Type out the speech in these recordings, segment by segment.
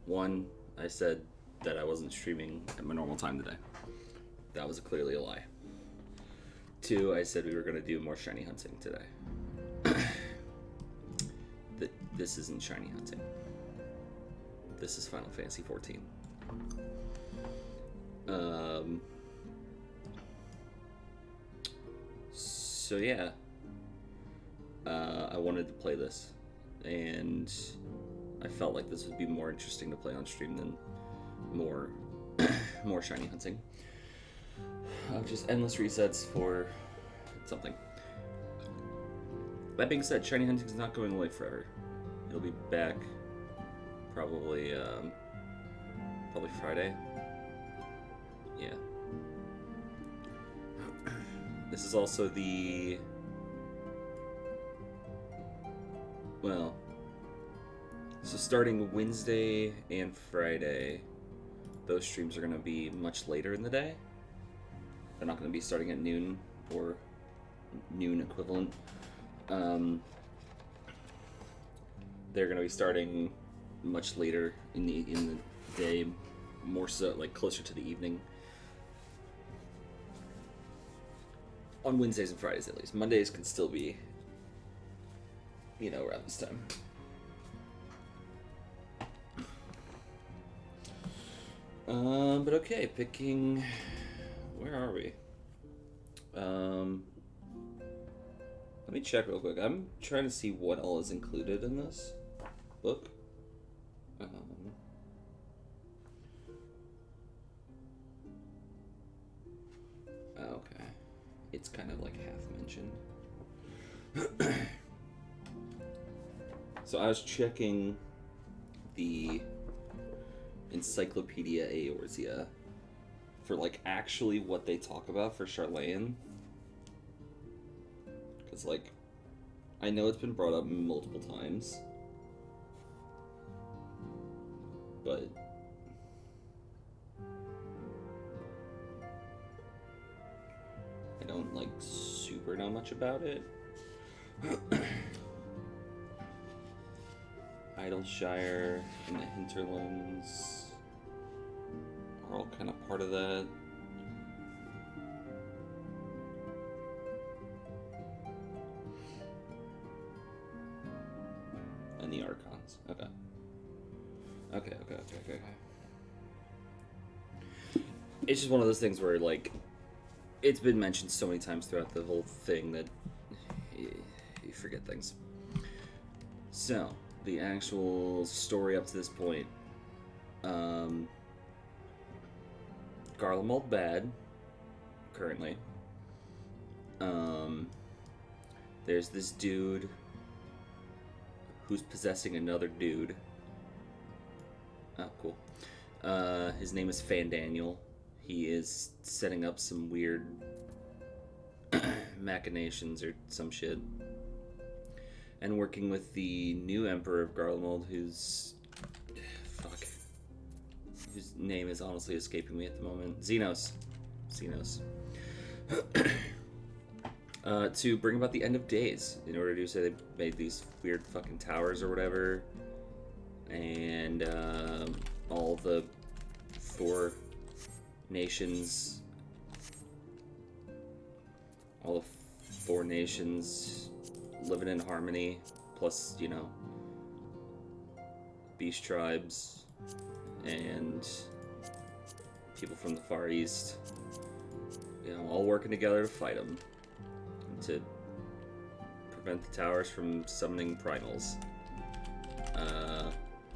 One, I said that I wasn't streaming at my normal time today. That was clearly a lie. Two, I said we were going to do more shiny hunting today. This isn't shiny hunting. This is Final Fantasy XIV. So yeah, I wanted to play this, and I felt like this would be more interesting to play on stream than more more shiny hunting. Just endless resets for something. That being said, shiny hunting is not going away forever. It'll be back probably Friday. Yeah. This is also the so starting Wednesday and Friday, those streams are going to be much later in the day. They're not going to be starting at noon or noon equivalent. They're going to be starting much later in the day, more so like closer to the evening. On Wednesdays and Fridays at least. Mondays can still be, around this time. But okay, picking... Where are we? Let me check real quick. I'm trying to see what all is included in this book. Okay. It's kind of like half mentioned. So I was checking the Encyclopedia Eorzea for like actually what they talk about for Charlayan. Because like, I know it's been brought up multiple times, but I don't like super know much about it. Idleshire and the Hinterlands are all kind of part of that. And the Archons. Okay. It's just one of those things where, like, it's been mentioned so many times throughout the whole thing that you forget things. So, the actual story up to this point. Garlemald bad, currently. There's this dude who's possessing another dude. Oh, cool. His name is Fandaniel. He is setting up some weird machinations or some shit. And working with the new Emperor of Garlemald, whose name is honestly escaping me at the moment. Xenos. To bring about the end of days. In order to do so, they made these weird fucking towers or whatever. And all the 4 nations... All the 4 nations living in harmony, plus, beast tribes and people from the Far East, all working together to fight them, to prevent the towers from summoning primals.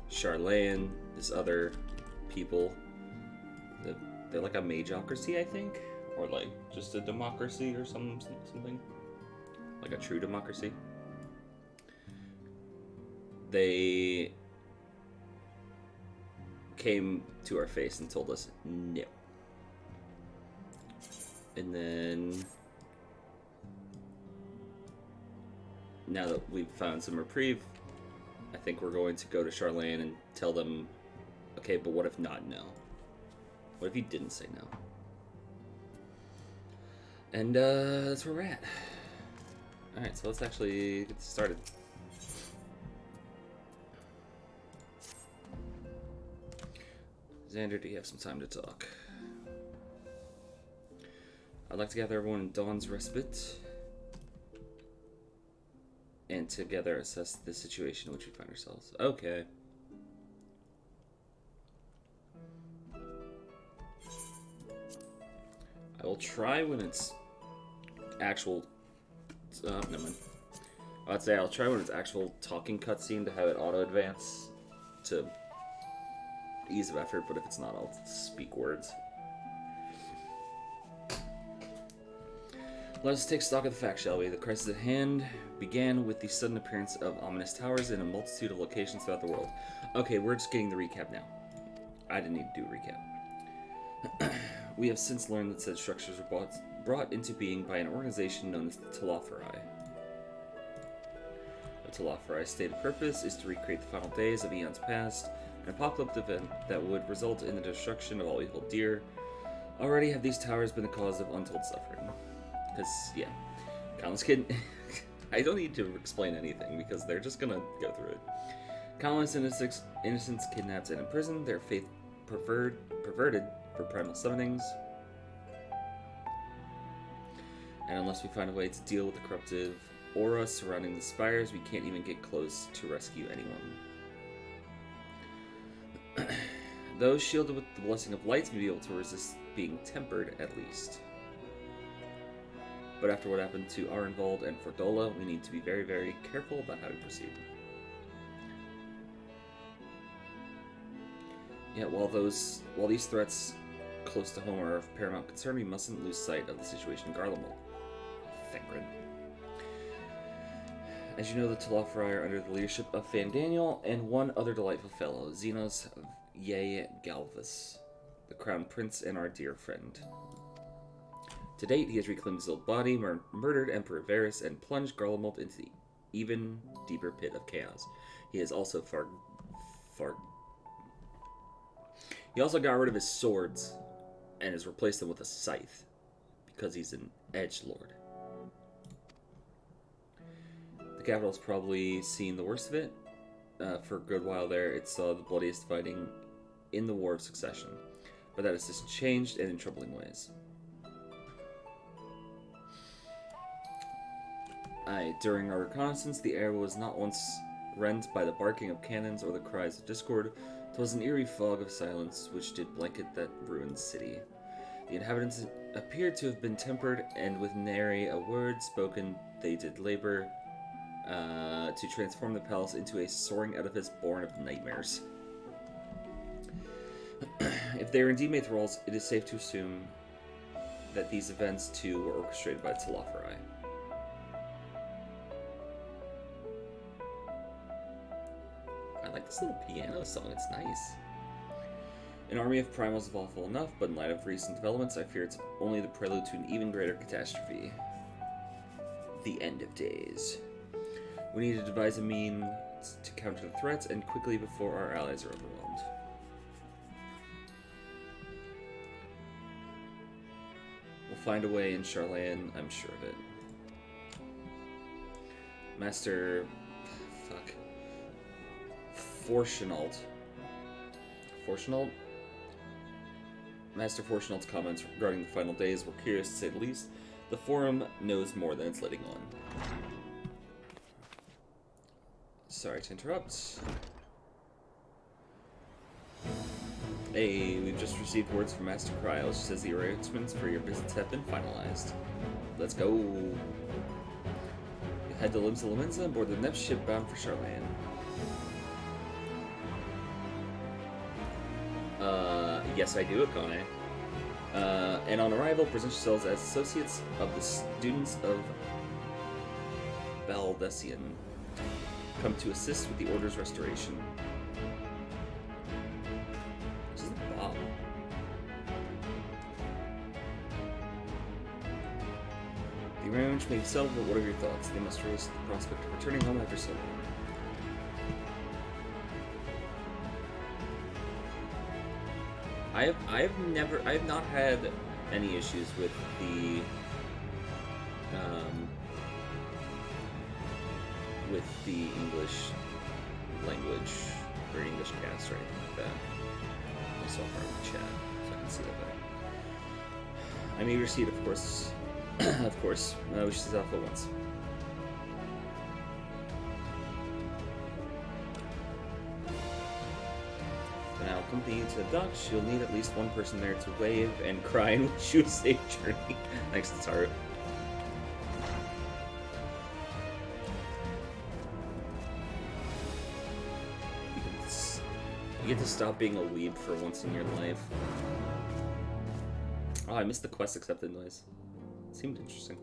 Charlayan, this other people, they're like a mageocracy, I think, or like just a democracy or something. Like a true democracy. They came to our face and told us no. And then, now that we've found some reprieve, I think we're going to go to Charlayan and tell them, okay, but what if not no? What if he didn't say no? And that's where we're at. Alright, so let's actually get started. Xander, do you have some time to talk? I'd like to gather everyone in Dawn's Respite and together assess the situation in which we find ourselves. Okay. I will try when it's actual... never mind. I'd say I'll try when it's actual talking cutscene to have it auto-advance to ease of effort, but if it's not, I'll speak words. Let us take stock of the facts, shall we? The crisis at hand began with the sudden appearance of ominous towers in a multitude of locations throughout the world. Okay, we're just getting the recap now. I didn't need to do a recap. We have since learned that said structures were brought into being by an organization known as the Telophorai. The Telophorai stated purpose is to recreate the final days of eons past, an apocalyptic event that would result in the destruction of all we hold dear. Already have these towers been the cause of untold suffering. Because, yeah, countless I don't need to explain anything, because they're just gonna go through it. Countless innocents kidnapped and imprisoned, their faith perverted for primal summonings. And unless we find a way to deal with the corruptive aura surrounding the spires, we can't even get close to rescue anyone. Those shielded with the blessing of lights may be able to resist being tempered, at least. But after what happened to Arenvald and Fordola, we need to be very, very careful about how we proceed. Yeah, while these threats close to home are of paramount concern, we mustn't lose sight of the situation in Garlemald. Thengrin. As you know, the Telophorai are under the leadership of Fandaniel and one other delightful fellow, Xenos Ye Galvus, the Crown Prince and our dear friend. To date, he has reclaimed his old body, murdered Emperor Varys, and plunged Garlemald into the even deeper pit of chaos. He has also He also got rid of his swords and has replaced them with a scythe, because he's an edgelord. The capital's probably seen the worst of it. For a good while there, it saw the bloodiest fighting in the War of Succession, but that has just changed and in troubling ways. During our reconnaissance, the air was not once rent by the barking of cannons or the cries of discord. 'Twas an eerie fog of silence which did blanket that ruined city. The inhabitants appeared to have been tempered, and with nary a word spoken, they did labor to transform the palace into a soaring edifice born of nightmares. If they are indeed made thralls, it is safe to assume that these events too were orchestrated by Telophorai. I like this little piano song, it's nice. An army of primals is awful enough, but in light of recent developments, I fear it's only the prelude to an even greater catastrophe. The end of days. We need to devise a means to counter the threats, and quickly before our allies are overwhelmed. We'll find a way in Charlayan, I'm sure of it. Master... fuck. Forchenald. Master Forchenald's comments regarding the final days were curious to say the least. The forum knows more than it's letting on. Sorry to interrupt. Hey, we've just received words from Master Cryo. She says the arrangements for your visits have been finalized. Let's go. You head to Limsa Lominsa and board the next ship bound for Charlayan. Yes, I do, Akane. And on arrival, present yourselves as associates of the students of Baldessian, come to assist with the Order's restoration. This is Bob. The arrangement may be settled, but what are your thoughts? They must raise the prospect of returning home after so long. I have not had any issues with the English language or English cast or anything like that. so hard in the chat, so I can see that better. I may receive, of course. Of course. We should stop at once. For now, accompany you to the docks. You'll need at least one person there to wave and cry and wish you a safe journey. Thanks, Taru. You get to stop being a weeb for once in your life. Oh, I missed the quest accepted noise. Seemed interesting.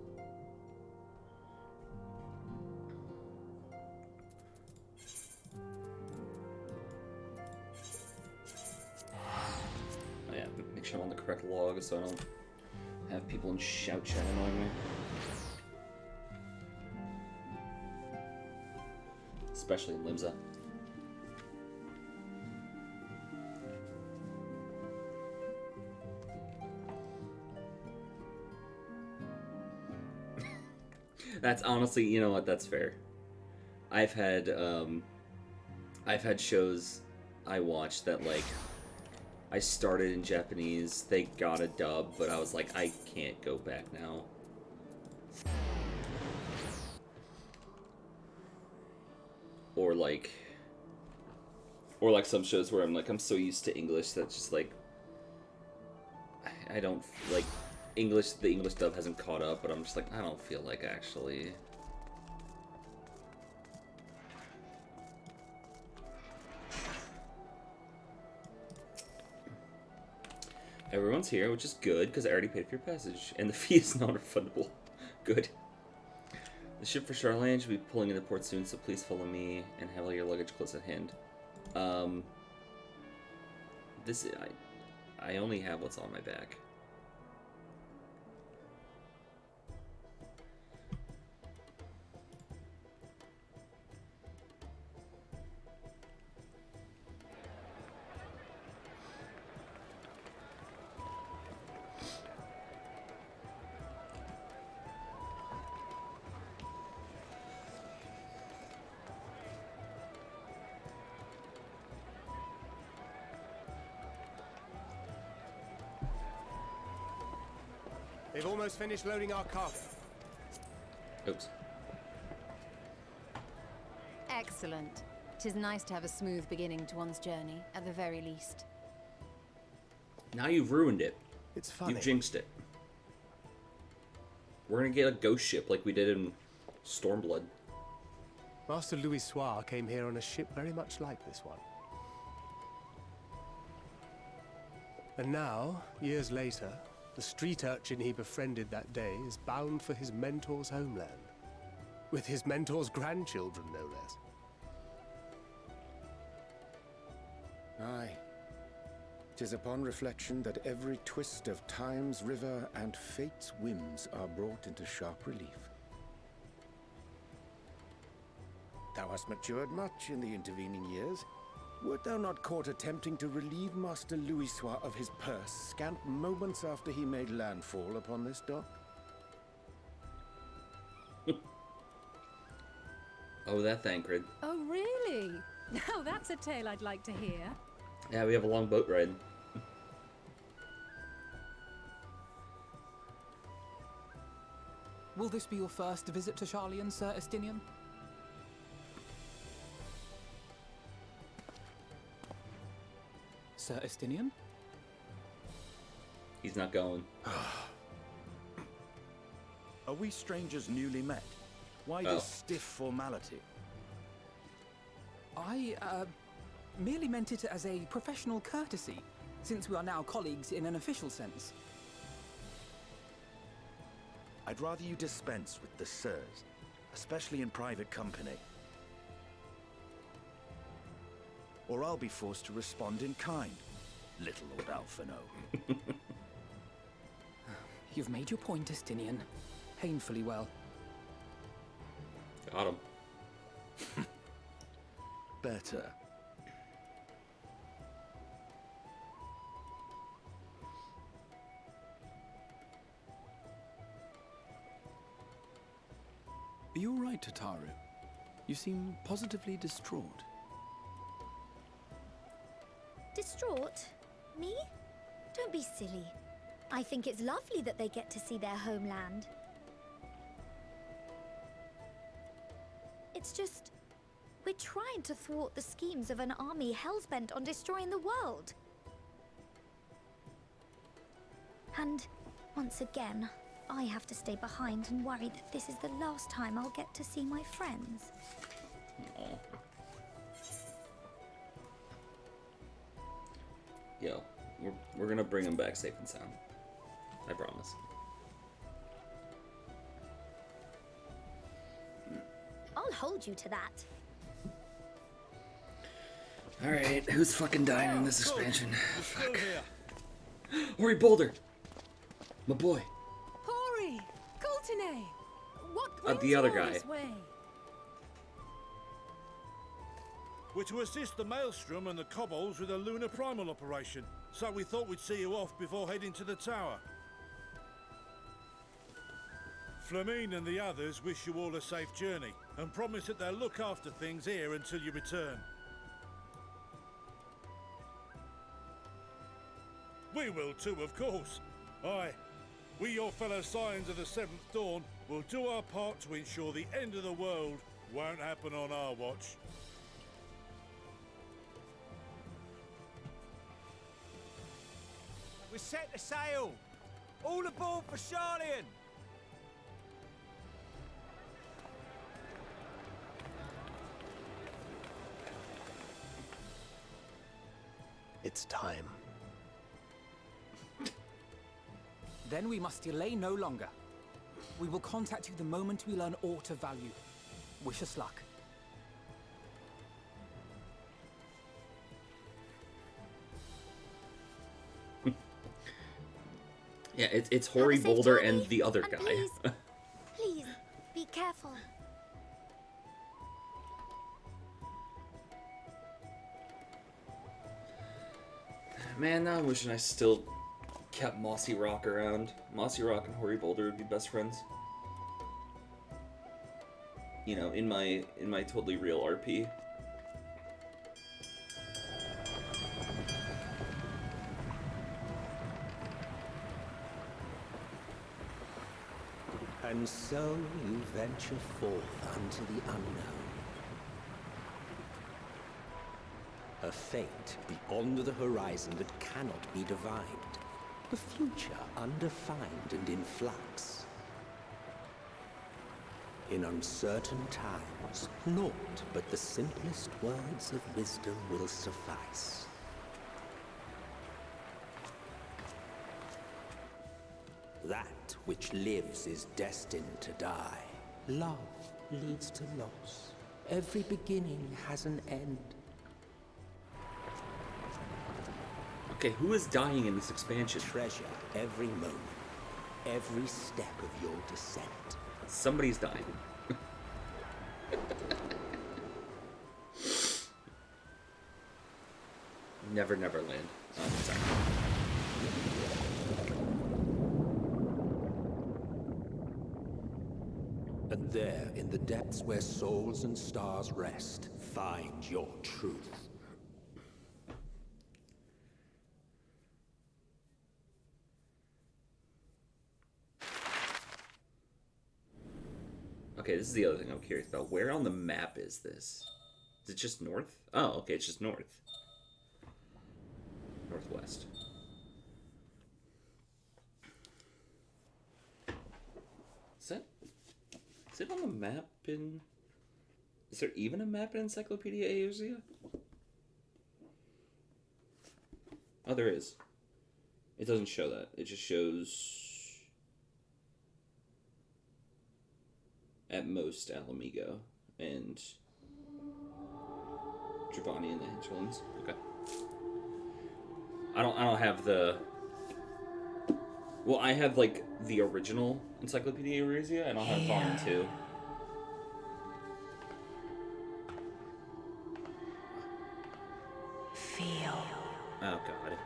Oh yeah, make sure I'm on the correct log so I don't have people in shout chat annoying me. Especially in Limsa. That's honestly, you know what? That's fair. I've had shows I watched that like I started in Japanese, they got a dub, but I was like, I can't go back now. Or like some shows where I'm like, I'm so used to English that's just like I don't like. The English dub hasn't caught up, but I'm just like, I don't feel like actually. Everyone's here, which is good, because I already paid for your passage, and the fee is non-refundable. Good. The ship for Charlene should be pulling into port soon, so please follow me and have all your luggage close at hand. I only have what's on my back. They've almost finished loading our cargo. Oops. Excellent. 'Tis nice to have a smooth beginning to one's journey, at the very least. Now you've ruined it. It's funny. You've jinxed it. We're gonna get a ghost ship like we did in Stormblood. Master Louis Soir came here on a ship very much like this one. And now, years later, the street urchin he befriended that day is bound for his mentor's homeland. With his mentor's grandchildren, no less. Aye. 'Tis upon reflection that every twist of time's river and fate's whims are brought into sharp relief. Thou hast matured much in the intervening years. Wert thou not caught attempting to relieve Master Louis Soir of his purse scant moments after he made landfall upon this dock? Oh, that Thancred. Oh, really? Now that's a tale I'd like to hear. Yeah, we have a long boat ride. Will this be your first visit to Charlian, Sir Estinian? Sir Estinian? He's not going. Are we strangers newly met? Why this stiff formality? I, merely meant it as a professional courtesy, since we are now colleagues in an official sense. I'd rather you dispense with the sirs, especially in private company. Or I'll be forced to respond in kind, little Lord Alphino. You've made your point, Estinian. Painfully well. Got him. Better. Are you all right, Tataru? You seem positively distraught. Distraught? Me? Don't be silly. I think it's lovely that they get to see their homeland. It's just... we're trying to thwart the schemes of an army hell-bent on destroying the world. And, once again, I have to stay behind and worry that this is the last time I'll get to see my friends. Aw. Yo, we're gonna bring him back safe and sound. I promise. I'll hold you to that. Alright, who's fucking dying in this expansion? Fuck. Ori Boulder! My boy. Hori! Coulternay! What brings The other you all guy. this way? We're to assist the Maelstrom and the Kobolds with a lunar primal operation, so we thought we'd see you off before heading to the tower. Flamine and the others wish you all a safe journey, and promise that they'll look after things here until you return. We will too, of course. Aye, we your fellow Scions of the Seventh Dawn will do our part to ensure the end of the world won't happen on our watch. We're set to sail! All aboard for Charlian! It's time. Then we must delay no longer. We will contact you the moment we learn aught of value. Wish us luck. Yeah, it's Hori Have a safe Boulder journey, and the other and guy. Please, please, be careful. Man, now I'm wishing I still kept Mossy Rock around. Mossy Rock and Hori Boulder would be best friends. You know, in my totally real RP. And so you venture forth unto the unknown. A fate beyond the horizon that cannot be divined. The future undefined and in flux. In uncertain times, naught but the simplest words of wisdom will suffice. That which lives is destined to die. Love leads to loss. Every beginning has an end. Okay, who is dying in this expansion? Treasure every moment, every step of your descent. Somebody's dying. Never Neverland. Oh, sorry. And there, in the depths where souls and stars rest, find your truth. Okay, this is the other thing I'm curious about. Where on the map is this? Is it just north? Oh, okay, it's just north. Northwest. Is it on the map in... Is there even a map in Encyclopedia Eorzea? Oh, there is. It doesn't show that. It just shows... at most Alamigo and Giovanni and the Hinterlands. Okay. I don't have the... Well, I have like the original Encyclopedia Eorzea, and I'll have Volume 2. Feel. Oh god.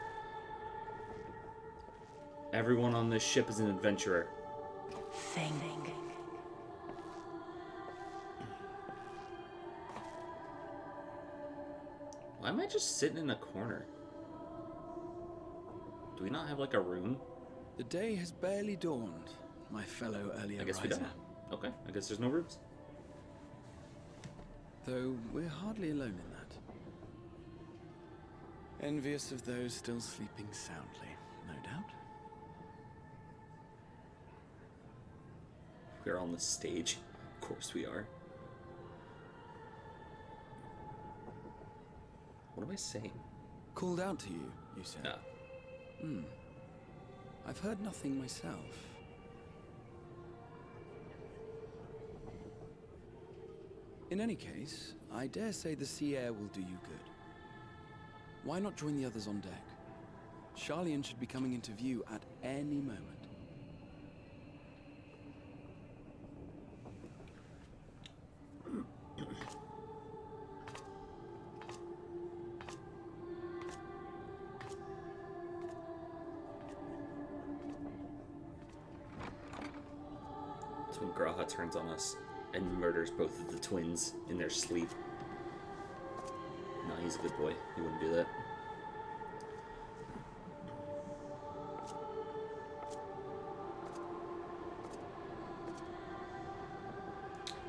Everyone on this ship is an adventurer. Think. Why am I just sitting in a corner? Do we not have like a rune? The day has barely dawned, my fellow earlier I guess we riser. don't. Okay, I guess there's no runes. Though we're hardly alone in that. Envious of those still sleeping soundly, no doubt. We're on the stage. Of course we are. What am I saying? Called out to you, you said? Yeah. I've heard nothing myself. In any case, I dare say the sea air will do you good. Why not join the others on deck? Charlian should be coming into view at any moment. That's when Graha turns on us and murders both of the twins in their sleep. No, he's a good boy. He wouldn't do that.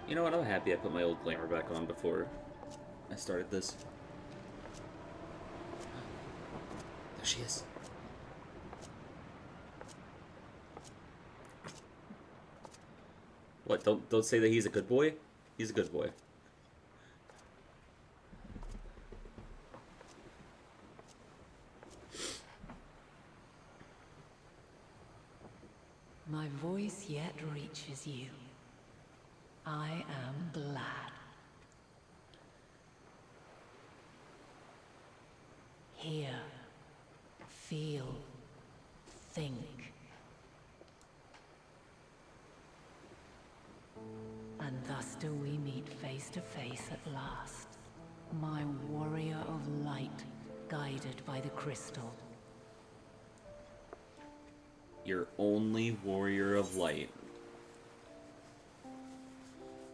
You know what? I'm happy I put my old glamour back on before I started this. There she is. What? Don't say that he's a good boy. He's a good boy. My voice yet reaches you. I am glad. Hear, feel, think. And thus do we meet face to face at last. My warrior of light, guided by the crystal. Your only warrior of light.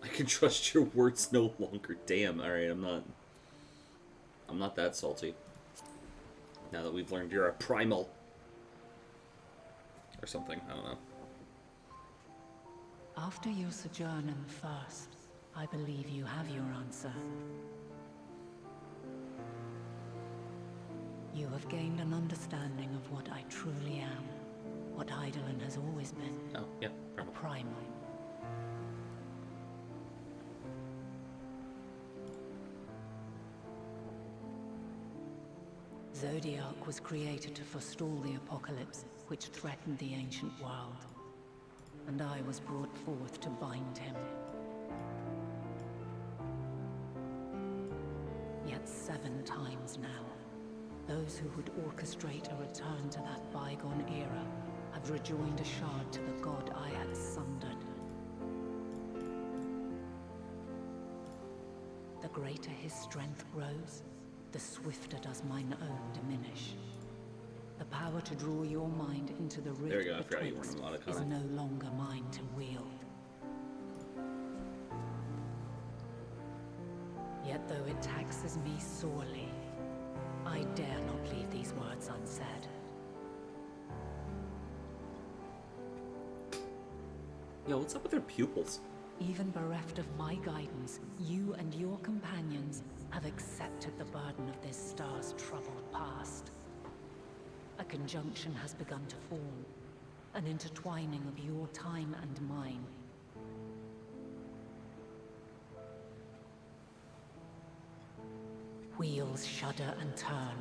I can trust your words no longer. Damn, alright, I'm not that salty. Now that we've learned you're a primal. Or something, I don't know. After your sojourn in the First, I believe you have your answer. You have gained an understanding of what I truly am. What Hydaelyn has always been. Oh, yeah, a primal. Zodiark was created to forestall the apocalypse which threatened the ancient world. And I was brought forth to bind him. Yet 7 times now, those who would orchestrate a return to that bygone era have rejoined a shard to the god I had sundered. The greater his strength grows, the swifter does mine own diminish. The power to draw your mind into the rift betwixt is no longer mine to wield. Yet though it taxes me sorely, I dare not leave these words unsaid. Yo, what's up with her pupils? Even bereft of my guidance, you and your companions have accepted the burden of this star's troubled past. A conjunction has begun to form, an intertwining of your time and mine. Wheels shudder and turn.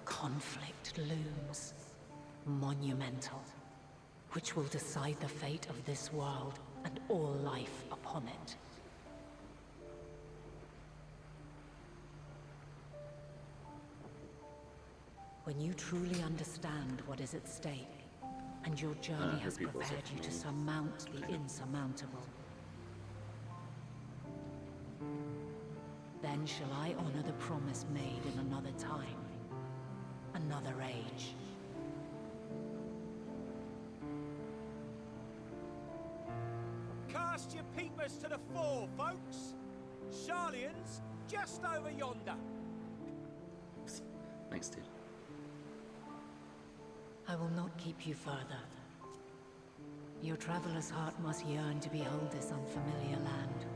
Conflict looms. Monumental. Which will decide the fate of this world and all life upon it. When you truly understand what is at stake, and your journey has prepared you to surmount the insurmountable, then shall I honor the promise made in another time, another age. Cast your peepers to the fore, folks. Charlian's just over yonder. Thanks, dude. I will not keep you further. Your traveler's heart must yearn to behold this unfamiliar land.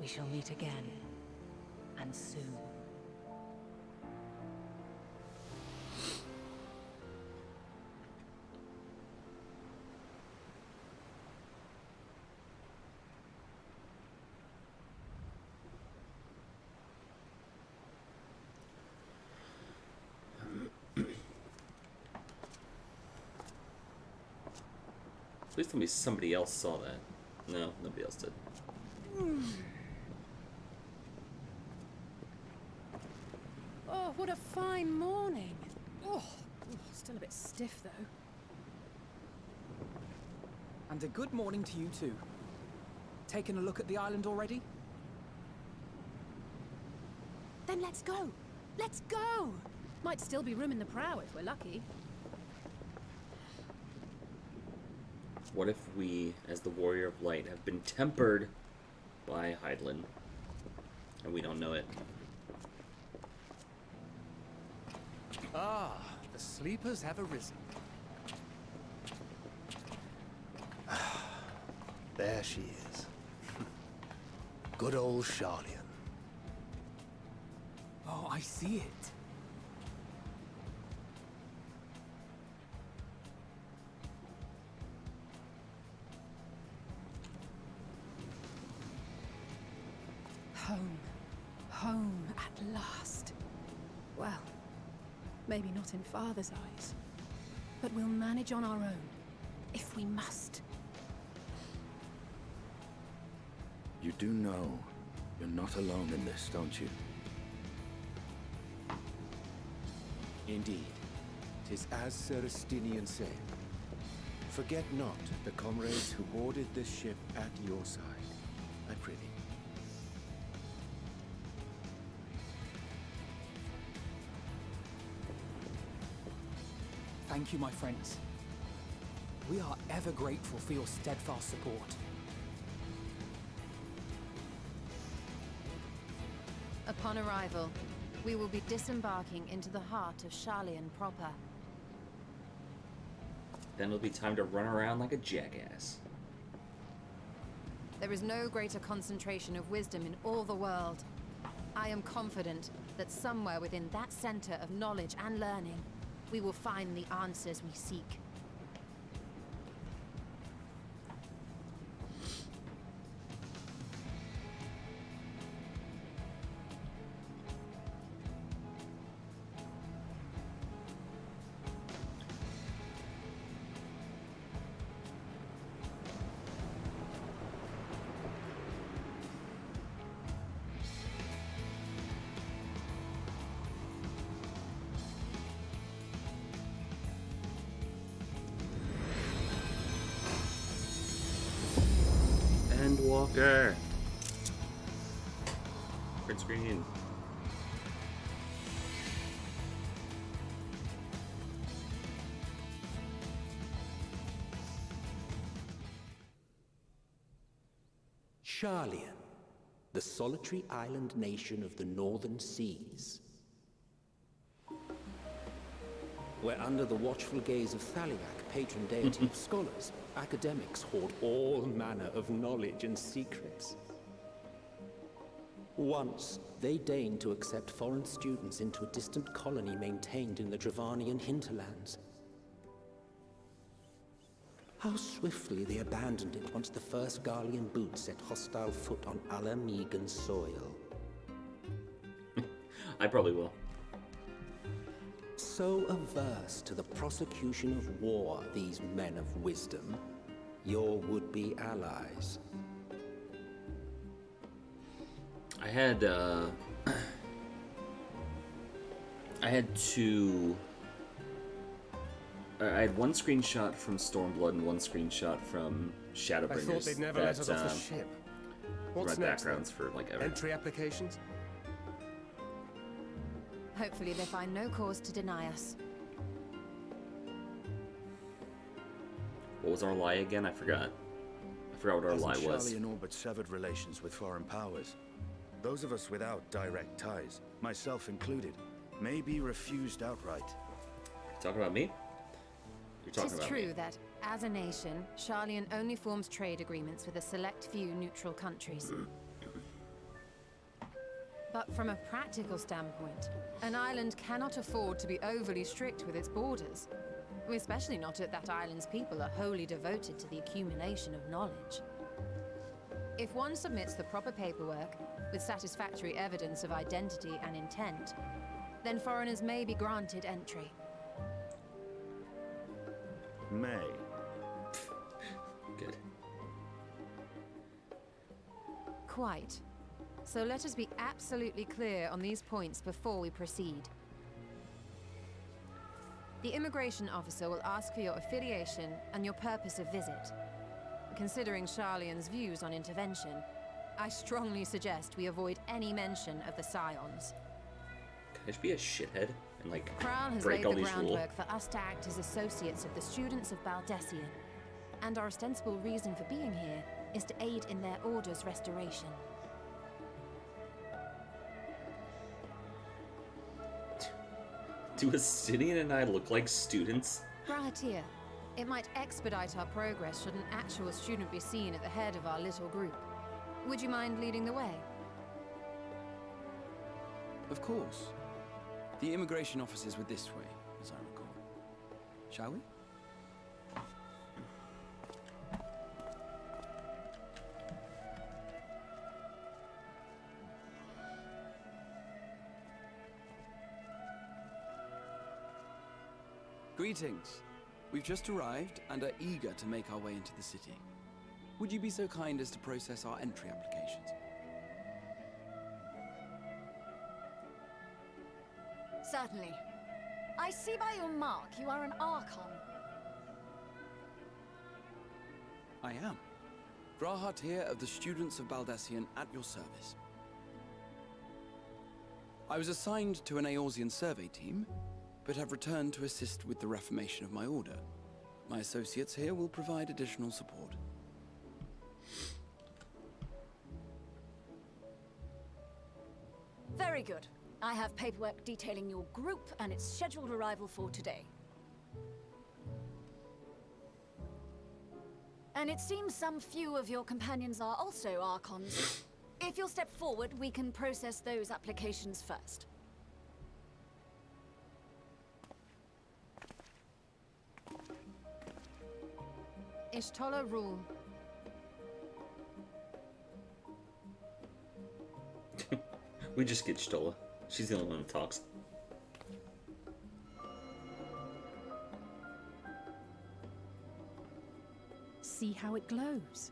We shall meet again, and soon. Please tell me somebody else saw that. No, nobody else did. Oh, what a fine morning. Oh, still a bit stiff though. And a good morning to you too. Taken a look at the island already? Then let's go. Let's go. Might still be room in the prow if we're lucky. What if we, as the Warrior of Light, have been tempered by Hydaelyn, and we don't know it? Ah, the sleepers have arisen. There she is. Good old Charlian. Oh, I see it. Home. Home at last. Well, maybe not in Father's eyes, but we'll manage on our own, if we must. You do know you're not alone in this, don't you? Indeed. 'Tis as Sir Estinian said. Forget not the comrades who boarded this ship at your side, I prithee. Thank you, my friends. We are ever grateful for your steadfast support. Upon arrival, we will be disembarking into the heart of Charlian proper. Then it'll be time to run around like a jackass. There is no greater concentration of wisdom in all the world. I am confident that somewhere within that center of knowledge and learning, we will find the answers we seek. Endwalker. Print screen. Charlian, the solitary island nation of the northern seas. Where under the watchful gaze of Thaliak, patron deity of scholars, academics hoard all manner of knowledge and secrets. Once, they deigned to accept foreign students into a distant colony maintained in the Dravanian hinterlands. How swiftly they abandoned it once the first Garlean boot set hostile foot on Alamegan soil. I probably will. So averse to the prosecution of war, these men of wisdom, your would-be allies. I had one screenshot from Stormblood and one screenshot from Shadowbringers. I thought they'd never let us off the ship. What's my next, backgrounds then? for like ever. Entry applications? Hopefully they find no cause to deny us. What was our lie again? I forgot. I forgot what our lie was. Charlian all but severed relations with foreign powers. Those of us without direct ties, myself included, may be refused outright. You talking about me? You're talking Tis about true me. that, as a nation, Sharlayan only forms trade agreements with a select few neutral countries. But from a practical standpoint, an island cannot afford to be overly strict with its borders. Especially not if that island's people are wholly devoted to the accumulation of knowledge. If one submits the proper paperwork, with satisfactory evidence of identity and intent, then foreigners may be granted entry. May. Good. Quite. So let us be absolutely clear on these points before we proceed. The immigration officer will ask for your affiliation and your purpose of visit. Considering Sharlayan's views on intervention, I strongly suggest we avoid any mention of the Scions. Can I just be a shithead and like Kral has break laid all the these rules? groundwork for us to act as associates of the students of Baldessian, and our ostensible reason for being here is to aid in their order's restoration. Do Astidian and I look like students? Brahatir, it might expedite our progress should an actual student be seen at the head of our little group. Would you mind leading the way? Of course. The immigration officers were this way, as I recall. Shall we? Greetings. We've just arrived and are eager to make our way into the city. Would you be so kind as to process our entry applications? Certainly. I see by your mark you are an Archon. I am. Grahat here of the Students of Baldessian at your service. I was assigned to an Eorzean survey team, but have returned to assist with the reformation of my order. My associates here will provide additional support. Very good. I have paperwork detailing your group and its scheduled arrival for today. And it seems some few of your companions are also Archons. If you'll step forward, we can process those applications first. Ishtola rule. We just get Stola. She's the only one that talks. See how it glows?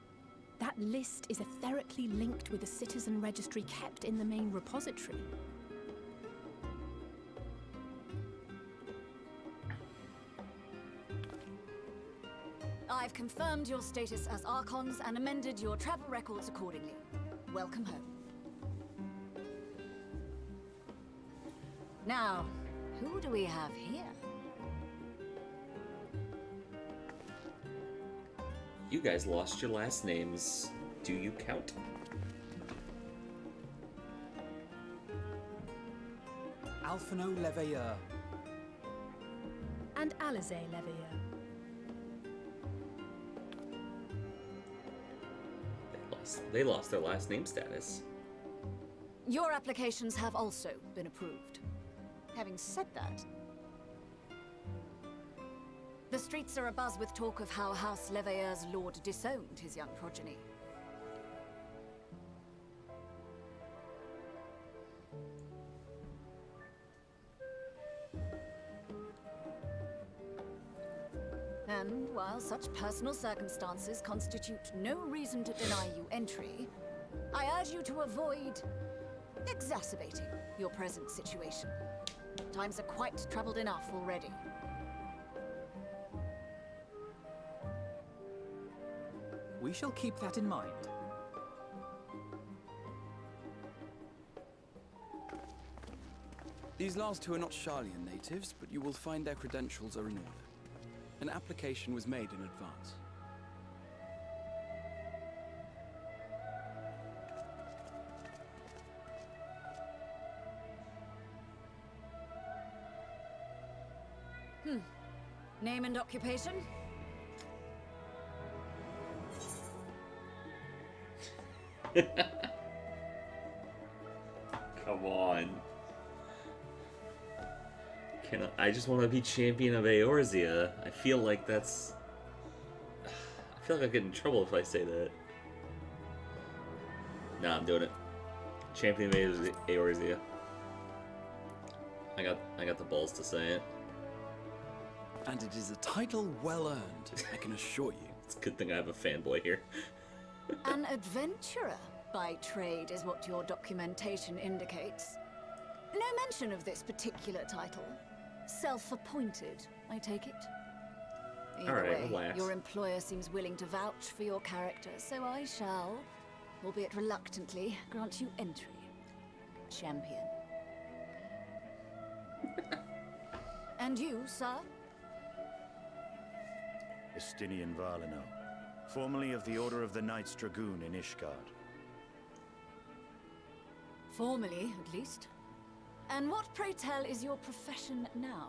That list is etherically linked with a citizen registry kept in the main repository. I've confirmed your status as Archons and amended your travel records accordingly. Welcome home. Now, who do we have here? You guys lost your last names. Do you count? Alphino Leveilleur. And Alize Leveilleur. They lost their last name status. Your applications have also been approved. Having said that, the streets are abuzz with talk of how House Leveilleur's lord disowned his young progeny. And while such personal circumstances constitute no reason to deny you entry, I urge you to avoid exacerbating your present situation. Times are quite troubled enough already. We shall keep that in mind. These last two are not Sharlayan natives, but you will find their credentials are in order. An application was made in advance. Name and occupation? Come on. I just want to be champion of Eorzea. I feel like that's... I feel like I'll get in trouble if I say that. Nah, I'm doing it. Champion of Eorzea. I got the balls to say it. And it is a title well earned, I can assure you. It's a good thing I have a fanboy here. An adventurer by trade is what your documentation indicates. No mention of this particular title. Self-appointed, I take it. Either way, relax. your employer seems willing to vouch for your character, so I shall, albeit reluctantly, grant you entry. Champion. And you, sir? Estinian Valino, formerly of the Order of the Knights Dragoon in Ishgard. Formally, at least. And what, pray tell, is your profession now?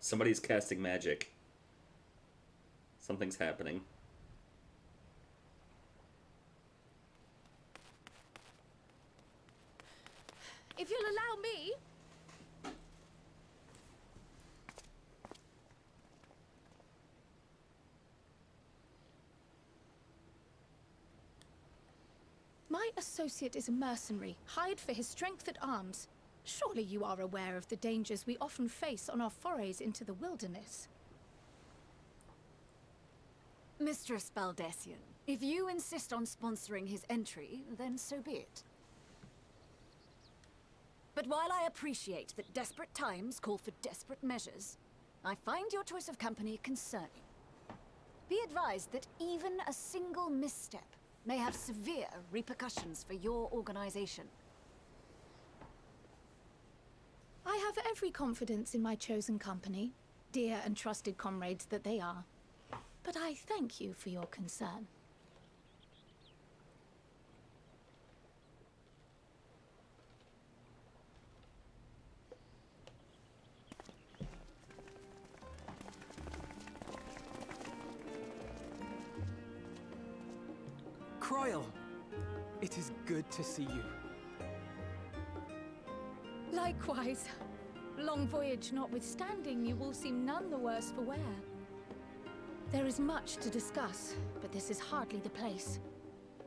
Somebody's casting magic. Something's happening. If you'll allow me... My associate is a mercenary, hired for his strength at arms. Surely you are aware of the dangers we often face on our forays into the wilderness. Mistress Baldessian, if you insist on sponsoring his entry, then so be it. But while I appreciate that desperate times call for desperate measures, I find your choice of company concerning. Be advised that even a single misstep may have severe repercussions for your organization. I have every confidence in my chosen company, dear and trusted comrades that they are. But I thank you for your concern. Croyle, it is good to see you. Likewise. Long voyage notwithstanding, you all seem none the worse for wear. There is much to discuss, but this is hardly the place.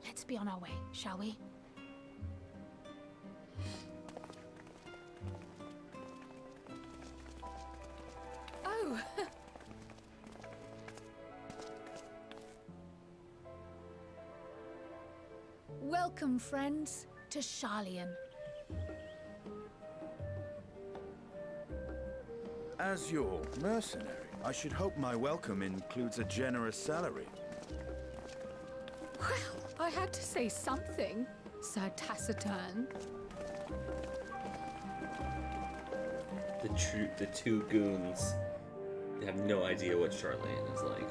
Let's be on our way, shall we? Oh! Welcome, friends, to Sharlayan. As your mercenary, I should hope my welcome includes a generous salary. Well, I had to say something, Sir Taciturn. The two goons. They have no idea what Sharlayan is like.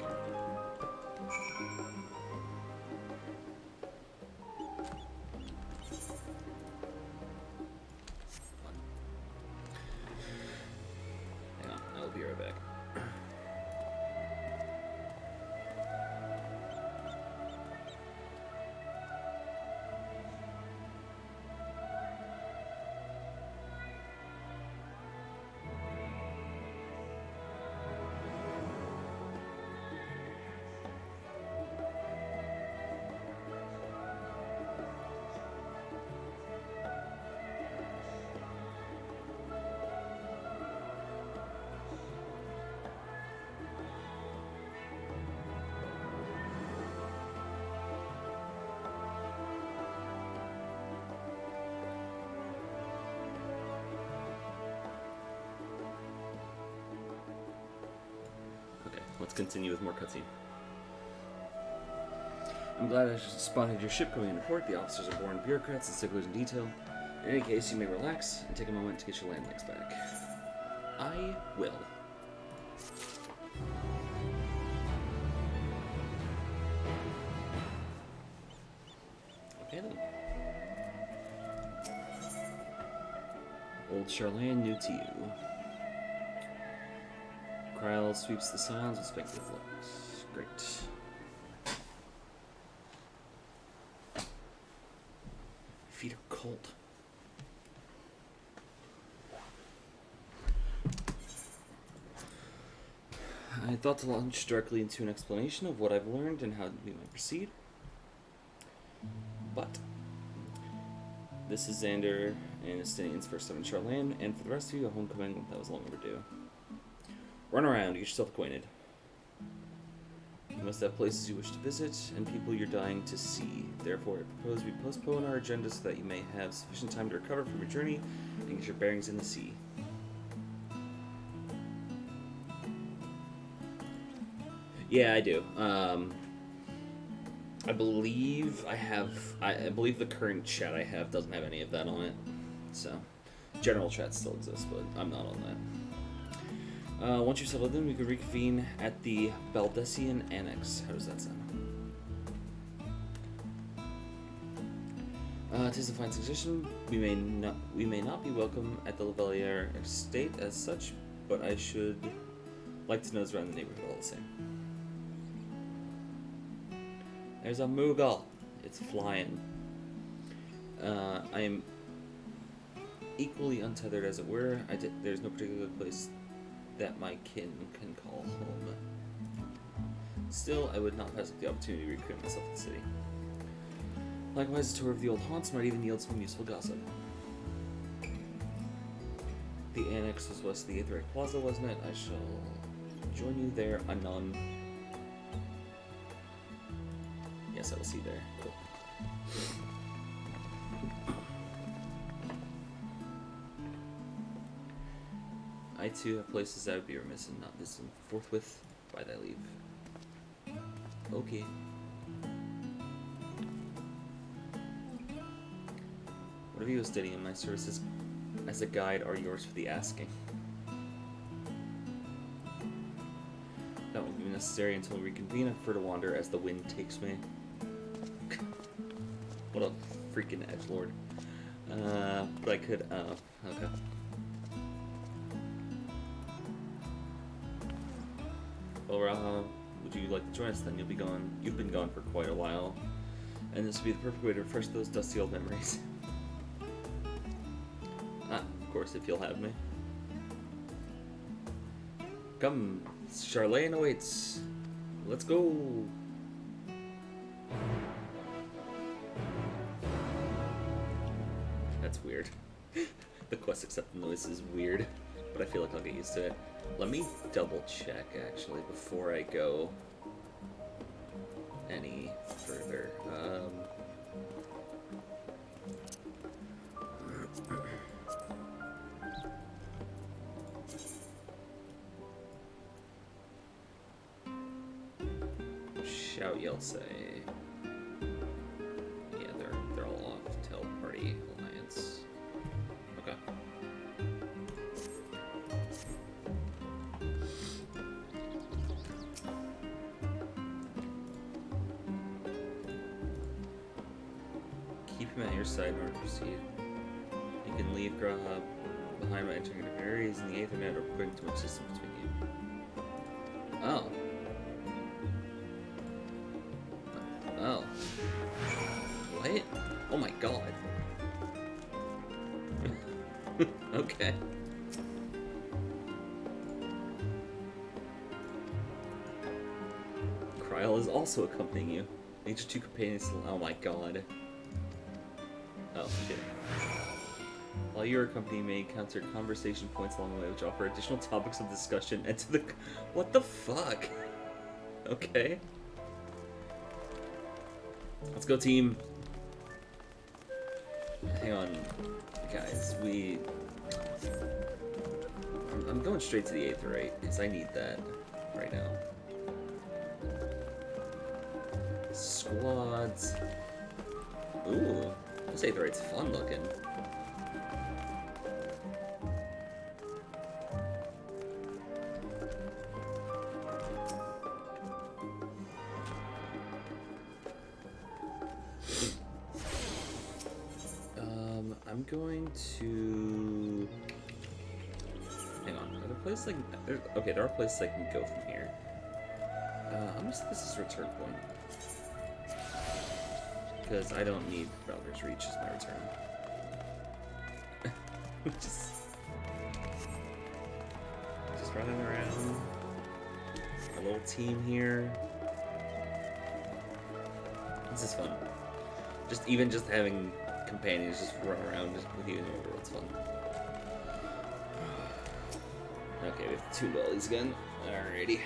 Hang on, I'll be right back. Let's continue with more cutscene. I'm glad I spotted your ship coming into port. The officers are born bureaucrats and sticklers in detail. In any case, you may relax and take a moment to get your landings back. I will. Okay then. Old Charlene, new to you. Kryl sweeps the silence with speculative looks. Great. Feet are cold. I thought to launch directly into an explanation of what I've learned and how we might proceed. But this is Xander and Estinian's first time in Charlene, and for the rest of you, a homecoming that was long overdue. Run around, get yourself acquainted. You must have places you wish to visit and people you're dying to see. Therefore, I propose we postpone our agenda so that you may have sufficient time to recover from your journey and get your bearings in the sea. Yeah, I do. I believe I believe the current chat I have doesn't have any of that on it. So, general chat still exists, but I'm not on that. Once you've settled in, we can reconvene at the Baldessian Annex. How does that sound? It is a fine suggestion. We may not be welcome at the Lavalier estate as such, but I should like to nose around the neighborhood all the same. There's a Moogle. It's flying. I am equally untethered, as it were. There's no particular place that my kin can call home. Still, I would not pass up the opportunity to recreate myself in the city. Likewise, a tour of the old haunts might even yield some useful gossip. The annex was west of the Aetheric Plaza, wasn't it? I shall join you there anon. Yes, I will see you there. Cool. I too have places I would be remiss in not visiting forthwith by thy leave. Okay. What of you, Estinian? My services as a guide are yours for the asking. That won't be necessary until we reconvene. I prefer to wander as the wind takes me. What a freaking edgelord. But I could, okay. Well, would you like to join us then? You'll be gone. You've been gone for quite a while. And this would be the perfect way to refresh those dusty old memories. Of course, if you'll have me. Come, Charlene awaits. Let's go. That's weird. The quest accept noise is weird, but I feel like I'll get used to it. Let me double check actually before I go any further. Shout, yell, say. Yeah, they're all off. Tell party alliance. Okay. Keep him at your side in order to proceed. You can leave Graham behind by entering different areas in the Aethernet or putting too much distance between you. Oh. Oh. What? Oh my god. Okay. Kryl is also accompanying you. Nature 2 companions. Oh my god. Oh, shit. While you are accompanying me, encounter conversation points along the way which offer additional topics of discussion and to the... What the fuck? Okay. Let's go, team. Hang on, guys. I'm going straight to the Aetherite because I need that right now. Squads. Ooh, this Aetherite's fun looking. I'm going to... Hang on. Are there places I can... Okay, there are places I can go from here. I'm gonna say this is return point. Because I don't need Baldur's Reach as my return. just running around. Our little team here. This is fun. Even just having companions just run around just with you in the world's fun. Okay, we have to tune all these again. Alrighty.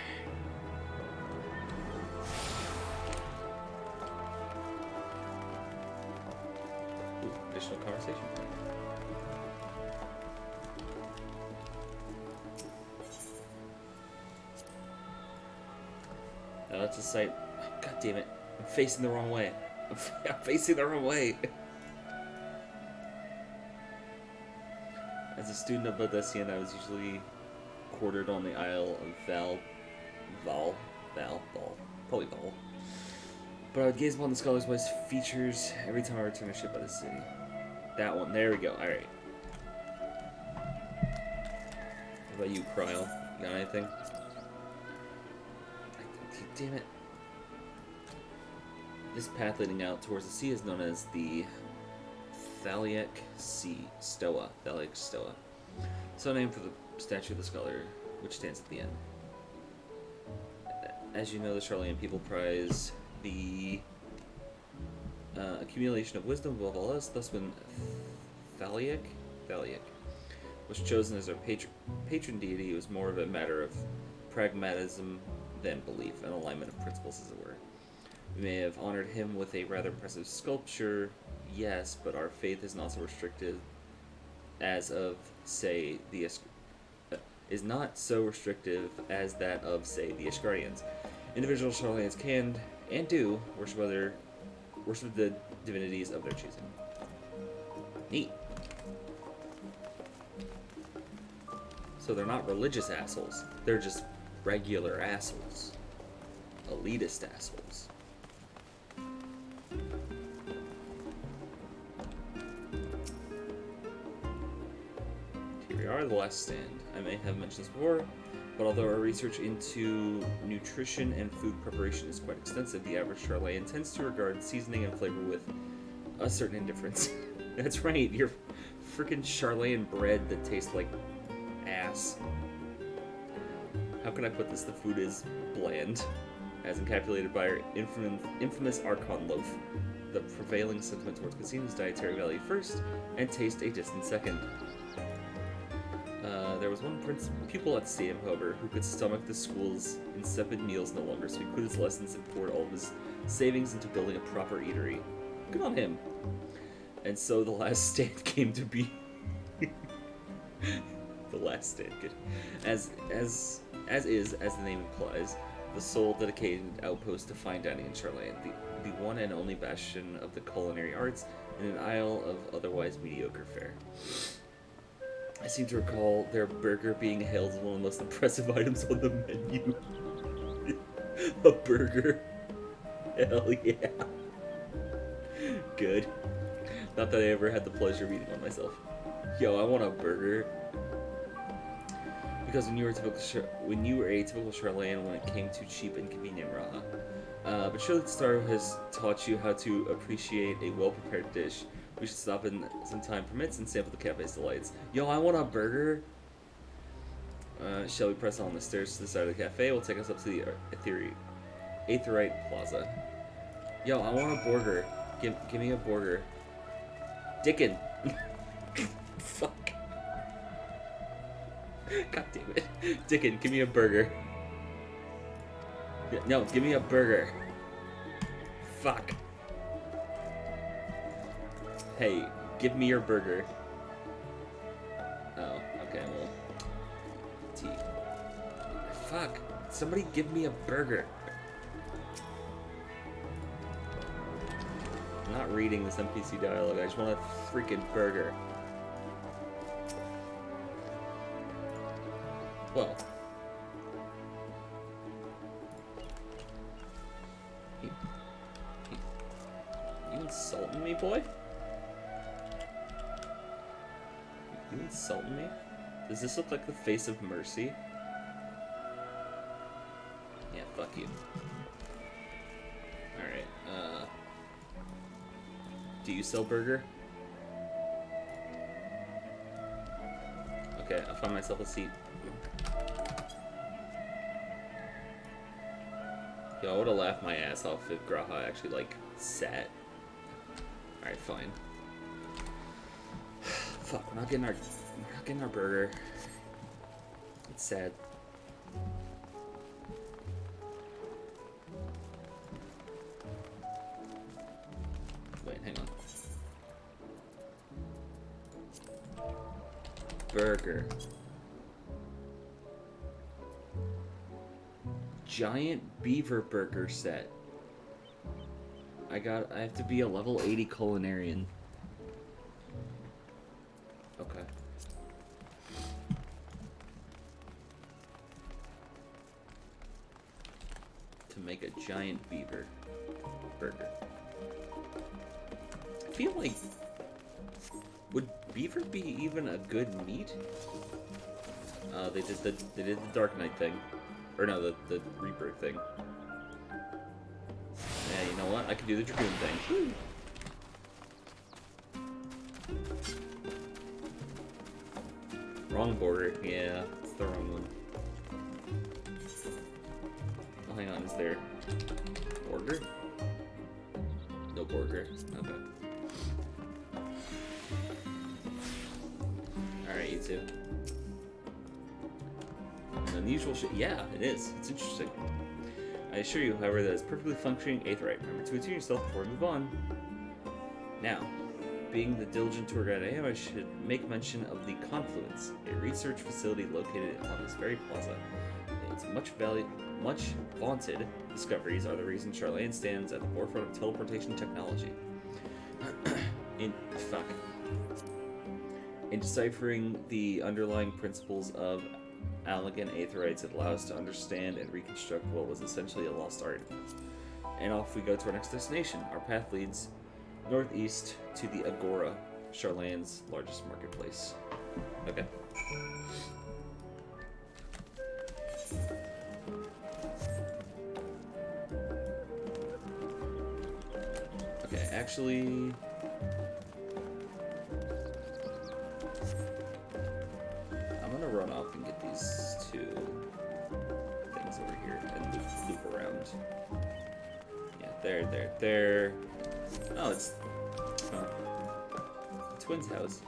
Ooh, additional conversation. Now that's a sight. God damn it. I'm facing the wrong way. I'm facing the wrong way. As a student of Bodessian, I was usually quartered on the Isle of Val. But I would gaze upon the Scholar's Wife's features every time I returned a ship by the city. That one, there we go, alright. What about you, Kryl? You got anything? Damn it. This path leading out towards the sea is known as the Thaliac Stoa. So named for the statue of the scholar, which stands at the end. As you know, the Charlayan people prize the accumulation of wisdom above all else. Thus, when Thaliac was chosen as our patron deity, it was more of a matter of pragmatism than belief, an alignment of principles, as it were. We may have honored him with a rather impressive sculpture, yes, but our faith is not so restricted as of, say, the is not so restrictive as that of, say, the Asgardians. Individual Charlayans can and do worship the divinities of their choosing. Neat. So they're not religious assholes. They're just regular assholes. Elitist assholes. Here we are, the last stand. I may have mentioned this before, but although our research into nutrition and food preparation is quite extensive, the average Charlayan tends to regard seasoning and flavor with a certain indifference. That's right, your freaking Charlayan bread that tastes like ass. How can I put this? The food is bland, as encapsulated by our infamous Archon loaf. The prevailing sentiment towards cuisine is dietary value first, and taste a distant second. There was one pupil at the stadium, however, who could stomach the school's insipid meals no longer, so he quit his lessons and poured all of his savings into building a proper eatery. Good on him. And so the last stand came to be. The last stand, good. As the name implies, the sole dedicated outpost to fine dining in Charlayan, the one and only bastion of the culinary arts in an isle of otherwise mediocre fare. I seem to recall their burger being hailed as one of the most impressive items on the menu. A burger. Hell yeah. Good. Not that I ever had the pleasure of eating one myself. Yo, I want a burger. Because when you were a typical Charlayan when it came to cheap and convenient raw. But surely the star has taught you how to appreciate a well-prepared dish. We should stop in some time permits and sample the cafe's delights. Yo, I want a burger. Shall we press on the stairs to the side of the cafe? We'll take us up to the Aetherite Plaza. Yo, I want a burger. Give me a burger. Dickin. Fuck. God damn it. Dickin, give me a burger. No, give me a burger. Fuck. Hey, give me your burger. Oh, okay, well. T. Fuck. Somebody give me a burger. I'm not reading this NPC dialogue. I just want a freaking burger. Well. You insulting me, boy? You insulting me? Does this look like the face of mercy? Yeah, fuck you. Alright, do you sell burger? Okay, I'll find myself a seat. Yo, I would've laughed my ass off if Graha actually, like, sat. Alright, fine. Fuck, we're not getting our burger. It's sad. Wait, hang on. Burger. Giant beaver burger set. I have to be a level 80 culinarian. Okay. To make a giant beaver burger. I feel like, would beaver be even a good meat? They did the Dark Knight thing. Or no, the Rebirth thing. Yeah, you know what? I can do the Dragoon thing. Woo! Wrong border. Yeah, it's the wrong one. Oh, hang on. Is there border? No border. Okay. Alright, you two. An unusual shit. Yeah, it is. It's interesting. I assure you, however, that it's perfectly functioning aetheryte. Remember to attune yourself before we move on. Now, being the diligent tour guide I am, I should make mention of the Confluence, a research facility located on this very plaza. Its much vaunted discoveries are the reason Charlene stands at the forefront of teleportation technology. In deciphering the underlying principles of Allegan aetherites, it allows us to understand and reconstruct what was essentially a lost art. And off we go to our next destination. Our path leads northeast to the Agora, Charlane's largest marketplace. Okay. Okay, actually... I'm gonna run off and get these two things over here and loop around. Yeah, there. Oh, it's the twins' house.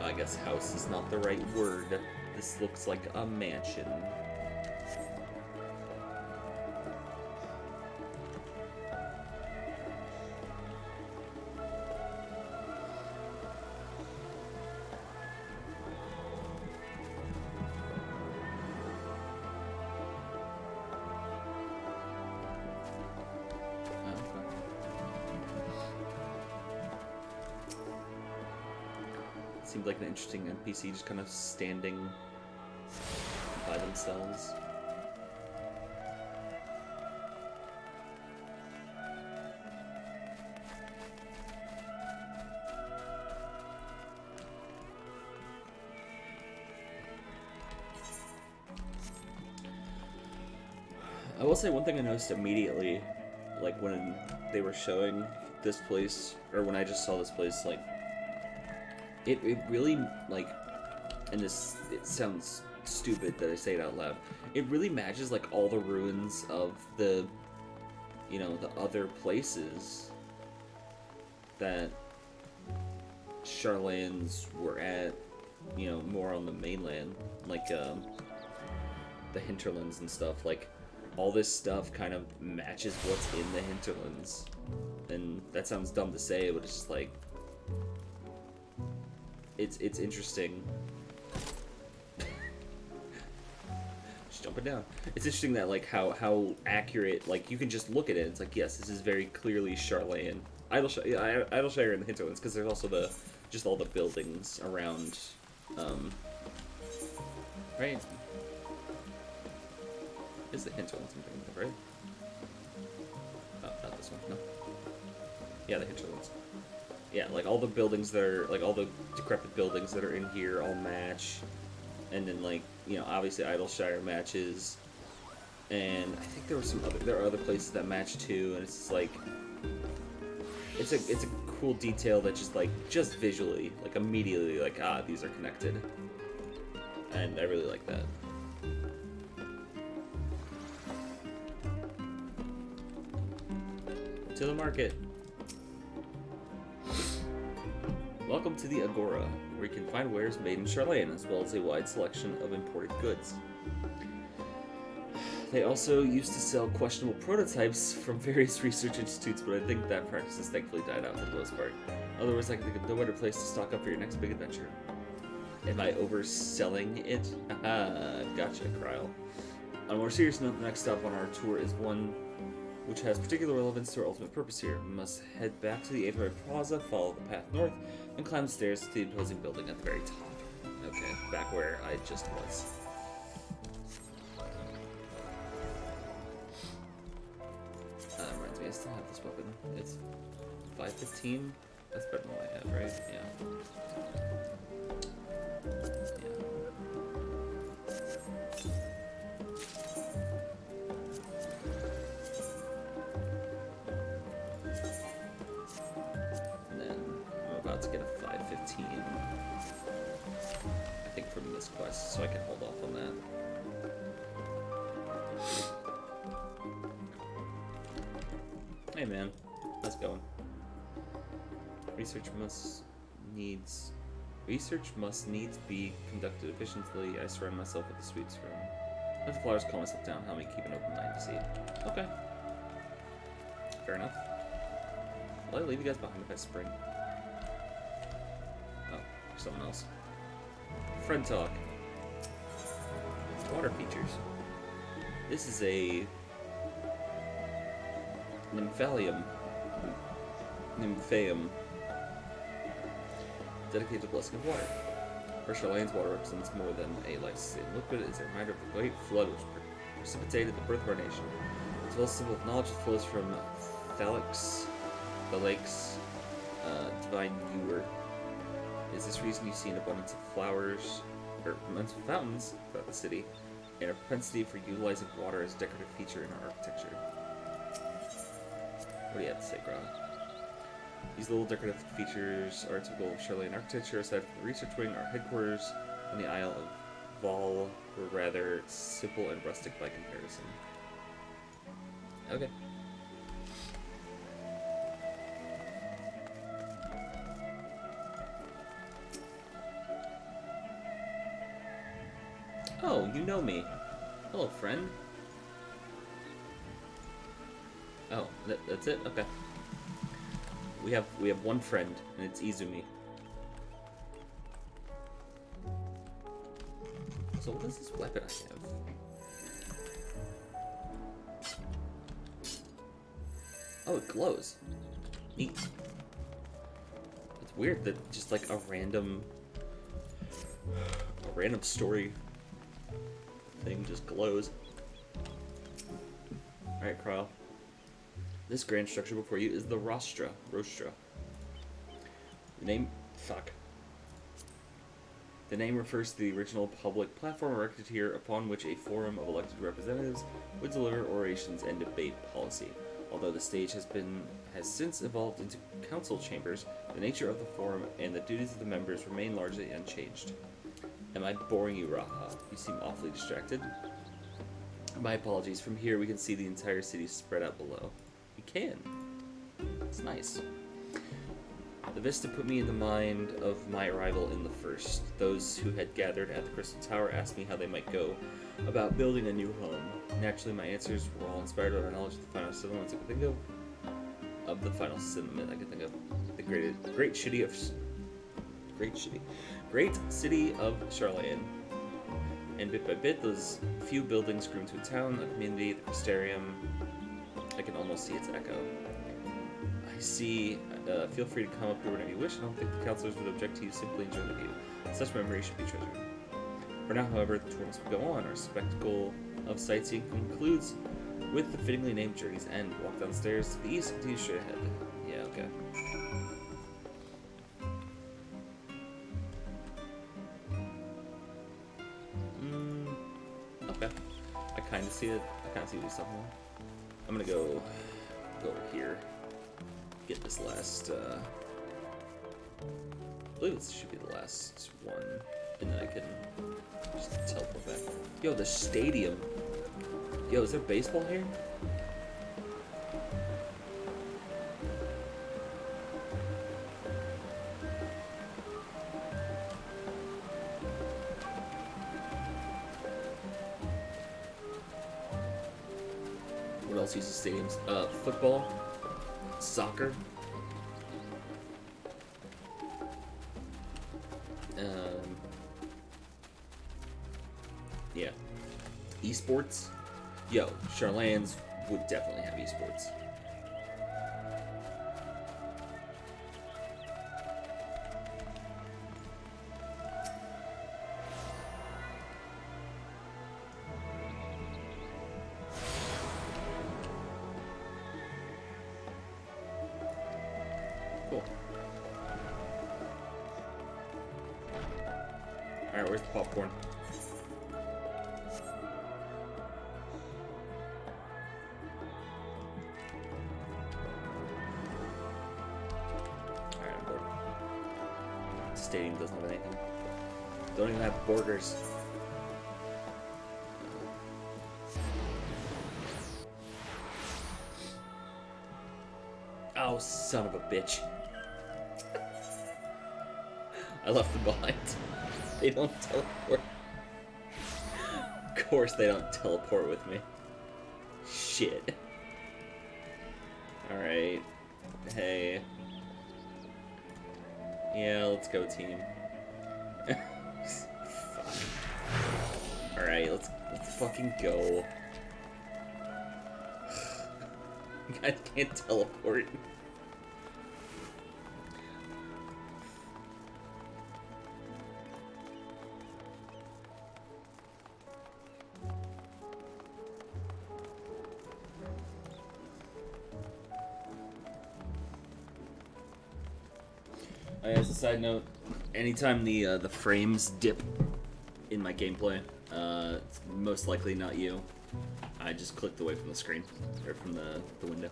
I guess house is not the right word. This looks like a mansion. Seemed like an interesting NPC just kind of standing by themselves. I will say one thing I noticed immediately, like when they were showing this place, or when I just saw this place, like, it really, like, and this, it sounds stupid that I say it out loud, it really matches, like, all the ruins of the, you know, the other places that Charlane's were at, you know, more on the mainland, like, the hinterlands and stuff. Like, all this stuff kind of matches what's in the hinterlands, and that sounds dumb to say, but it's just like, it's interesting. Just jumping down. It's interesting that like how accurate, like you can just look at it. It's like, yes, this is very clearly Charlayan. Idleshire and the hinterlands, because there's also just all the buildings around. Right. Is the hinterlands I'm thinking of, right? Oh, not this one. No. Yeah, the hinterlands. Yeah, like all the buildings that are, like all the decrepit buildings that are in here all match. And then like, you know, obviously Idleshire matches. And I think there are other places that match too, and it's just like it's a cool detail that just visually, like immediately like, these are connected. And I really like that. To the market. Welcome to the Agora, where you can find wares made in Charlayan, as well as a wide selection of imported goods. They also used to sell questionable prototypes from various research institutes, but I think that practice has thankfully died out for the most part. Otherwise, I can think of no better place to stock up for your next big adventure. Am I overselling it? Haha, gotcha, Kryle. On a more serious note, the next stop on our tour is one which has particular relevance to our ultimate purpose here. We must head back to the Aviary Plaza, follow the path north, and climb the stairs to the imposing building at the very top. Okay, back where I just was. That reminds me, I still have this weapon. It's 515. That's better than what I have, right? Yeah. From this quest, so I can hold off on that. Hey man, how's it going? Research must needs be conducted efficiently. I surround myself with the sweets room. Let the flowers calm myself down. Help me keep an open mind to see. Okay. Fair enough. Will I leave you guys behind if I spring? Oh, someone else. Friend talk. Water features. This is a Nymphaeum dedicated to the blessing of water. For Charlayan's water represents more than a life-sustaining liquid. It's a reminder of the great flood which precipitated the birth of our nation. As well as a symbol of knowledge that flows from the lake's divine ewer. Is this reason you see an abundance of flowers, or abundance of fountains throughout the city, and a propensity for utilizing water as a decorative feature in our architecture? What do you have to say, Grog? These little decorative features are typical of Charlayan architecture. Aside from the research wing, our headquarters on the Isle of Vol were rather simple and rustic by comparison. Okay. Oh, you know me. Hello, friend. Oh, that's it? Okay. We have one friend, and it's Izumi. So what is this weapon I have? Oh, it glows. Neat. It's weird that just like a random story thing just glows. Alright, Kryle. This grand structure before you is the Rostra. The name refers to the original public platform erected here upon which a forum of elected representatives would deliver orations and debate policy. Although the stage has since evolved into council chambers, the nature of the forum and the duties of the members remain largely unchanged. Am I boring you, Raha? You seem awfully distracted. My apologies. From here we can see the entire city spread out below. We can. It's nice. The vista put me in the mind of my arrival in the first. Those who had gathered at the Crystal Tower asked me how they might go about building a new home. Naturally, my answers were all inspired by my knowledge of the final settlements I could think of. The great city of Charlayan. And bit by bit, those few buildings grew into a town, a community, the Crystarium. I can almost see its echo. I see, feel free to come up here whenever you wish. I don't think the counselors would object to you simply enjoying the view. Such memories should be treasured. For now, however, the tour must go on. Our spectacle of sightseeing concludes with the fittingly named Journey's End. Walk downstairs to the east, continue straight ahead. Yeah, okay. Okay. I kind of see it. I kind of see what he's talking about. I'm gonna go over here. Get this last, I believe this should be the last one. And then I can just teleport back. Yo, the stadium. Yo, is there baseball here? What else uses stadiums? Football, soccer. Yeah. Esports. Yo, Charlands would definitely have esports. Cool. Alright, where's the popcorn? Alright, I'm bored. The stadium doesn't have anything. Don't even have burgers. Oh, son of a bitch. I left them behind. They don't teleport. Of course they don't teleport with me. Shit. Alright. Hey. Yeah, let's go, team. Fuck. Alright, let's fucking go. You guys can't teleport. As a side note, anytime the frames dip in my gameplay, it's most likely not you. I just clicked away from the screen, or from the window.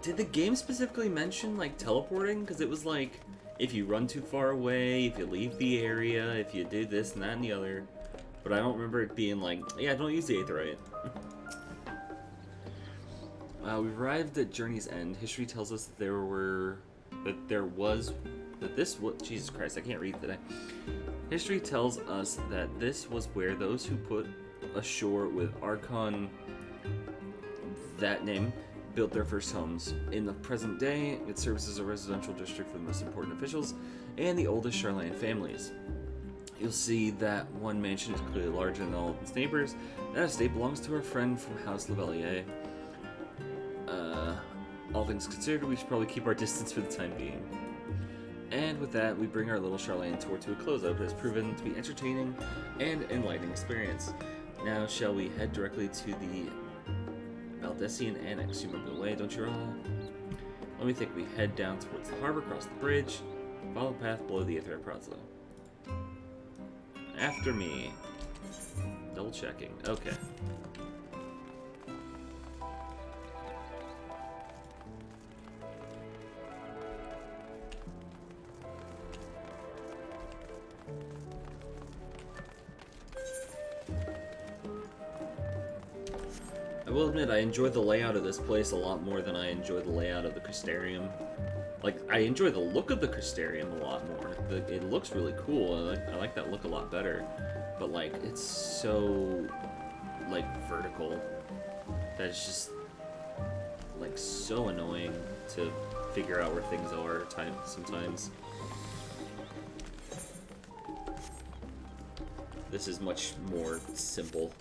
Did the game specifically mention, like, teleporting? Because it was like, if you run too far away, if you leave the area, if you do this and that and the other. But I don't remember it being like, yeah, don't use the Aetheryte. We've arrived at Journey's End. History tells us that Jesus Christ, I can't read today. History tells us that this was where those who put ashore with Archon, that name, built their first homes. In the present day, it serves as a residential district for the most important officials and the oldest Charlayan families. You'll see that one mansion is clearly larger than all of its neighbors. That estate belongs to our friend from House Levelier. All things considered, we should probably keep our distance for the time being. And with that, we bring our little Charlayan tour to a close. I hope it has proven to be entertaining and enlightening experience. Now, shall we head directly to the Valdesian Annex? You remember the way, don't you, Rala? Let me think. We head down towards the harbor, cross the bridge, follow the path below the Aether Plaza. After me. Double checking. Okay. I will admit, I enjoy the layout of this place a lot more than I enjoy the layout of the Crystarium. Like, I enjoy the look of the Crystarium a lot more. It looks really cool. I like that look a lot better. But, like, it's so, like, vertical that it's just, like, so annoying to figure out where things are sometimes. This is much more simple.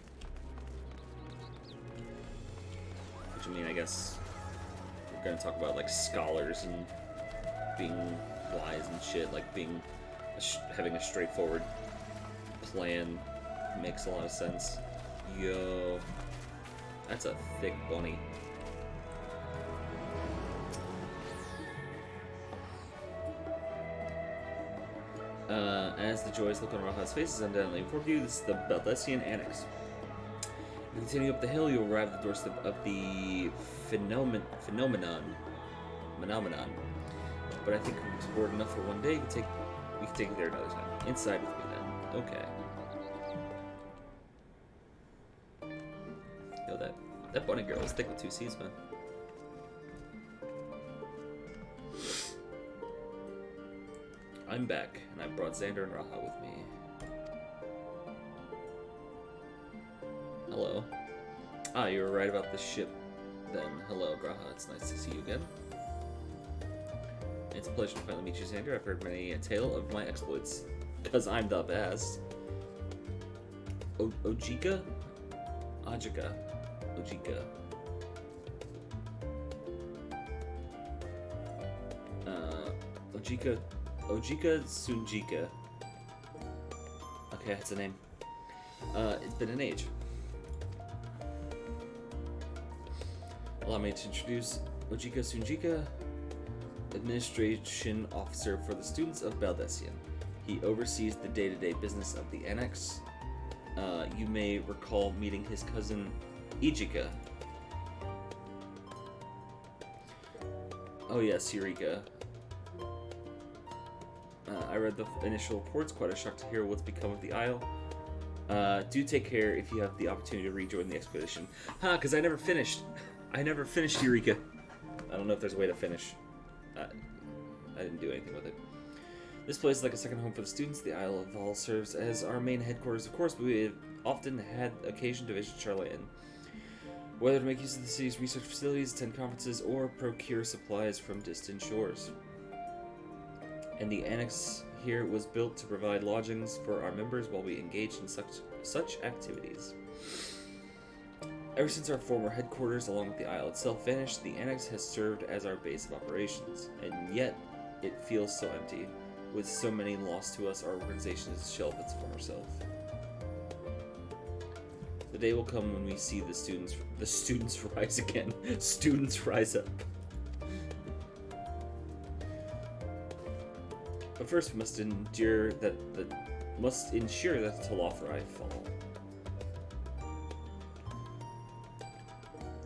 Which, I mean, I guess we're gonna talk about, like, scholars and being wise and shit, like having a straightforward plan makes a lot of sense. Yo, that's a thick bunny. As the joyous look on Raha's face is undoubtedly informed you, this is the Baldessian Annex. If you continue up the hill, you'll arrive at the doorstep of the phenomenon. But I think it's bored enough for one day. We can take it there another time. Inside with me then. Okay. Yo, that bunny girl is thick with 2 C's, man. I'm back, and I brought Xander and Raha with me. Hello. Ah, you were right about the ship then. Hello, Graha. It's nice to see you again. It's a pleasure to finally meet you, Xander. I've heard many a tale of my exploits. Because I'm the best. Ojika? Ajika. Ojika. Ojika Sunjika. Okay, that's a name. It's been an age. Allow me to introduce Ojika Sunjika, Administration Officer for the students of Baldessian. He oversees the day-to-day business of the Annex. You may recall meeting his cousin, Ijika. Oh yes, Eureka. I read the initial reports, quite a shock to hear what's become of the Isle. Do take care if you have the opportunity to rejoin the expedition. Because I never finished. I never finished Eureka. I don't know if there's a way to finish. I didn't do anything with it. This place is like a second home for the students. The Isle of Val serves as our main headquarters, of course, but we have often had occasion to visit Charlatan. Whether to make use of the city's research facilities, attend conferences, or procure supplies from distant shores. And the annex here was built to provide lodgings for our members while we engaged in such activities. Ever since our former headquarters, along with the Isle itself, vanished, the annex has served as our base of operations, and yet it feels so empty. With so many lost to us, our organization has shelved its former self. The day will come when we see the students rise again. Students rise up. But first, we must ensure that the Talofri fall.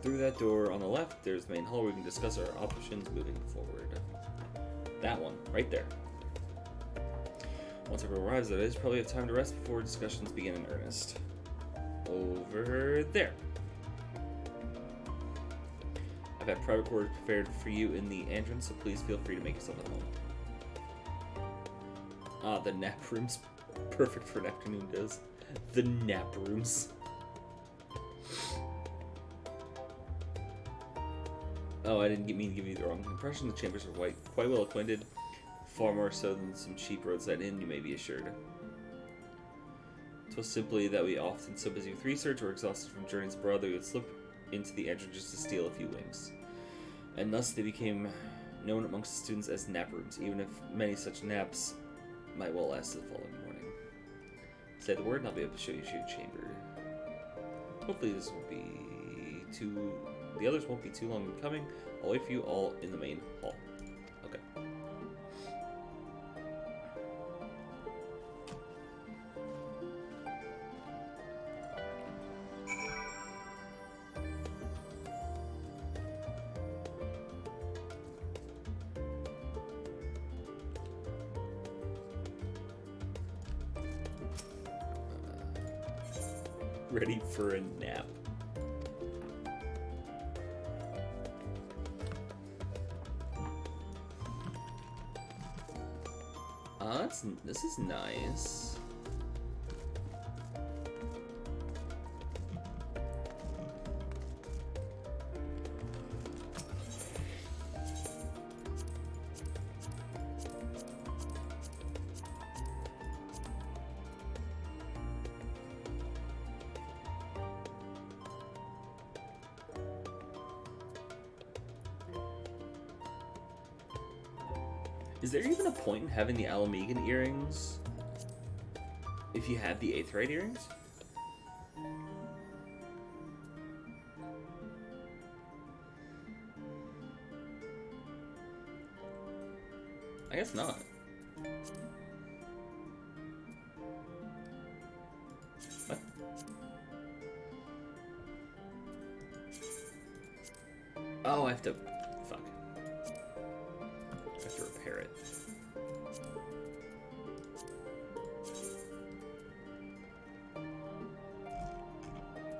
Through that door on the left, there's the main hall where we can discuss our options moving forward. That one, right there. Once everyone arrives, there is probably have time to rest before discussions begin in earnest. Over there. I've had private quarters prepared for you in the entrance, so please feel free to make yourself at home. Ah, the nap room's perfect for an afternoon doze. The nap rooms. Oh, I didn't mean to give you the wrong impression. The chambers are quite well acquainted. Far more so than some cheap roadside inn, you may be assured. It was simply that we often so busy with research or exhausted from journeys abroad that we would slip into the entrance just to steal a few winks. And thus they became known amongst the students as nap rooms, even if many such naps might well last to the following morning. Say the word and I'll be able to show you your chamber. Hopefully this won't be the others won't be too long in coming. I'll wait for you all in the main hall. Okay. Ready for a nap. This is nice. Is there even a point in having the Alamegan earrings if you have the Aetheryte earrings? I guess not. What? Oh, I have to... Fuck. I have to repair it.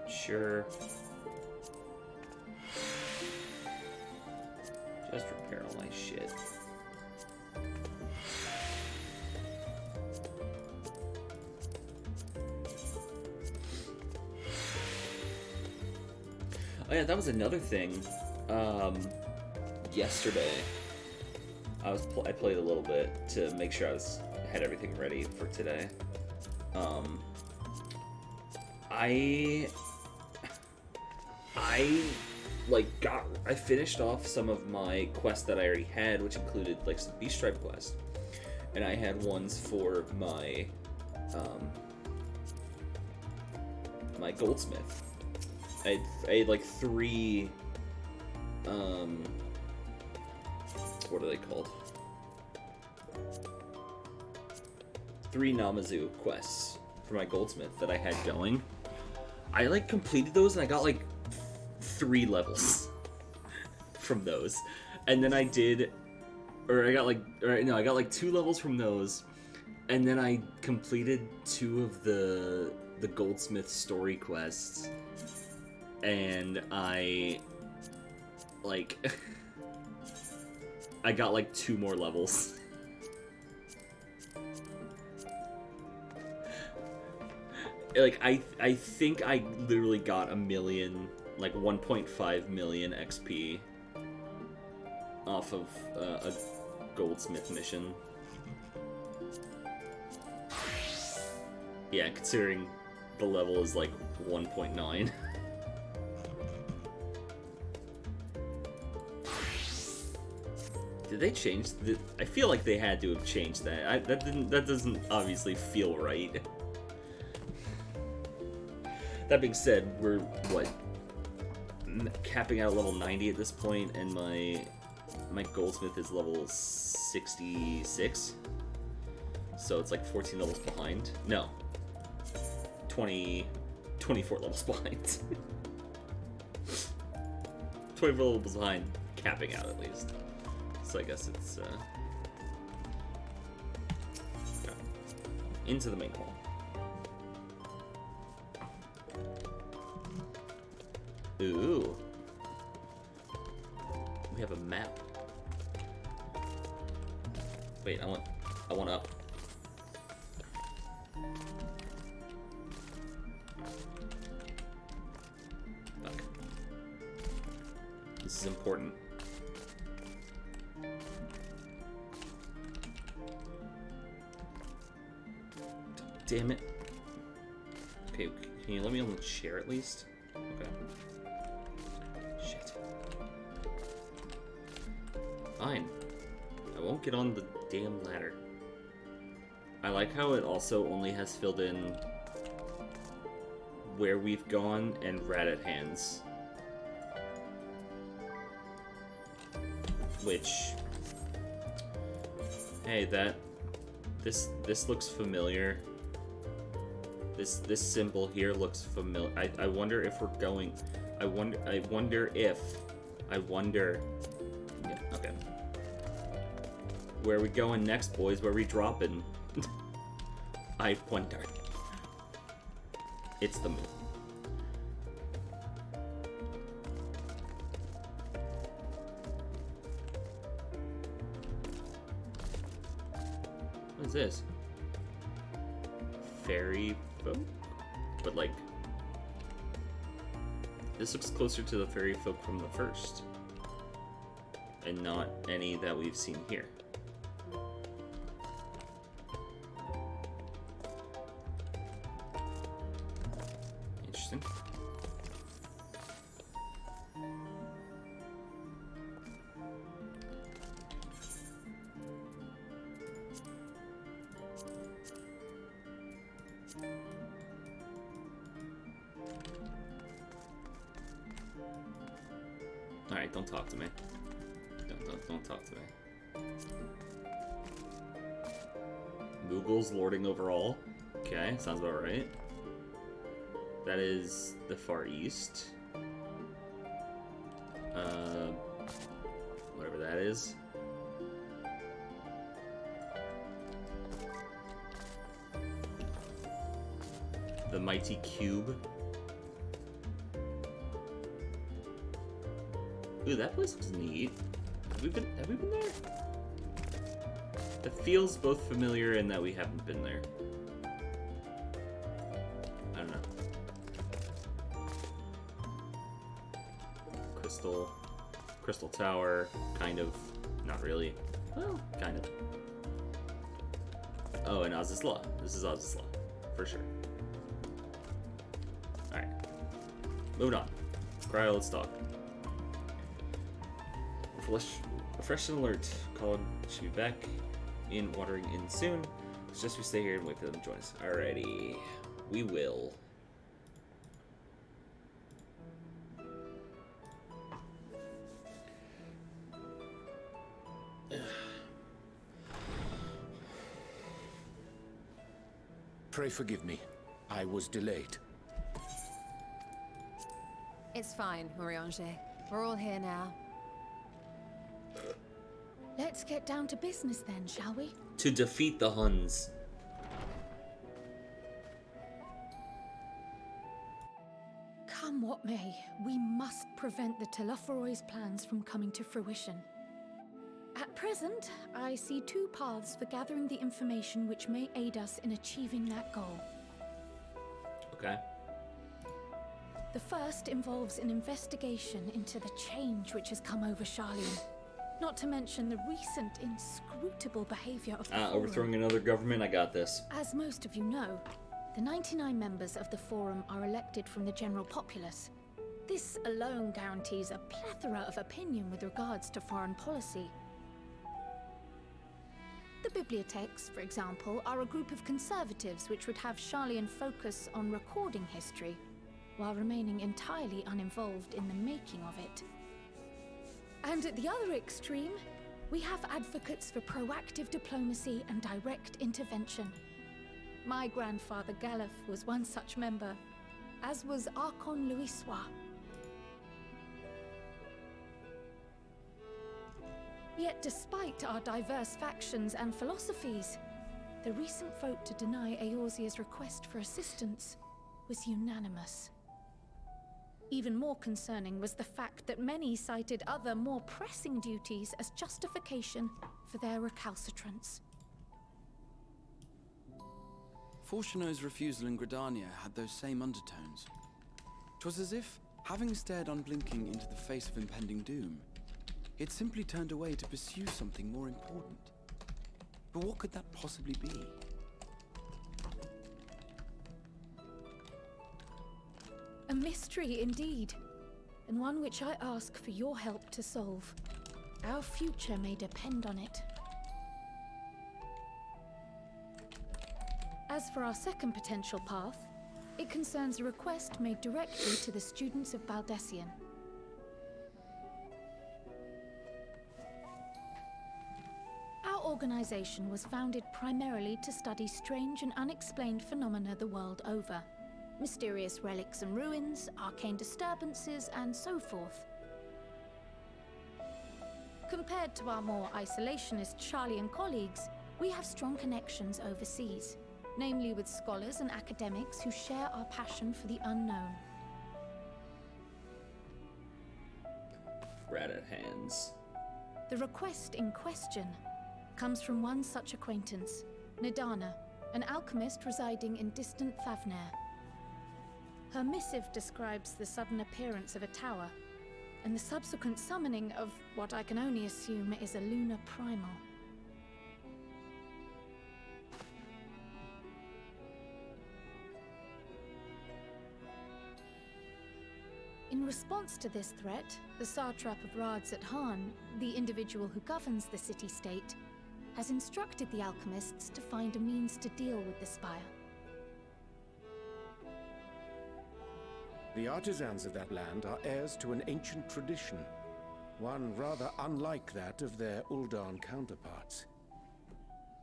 Sure. Just repair all my shit. Oh yeah, that was another thing. Yesterday, I played a little bit to make sure I had everything ready for today. I finished off some of my quests that I already had, which included like some Beast Stripe quests, and I had ones for my my goldsmith. I had like 3 what are they called? 3 Namazu quests for my goldsmith that I had going. I like completed those and I got like 3 levels from those. And then I got like 2 levels from those. And then I completed 2 of the goldsmith story quests. And I got like 2 more levels. Like I think I literally got 1 million, like 1.5 million XP off of a goldsmith mission. Yeah, considering the level is like 1.9. Did they change the... I feel like they had to have changed that. That doesn't obviously feel right. That being said, we're, what, capping out level 90 at this point, and my goldsmith is level 66? So it's like 14 levels behind. No. 24 levels behind. 24 levels behind, capping out at least. So I guess it's, into the main hall. Ooh. We have a map. Wait, I want up. Fuck. This is important. Damn it. Okay, can you let me on the chair at least? Okay. Shit. Fine. I won't get on the damn ladder. I like how it also only has filled in where we've gone and rat hands. Which... Hey, this looks familiar. This symbol here looks familiar. I wonder if we're going... I wonder if... Yeah, okay. Where are we going next, boys? Where are we dropping? I wonder. It's the moon. What is this? Fairy folk? But like, this looks closer to the fairy folk from the first, and not any that we've seen here. Interesting. Alright, don't talk to me. Don't talk to me. Google's lording over all. Okay, sounds about right. That is the Far East. Whatever that is. The Mighty Cube. Ooh, that place looks neat. Have we been there? It feels both familiar and that we haven't been there. I don't know. Crystal Tower, kind of. Not really. Well, kind of. Oh, and Azizla. This is Azizla, for sure. Alright. Moving on. Cryo, let's talk. Fresh and alert. Colin should be back in watering in soon. It's just we stay here and wait for them to join us. Alrighty. We will. Pray forgive me. I was delayed. It's fine, Urianger. We're all here now. Let's get down to business then, shall we? To defeat the Huns. Come what may, we must prevent the Telophoroi's plans from coming to fruition. At present, I see two paths for gathering the information which may aid us in achieving that goal. Okay. The first involves an investigation into the change which has come over Charlene. Not to mention the recent inscrutable behavior of the Forum. Overthrowing another government, I got this. As most of you know, the 99 members of the Forum are elected from the general populace. This alone guarantees a plethora of opinion with regards to foreign policy. The bibliotheques, for example, are a group of conservatives which would have Charlene focus on recording history, while remaining entirely uninvolved in the making of it. And at the other extreme, we have advocates for proactive diplomacy and direct intervention. My grandfather Galef was one such member, as was Archon Louisois. Yet despite our diverse factions and philosophies, the recent vote to deny Eorzea's request for assistance was unanimous. Even more concerning was the fact that many cited other, more pressing duties as justification for their recalcitrance. Fortuno's refusal in Gridania had those same undertones. 'Twas as if, having stared unblinking into the face of impending doom, it simply turned away to pursue something more important. But what could that possibly be? A mystery indeed, and one which I ask for your help to solve. Our future may depend on it. As for our second potential path, it concerns a request made directly to the students of Baldessian. Our organization was founded primarily to study strange and unexplained phenomena the world over. Mysterious relics and ruins, arcane disturbances, and so forth. Compared to our more isolationist Charlian colleagues, we have strong connections overseas, namely with scholars and academics who share our passion for the unknown. Rat at hands. The request in question comes from one such acquaintance, Nidana, an alchemist residing in distant Thavnair. Her missive describes the sudden appearance of a tower, and the subsequent summoning of what I can only assume is a lunar primal. In response to this threat, the satrap of Rads at Han, the individual who governs the city-state, has instructed the alchemists to find a means to deal with the spire. The artisans of that land are heirs to an ancient tradition, one rather unlike that of their Uldan counterparts.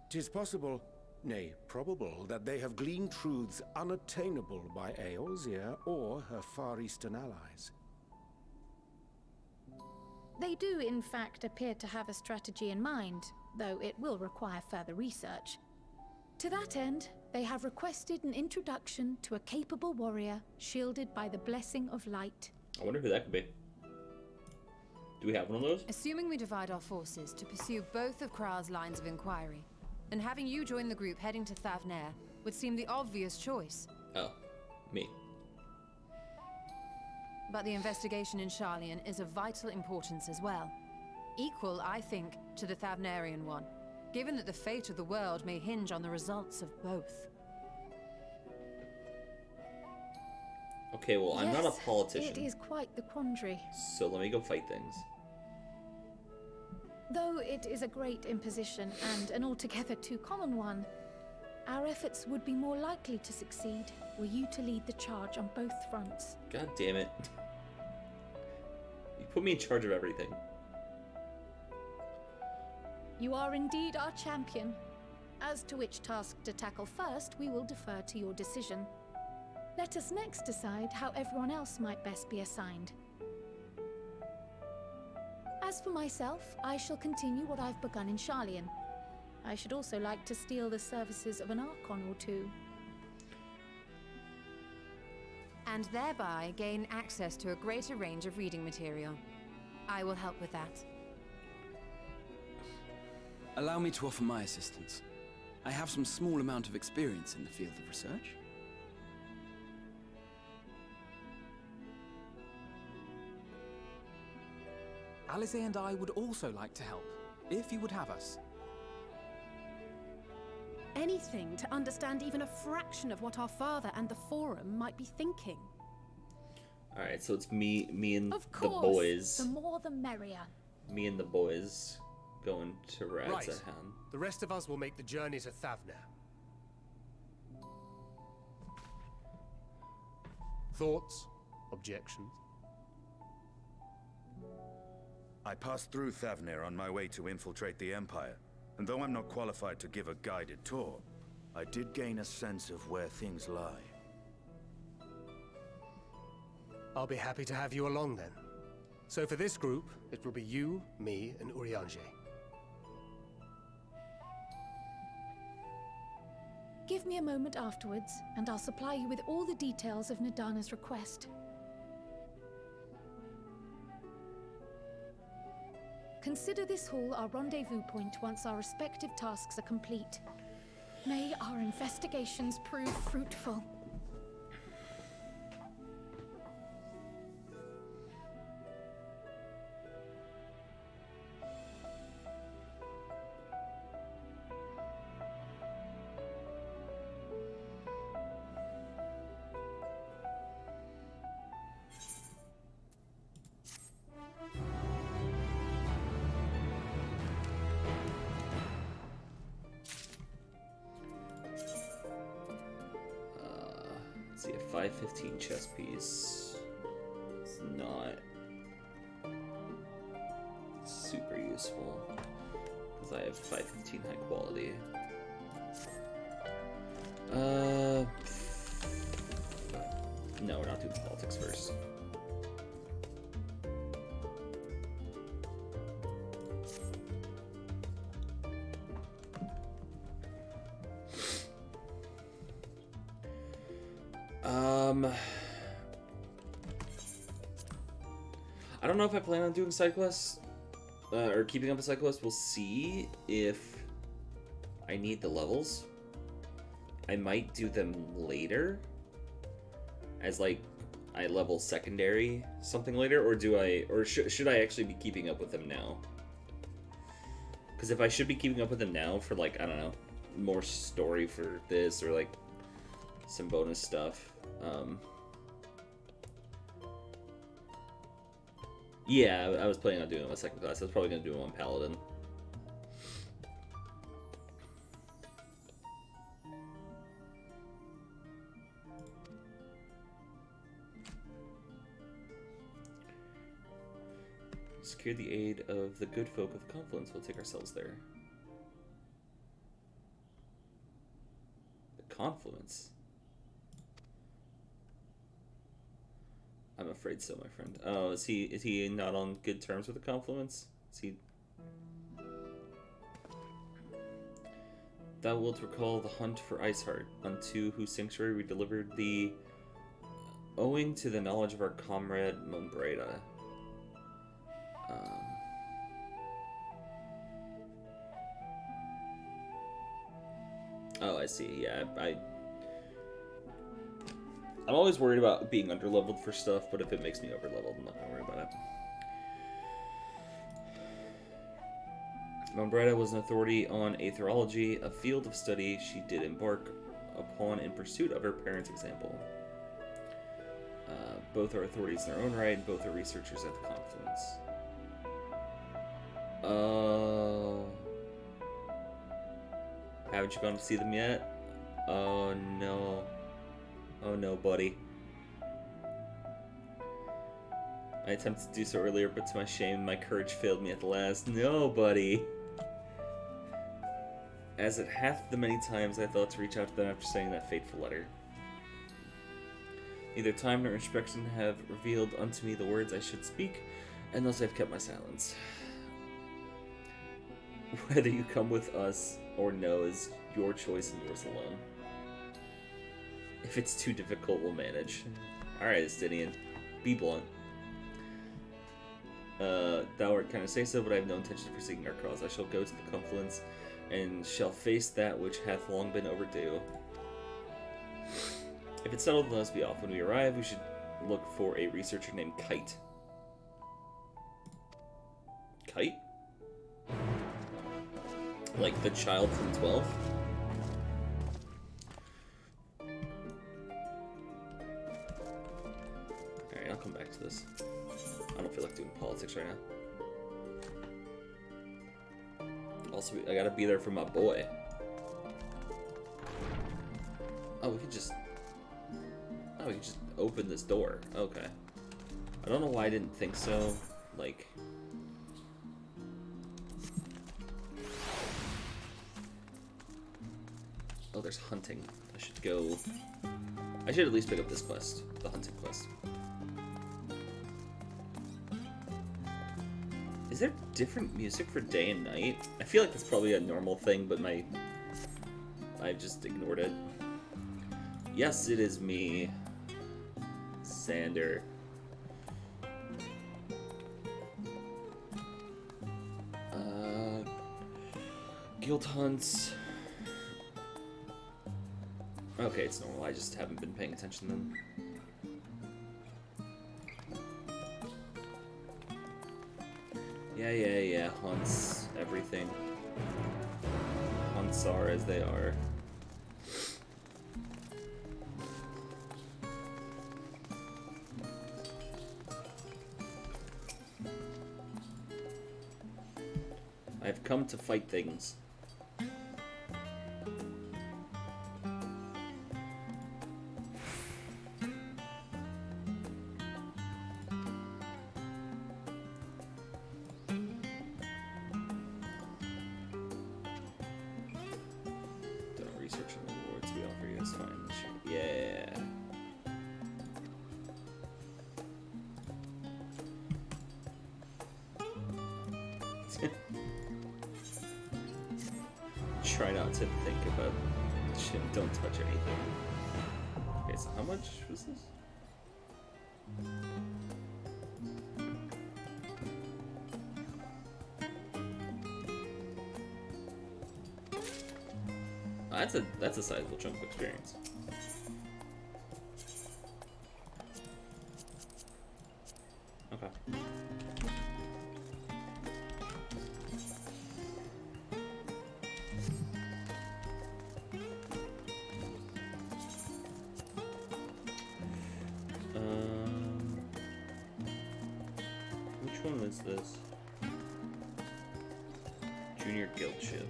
'Tis possible, nay, probable, that they have gleaned truths unattainable by Eorzea or her Far Eastern allies. They do, in fact, appear to have a strategy in mind, though it will require further research. To that end, they have requested an introduction to a capable warrior shielded by the blessing of light. I wonder who that could be. Do we have one of those? Assuming we divide our forces to pursue both of Kral's lines of inquiry, and having you join the group heading to Thavnair would seem the obvious choice. Oh, me. But the investigation in Sharlayan is of vital importance as well. Equal, I think, to the Thavnarian one, given that the fate of the world may hinge on the results of both. Okay, well, I'm not a politician. It is quite the quandary. So let me go fight things. Though it is a great imposition and an altogether too common one, our efforts would be more likely to succeed were you to lead the charge on both fronts. God damn it. You put me in charge of everything. You are indeed our champion. As to which task to tackle first, we will defer to your decision. Let us next decide how everyone else might best be assigned. As for myself, I shall continue what I've begun in Sharlayan. I should also like to steal the services of an Archon or two. And thereby gain access to a greater range of reading material. I will help with that. Allow me to offer my assistance. I have some small amount of experience in the field of research. Alize and I would also like to help, if you would have us. Anything to understand even a fraction of what our father and the Forum might be thinking. Alright, so it's me and Of the course, boys. the more the merrier. Me and the boys going to Rads Right. at Han. The rest of us will make the journey to Thavnair. Thoughts? Objections? I passed through Thavnair on my way to infiltrate the Empire, and though I'm not qualified to give a guided tour, I did gain a sense of where things lie. I'll be happy to have you along then. So for this group, it will be you, me, and Urianger. Give me a moment afterwards, and I'll supply you with all the details of Nidana's request. Consider this hall our rendezvous point once our respective tasks are complete. May our investigations prove fruitful. Let's see, a 515 chess piece. It's not super useful because I have 515 high quality. No, we're not doing politics first. I don't know if I plan on doing side quests or keeping up with side quests. We'll see if I need the levels. I might do them later as like I level secondary something later, or do I, or should I actually be keeping up with them now? Because if I should be keeping up with them now for like, I don't know, more story for this or like some bonus stuff. Yeah, I was planning on doing it on second class. I was probably going to do it on Paladin. Secure the aid of the good folk of the Confluence. We'll take ourselves there. The Confluence? I'm afraid so, my friend. Oh, is he not on good terms with the Confluence? Is he... Thou wilt recall the hunt for Iceheart, unto whose sanctuary we delivered thee, owing to the knowledge of our comrade Mumbreda. Oh, I see. Yeah, I'm always worried about being underleveled for stuff, but if it makes me overleveled, I'm not gonna worry about it. Mumbreda was an authority on aetherology, a field of study she did embark upon in pursuit of her parents' example. Both are authorities in their own right, and both are researchers at the Confluence. Oh. Haven't you gone to see them yet? Oh no. Oh no, buddy. I attempted to do so earlier, but to my shame, my courage failed me at the last. No, buddy. As it hath the many times I thought to reach out to them after sending that fateful letter. Neither time nor inspection have revealed unto me the words I should speak, and thus I have kept my silence. Whether you come with us or no is your choice and yours alone. If it's too difficult, we'll manage. Alright, Estinian. Be blunt. Thou art kind of say so, but I have no intention of forsaking our cause. I shall go to the Confluence, and shall face that which hath long been overdue. If it's settled, let us be off. When we arrive, we should look for a researcher named Kite. Kite? Like the child from 12? Alright, I'll come back to this. I don't feel like doing politics right now. Also, I gotta be there for my boy. Oh, we can just... Oh, we can just open this door. Okay. I don't know why I didn't think so. Like... Oh, there's hunting. I should go... I should at least pick up this quest. The hunting quest. Is there different music for day and night? I feel like that's probably a normal thing, but I've just ignored it. Yes, it is me. Sander. Guild hunts. Okay, it's normal. I just haven't been paying attention then. Yeah. Hunts, everything. Hunts are as they are. I've come to fight things. Try not to think about shit. Don't touch anything. Okay, so how much was this? That's a sizable chunk of experience. Okay. Which one is this? Junior Guild Ship.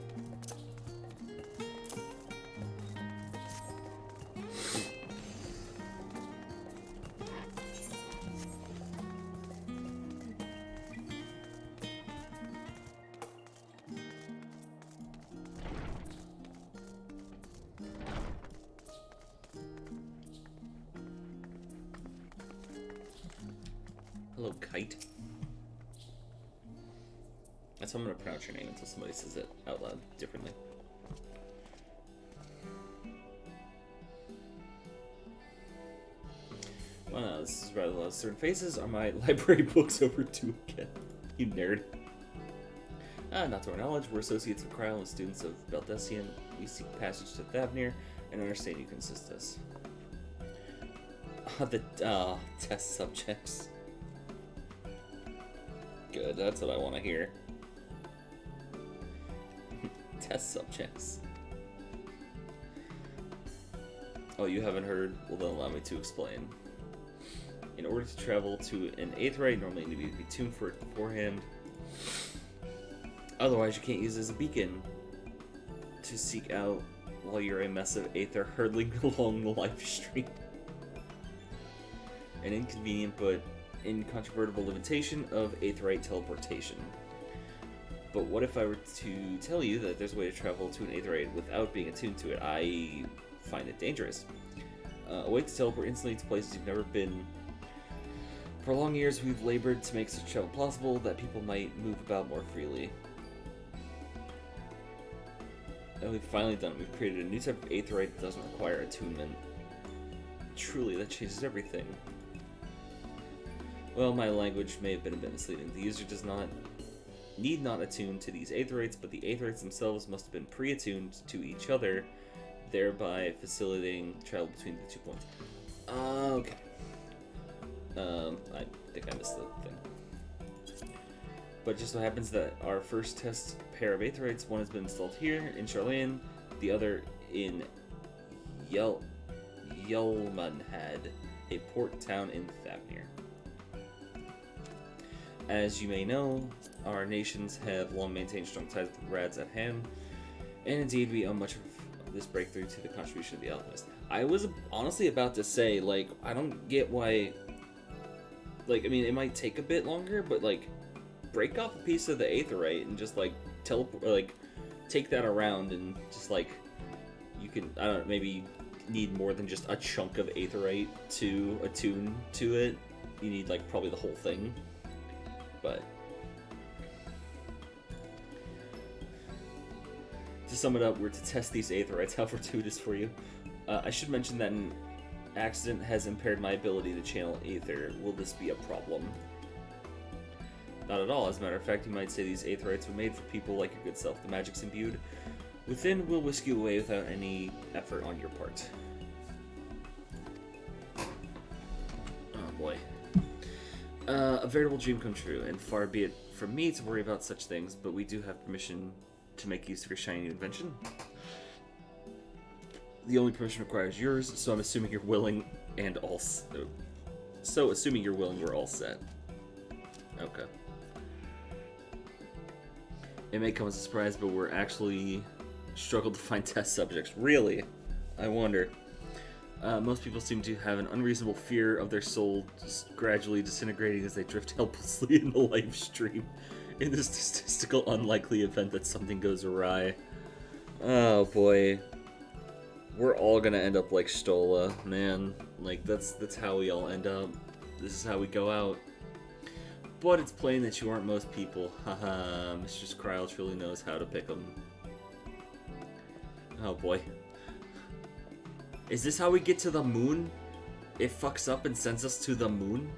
Hello, Kite. That's how I'm gonna pronounce your name until somebody says it out loud differently. Well, no, this is rather low. Certain faces are my library books overdue again. You nerd. Not to our knowledge, we're associates of Kryle and students of Beldessian. We seek passage to Thavnir and understand you can assist us. The test subjects. Good, that's what I want to hear. Test subjects. Oh, you haven't heard? Well, then allow me to explain. In order to travel to an Aetheryte, normally you need to be tuned for it beforehand. Otherwise, you can't use it as a beacon to seek out while you're a mess of Aether hurtling along the live stream. An inconvenient but incontrovertible limitation of Aetheryte teleportation. But what if I were to tell you that there's a way to travel to an Aetheryte without being attuned to it? I find it dangerous. A way to teleport instantly to places you've never been. For long years, we've labored to make such travel possible that people might move about more freely. And we've finally done it. We've created a new type of Aetheryte that doesn't require attunement. Truly, that changes everything. Well, my language may have been a bit misleading. The user need not attune to these Aetherites, but the Aetherites themselves must have been pre-attuned to each other, thereby facilitating travel between the 2 points. Okay. I think I missed the thing. But just so happens that our first test pair of Aetherites, one has been installed here in Charlayan, the other in Yelmanhad, a port town in Thavnir. As you may know, our nations have long maintained strong ties with the Rads at hand, and indeed we owe much of this breakthrough to the contribution of the Alchemist. I was honestly about to say, like, I don't get why, like, I mean, it might take a bit longer, but, like, break off a piece of the Aetheryte and just, like, teleport, or, like, take that around and just, like, you can, I don't know, maybe need more than just a chunk of Aetheryte to attune to it. You need, like, probably the whole thing. But to sum it up, we're to test these Aetherites. How fortuitous for you. I should mention that an accident has impaired my ability to channel Aether. Will this be a problem? Not at all. As a matter of fact, you might say these Aetherites were made for people like your good self. The magic's imbued within will whisk you away without any effort on your part. Oh boy. A veritable dream come true, and far be it from me to worry about such things, but we do have permission to make use of your shiny invention. The only permission requires yours, so I'm assuming you're willing and all so assuming you're willing, we're all set. Okay. It may come as a surprise, but we're actually struggled to find test subjects. Really? I wonder. Most people seem to have an unreasonable fear of their soul gradually disintegrating as they drift helplessly in the live stream in the statistical unlikely event that something goes awry. Oh boy. We're all gonna end up like Stola, man. Like, that's how we all end up. This is how we go out. But it's plain that you aren't most people. Haha, Mistress Kryle truly knows how to pick them. Oh boy. Is this how we get to the moon? It fucks up and sends us to the moon?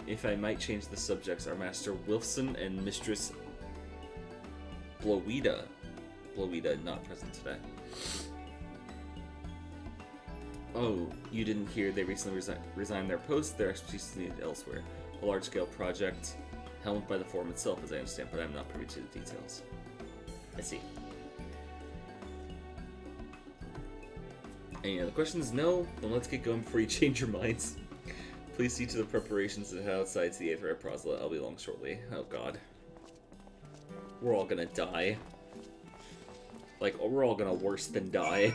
If I might change the subjects, our Master Wilson and Mistress Blowida Bloida not present today. Oh, you didn't hear they recently resigned their post? Their expertise is needed elsewhere. A large-scale project helmed by the Forum itself, as I understand, but I'm not privy to the details. I see. Any other questions? No? Then let's get going before you change your minds. Please see to the preparations and head outside to the 8th Rare Proselyte. I'll be along shortly. Oh god. We're all gonna die. Like, we're all gonna worse than die.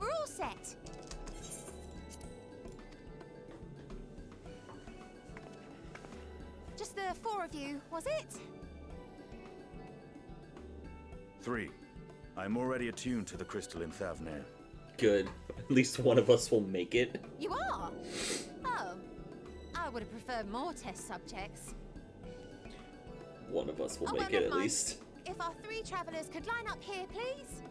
We're all set. Just the 4 of you, was it? 3. I'm already attuned to the crystal in Thavnir. Good. At least one of us will make it. You are? Oh. I would have preferred more test subjects. One of us will Oh, make well, it never at mind. least. If our 3 travelers could line up here, please.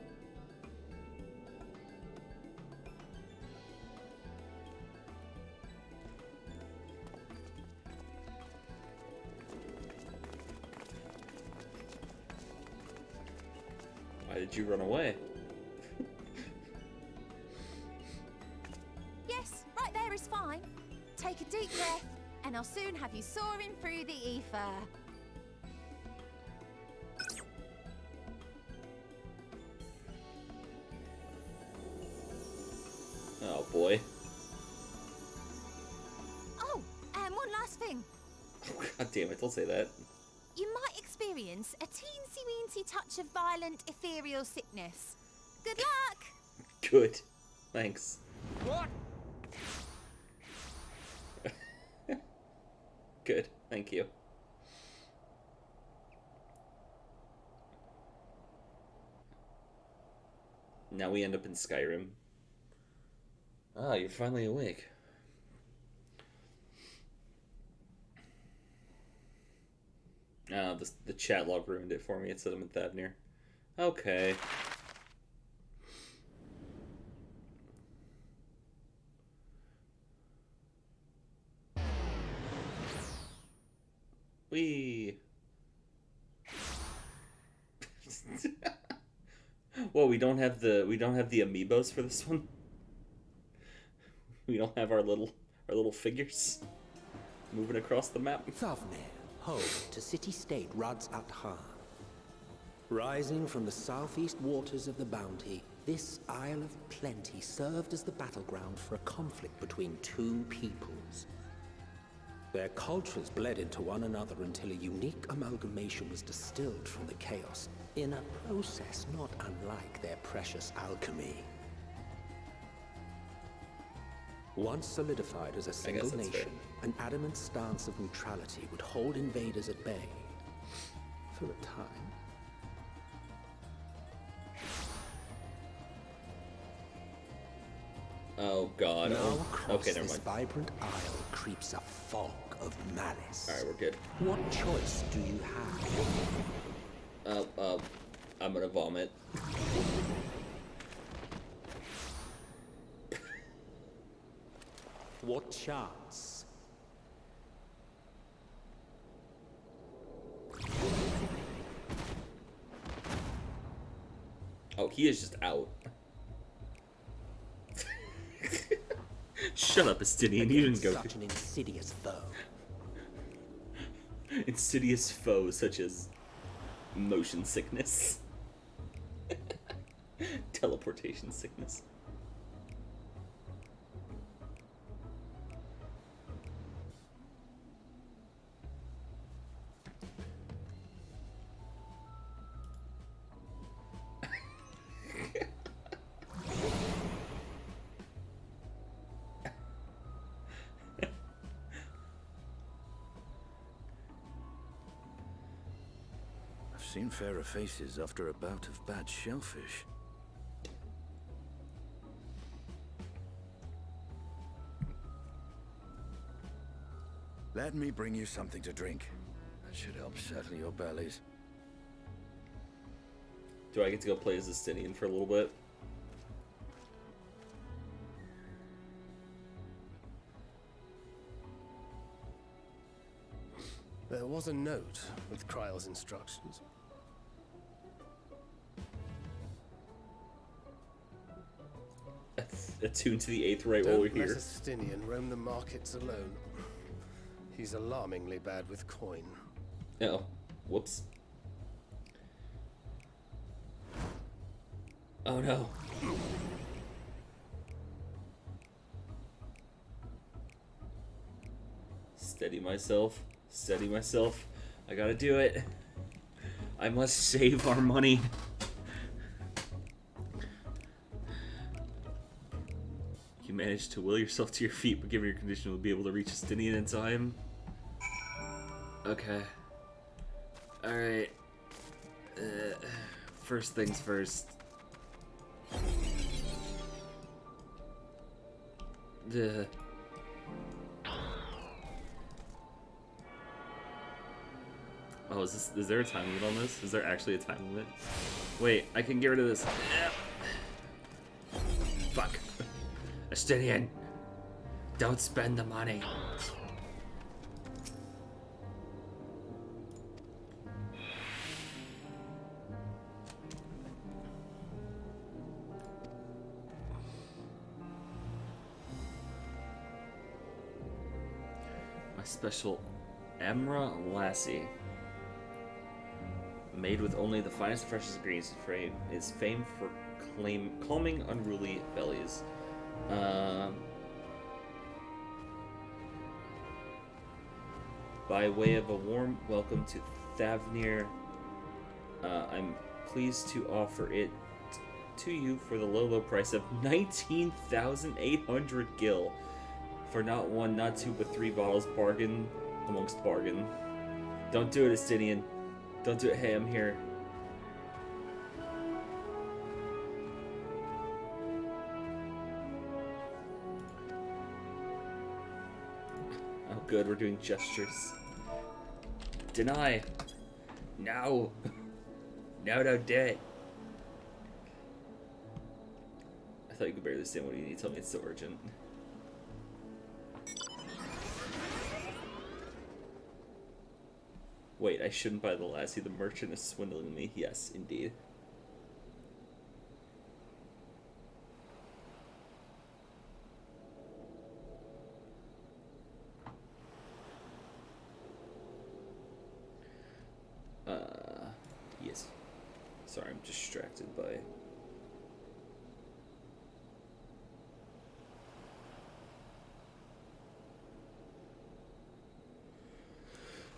Why did you run away? Yes, right there is fine. Take a deep breath, and I'll soon have you soaring through the ether. Oh boy. Oh, and one last thing. God damn it, don't say that. You might experience a teensy-weensy touch of violent ethereal sickness. Good luck! Good. Thanks. What? Good. Thank you. Now we end up in Skyrim. Ah, you're finally awake. The chat log ruined it for me. It said I'm in Thavnir. Okay. Whee! Whoa, we don't have the amiibos for this one. We don't have our little figures moving across the map. Thavnir, home to city-state Rads at Han. Rising from the southeast waters of the Bounty, this Isle of Plenty served as the battleground for a conflict between 2 peoples. Their cultures bled into one another until a unique amalgamation was distilled from the chaos, in a process not unlike their precious alchemy. Once solidified as a single nation, an adamant stance of neutrality would hold invaders at bay for a time. Oh god. Now Oh, across okay, never this mind. vibrant isle creeps a fog of malice. Alright, we're good. What choice do you have? I'm gonna vomit. What chance? Oh, he is just out. Shut up, Astidian. You didn't go. Such an insidious foe. Insidious foes such as motion sickness, teleportation sickness. seen fairer faces after a bout of bad shellfish. Let me bring you something to drink. That should help settle your bellies. Do I get to go play as Justinian for a little bit? There was a note with Kryle's instructions. Attuned to the 8th right while Don't we're here. let Justinian roam the markets alone. He's alarmingly bad with coin. Oh, whoops. Oh no. Steady myself. Steady myself. I gotta do it. I must save our money. You managed to will yourself to your feet, but given your condition, will be able to reach Justinian in time. Okay. Alright. First things first. Oh, is there a time limit on this? Is there actually a time limit? Wait, I can get rid of this. Fuck. Justinian, don't spend the money. My special Emra Lassie. Made with only the finest and freshest ingredients, is famed for calming unruly bellies. By way of a warm welcome to Thavnir, I'm pleased to offer it to you for the low price of 19,800 gil. For not one, not two, but 3 bottles. Bargain amongst bargain. Don't do it, Justinian. Don't do it. Hey, I'm here. Oh, good. We're doing gestures. Deny. No. No, don't do it. I thought you could barely stand what you need to tell me it's so urgent. Wait, I shouldn't buy the lassie. The merchant is swindling me. Yes, indeed. Yes. Sorry, I'm distracted by...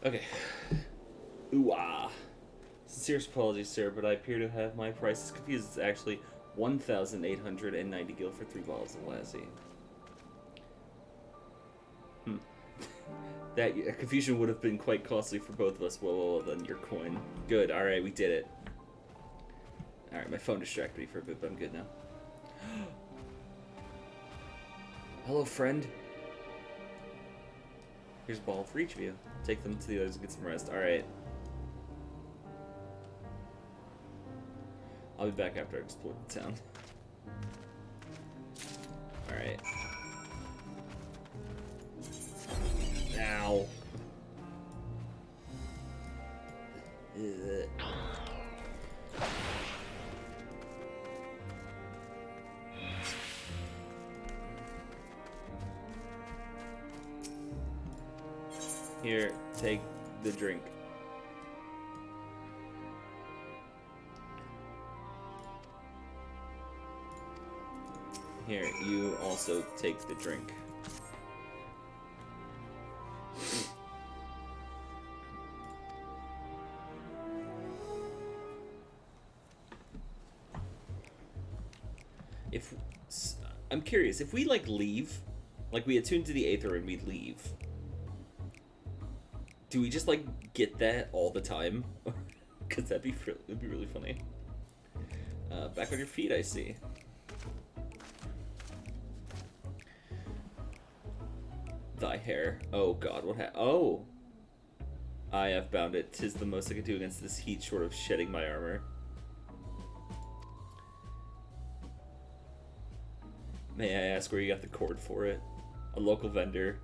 Okay. Ooh ah. Sincere apologies, sir, but I appear to have my prices confused. It's actually 1,890 gil for 3 bottles of lassie. That confusion would have been quite costly for both of us. Well, then your coin. Good. All right, we did it. All right, my phone distracted me for a bit, but I'm good now. Hello, friend. Here's a ball for each of you. Take them to the others and get some rest. All right. I'll be back after I explore the town. All right. Ow. Here, take the drink. Here, you also take the drink. I'm curious, if we like leave, like we attune to the Aether and we leave, do we just like get that all the time? Because that'd be really funny. Back on your feet, I see. Thy hair. Oh god, what oh! I have bound it. 'Tis the most I could do against this heat, short of shedding my armor. May I ask where you got the cord for it? A local vendor.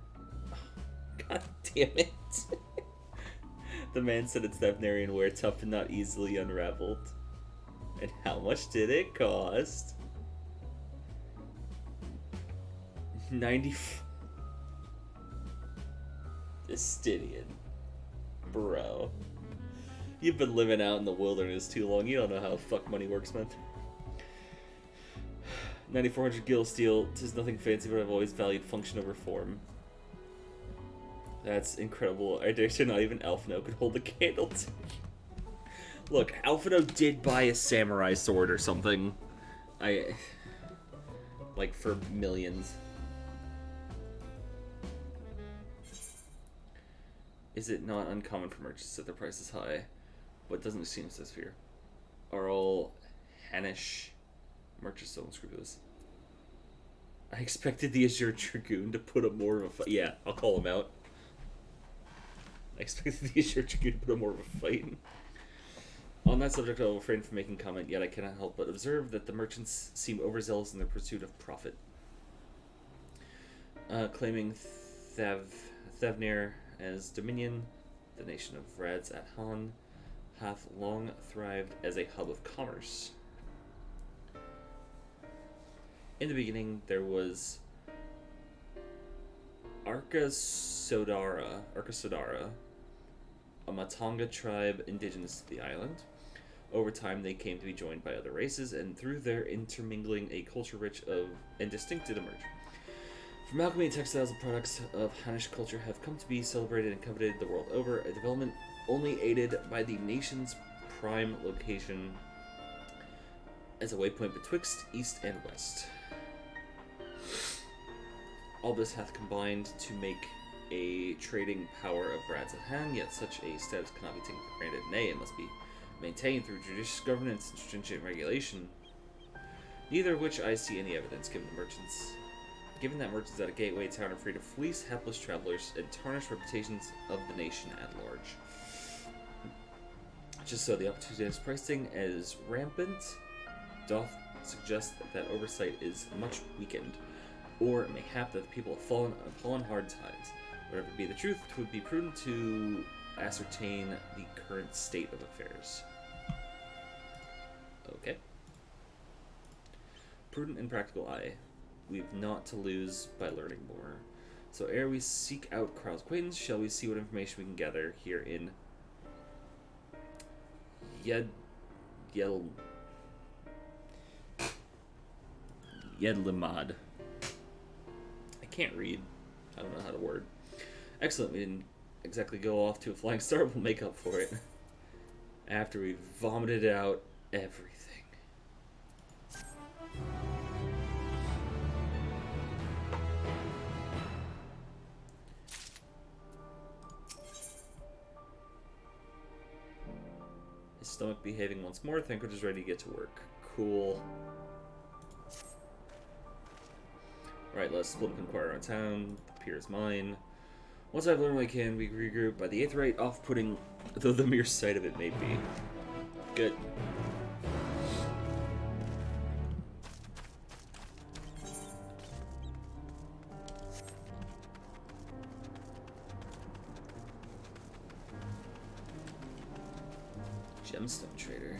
God damn it. The man said it's Thavnarian wear, tough and not easily unraveled. And how much did it cost? 90. Estidian. Bro. You've been living out in the wilderness too long. You don't know how fuck money works, man. 9,400 gil steel. 'Tis nothing fancy, but I've always valued function over form. That's incredible. I dare say not even Alphino could hold the candle to. Look, Alphino did buy a samurai sword or something. Like for millions. Is it not uncommon for merchants that their price is high? What doesn't seem so sphere? Are all Hanish merchants so unscrupulous? I expected the Azure Dragoon to put up more of a fight. Yeah, I'll call him out. I expected the Azure Dragoon to put up more of a fight. On that subject, I will refrain from making comment, yet I cannot help but observe that the merchants seem overzealous in their pursuit of profit. Claiming Thavnir as dominion, the nation of Rads at Han hath long thrived as a hub of commerce. In the beginning, there was Arkasodara, a Matanga tribe indigenous to the island. Over time, they came to be joined by other races, and through their intermingling, a culture rich of and distinct did emerge. From alchemy and textiles, the products of Hanish culture have come to be celebrated and coveted the world over, a development only aided by the nation's prime location as a waypoint betwixt east and west. All this hath combined to make a trading power of Rads at hand, yet such a status cannot be taken for granted. Nay, it must be maintained through judicious governance and stringent regulation, neither of which I see any evidence given that merchants at a gateway town are free to fleece hapless travelers and tarnish reputations of the nation at large. Just so the opportunist pricing as rampant doth suggest that oversight is much weakened, or it may hap that the people have fallen upon hard times. Whatever be the truth, it would be prudent to ascertain the current state of affairs. Okay. Prudent and practical eye. We've not to lose by learning more. So ere we seek out Krau's acquaintance, shall we see what information we can gather here in Yedlimad. I can't read. I don't know how to word. Excellent. We didn't exactly go off to a flying start. We'll make up for it after we've vomited out everything. His stomach behaving once more. Thancred is ready to get to work. Cool. Alright, let's split up and inquire around town. The pier is mine. Once I've learned what I can, we regroup. By the 8th rate, off-putting, though the mere sight of it may be. Good. Gemstone trader.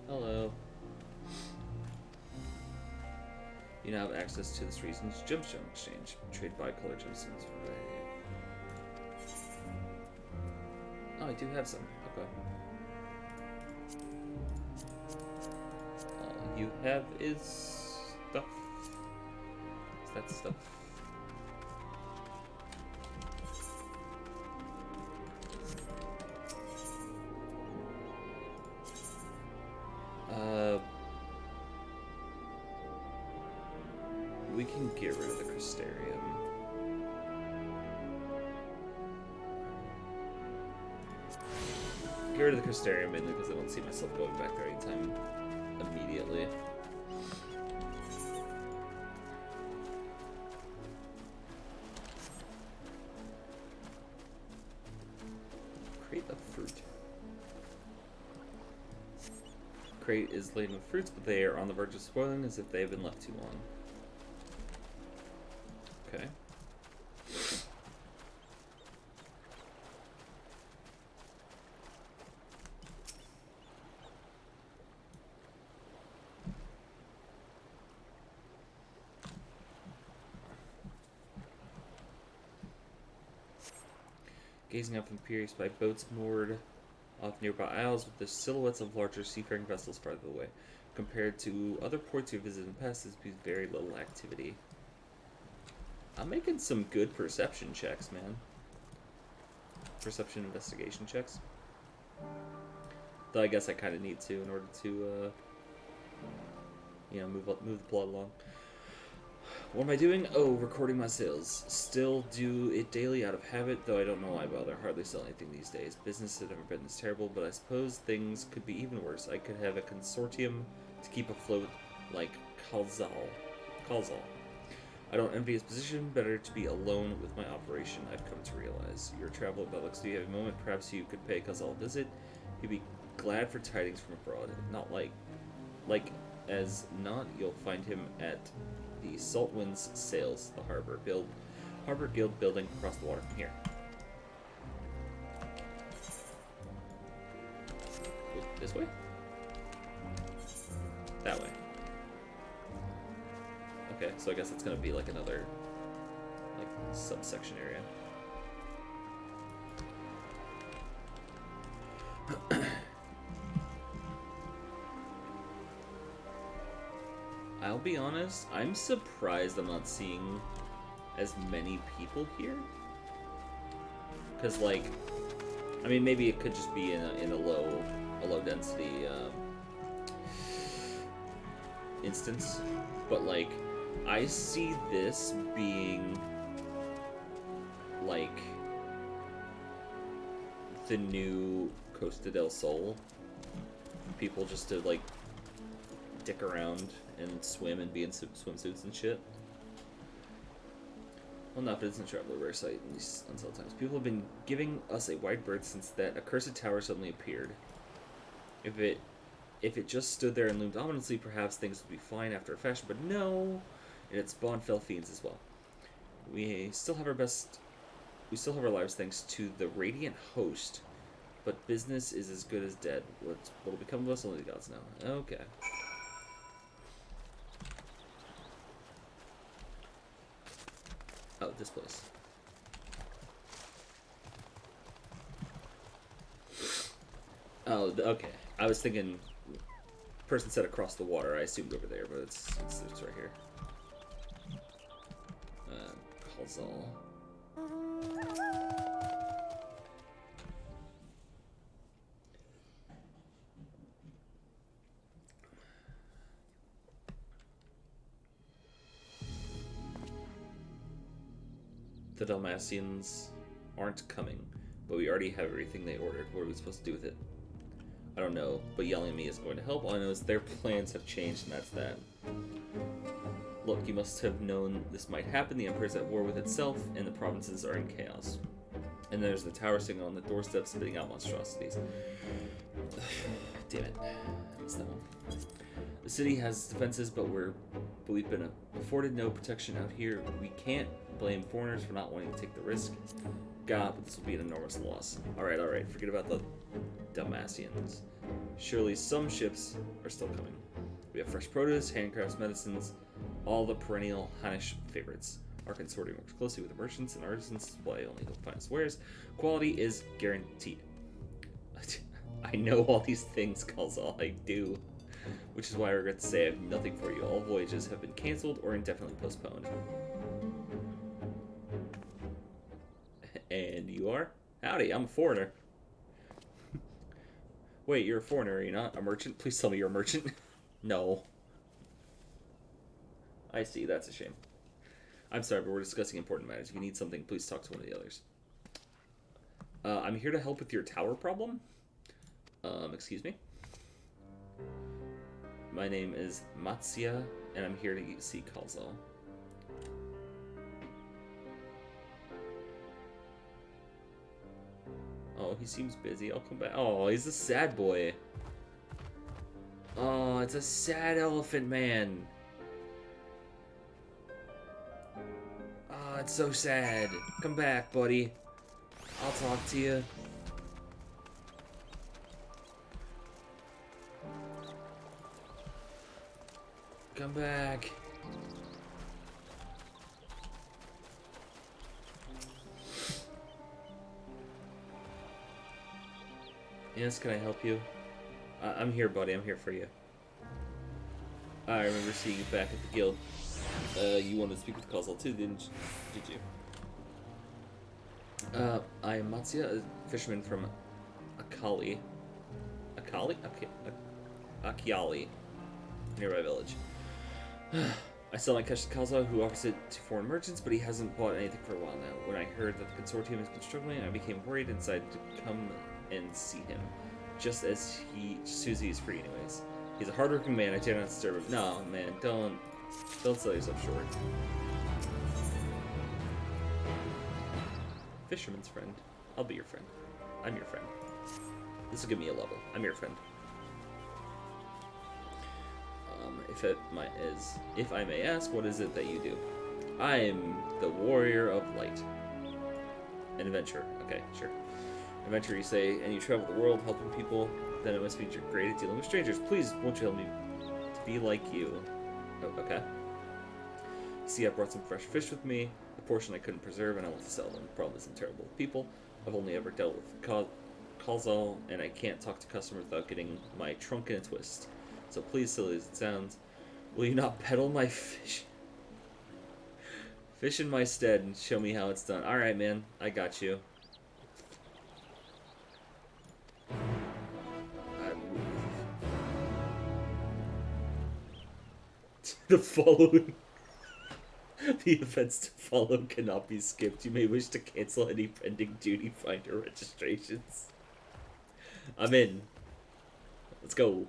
Hello. You now have access to this region's gemstone exchange. Trade bicolor gemstones for value. Oh, I do have some. Okay. All you have is stuff. Is that stuff? We can get rid of the Crystarium. get rid of the Crystarium mainly because I don't see myself going back there anytime immediately. Crate of fruit. Crate is laden with fruits, but they are on the verge of spoiling as if they have been left too long. Okay. Gazing up from piers by boats moored off nearby isles with the silhouettes of larger seafaring vessels farther away. Compared to other ports you visited in the past, there's been very little activity. I'm making some good perception checks, man. Perception investigation checks. Though I guess I kind of need to in order to, you know, move the plot along. What am I doing? Oh, recording my sales. Still do it daily out of habit, though I don't know why I bother. Hardly sell anything these days. Business has never been this terrible, but I suppose things could be even worse. I could have a consortium to keep afloat like Kalzal. I don't envy his position. Better to be alone with my operation, I've come to realize. You're a traveler, but looks to you have a moment. Perhaps you could pay Kalzal a visit. He'd be glad for tidings from abroad. Not you'll find him at the Saltwinds Sails, the Harbor Guild building across the water from here. This way? That way. Okay, so I guess it's gonna be like another, like, subsection area. I'll be honest, I'm surprised I'm not seeing as many people here. Because, like, I mean, maybe it could just be in a low density instance, but like, I see this being like the new Costa del Sol. People just to like dick around and swim and be in swimsuits and shit. Well, not, but it's a traveler rare sight in these unsettled times. People have been giving us a wide berth since that accursed tower suddenly appeared. If it just stood there and loomed ominously, perhaps things would be fine after a fashion, but no, and it spawned fell fiends as well. We still have our lives thanks to the radiant host, but business is as good as dead. What'll become of us, only the gods know. Okay. Oh, this place. Oh, okay. I was thinking, person said across the water. I assumed over there, but it's right here. Kalzal. The Dalmatians aren't coming, but we already have everything they ordered. What are we supposed to do with it? I don't know, but yelling at me isn't going to help. All I know is their plans have changed, and that's that. Look, you must have known this might happen. The Empire's at war with itself, and the provinces are in chaos. And there's the tower sitting on the doorstep spitting out monstrosities. Damn it. I missed that one. The city has defenses, but we've been afforded no protection out here. We can't blame foreigners for not wanting to take the risk. God, but this will be an enormous loss. Alright, forget about the Dalmatians. Surely some ships are still coming. We have fresh produce, handcrafts, medicines, all the perennial Hannish favorites. Our consortium works closely with the merchants and artisans to supply only the finest wares. Quality is guaranteed. I know all these things, Kalzal, I do. Which is why I regret to say I have nothing for you. All voyages have been cancelled or indefinitely postponed. And you are? Howdy, I'm a foreigner. Wait, you're a foreigner, are you not? A merchant? Please tell me you're a merchant. No. I see, that's a shame. I'm sorry, but we're discussing important matters. If you need something, please talk to one of the others. I'm here to help with your tower problem. excuse me. My name is Matsuya, and I'm here to see Kalzo. Oh, he seems busy. I'll come back. Oh, he's a sad boy. Oh, it's a sad elephant man. Oh, it's so sad. Come back, buddy. I'll talk to you. Come back. Yes, can I help you? I'm here, buddy. I'm here for you. I remember seeing you back at the guild. You wanted to speak with Kozal too, did you? I am Matsuya, a fisherman from Akali. Akali? Okay. Akiali. Nearby village. I sell my catch to Kalzo, who offers it to foreign merchants, but he hasn't bought anything for a while now. When I heard that the consortium has been struggling, I became worried and decided to come and see him. Just as soon as he is free anyways. He's a hardworking man, I dare not disturb him. No, man, don't sell yourself short. Fisherman's friend. I'll be your friend. I'm your friend. This will give me a level. I'm your friend. If I may ask, what is it that you do? I am the warrior of light. An adventurer. Okay, sure. Adventurer, you say, and you travel the world helping people, then it must mean you're great at dealing with strangers. Please, won't you help me to be like you? Oh, okay. See, I brought some fresh fish with me, a portion I couldn't preserve, and I want to sell them. The problem is I'm terrible with people. I've only ever dealt with Kalzal, and I can't talk to customers without getting my trunk in a twist. So please, silly as it sounds, will you not peddle my fish? Fish in my stead and show me how it's done. Alright, man. I got you. The following... The events to follow cannot be skipped. You may wish to cancel any pending duty finder registrations. I'm in. Let's go.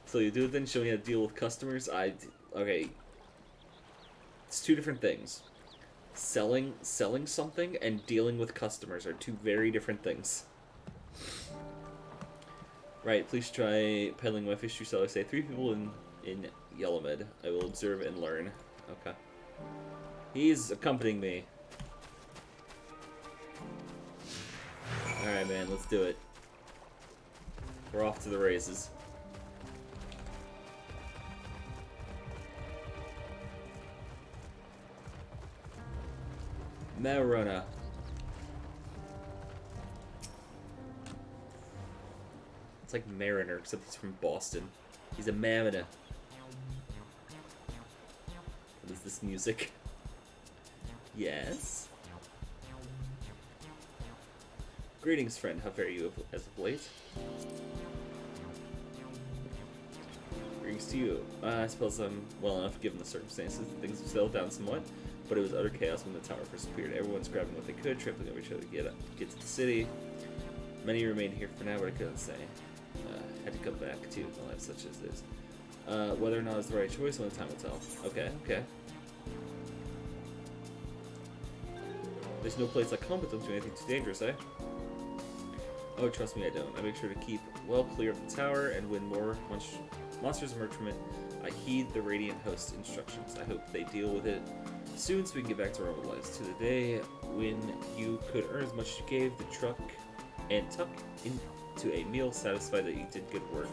So you do it then, show me how to deal with customers. Okay. It's two different things. Selling something and dealing with customers are two very different things. Right, please try peddling my fish to sell. I say 3 people in Yellowmed. I will observe and learn. Okay. He's accompanying me. Alright, man, let's do it. We're off to the races. Marona. It's like Mariner, except he's from Boston. He's a Mariner. What is this music? Yes? Greetings, friend. How fare you as of late? Greetings to you. I suppose I'm well enough given the circumstances. Things have settled down somewhat, but it was utter chaos when the tower first appeared. Everyone's grabbing what they could, trampling over each other to get to the city. Many remained here for now, but I couldn't say. Had to come back to life such as this. Whether or not it's the right choice, only time will tell. Okay, okay. There's no place like home, but don't do anything too dangerous, eh? Oh, trust me, I don't. I make sure to keep well clear of the tower and when more monsters emerge from it, I heed the Radiant Host instructions. I hope they deal with it soon so we can get back to our normal lives. To the day when you could earn as much as you gave, the truck and tuck into a meal satisfied that you did good work.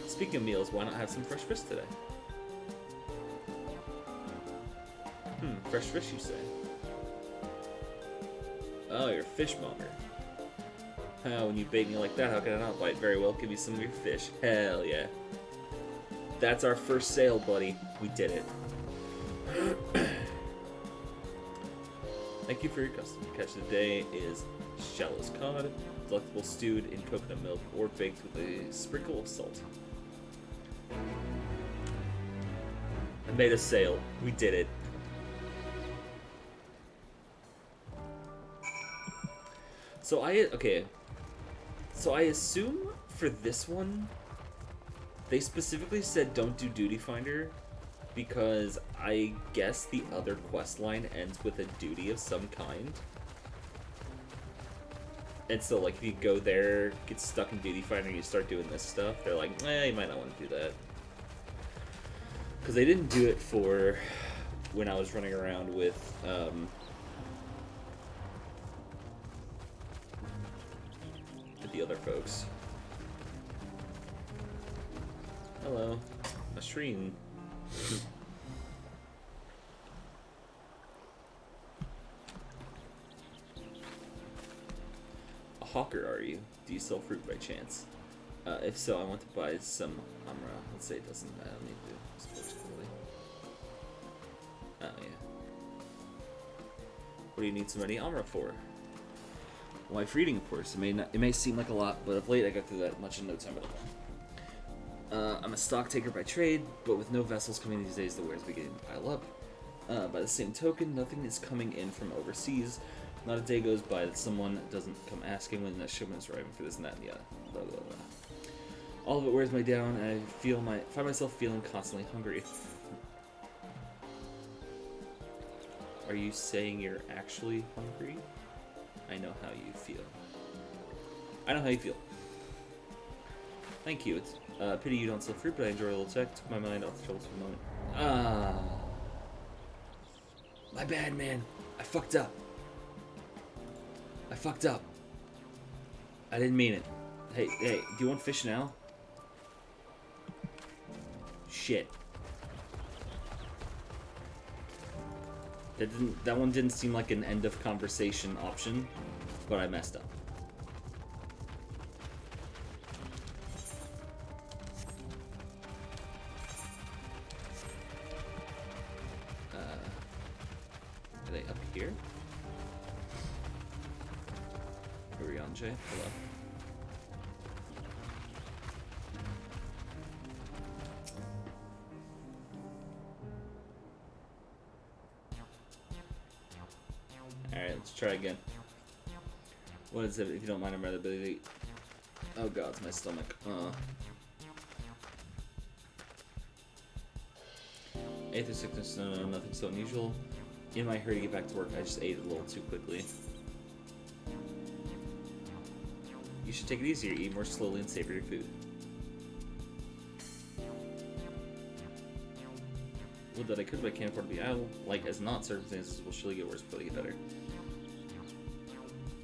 Speaking of meals, why not have some fresh fish today? Fresh fish, you say? Oh, you're a fishmonger. When you bait me like that, how can I not bite? Very well, give me some of your fish. Hell yeah. That's our first sale, buddy. We did it. Thank you for your custom. Catch of the day is shallow's cod, delectable stewed in coconut milk or baked with a sprinkle of salt. I made a sale. We did it. So Okay. So I assume for this one, they specifically said don't do Duty Finder because I guess the other quest line ends with a duty of some kind. And so, like, if you go there, get stuck in Duty Finder, and you start doing this stuff, they're like, you might not want to do that. Because they didn't do it for when I was running around with, the other folks. Hello. A Shreen. A hawker, are you? Do you sell fruit by chance? If so, I want to buy some Amra. Let's say it doesn't. I don't need to sports quality. Oh, yeah. What do you need so many Amra for? Life reading, of course. It may seem like a lot, but of late I got through that much in no time at all. I'm a stock taker by trade, but with no vessels coming these days, the wares begin to pile up. By the same token, nothing is coming in from overseas. Not a day goes by that someone doesn't come asking when that shipment is arriving for this and that and the other. Blah, blah, blah. All of it wears me down, and I find myself feeling constantly hungry. Are you saying you're actually hungry? I know how you feel. I know how you feel. Thank you. It's pity you don't sell fruit, but I enjoy a little tech. Took my mind off the troubles for a moment. My bad, man. I fucked up. I didn't mean it. Hey, do you want fish now? Shit. That one didn't seem like an end of conversation option, but I messed up. Are they up here? Orion J, hello. Alright, let's try again. What is it, if you don't mind, I'm rather busy. Oh god, it's my stomach. Eighth or sickness, no, nothing so unusual. In my hurry to get back to work, I just ate a little too quickly. You should take it easier, eat more slowly and savor your food. Would that I could, but I can't afford to be idle. Like as not, circumstances will surely get worse before they get better.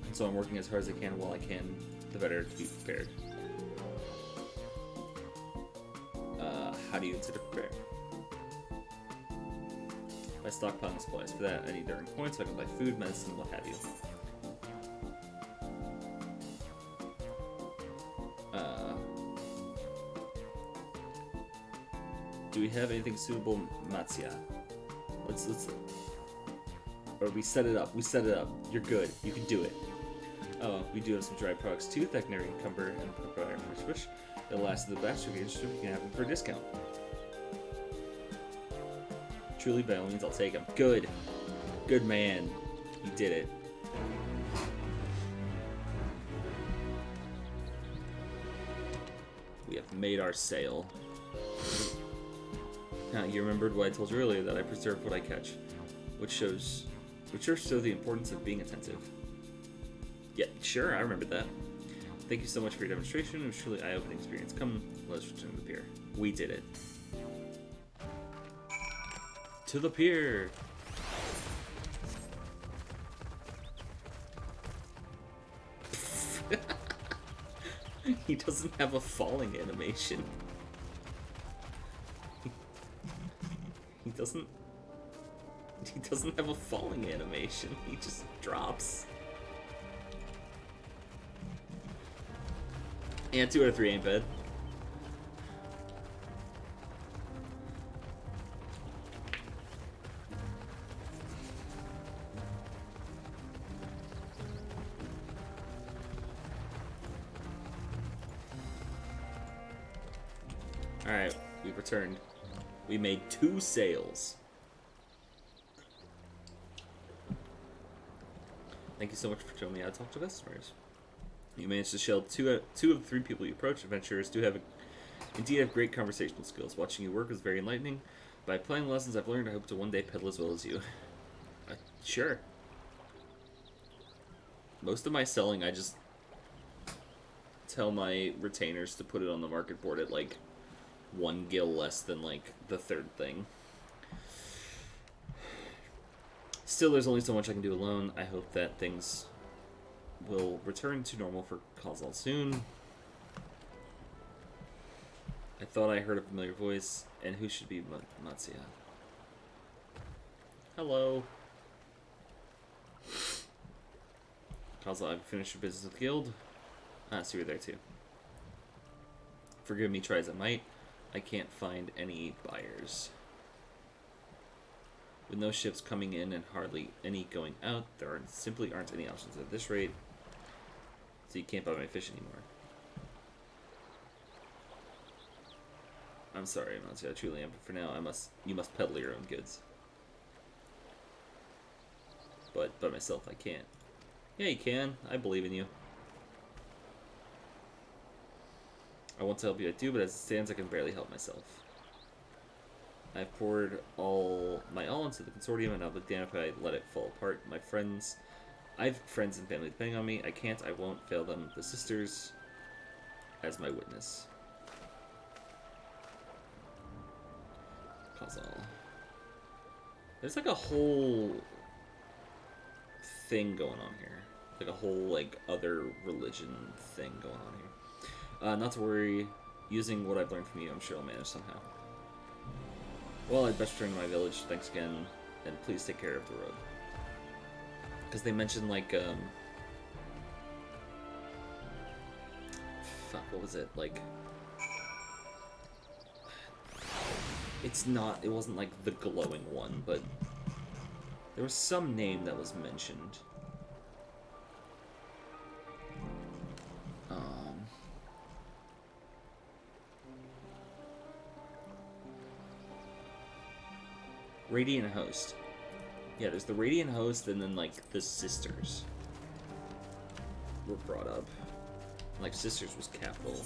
And so I'm working as hard as I can while I can, the better to be prepared. How do you consider prepared? By stockpiling supplies. For that, I need to earn points so I can buy food, medicine, what have you. Do we have anything suitable, Matsuya? Let's or we set it up. You're good. You can do it. Oh, we do have some dry products too that can encumber and prepare for switch. The last of the batch we can have them for a discount. Truly, by all means, I'll take them. Good. Good man. You did it. We have made our sale. Now, you remembered what I told you earlier, that I preserve what I catch, which shows the importance of being attentive. Yeah, sure, I remember that. Thank you so much for your demonstration. It was truly an eye-opening experience. Come, let's return to the pier. We did it. To the pier! He doesn't have a falling animation. He doesn't have a falling animation. He just drops. Yeah, 2 out of 3 ain't bad. Alright, we've returned. We made 2 sales. Thank you so much for showing me how to talk to customers. You managed to shield two of the 3 people you approach. Adventurers do indeed have great conversational skills. Watching you work is very enlightening. By applying the lessons I've learned, I hope to one day peddle as well as you. Sure. Most of my selling, I just tell my retainers to put it on the market board at like 1 gil less than like the 3rd thing. Still, there's only so much I can do alone. I hope that things will return to normal for Khazal soon. I thought I heard a familiar voice, and who should be Matsuya? Hello. Khazal, I've finished your business with the guild. Ah, so you're there too. Forgive me, try as I might. I can't find any buyers. With no ships coming in and hardly any going out, there simply aren't any options at this rate. So you can't buy my fish anymore. I'm sorry, Matsuya, I truly am, but for now, you must peddle your own goods. But by myself, I can't. Yeah, you can. I believe in you. I want to help you, I do, but as it stands, I can barely help myself. I've poured my all into the consortium, and I'll be damned if I let it fall apart. I've friends and family depending on me. I won't fail them. The sisters, as my witness. Khazal. There's like a whole thing going on here. Like a whole, like, other religion thing going on here. Not to worry. Using what I've learned from you, I'm sure I'll manage somehow. Well, I'd best return to my village. Thanks again, and please take care of the road. Because they mentioned, like, fuck, what was it? Like, it wasn't, like, the glowing one, but there was some name that was mentioned. Radiant Host. Yeah, there's the Radiant Host, and then, like, the Sisters were brought up. Like, Sisters was capital.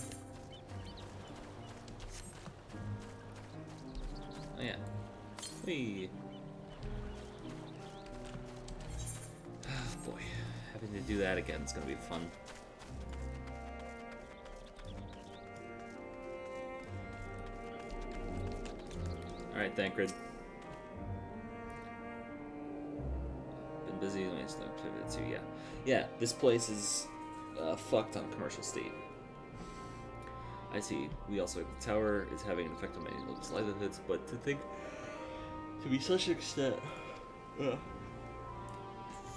Oh, yeah. Whee! Oh, boy. Having to do that again is gonna be fun. Alright, Thancred. Busy, let me just pivot to, yeah. Yeah, this place is fucked on commercial state. I see. We also have the tower. It's having an effect on many locals' livelihoods, but to think to be such an extent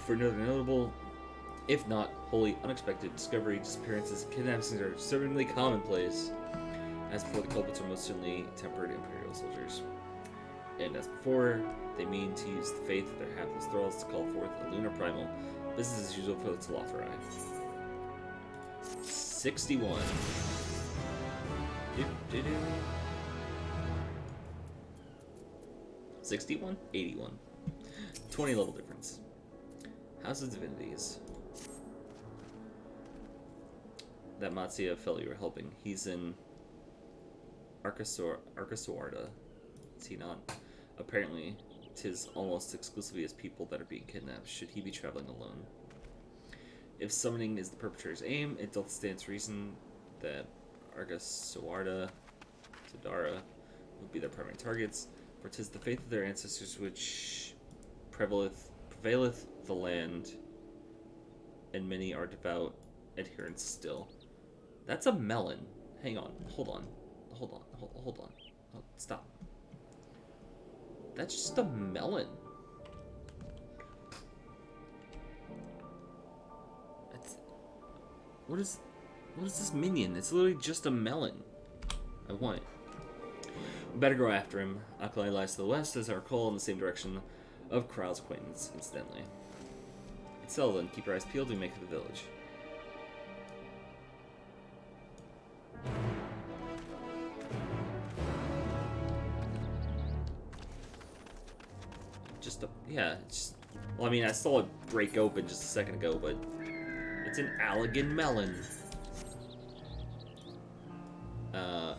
for another notable, if not wholly unexpected discovery, disappearances, and kidnappings are certainly commonplace. As before, the culprits are most certainly tempered Imperial soldiers. And as before, they mean to use the faith of their hapless thralls to call forth a lunar primal. Business as usual for the Telophori. 61. 61? 81. 20 level difference. House of Divinities. That Matsuya fellow you were helping, he's in Arkasoarda. Is he not? Apparently, 'tis almost exclusively his people that are being kidnapped. Should he be traveling alone? If summoning is the perpetrator's aim, it doth stand to reason that Arkasoarda, Tudara, would be their primary targets, for 'tis the faith of their ancestors which prevaileth the land, and many are devout adherents still. That's a melon. Hang on. Hold on. Oh, stop. That's just a melon. What is this minion? It's literally just a melon. I want it. We better go after him. Akalai lies to the west, as I recall, in the same direction of Krau's acquaintance, incidentally. It's settled then. Keep your eyes peeled. We make it to the village. Well, I mean, I saw it break open just a second ago, but it's an Allegan melon.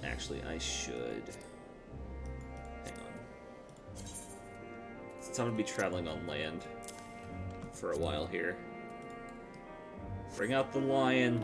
Actually, I should... Hang on. Since I'm gonna be traveling on land for a while here. Bring out the lion.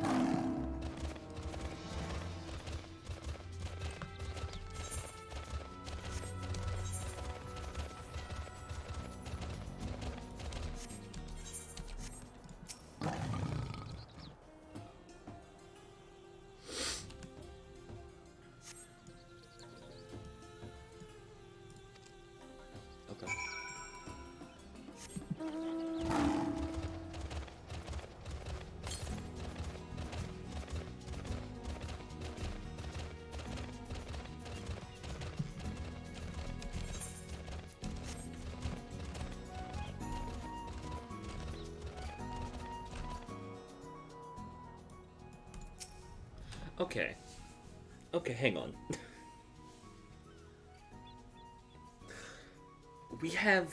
Okay. Okay, hang on. We have...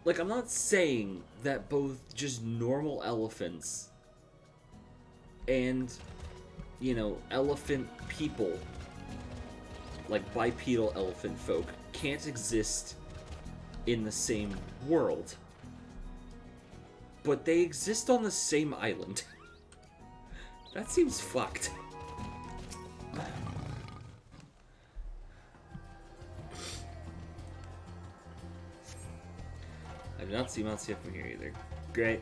Like, I'm not saying that both just normal elephants and, you know, elephant people, like bipedal elephant folk, can't exist in the same world. But they exist on the same island. That seems fucked. I do not see Monsieur from here either. Great.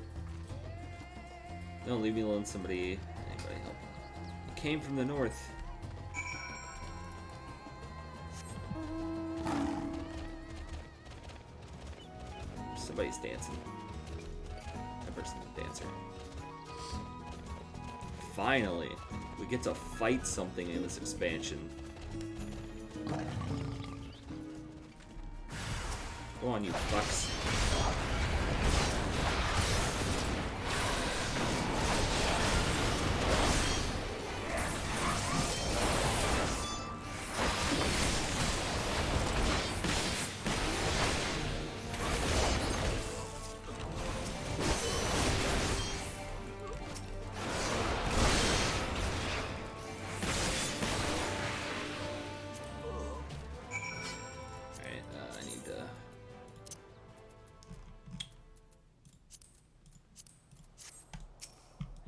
Don't leave me alone, somebody. Anybody help. He came from the north. Somebody's dancing. That person's a dancer. Finally, we get to fight something in this expansion. Go on, you fucks.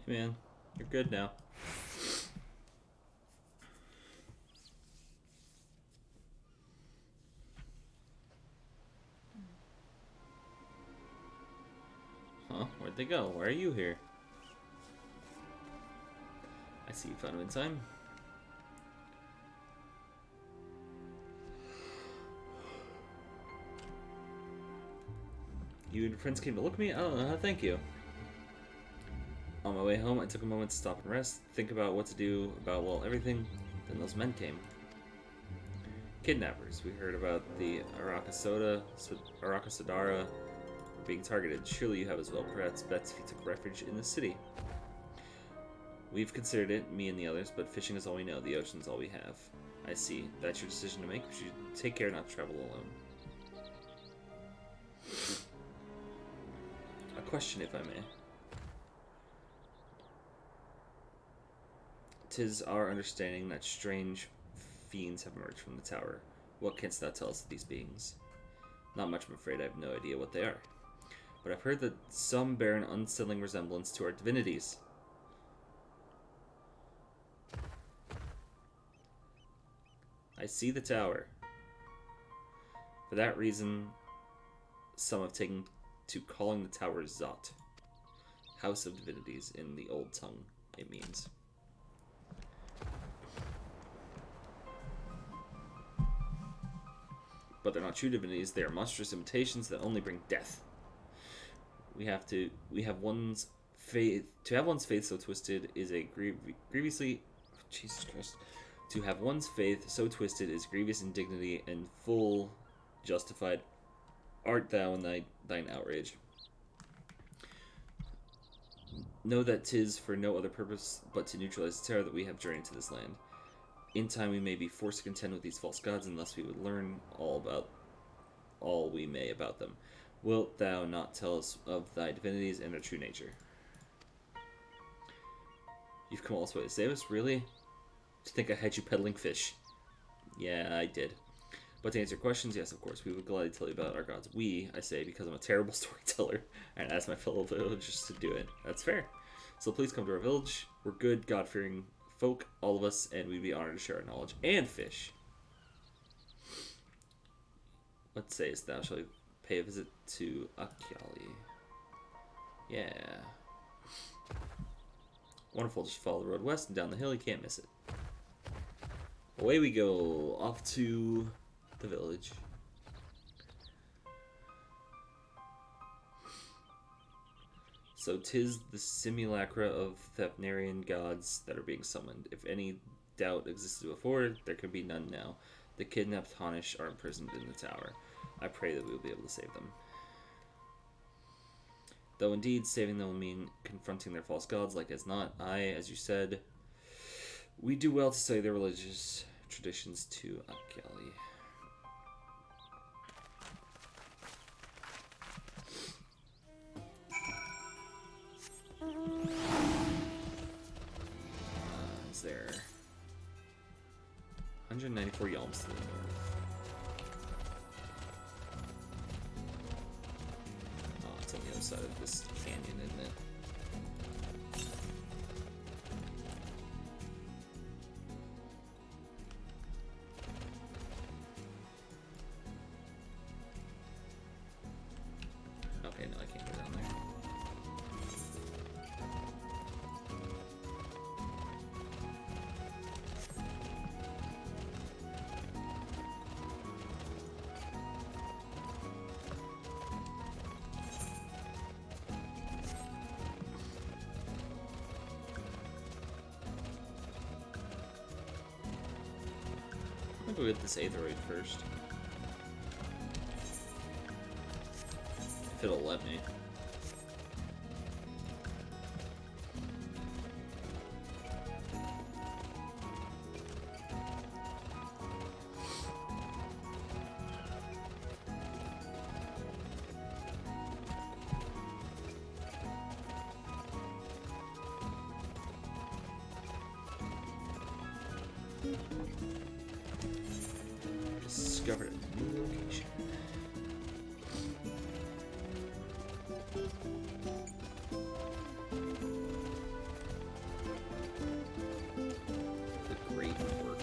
Man, you're good now. Huh? Where'd they go? Why are you here? I see you found him in time. You and your friends came to look at me? I don't know how to thank you. On my way home, I took a moment to stop and rest, think about what to do about, well, everything. Then those men came. Kidnappers. We heard about the Arakasodara being targeted. Surely you have as well. Perhaps bets if you took refuge in the city. We've considered it, me and the others, but fishing is all we know. The ocean's all we have. I see. That's your decision to make. You should take care not to travel alone. A question, if I may. 'Tis our understanding that strange fiends have emerged from the tower. What canst thou tell us of these beings? Not much, I'm afraid. I have no idea what they are. But I've heard that some bear an unsettling resemblance to our divinities. I see the tower. For that reason, some have taken to calling the tower Zot. House of Divinities in the old tongue, it means. But they're not true divinities, they are monstrous imitations that only bring death. We have one's faith, to have one's faith so twisted is a grievously, Jesus Christ, to have one's faith so twisted is grievous indignity and full justified art thou in thine outrage. Know that 'tis for no other purpose but to neutralize the terror that we have journeyed to this land. In time we may be forced to contend with these false gods unless we would learn all all we may about them. Wilt thou not tell us of thy divinities and their true nature? You've come all this way to save us, really? To think I had you peddling fish? Yeah, I did. But to answer your questions, yes, of course, we would gladly tell you about our gods. We, I say, because I'm a terrible storyteller, and ask my fellow villagers to do it. That's fair. So please come to our village. We're good, God-fearing folk, all of us, and we'd be honored to share our knowledge and fish. What sayest thou? Shall we pay a visit to Akyali? Yeah. Wonderful, just follow the road west and down the hill, you can't miss it. Away we go, off to the village. So 'tis the simulacra of Thavnarian gods that are being summoned. If any doubt existed before, there can be none now. The kidnapped Honish are imprisoned in the tower. I pray that we will be able to save them. Though indeed, saving them will mean confronting their false gods like as not. As you said, we do well to study their religious traditions to Akyali. Is there 194 yalms to the north? Oh, it's on the other side of this canyon, isn't it? Okay, no, I can't go down there. I'm gonna go get this Aetheroid first. If it'll let me. Discovered a new location. The great work.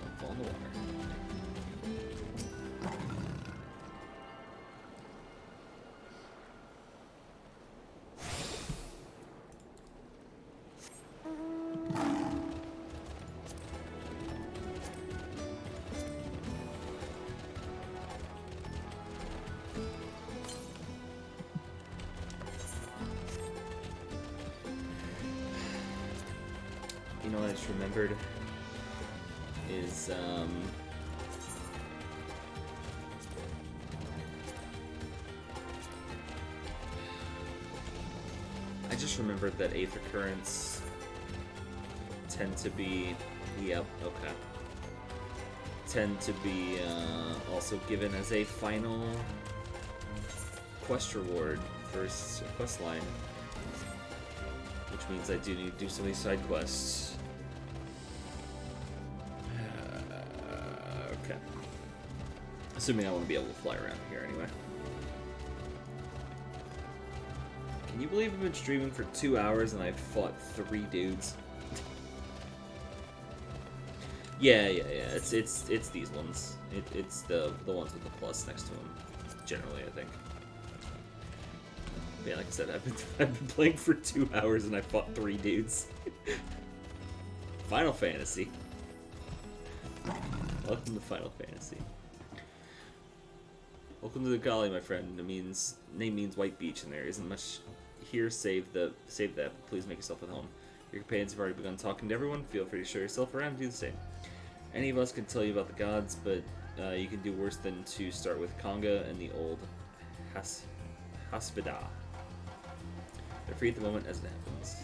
Don't fall in the water. You know what I just remembered is I just remembered that Aether Currents tend to be tend to be also given as a final quest reward for a quest line. Which means I do need to do some of these side quests. Okay. Assuming I want to be able to fly around here anyway. Can you believe I've been streaming for 2 hours and I've fought 3 dudes? yeah. It's these ones. It's the ones with the plus next to them. Generally, I think. Yeah, like I said, I've been playing for 2 hours and I fought 3 dudes. Final Fantasy. Welcome to Final Fantasy. Welcome to the Gali, my friend. Name means White Beach, and there isn't much here save that. But please make yourself at home. Your companions have already begun talking to everyone. Feel free to show yourself around and do the same. Any of us can tell you about the gods, but you can do worse than to start with Konga and the old Haspida. They're free at the moment as it happens.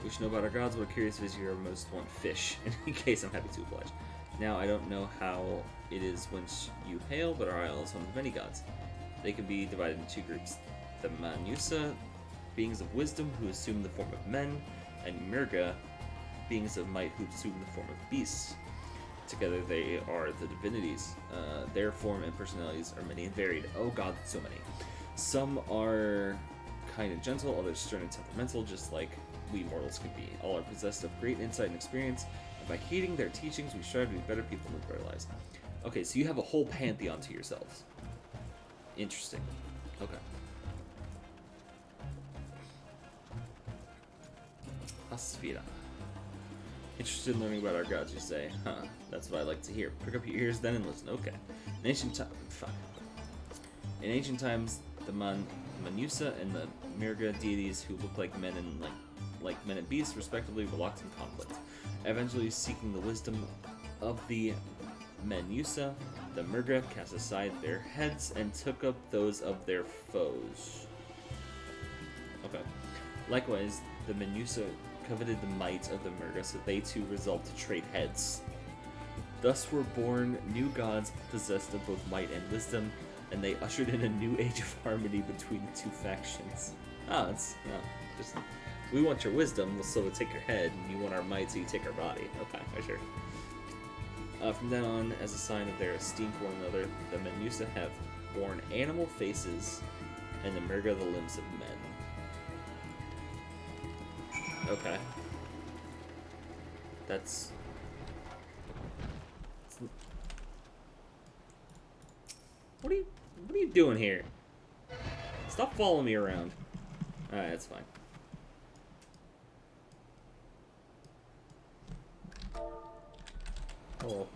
We should know about our gods. What a curious visit your most want fish. In any case, I'm happy to oblige. Now, I don't know how it is whence you hail, but our isle is home to many gods. They can be divided into two groups. The Manusa, beings of wisdom who assume the form of men, and Mirga, beings of might who assume the form of beasts. Together they are the divinities. Their form and personalities are many and varied. Oh god, so many. Some are kind and gentle, others stern and temperamental, just like we mortals can be. All are possessed of great insight and experience, and by heeding their teachings, we strive to be better people and live better lives. Okay, so you have a whole pantheon to yourselves. Interesting. Okay. Asfira. Interested in learning about our gods, you say? Huh, that's what I like to hear. Prick up your ears then and listen. Okay. In ancient times, the Manusa and the Mirga deities who look like men and like men and beasts, respectively, were locked in conflict. Eventually, seeking the wisdom of the Manusa, the Mirga cast aside their heads and took up those of their foes. Okay. Likewise, the Manusa coveted the might of the Mirga, so they too resolved to trade heads. Thus were born new gods possessed of both might and wisdom, and they ushered in a new age of harmony between the two factions. Just we want your wisdom, so we'll take your head, and you want our might, so you take our body. Okay, sure. From then on, as a sign of their esteem for one another, the Manusa have borne animal faces, and the Mirga the limbs of men. Okay. What are you doing here? Stop following me around. Alright, that's fine. Oh.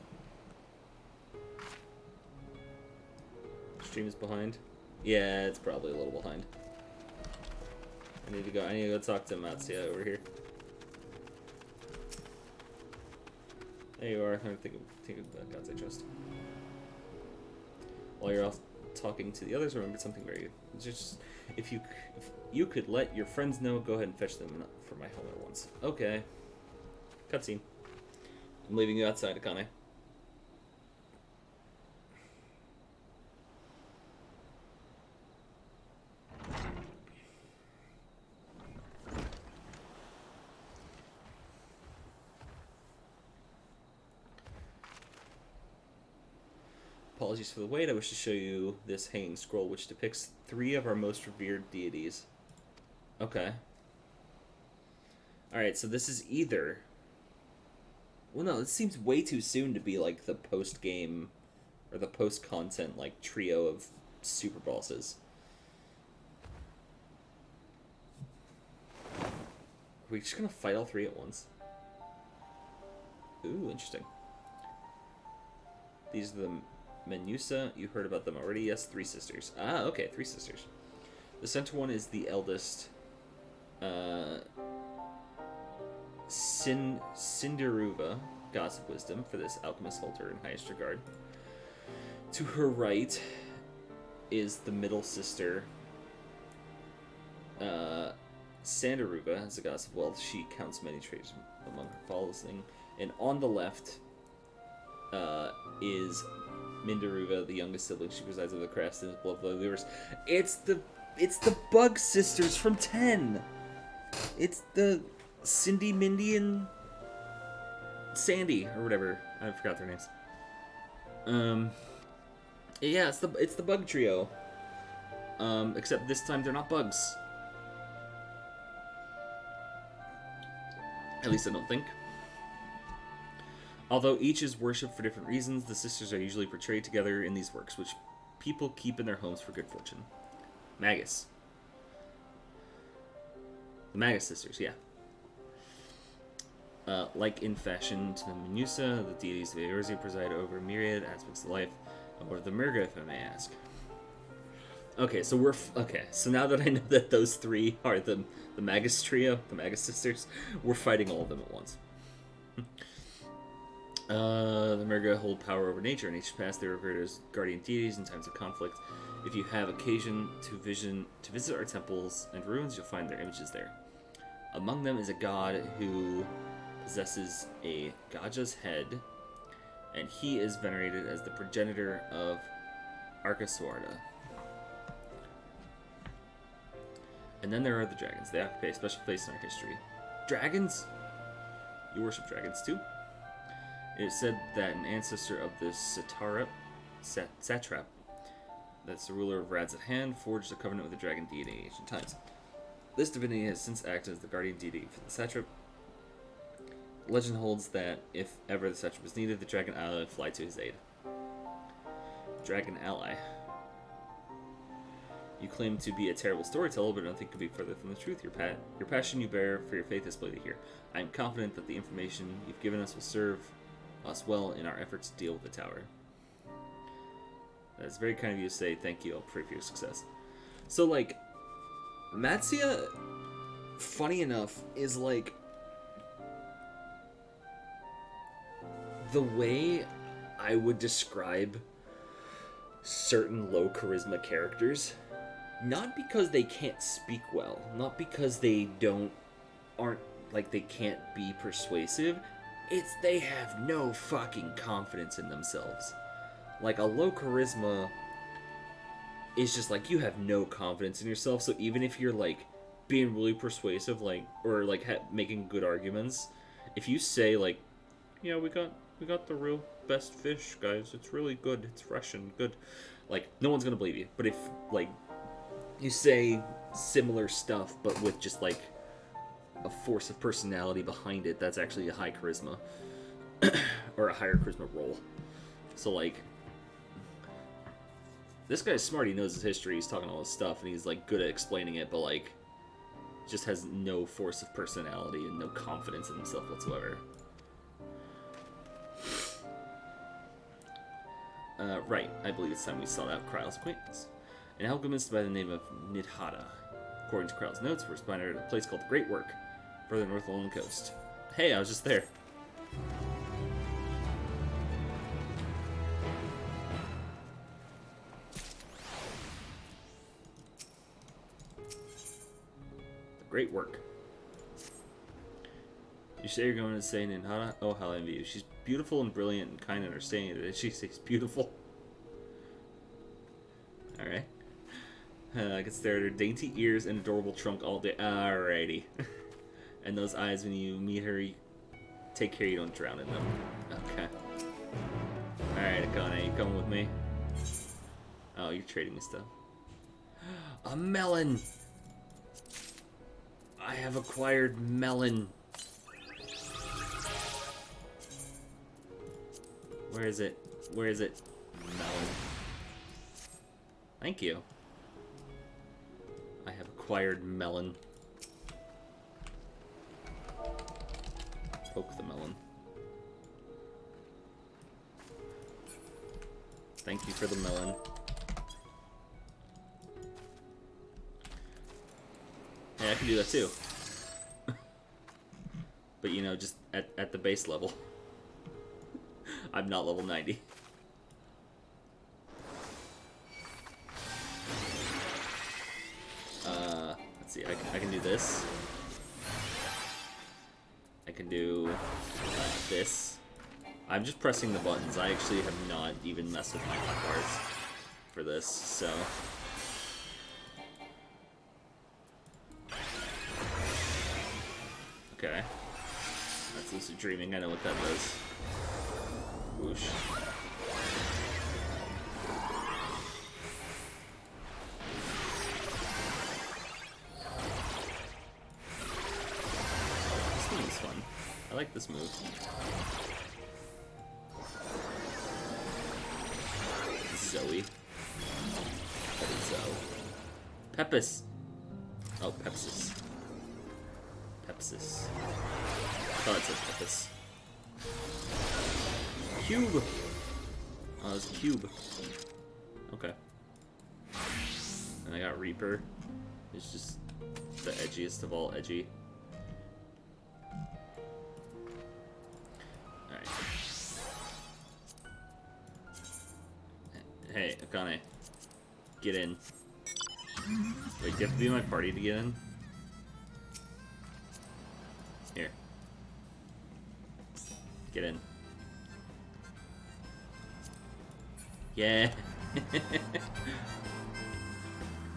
Stream is behind? Yeah, it's probably a little behind. I need to go talk to Matsuya over here. There you are. I'm gonna think of gods I trust. While you're off talking to the others, remember something very good. Just if you could let your friends know, go ahead and fetch them for my home at once. Okay. Cutscene. I'm leaving you outside, Akane. Apologies for the wait. I wish to show you this hanging scroll, which depicts 3 of our most revered deities. Okay. Alright, so this is either... Well, no, it seems way too soon to be, like, the post-game... Or the post-content, like, trio of super bosses. Are we just gonna fight all 3 at once? Ooh, interesting. These are the... Manusa, you heard about them already. Yes, 3 sisters. Ah, okay, 3 sisters. The center one is the eldest, Cinderuva, goddess of wisdom. For this, alchemists hold her in highest regard. To her right is the middle sister, Sandaruva, as a goddess of wealth. She counts many traits among her followers. And on the left is Mindaruva, the youngest sibling. She presides over the crafts and blood levers. It's the Bug sisters from 10. It's the Cindy, Mindy, and Sandy, or whatever. I forgot their names. Yeah, it's the Bug trio. Except this time they're not bugs. At least I don't think. Although each is worshipped for different reasons, the sisters are usually portrayed together in these works, which people keep in their homes for good fortune. Magus. The Magus sisters, yeah. Like in fashion to the Manusa, the deities of Eorzea preside over myriad aspects of life, or the Mirga, if I may ask. Okay, so so now that I know that those 3 are the Magus trio, the Magus sisters, we're fighting all of them at once. The Mirga hold power over nature. In each past, they are revered as guardian deities in times of conflict. If you have occasion to visit our temples and ruins, you'll find their images there. Among them is a god who possesses a Gaja's head, and he is venerated as the progenitor of Arkasuarda. And then there are the dragons. They occupy a special place in our history. Dragons? You worship dragons too? It is said that an ancestor of the satrap, that's the ruler of Rad's at Hand, forged a covenant with the dragon deity in ancient times. This divinity has since acted as the guardian deity for the satrap. Legend holds that if ever the satrap is needed, the dragon ally would fly to his aid. Dragon ally. You claim to be a terrible storyteller, but nothing could be further from the truth. Your passion you bear for your faith is plainly here. I am confident that the information you've given us will serve us well in our efforts to deal with the tower. That's very kind of you to say. Thank you. I'll pray for your success. So, like, Matsia, funny enough, is like the way I would describe certain low charisma characters. Not because they can't speak well, not because they aren't like they can't be persuasive, it's they have no fucking confidence in themselves. Like, a low charisma is just like, you have no confidence in yourself, so even if you're like being really persuasive, like, or like making good arguments, if you say like, yeah, we got the real best fish, guys, it's really good, it's fresh and good, like, no one's gonna believe you. But if like you say similar stuff, but with just like a force of personality behind it, that's actually a high charisma or a higher charisma role. So like, this guy's smart, he knows his history, he's talking all this stuff, and he's like good at explaining it, but like just has no force of personality and no confidence in himself whatsoever. Right, I believe it's time we sought out Kryle's acquaintance. An alchemist by the name of Nidhada. According to Kryle's notes, we're spotted at a place called the Great Work, further north along the coast. Hey, I was just there. The Great Work. You say you're going to say Nidhada? Oh, how I envy you. She's beautiful and brilliant and kind and understanding. Did she say she's beautiful? Alright. I can stare at her dainty ears and adorable trunk all day. Alrighty. And those eyes, when you meet her, you take care you don't drown in them. Okay. Alright, Akane, you coming with me? Oh, you're trading me stuff. A melon! I have acquired melon. Where is it? Where is it? Melon. Thank you. I have acquired melon. Poke the melon. Thank you for the melon. Hey, I can do that too. But you know, just at the base level. I'm not level 90. Let's see, I can do this. I can do this. I'm just pressing the buttons. I actually have not even messed with my hotbars for this, so... Okay. That's lucid dreaming, I know what that does. Whoosh. This thing is fun. I like this move. Zoe. That is Zoe. Pepis. Oh, Pepsis. Pepsis. I thought it said Pepis. Cube! Oh, it's Cube. Okay. And I got Reaper. It's just the edgiest of all edgy. Alright. Hey, Akane. Get in. Wait, do you have to be in my party to get in? Get in. Yeah. Oh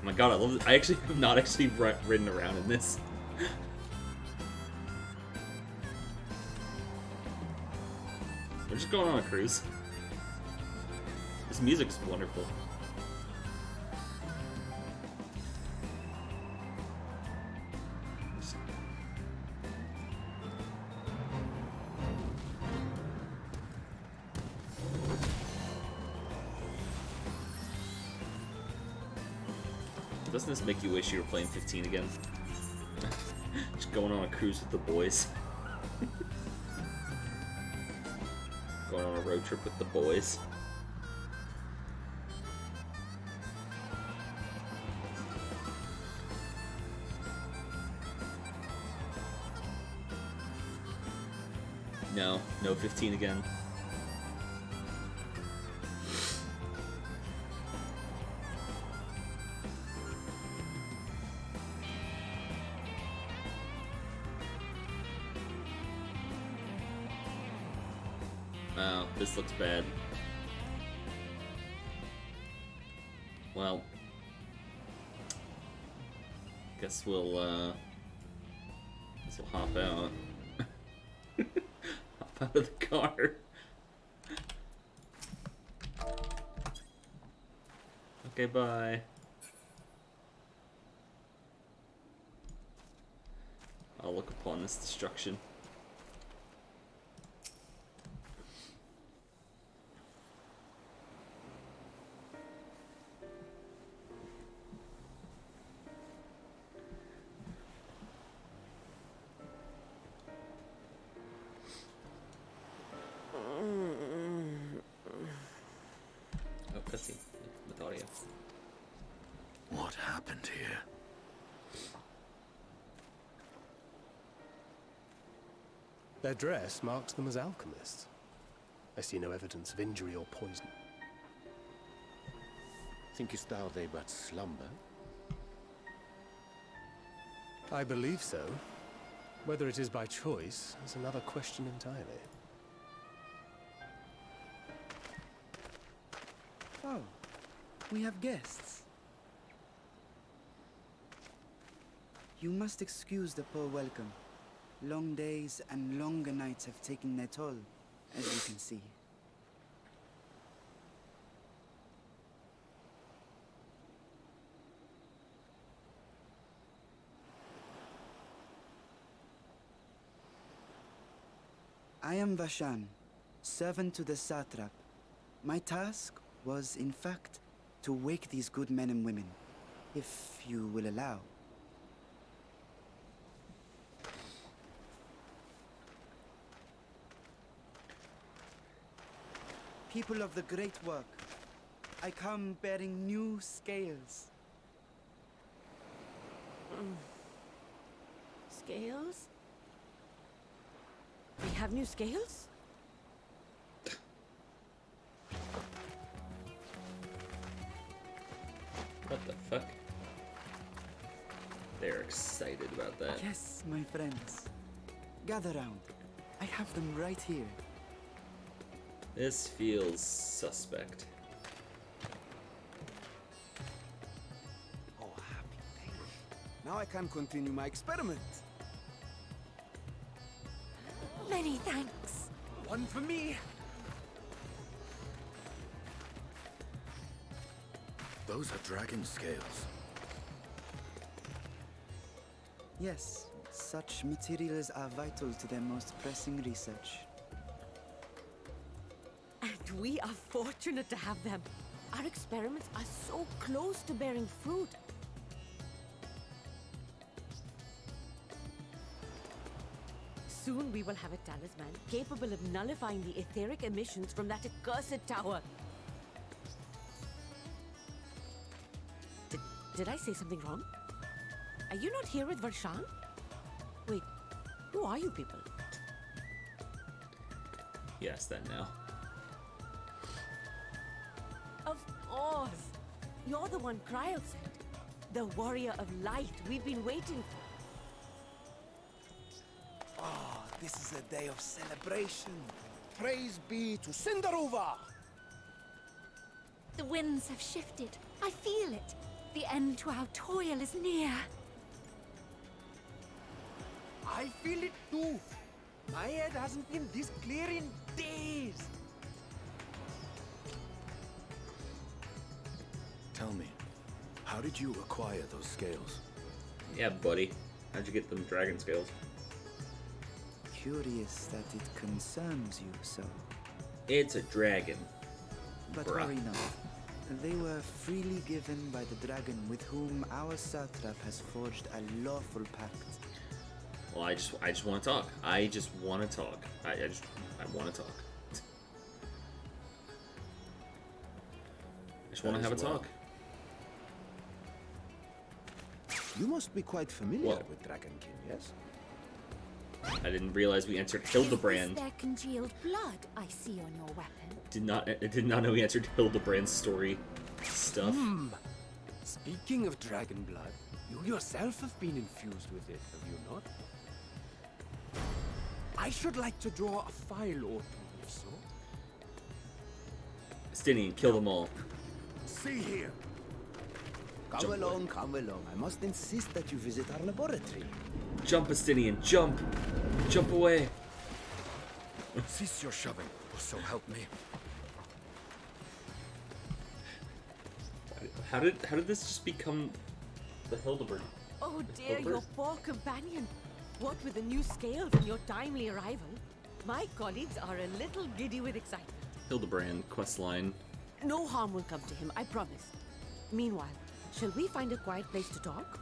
my god, I love it. I actually have not actually ridden around in this. We're just going on a cruise. This music's wonderful. Doesn't this make you wish you were playing 15 again? Just going on a cruise with the boys. Going on a road trip with the boys. No, no 15 again. Wow, this looks bad. Well, guess we'll hop out. Hop out of the car. Okay, bye. I'll look upon this destruction. Oh, cutscene with audio. What happened here? Their dress marks them as alchemists. I see no evidence of injury or poison. Thinkest thou they but slumber? I believe so. Whether it is by choice is another question entirely. Oh, we have guests. You must excuse the poor welcome. Long days and longer nights have taken their toll, as you can see. I am Vashan, servant to the satrap. My task was, in fact, to wake these good men and women, if you will allow. People of the great work, I come bearing new scales. Scales? We have new scales? What the fuck? They're excited about that. Yes, my friends. Gather round. I have them right here. This feels suspect. Oh, happy day. Now I can continue my experiment. Many thanks. One for me. Those are dragon scales. Yes, such materials are vital to their most pressing research. And we are fortunate to have them. Our experiments are so close to bearing fruit. Soon we will have a talisman capable of nullifying the etheric emissions from that accursed tower. Did I say something wrong? Are you not here with Varshan? Wait, who are you people? Yes, that now. Of course! You're the one Kryl sent. The warrior of light we've been waiting for. Oh, this is a day of celebration. praise be to Cinderova! The winds have shifted. I feel it. The end to our toil is near. I feel it too. My head hasn't been this clear in days. Tell me, how did you acquire those scales? Yeah, buddy. How'd you get them dragon scales? Curious that it concerns you so. It's a dragon. But Bruh. worry not. They were freely given by the dragon with whom our satrap has forged a lawful pact. Well, I just want to talk. I just want to talk. I want to talk. I just want to have a talk. You must be quite familiar with Dragonkin, yes? I didn't realize we entered Is Hildebrand. this their congealed blood I see on your weapon? I did not know we entered Hildebrand's story stuff. Speaking of dragon blood, you yourself have been infused with it, have you not? I should like to draw a file or two, if so. Stinian, kill them all. See here. Come Jump along, come along. I must insist that you visit our laboratory. Jump, Stinian, jump! Jump away! Cease your shoving, so help me. How did this just become the Hildebrand? Oh dear, your poor companion. What with the new scales and your timely arrival, my colleagues are a little giddy with excitement. Hildebrand questline. No harm will come to him, I promise. Meanwhile, shall we find a quiet place to talk?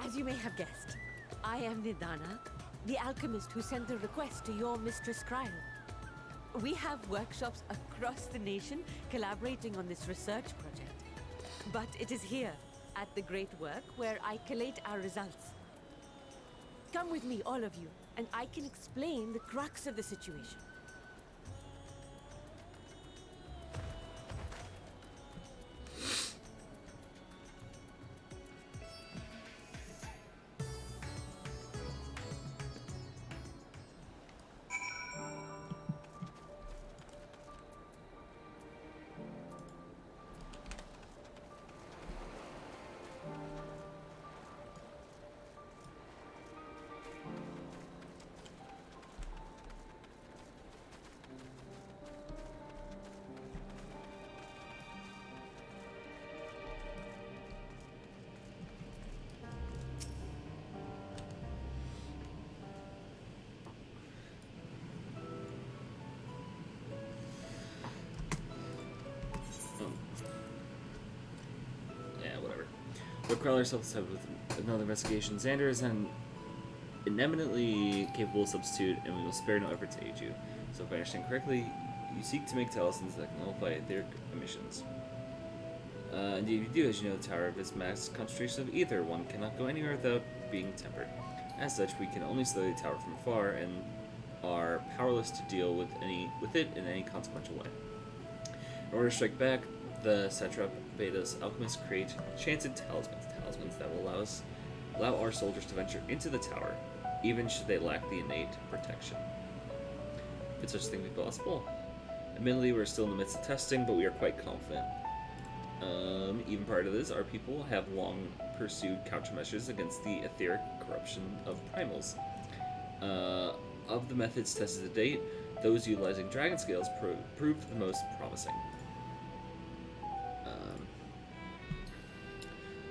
As you may have guessed, I am Nidana, the alchemist who sent the request to your Mistress Kryl. We have workshops across the nation collaborating on this research project. But it is here, at the Great Work, where I collate our results. Come with me, all of you, and I can explain the crux of the situation. But Crowler herself with another investigation. Xander is an eminently capable substitute, and we will spare no effort to aid you. So if I understand correctly, you seek to make talismans that can nullify etheric emissions. Indeed you do, as you know, the tower of its mass concentration of ether. One cannot go anywhere without being tempered. As such, we can only study the tower from afar, and are powerless to deal with it in any consequential way. In order to strike back, the satrap bade us alchemists create enchanted talismans that will allow our soldiers to venture into the tower, even should they lack the innate protection. Could such a thing be possible? Admittedly, we're still in the midst of testing, but we are quite confident. Even prior to this, our people have long pursued countermeasures against the etheric corruption of primals. Of the methods tested to date, those utilizing dragon scales proved the most promising.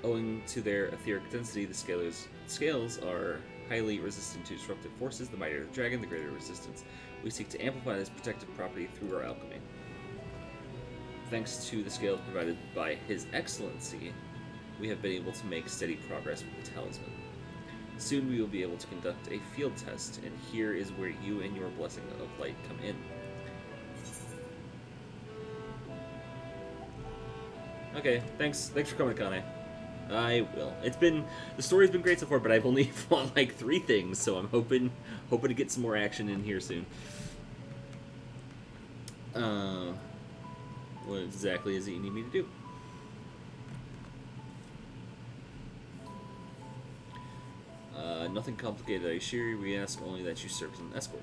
Owing to their etheric density, the scales are highly resistant to disruptive forces. The mightier the dragon, the greater resistance. We seek to amplify this protective property through our alchemy. Thanks to the scales provided by His Excellency, we have been able to make steady progress with the talisman. Soon we will be able to conduct a field test, and here is where you and your blessing of light come in. Okay, thanks for coming, Kane. I will. The story's been great so far, but I've only fought like 3 things, so I'm hoping to get some more action in here soon. What exactly is it you need me to do? Nothing complicated, I assure you. We ask only that you serve as an escort.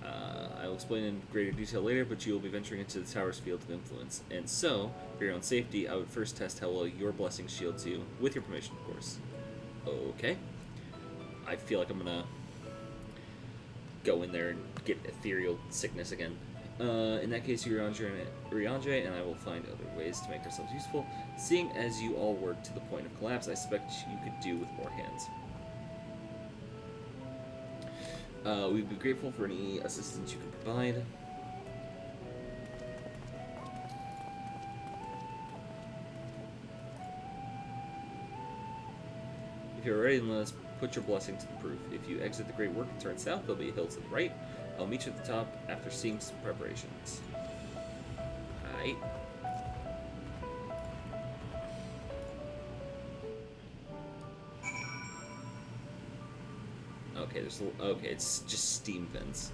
I will explain in greater detail later, but you will be venturing into the tower's field of influence. And so, for your own safety, I would first test how well your blessing shields you, with your permission, of course. Okay. I feel like I'm gonna go in there and get ethereal sickness again. In that case, Uriange and I will find other ways to make ourselves useful. Seeing as you all work to the point of collapse, I expect you could do with more hands. We'd be grateful for any assistance you could provide. If you're ready, then let us put your blessing to the proof. If you exit the Great Work and turn south, there'll be a hill to the right. I'll meet you at the top after seeing some preparations. Alright. Okay, it's just steam vents.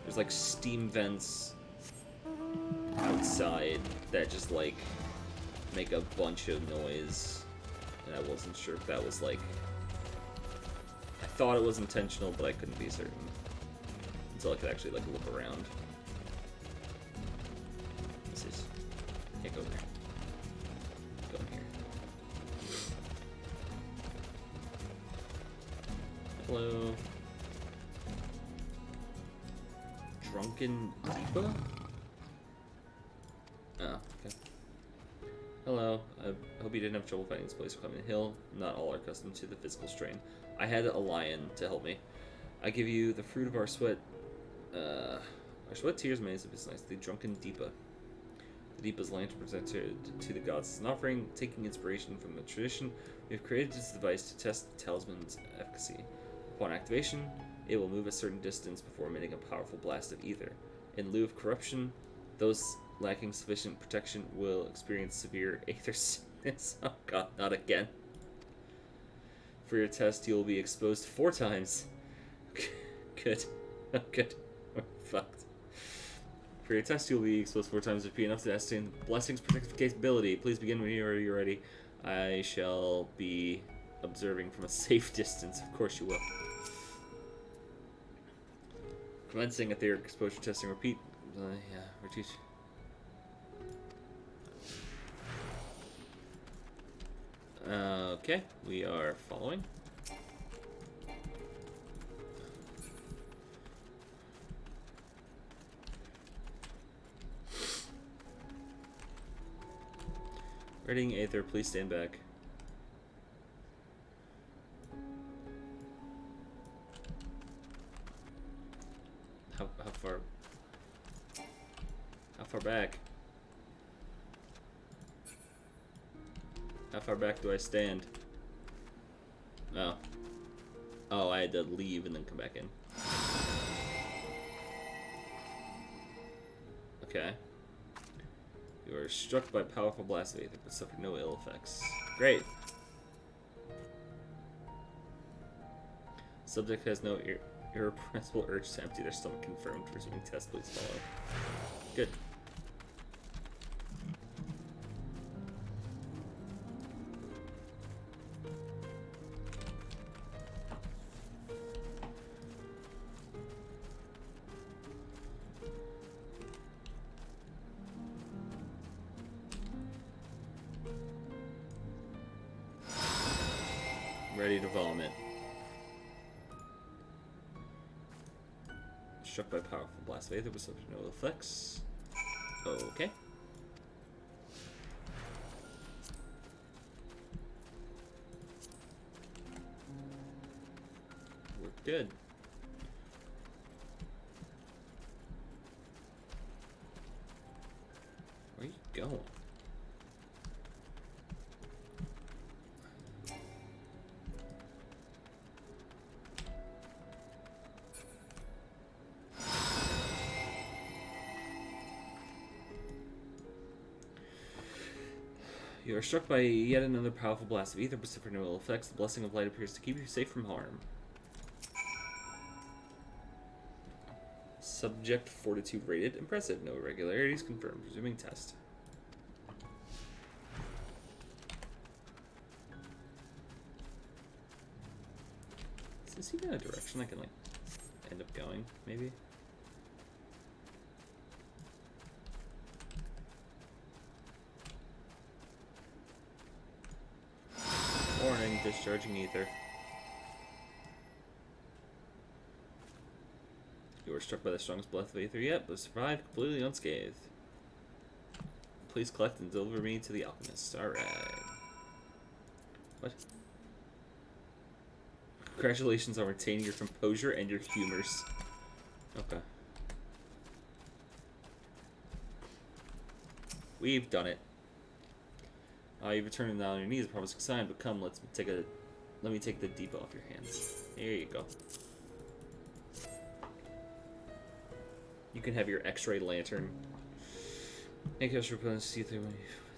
There's like steam vents outside that just like make a bunch of noise, and I wasn't sure if that was like, I thought it was intentional, but I couldn't be certain until I could actually like look around. This is, can't go there. Go in here. Hello. Drunken Deepa? Oh, okay. Hello. I hope you didn't have trouble finding this place or climbing the hill. Not all are accustomed to the physical strain. I had a lion to help me. I give you the fruit of our sweat. Our sweat, tears, made of this nice. The Drunken Deepa. The Deepa's lantern presented to the gods as an offering. Taking inspiration from the tradition, we have created this device to test the talisman's efficacy. Upon activation, it will move a certain distance before emitting a powerful blast of ether. In lieu of corruption, those lacking sufficient protection will experience severe aether sickness. Oh god, not again. For your test, you will be exposed 4 times. Good. Oh, good. We're fucked. For your test, you will be exposed 4 times if be enough to ascertain the blessing's protective capability. Please begin when you're ready. I shall be observing from a safe distance. Of course you will. Commencing etheric exposure testing. Repeat. Repeat. Okay, we are following. Reading Aether, please stand back. How far? How far back? How far back do I stand? Oh. Oh, I had to leave and then come back in. Okay. You are struck by powerful blast of Aether, but suffer no ill effects. Great. Subject has no irrepressible urge to empty their stomach. Confirmed. Resuming test, please follow. Good. Ready to vomit. Struck by powerful blast of Aether, but suffer no effects. Okay. We're good. Where are you going? You are struck by yet another powerful blast of ether, but suffer no ill effects. The blessing of light appears to keep you safe from harm. Subject fortitude rated. Impressive. No irregularities confirmed. Resuming test. Is this even a direction I can, like, end up going, maybe? Warning, discharging ether. You were struck by the strongest breath of ether yet, but survived completely unscathed. Please collect and deliver me to the alchemist. Alright. What? Congratulations on retaining your composure and your humors. Okay. We've done it. You've returned down on your knees, promising sign, but come, let me take the depot off your hands. Here you go. You can have your X-ray lantern. Make us repellent see through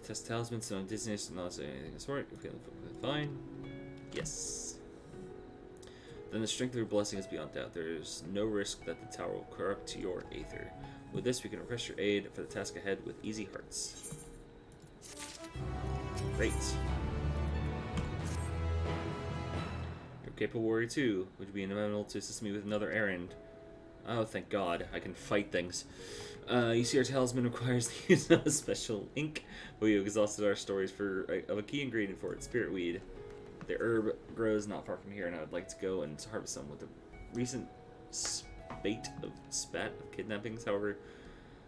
test talismans, no dizziness, not saying anything of the sort. You're feeling fine. Yes. Then the strength of your blessing is beyond doubt. There is no risk that the tower will corrupt your aether. With this, we can request your aid for the task ahead with easy hearts. Great. You're a capable warrior too. Would you be amenable to assist me with another errand? Oh, thank God. I can fight things. You see, our talisman requires the use of a special ink. We have exhausted our stores of a key ingredient for it, spirit weed. The herb grows not far from here, and I would like to go and harvest some. With the recent spat of kidnappings, however,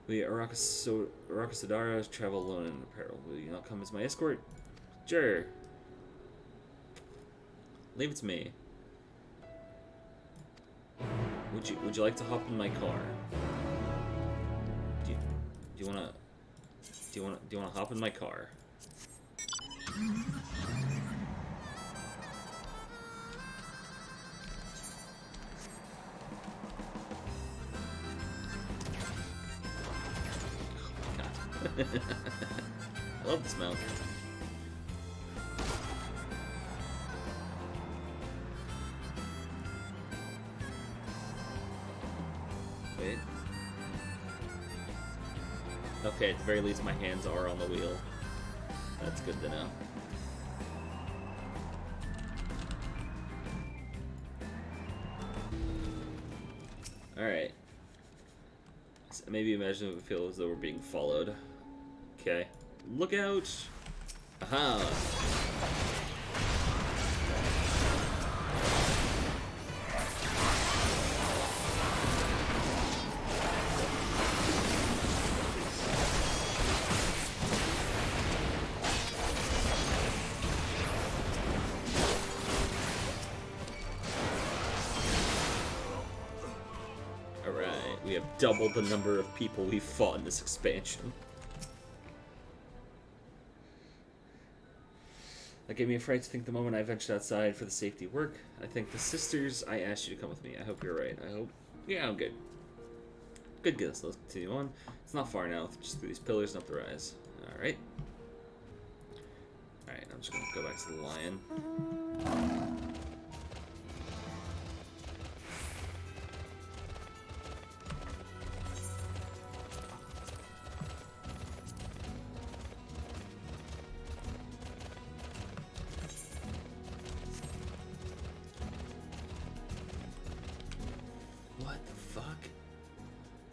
we Arakasodara travel alone in apparel. Will you not come as my escort? Sure. Leave it to me. Would you like to hop in my car? Do you wanna hop in my car? I love this mount. Wait. Okay, at the very least my hands are on the wheel. That's good to know. Alright. So maybe imagine if we feel as though we're being followed. Okay. Look out! Aha! Alright, we have doubled the number of people we've fought in this expansion. That gave me a fright to think the moment I ventured outside for the safety work. I thank the sisters I asked you to come with me. I hope you're right. I hope... Yeah, I'm good. Good guess. Let's continue on. It's not far now. Just through these pillars and up the rise. Alright. Alright, I'm just gonna go back to the lion.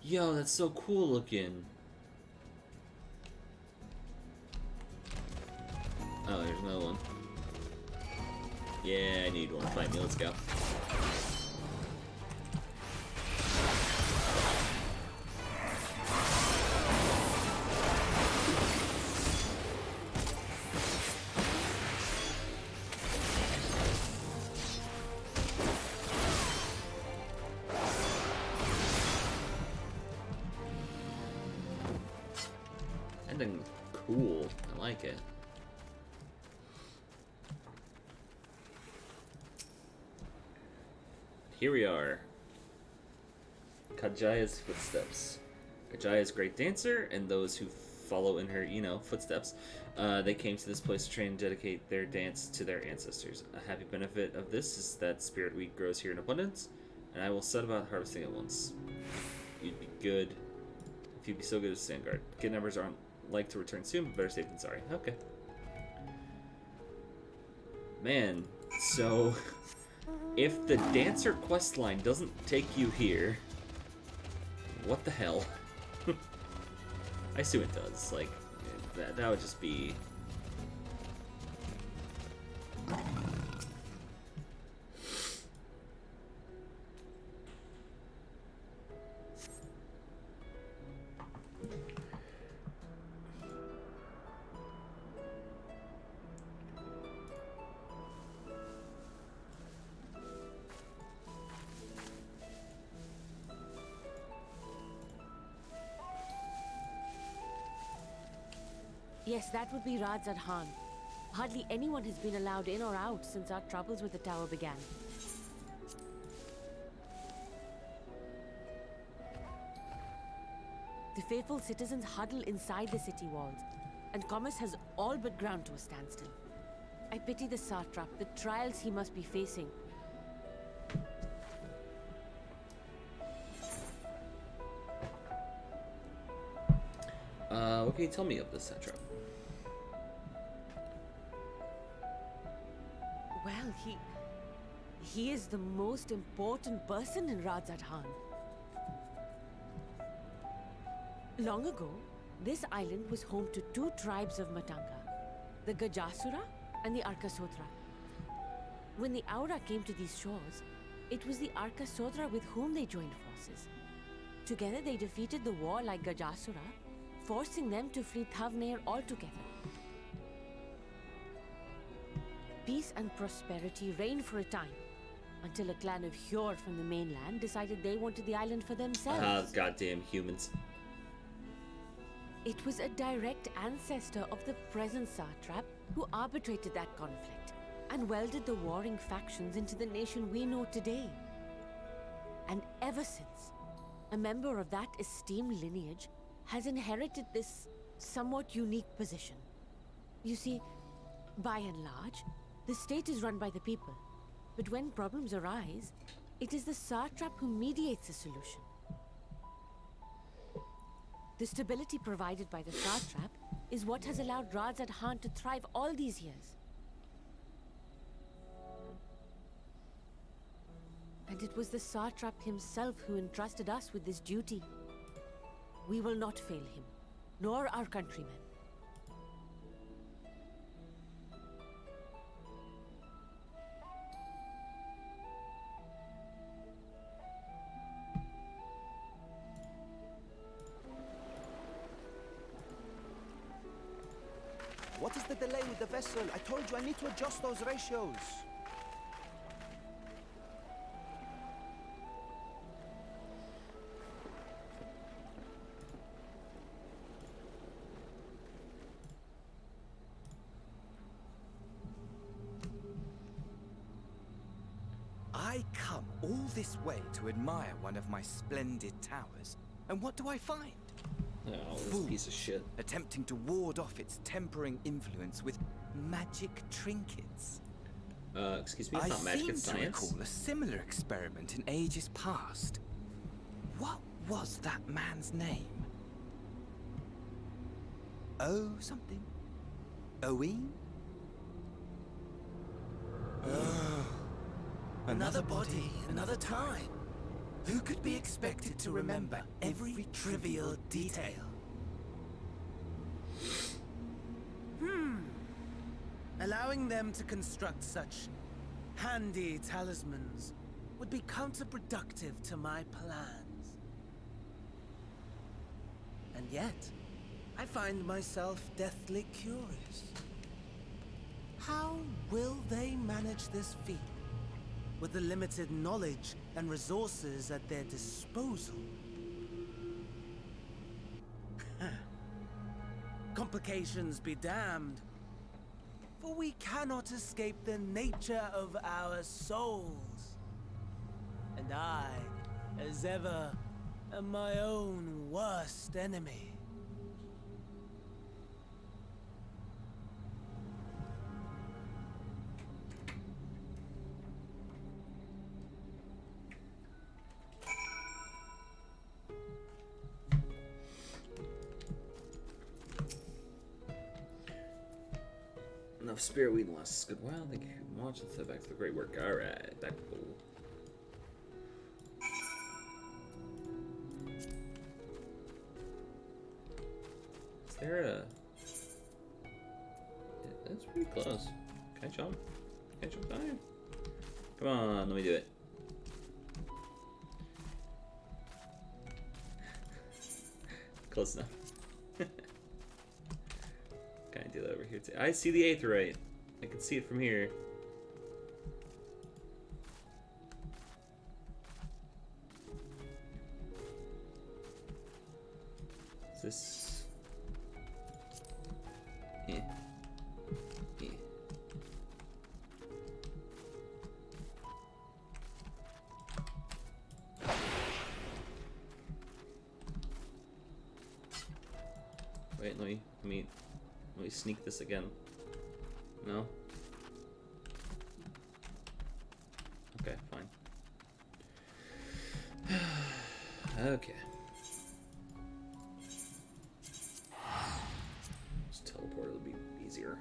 Yo, that's so cool looking. Oh, there's another one. Yeah, I need one. Fight me. Let's go. Ending cool. I like it. Here we are. Kajaya's footsteps. Kajaya is a great dancer, and those who follow in her, footsteps. They came to this place to train and dedicate their dance to their ancestors. A happy benefit of this is that spirit wheat grows here in abundance, and I will set about harvesting it once. You'd be good. If you'd be so good as Vanguard. Kidnappers aren't like to return soon, but better safe than sorry. Okay. Man, so If the Dancer questline doesn't take you here, what the hell? I assume it does. Like, that would just be... Yes, that would be Radzad Khan. Hardly anyone has been allowed in or out since our troubles with the tower began. The faithful citizens huddle inside the city walls, and commerce has all but ground to a standstill. I pity the satrap, the trials he must be facing. What can you tell me of this satrap? Well, he is the most important person in Radzad Khan. Long ago, this island was home to two tribes of Matanga, the Gajasura and the Arkasotra. When the Aura came to these shores, it was the Arkasotra with whom they joined forces. Together they defeated the warlike Gajasura, forcing them to flee Thavnair altogether. Peace and prosperity reigned for a time, until a clan of Hjord from the mainland decided they wanted the island for themselves. Goddamn humans. It was a direct ancestor of the present satrap who arbitrated that conflict and welded the warring factions into the nation we know today. And ever since, a member of that esteemed lineage has inherited this somewhat unique position. You see, by and large, the state is run by the people, but when problems arise, it is the satrap who mediates a solution. The stability provided by the satrap is what has allowed Radzad Khan to thrive all these years. And it was the satrap himself who entrusted us with this duty. We will not fail him, nor our countrymen. What is the delay with the vessel? I told you I need to adjust those ratios. I come all this way to admire one of my splendid towers, and what do I find? Oh, this piece of shit. Attempting to ward off its tempering influence with magic trinkets. Excuse me, it's not magic, it's I seem to science. recall a similar experiment in ages past. What was that man's name? Oh, something. Owen? Another body, another time. Who could be expected to remember every trivial detail? Allowing them to construct such handy talismans would be counterproductive to my plans. And yet, I find myself deathly curious. How will they manage this feat with the limited knowledge and resources at their disposal? Complications be damned, for we cannot escape the nature of our souls. And I, as ever, am my own worst enemy. enough spirit weed to last us a good while. Thank you very much. Let's head back to the great work. Alright, back to cool. Is there a... Yeah, that's pretty close. Can I jump? Can I jump down here? Come on, let me do it. Close enough. Can I do that over here too? I see the aetheryte. I can see it from here. Is this... Yeah. Yeah. Wait, let me sneak this again. No? Okay, fine. Okay. Just teleport, it'll be easier.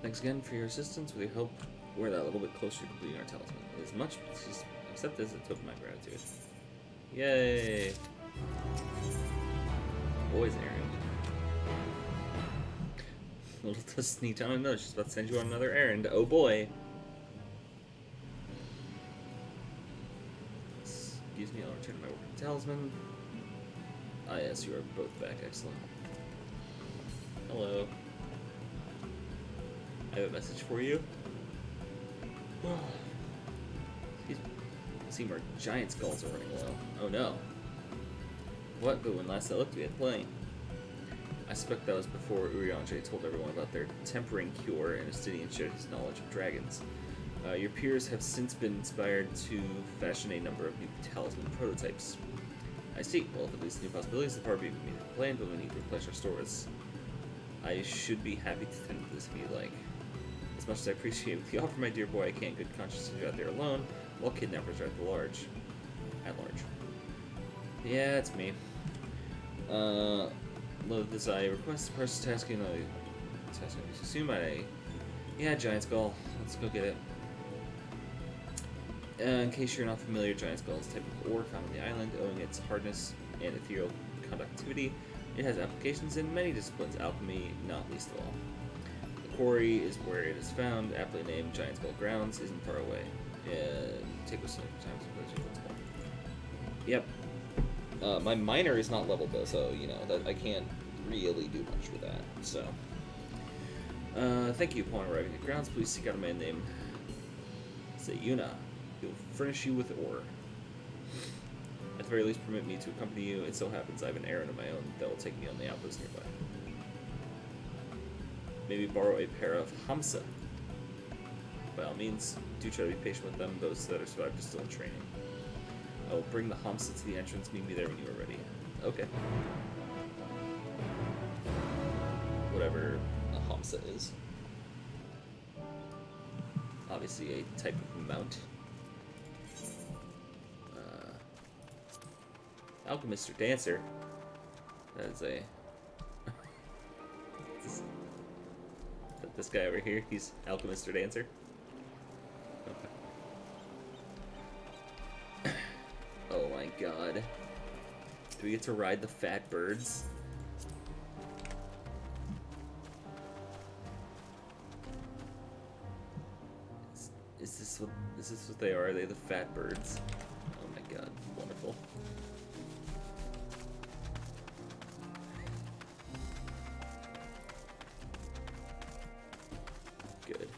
Thanks again for your assistance. We hope we're that little bit closer to completing our talisman. As much except as a token of my gratitude. Yay! Boys errand. Little does sneak on a note. She's about to send you on another errand. Oh boy! Excuse me, I'll return my working talisman. Ah yes, you are both back. Excellent. Hello. I have a message for you. Excuse me. It seems our giant skulls are running low. Oh no. What? But when last I looked, we had plenty. I suspect that was before Urianger told everyone about their tempering cure and Astidian shared his knowledge of dragons. Your peers have since been inspired to fashion a number of new talisman prototypes. I see. Well, if it leads to new possibilities, the power being immediately complained, but we need to replenish our stores. I should be happy to tend to this if you like. As much as I appreciate the offer, my dear boy, I can't good conscience leave you out there alone while kidnappers are at large. Yeah, it's me. Load this I request the person tasking assume yeah, giant skull. Let's go get it. In case you're not familiar, giant skull is a type of ore found on the island, owing its hardness and ethereal conductivity. It has applications in many disciplines, alchemy not least of all. The quarry is where it is found, aptly named Giant Skull Grounds, isn't far away. Take us some times. Yep. My miner is not leveled though, so you know that I can't really do much with that. So, thank you. Upon arriving at grounds, please seek out a man named Sayuna. He will furnish you with ore. At the very least, permit me to accompany you. It so happens I have an errand of my own that will take me on the outpost nearby. Maybe borrow a pair of Hamsa. By all means, do try to be patient with them. Those that are survived are still in training. I will bring the Hamsa to the entrance. Meet me there when you are ready. Okay. Whatever a Hamsa is. Obviously a type of mount. Alchemist or Dancer. That is a... this guy over here, he's Alchemist or Dancer. Okay. Oh my god. Do we get to ride the fat birds? Is this what they are? Are they the fat birds? Oh my god, wonderful. Good.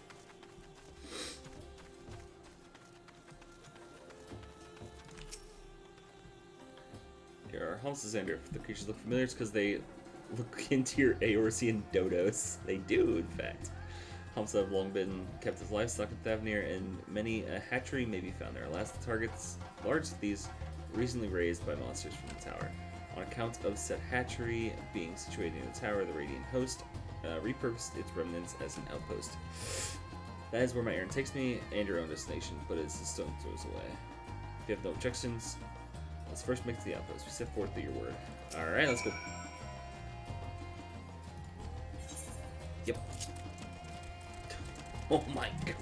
Here are Hamsazander. If the creatures look familiar, it's because they look into your Eorzean dodos. They do, in fact. Hamsa have long been kept as livestock in Thavnir, and many a hatchery may be found there. Alas, the targets large as these recently raised by monsters from the tower. On account of said hatchery being situated in the tower, the Radiant Host repurposed its remnants as an outpost. That is where my errand takes me, and your own destination, but it's a stone throws away. If you have no objections, let's first make the outpost. We set forth at your word. Alright, let's go. Yep. Oh my god.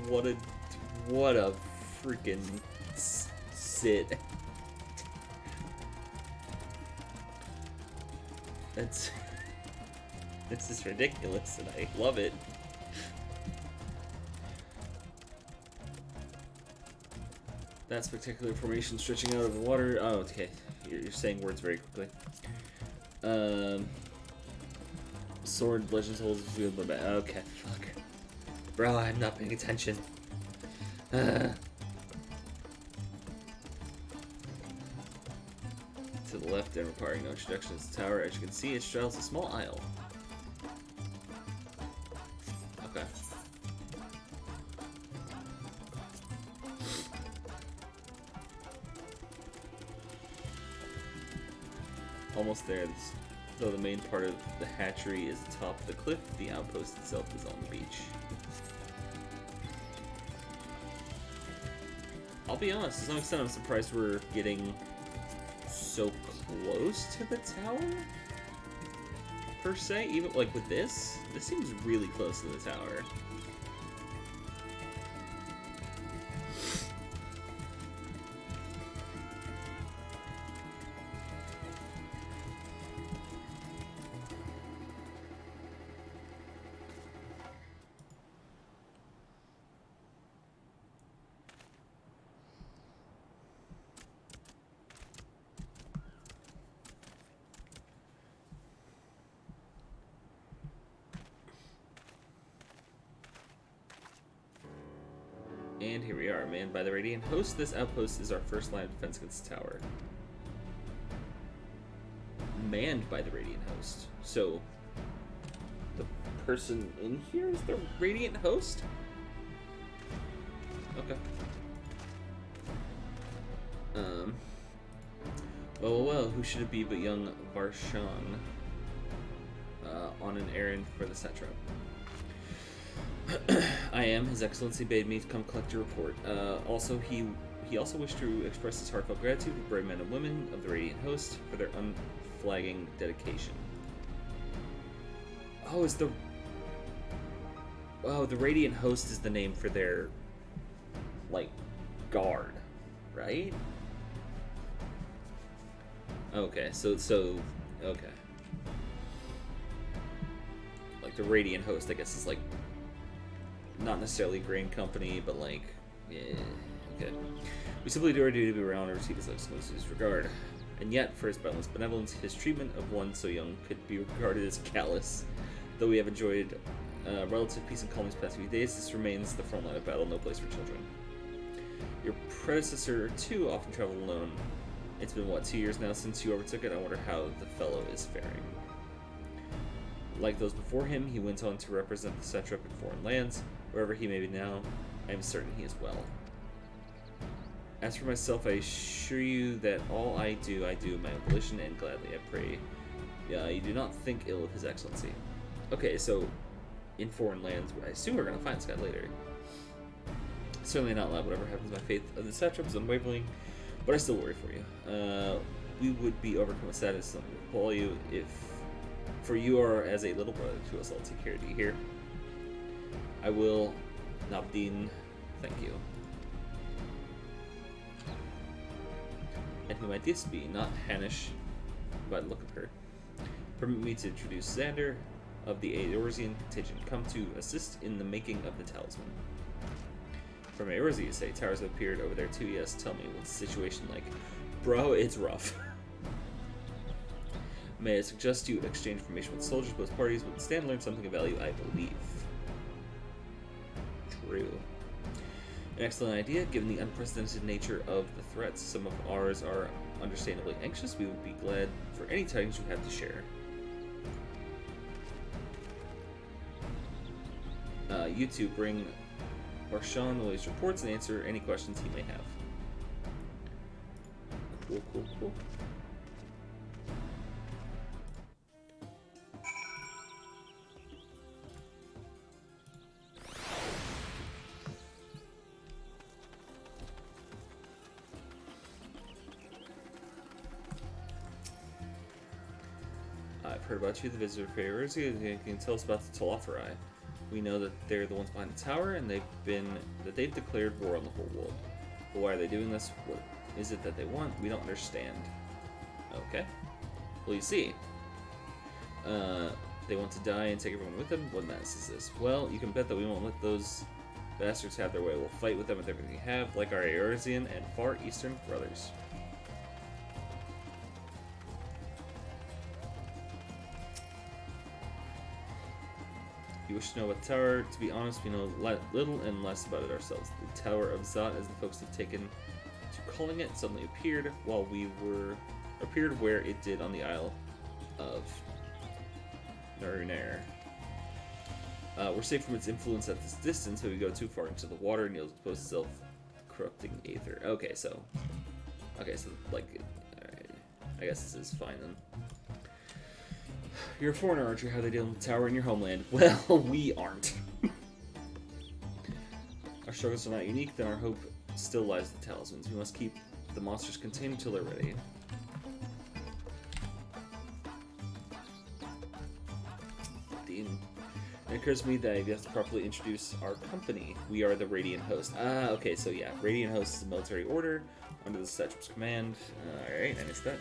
What a freaking sit. This is ridiculous and I love it. That spectacular formation stretching out of the water. Oh, okay. You're saying words very quickly. Sword, Legends holds. Okay, fuck. Bro, I'm not paying attention. To the left and requiring no introduction to the tower. As you can see, it straddles a small isle. Okay. Almost there. Though the main part of the hatchery is atop the cliff, the outpost itself is on the beach. I'll be honest, to some extent I'm surprised we're getting so close to the tower, per se. Even like with this seems really close to the tower. And here we are, manned by the Radiant Host. This outpost is our first line of defense against the tower. Manned by the Radiant Host. So, the person in here is the Radiant Host? Okay. Well, who should it be but young Varshan on an errand for the satrap? I am. His Excellency bade me to come collect your report. Also, he also wished to express his heartfelt gratitude to the brave men and women of the Radiant Host for their unflagging dedication. Oh, the Radiant Host is the name for their, like, guard, right? Okay, so okay. Like, the Radiant Host, I guess, is like not necessarily a grain company, but like, yeah, okay. We simply do our duty to be around and receive his exclusive regard. And yet, for his boundless benevolence, his treatment of one so young could be regarded as callous. Though we have enjoyed relative peace and calm these past few days, this remains the front line of battle, no place for children. Your predecessor, too, often traveled alone. It's been, what, 2 years now since you overtook it? I wonder how the fellow is faring. Like those before him, he went on to represent the satrap in foreign lands. Wherever he may be now, I am certain he is well. As for myself, I assure you that all I do in my own volition, and gladly I pray you do not think ill of his excellency. Okay, so in foreign lands, I assume we're going to find this guy later. Certainly not loud. Whatever happens, my faith of the satrap is unwavering, but I still worry for you. We would be overcome with sadness to recall you if, for you are as a little brother to us all. Take care. Do you hear? I will, Nabdeen. Thank you. And who might this be? Not Hanish, by the look of her. Permit me to introduce Xander of the Eorzean contingent, come to assist in the making of the talisman. From Eorzea, you say? Towers have appeared over there too. Yes, tell me, what's the situation like? Bro, it's rough. May I suggest you exchange information with soldiers? Both parties would stand to learn something of value, I believe. True. An excellent idea, given the unprecedented nature of the threats. Some of ours are understandably anxious. We would be glad for any tidings you have to share. You two bring Marshawn will always reports and answer any questions he may have. Cool, cool, cool. I've heard about you, the visitor favors. You can tell us about the Teloferi. We know that they're the ones behind the tower, and they've declared war on the whole world. But why are they doing this? What is it that they want? We don't understand. Okay. Well, you see. They want to die and take everyone with them? What madness is this? Well, you can bet that we won't let those bastards have their way. We'll fight with them with everything we have, like our Eorzean and Far Eastern brothers. You wish to know about the tower? To be honest, we know little and less about it ourselves. The Tower of Zot, as the folks have taken to calling it, suddenly appeared where it did on the Isle of Narunair. We're safe from its influence at this distance, but we go too far into the water and you'll expose self-corrupting aether. Okay, so like, alright, I guess this is fine then. You're a foreigner, aren't you? How are they dealing with the tower in your homeland? Well, we aren't. Our struggles are not unique, then our hope still lies in the talismans. We must keep the monsters contained until they're ready. It occurs to me that you have to properly introduce our company. We are the Radiant Host. Ah, okay, so yeah, Radiant Host is a military order under the Satrap's command. Alright, I missed that.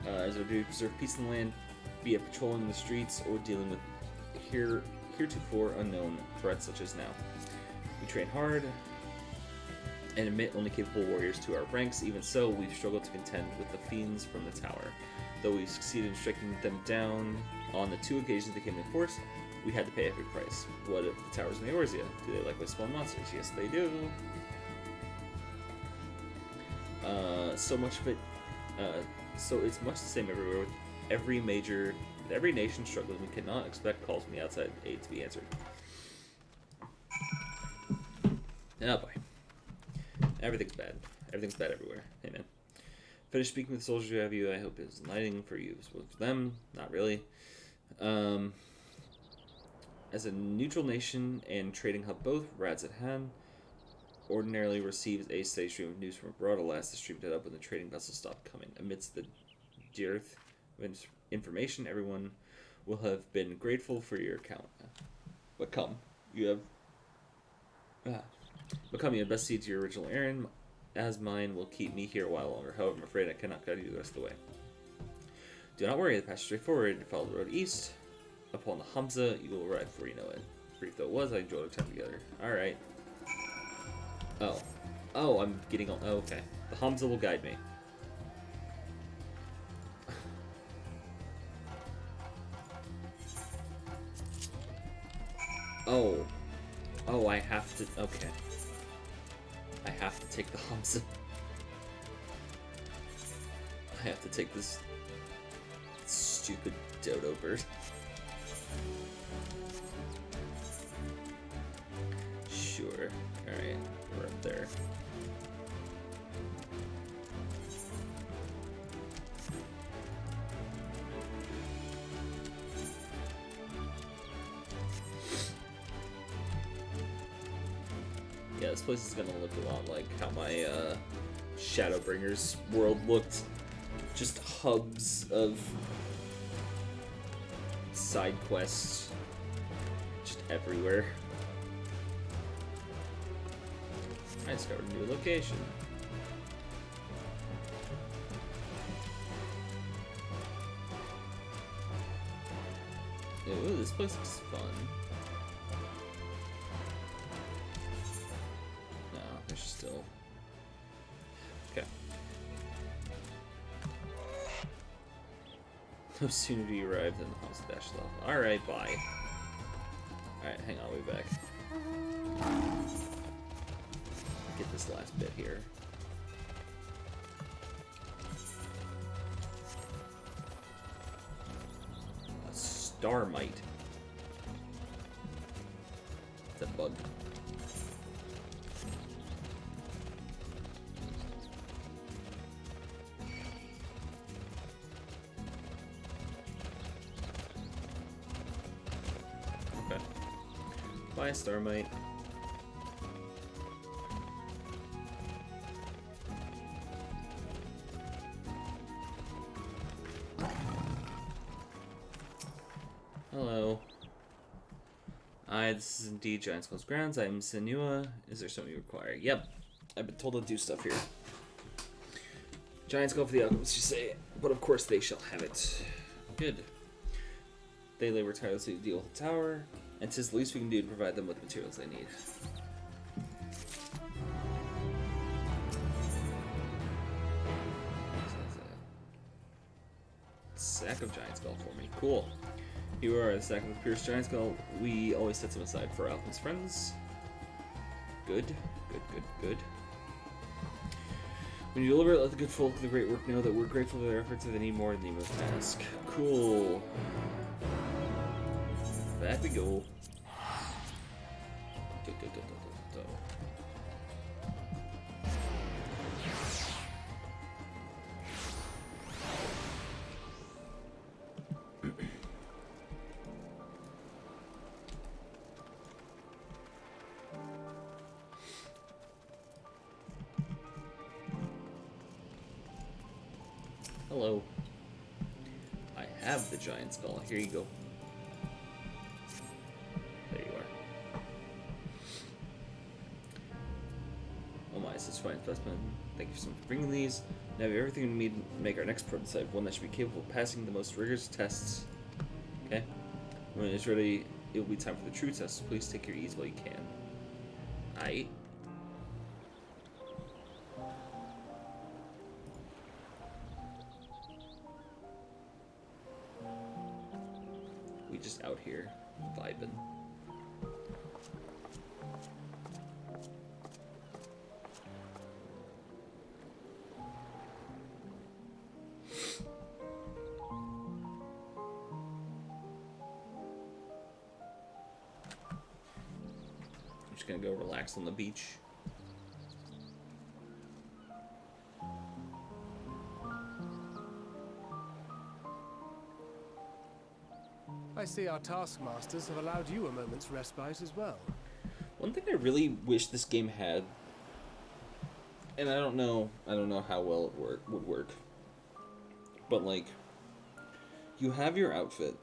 As our duty to preserve peace in the land, be it patrolling the streets or dealing with heretofore unknown threats such as now. We train hard and admit only capable warriors to our ranks. Even so, we've struggled to contend with the fiends from the tower. Though we've succeeded in striking them down on the 2 occasions they came in force, we had to pay a heavy price. What if the towers in Eorzea? Do they likewise spawn monsters? Yes, they do. So much of it, so it's much the same everywhere. With every nation struggling, we cannot expect calls from the outside aid to be answered. Oh boy. Everything's bad. Everything's bad everywhere. Hey man. Finish speaking with the soldiers who have you. I hope it's enlightening for you as well as for them. Not really. As a neutral nation and trading hub both, Radz-at-Han ordinarily receives a steady stream of news from abroad. Alas, the stream died up when the trading vessels stopped coming. Amidst the dearth of information, everyone will have been grateful for your account. But come, you have best cede to your original errand, as mine will keep me here a while longer. However, I'm afraid I cannot guide you the rest of the way. Do not worry, the path is straightforward. Follow the road east. Upon the Hamza, you will arrive before you know it. Brief though it was, I enjoyed our time together. Alright. Oh, I'm getting on. Oh, okay. The Hamza will guide me. Oh, I have to. Okay. I have to take the Hamza. I have to take this stupid dodo bird. Sure. Alright, we're up there. Yeah, this place is gonna look a lot like how my Shadowbringers world looked. Just hubs of side quests just everywhere. I discovered a new location. Ooh, this place looks fun. No, there's still... Okay. No sooner do you arrive than the house dashes off. Alright, bye. Alright, hang on, we'll be back. Get this last bit here. A Starmite. It's a bug. Bye, Starmite. Hello. This is indeed Giant Skull's grounds. I am Senua. Is there something you require? Yep. I've been told to do stuff here. Giant Skull for the alchemists, you say, but of course they shall have it. Good. They labor tirelessly to deal with the tower, and 'tis the least we can do to provide them with the materials they need. Sack of Giant Skull for me. Cool. You are the sack of the Pierced Giant Skull. We always set them aside for alchemist friends. Good. Good, good, good. When you deliver it, let the good folk of the great work know that we're grateful for their efforts and they need more than they must ask. Cool. Back we go. Hello. I have the Giant Skull. Here you go. There you are. Oh my, such fine specimen. Thank you so much for bringing these. Now we have everything we need to make our next prototype, one that should be capable of passing the most rigorous tests. Okay? When it is ready, it will be time for the true test, so please take your ease while you can. Aight. Just out here vibing. I'm just gonna go relax on the beach. I see our taskmasters have allowed you a moment's respite as well. One thing I really wish this game had, and I don't know how well it would work, but like, you have your outfit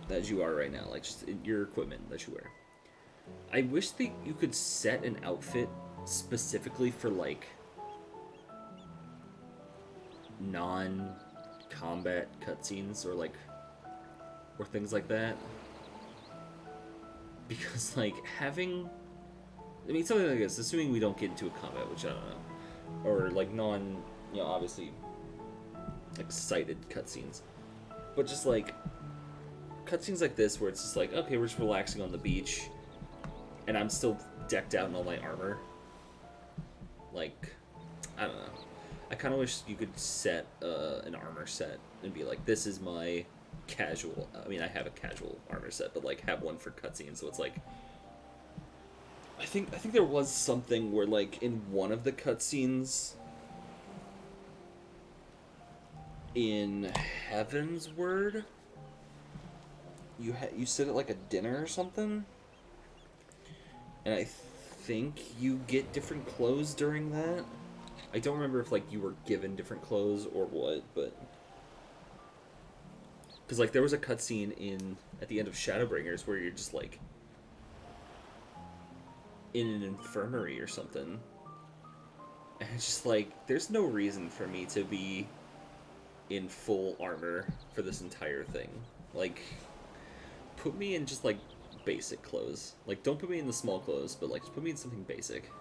as you are right now, like just your equipment that you wear. I wish that you could set an outfit specifically for like non-combat cutscenes or like. Or things like that. Because, like, having... I mean, something like this, assuming we don't get into a combat, which I don't know. Or, like, obviously, excited cutscenes. But just, like, cutscenes like this, where it's just like, okay, we're just relaxing on the beach, and I'm still decked out in all my armor. Like, I don't know. I kind of wish you could set an armor set and be like, this is my... casual. I mean, I have a casual armor set, but like have one for cutscenes. So it's like, I think there was something where like in one of the cutscenes in Heaven's Word, you sit at like a dinner or something, and I think you get different clothes during that. I don't remember if like you were given different clothes or what, but. Because, like, there was a cutscene at the end of Shadowbringers where you're just, like, in an infirmary or something. And it's just, like, there's no reason for me to be in full armor for this entire thing. Like, put me in just, like, basic clothes. Like, don't put me in the small clothes, but, like, just put me in something basic.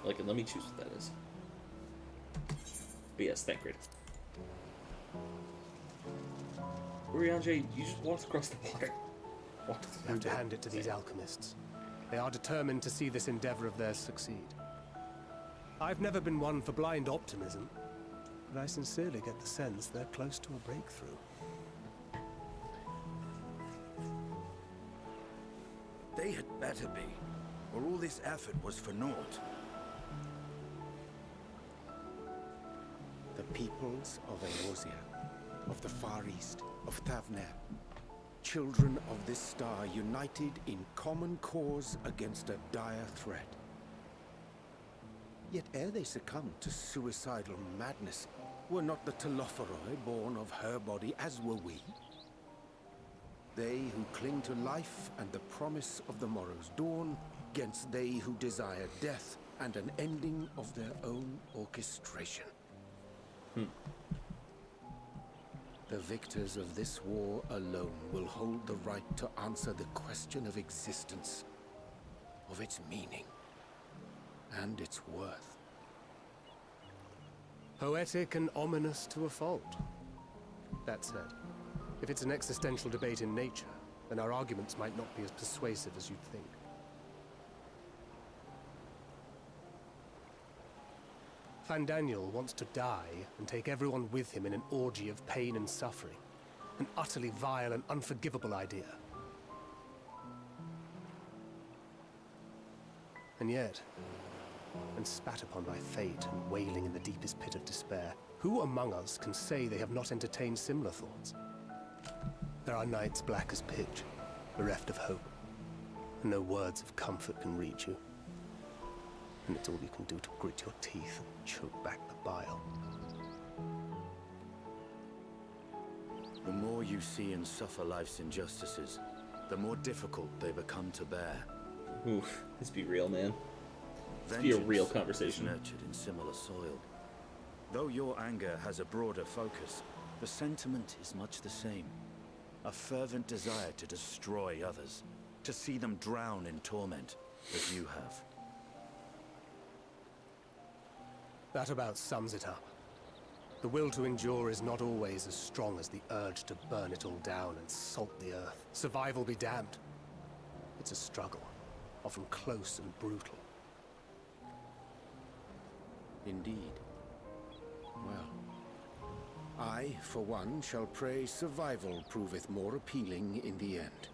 Like, and let me choose what that is. But yes, thank you. Urianger, you just walked across the water. You have to hand it to these alchemists. They are determined to see this endeavor of theirs succeed. I've never been one for blind optimism, but I sincerely get the sense they're close to a breakthrough. They had better be, or all this effort was for naught. The peoples of Eorzea, of the Far East, of Thavner. children of this star united in common cause against a dire threat. Yet ere they succumbed to suicidal madness, were not the Telophoroi born of her body as were we? They who cling to life and the promise of the morrow's dawn, against they who desire death and an ending of their own orchestration. The victors of this war alone will hold the right to answer the question of existence, of its meaning, and its worth. Poetic and ominous to a fault. That said, if it's an existential debate in nature, then our arguments might not be as persuasive as you'd think. Fandaniel wants to die and take everyone with him in an orgy of pain and suffering. An utterly vile and unforgivable idea. And yet, when spat upon by fate and wailing in the deepest pit of despair, who among us can say they have not entertained similar thoughts? There are nights black as pitch, bereft of hope, and no words of comfort can reach you. And it's all you can do to grit your teeth and choke back the bile. The more you see and suffer life's injustices, the more difficult they become to bear. Oof, let's be real, man. Let's be a real conversation. Nurtured in similar soil. Though your anger has a broader focus, the sentiment is much the same. A fervent desire to destroy others, to see them drown in torment, as you have. That about sums it up. The will to endure is not always as strong as the urge to burn it all down and salt the earth. Survival be damned. It's a struggle, often close and brutal. Indeed. Well, I, for one, shall pray survival proveth more appealing in the end.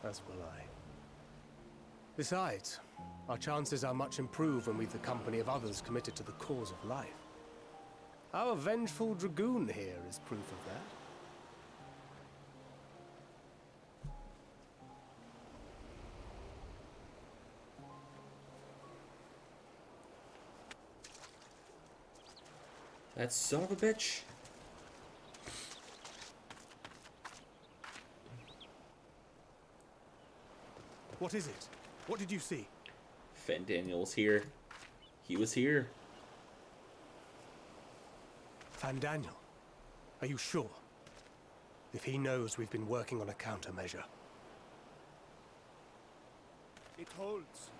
As will I. Besides, our chances are much improved when we've the company of others committed to the cause of life. Our vengeful dragoon here is proof of that. That son of a bitch. What is it? What did you see? Fandaniel's here. He was here. Fandaniel, are you sure? If he knows we've been working on a countermeasure. It holds.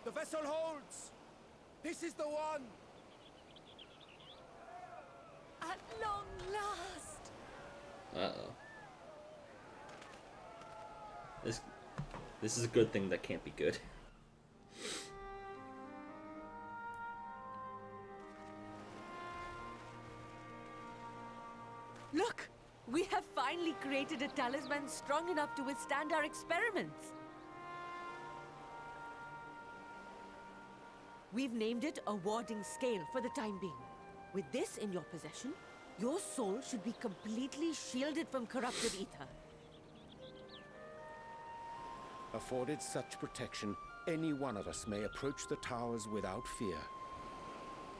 The vessel holds. This is the one. At long last. Uh-oh. This is a good thing that can't be good. Look! We have finally created a talisman strong enough to withstand our experiments. We've named it a warding scale for the time being. With this in your possession, your soul should be completely shielded from corrupted ether. Afforded such protection, any one of us may approach the towers without fear.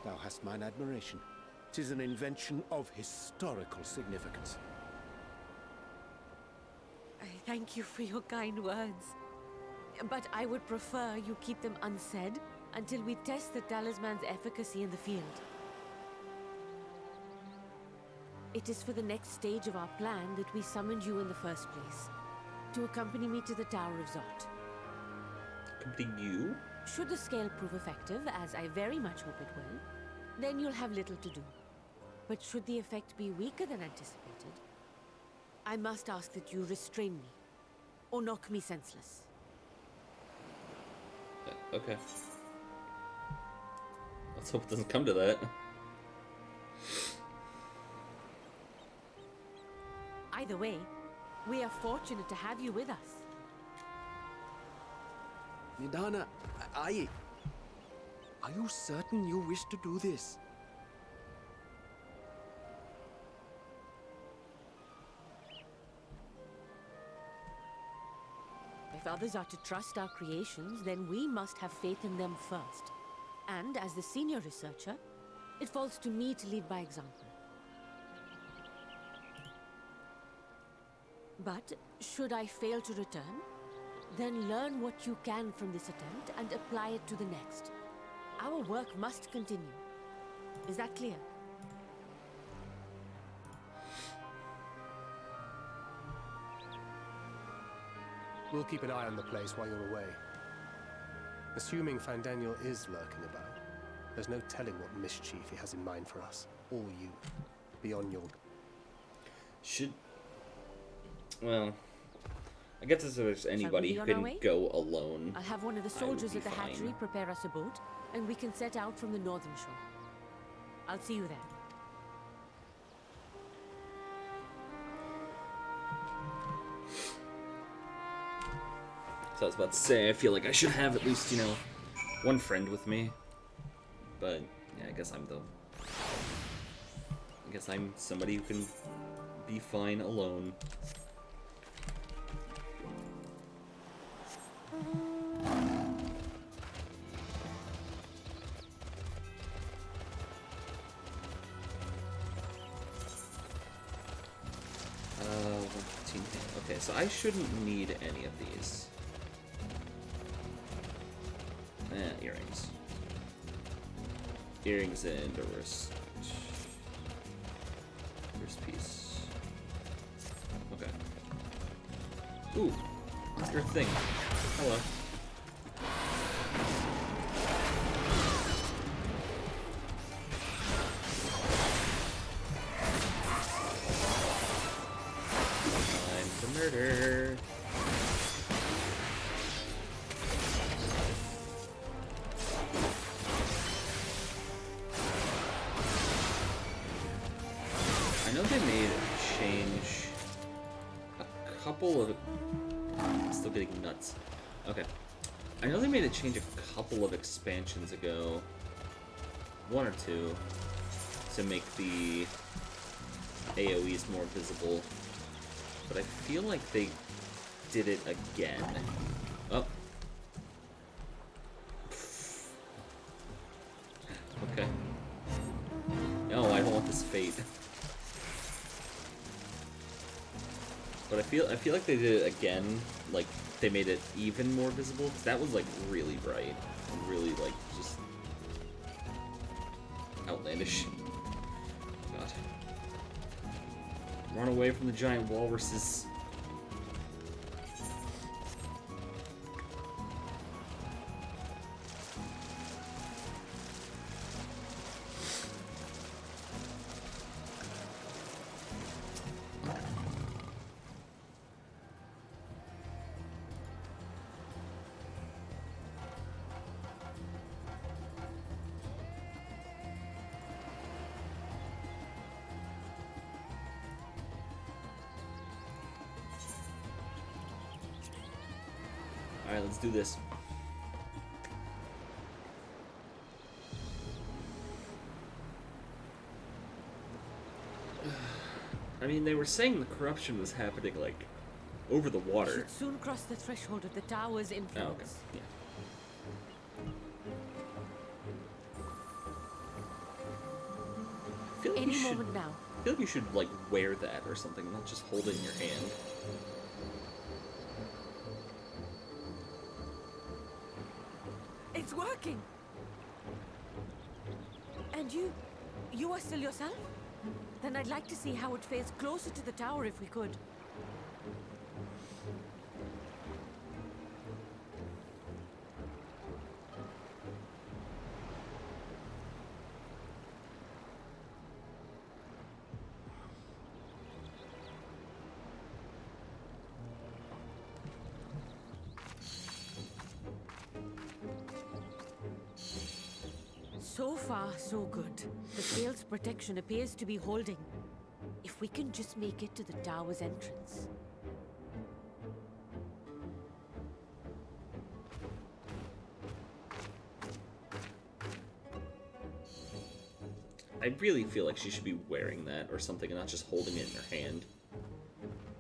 Thou hast mine admiration. 'Tis an invention of historical significance. I thank you for your kind words. But I would prefer you keep them unsaid until we test the talisman's efficacy in the field. It is for the next stage of our plan that we summoned you in the first place. To accompany me to the Tower of Zot. Accompany you? Should the scale prove effective, as I very much hope it will, then you'll have little to do. But should the effect be weaker than anticipated, I must ask that you restrain me, or knock me senseless. Okay. Let's hope it doesn't come to that. Either way, we are fortunate to have you with us. Nidana, are you certain you wish to do this? others are to trust our creations, then we must have faith in them first. And as the senior researcher, it falls to me to lead by example. But should I fail to return, then learn what you can from this attempt and apply it to the next. Our work must continue. Is that clear? We'll keep an eye on the place while you're away. Assuming Fandaniel is lurking about, there's no telling what mischief he has in mind for us, or you, beyond your... Well, I guess if there's anybody who can go alone, I'll have one of the soldiers at the hatchery prepare us a boat, and we can set out from the northern shore. I'll see you there. So I was about to say, I feel like I should have at least, you know, one friend with me. But, yeah, I guess I'm somebody who can be fine alone. Okay, so I shouldn't need any of these. Earrings. Earrings and a wrist piece. Okay. Ooh, your thing. Hello. Time for murder. I know they made a change a couple of... I'm still getting nuts. Okay. I know they made a change a couple of expansions ago. One or two. To make the AoEs more visible. But I feel like they did it again. Oh. Okay. No, I don't want this fate. But I feel like they did it again, like they made it even more visible, because that was like really bright and really like just outlandish. Oh god. Run away from the giant walruses. Alright, let's do this. I mean, they were saying the corruption was happening, like, over the water. We should soon cross the threshold of the tower's influence. Oh, okay. Yeah. I feel like Any moment now. I feel like you should, like, wear that or something, not just hold it in your hand. It's working! And you are still yourself? Then I'd like to see how it fares closer to the tower if we could. So far, so good. The Gale's protection appears to be holding. If we can just make it to the tower's entrance. I really feel like she should be wearing that or something and not just holding it in her hand.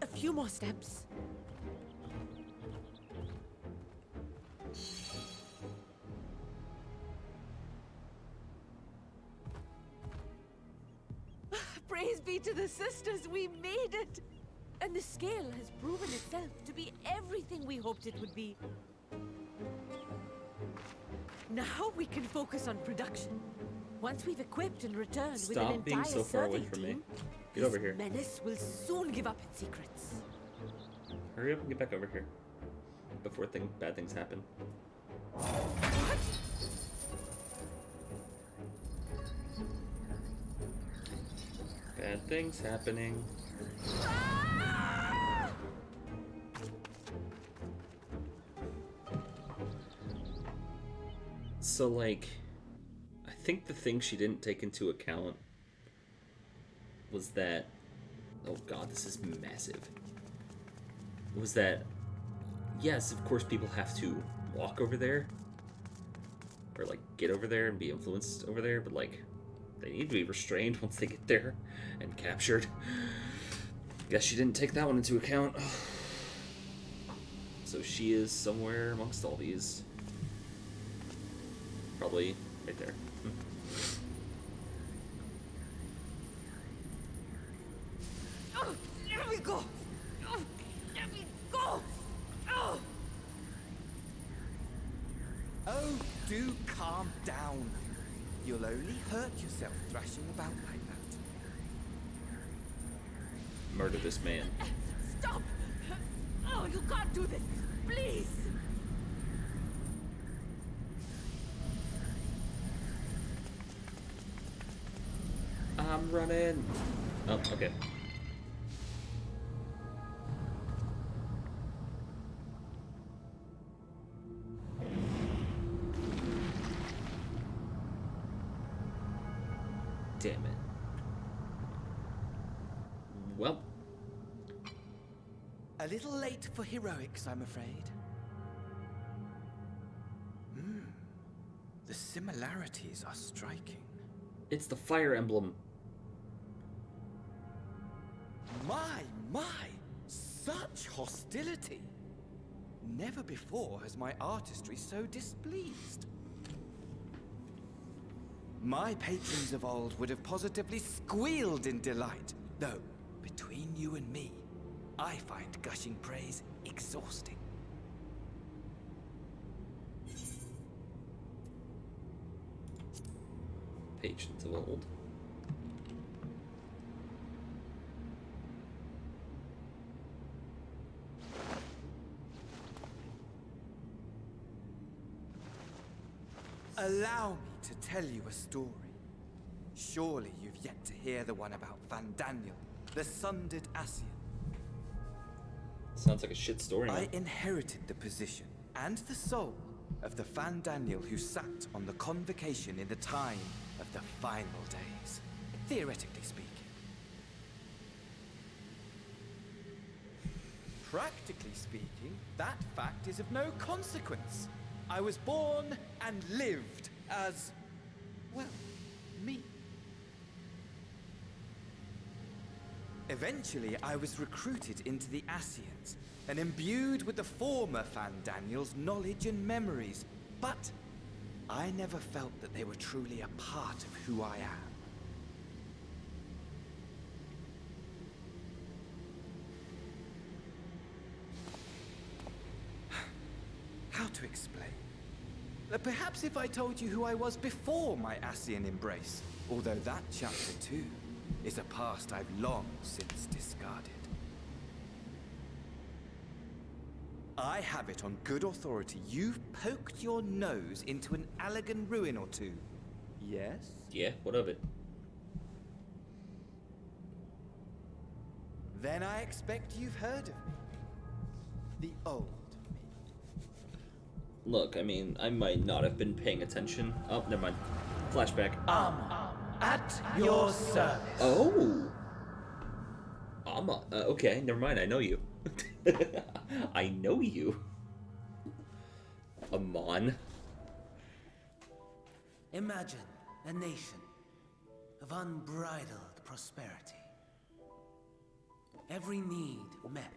A few more steps. be to the sisters, we made it! And the scale has proven itself to be everything we hoped it would be. Now we can focus on production. Once we've equipped and returned with an Stop being entire so far away serving from me. team, Get over here. menace will soon give up its secrets. Hurry up and get back over here before bad things happen. Bad things happening. So, like, I think the thing she didn't take into account was that, oh god, this is massive, was that, yes, of course people have to walk over there, or, like, get over there and be influenced over there, but, like, they need to be restrained once they get there and captured. Guess she didn't take that one into account. So she is somewhere amongst all these. Probably right there. Oh, let me go! Oh, let me go! Oh! Oh, do calm down. You'll only hurt yourself thrashing about like that. Murder this man. Stop! Oh, you can't do this! Please! I'm running. Oh, okay. Damn it. Well. A little late for heroics, I'm afraid. The similarities are striking. It's the fire emblem. My! Such hostility! Never before has my artistry so displeased. My patrons of old would have positively squealed in delight, though, between you and me, I find gushing praise exhausting. Patrons of old. Allow me to tell you a story. Surely you've yet to hear the one about Van Daniel, the sundered Ascian. Sounds like a shit story. I inherited the position and the soul of the Van Daniel who sat on the convocation in the time of the final days, theoretically speaking. Practically speaking, that fact is of no consequence. I was born and lived as, well, me. Eventually, I was recruited into the Ascians and imbued with the former Van Daniel's knowledge and memories, but I never felt that they were truly a part of who I am. How to explain? Perhaps if I told you who I was before my Ascian embrace, although that chapter too is a past I've long since discarded. I have it on good authority you've poked your nose into an Allegan ruin or two. Yes? Yeah, what of it? Then I expect you've heard of me. The old me. Look, I mean, I might not have been paying attention. Oh, never mind. Flashback. At your service. Oh! Okay, never mind, I know you. I know you. Amon. Imagine a nation of unbridled prosperity. Every need met.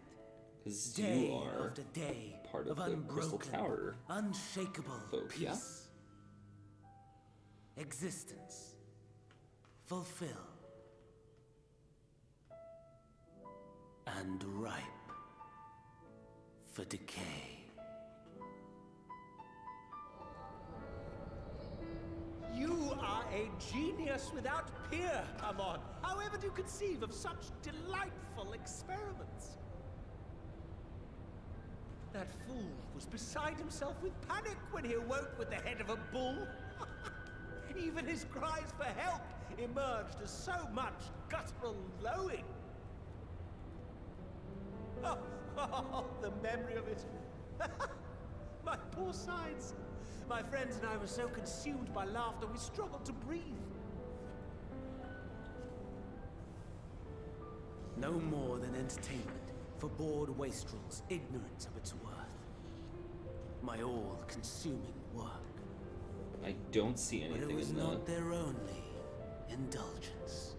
Because Day you are after day part of the Crystal unbroken, Tower. unshakable Folk, yeah? peace. Existence. Fulfill. and ripe for decay. You are a genius without peer, Amon. However do you conceive of such delightful experiments? That fool was beside himself with panic when he awoke with the head of a bull. Even his cries for help emerged as so much guttural lowing. Oh, the memory of it. My poor sides. My friends and I were so consumed by laughter we struggled to breathe. No more than entertainment for bored wastrels ignorant of its worth. My all-consuming work. I don't see anything but it was in not their only indulgence.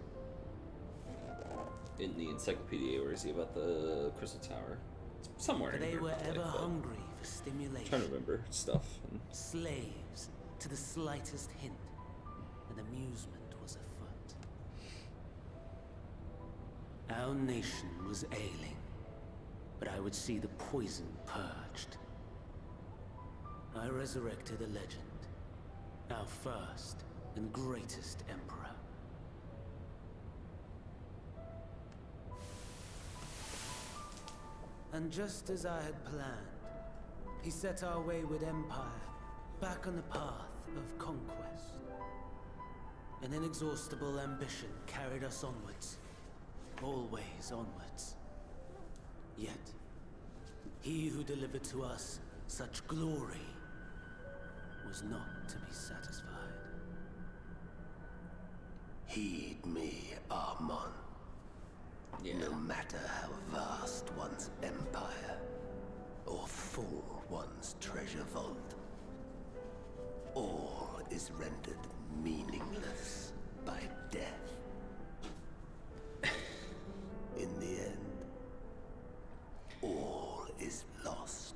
in the encyclopedia where is he about the Crystal Tower? It's somewhere. They in were here, ever but hungry for stimulation. I'm trying to remember stuff. Slaves to the slightest hint, and amusement was afoot. Our nation was ailing, but I would see the poison purged. I resurrected a legend, our first and greatest emperor. And just as I had planned, he set our wayward empire back on the path of conquest. An inexhaustible ambition carried us onwards, always onwards. Yet, he who delivered to us such glory was not to be satisfied. Heed me, Amon. No matter how vast one's empire, or full one's treasure vault, all is rendered meaningless by death. In the end, all is lost.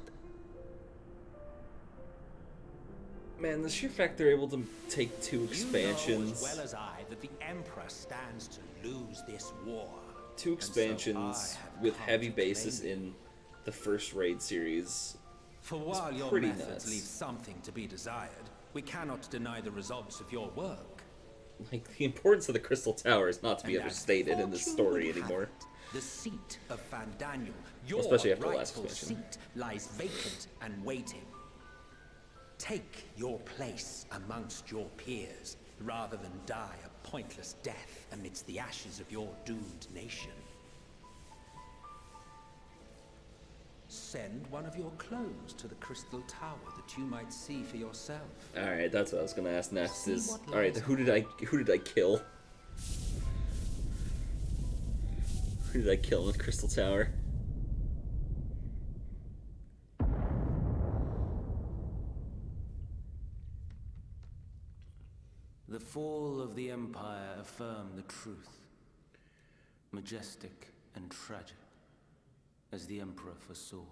Man, the sheer fact they're able to take two expansions. You know as well as I that the Emperor stands to lose this war. Two expansions with heavy bases in the first raid series. For while your pretty methods nuts. leave something to be desired, we cannot deny the results of your work. Like, the importance of the Crystal Tower is not to be And as understated in this fortune story would have anymore. it, the seat of Fandaniel, your Especially after the last rightful expansion. seat, lies vacant and waiting. Take your place amongst your peers, rather than die a pointless death amidst the ashes of your doomed nation. Send one of your clones to the Crystal Tower that you might see for yourself. Alright, that's what I was gonna ask next See is what alright, lies who did I kill? Who did I kill in the Crystal Tower? The fall of the Empire affirmed the truth. Majestic and tragic, as the Emperor foresaw.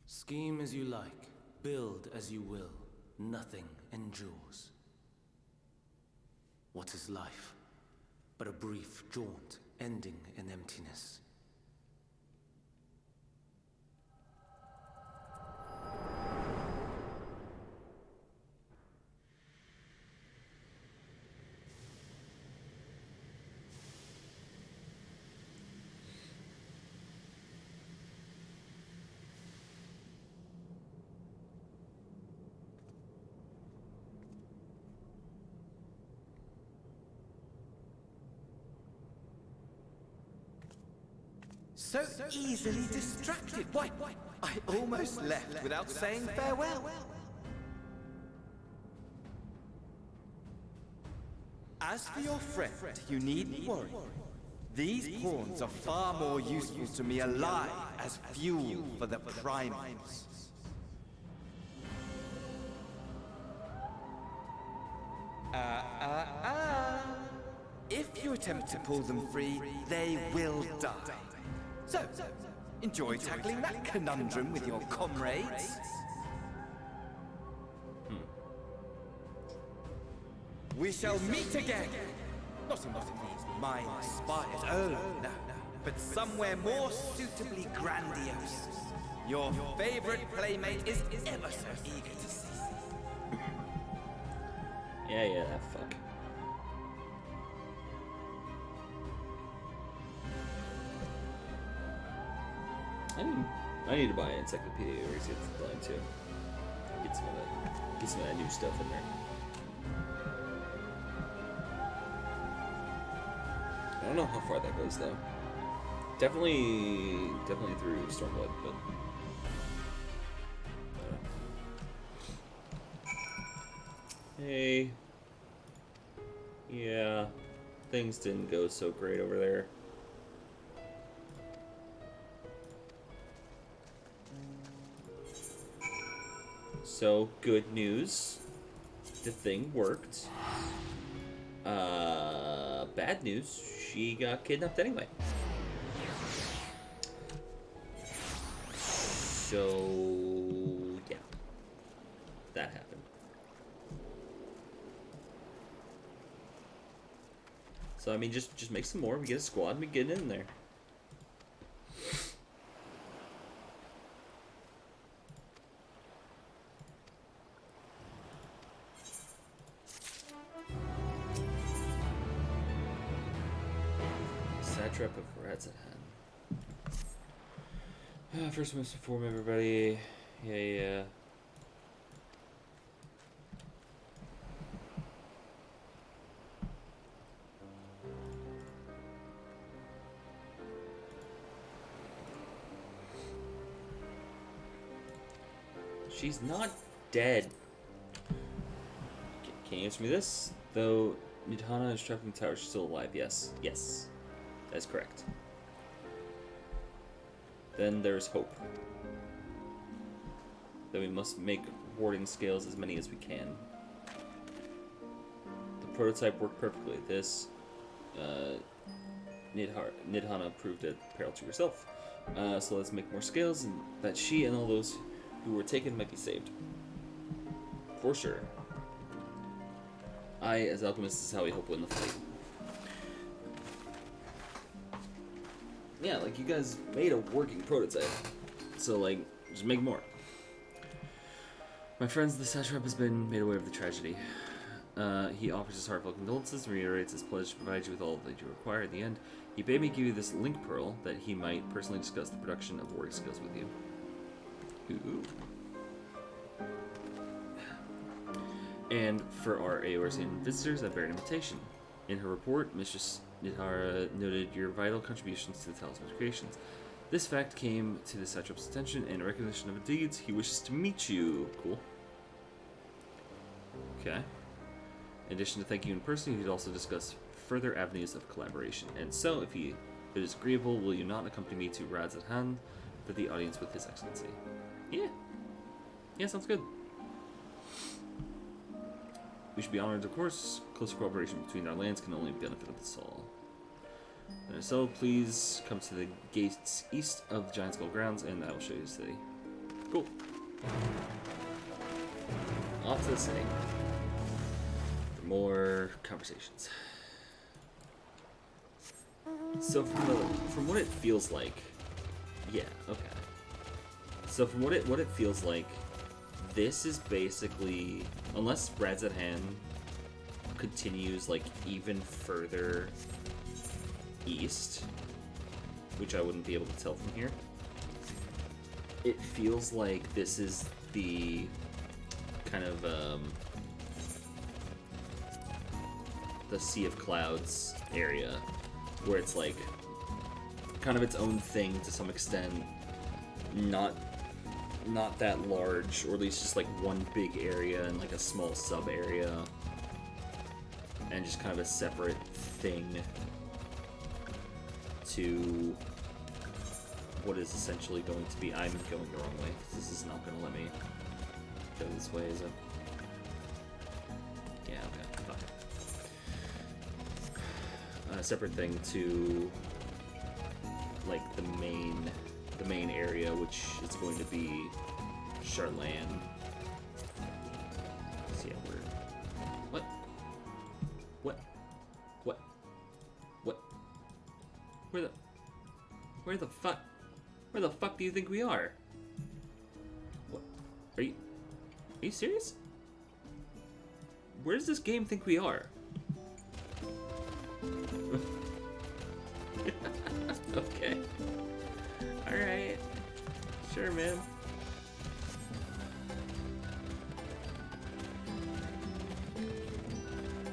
Scheme as you like, build as you will, nothing endures. What is life but a brief jaunt ending in emptiness? So easily distracted. Why, I almost left without saying farewell. As for your friend, you needn't worry. These pawns are far more useful to me alive as fuel for the primals. If you attempt to pull them free, they will die. So, enjoy tackling that conundrum with your comrades. We shall meet again. Not in one of these mind spires. Oh, no, no, no. but somewhere more suitably grandiose. Your favorite playmate is ever so eager to see. Yeah, that fuck. I need to buy an encyclopedia or see it's blind too. Get some of that new stuff in there. I don't know how far that goes though. Definitely through Stormblood, but hey, yeah, things didn't go so great over there. So, good news. The thing worked. Bad news. She got kidnapped anyway. So, yeah. That happened. So, I mean, just make some more. We get a squad and we get in there. Satrap of Rats at hand. First must inform everybody. Yeah. She's not dead. Can you answer me this? Though Nidhana is trapped in the tower, she's still alive. Yes. That's correct. Then there's hope. Then we must make warding scales as many as we can. The prototype worked perfectly. This Nidhana proved at peril to herself. So let's make more scales, and that she and all those who were taken might be saved. For sure. I, as alchemist, is how we hope win the fight. Yeah, like, you guys made a working prototype. So, like, just make more. My friends, the satrap has been made aware of the tragedy. He offers his heartfelt condolences and reiterates his pledge to provide you with all that you require. At the end, he bade me give you this link pearl that he might personally discuss the production of warding skills with you. Ooh. And for our Eorzean visitors, I bear an invitation. In her report, Mistress Nidhara noted your vital contributions to the talisman's creations. This fact came to the satrap's attention, and in recognition of the deeds, he wishes to meet you. Cool. Okay. In addition to thanking you in person, he'd also discuss further avenues of collaboration. And so, if it is agreeable, will you not accompany me to Radzathan for the audience with His Excellency? Yeah, sounds good. We should be honored, of course. Close cooperation between our lands can only benefit us all. And so, please come to the gates east of the Giant Skull grounds, and I will show you the city. Cool. Off to the city for more conversations. So, from what it feels like, yeah, okay. So, from what it feels like, this is basically, unless Radzathan continues like even further east, which I wouldn't be able to tell from here, it feels like this is the kind of the Sea of Clouds area, where it's like kind of its own thing to some extent, not that large, or at least just like one big area and like a small sub area, and just kind of a separate thing to what is essentially going to be. I'm going the wrong way. This is not going to let me go this way, is it? Yeah, okay, fine. A separate thing to like the main area, which is going to be Charlan. See how weird. What? Where the? Where the fuck do you think we are? What? Are you serious? Where does this game think we are? Okay. Alright. Sure, man.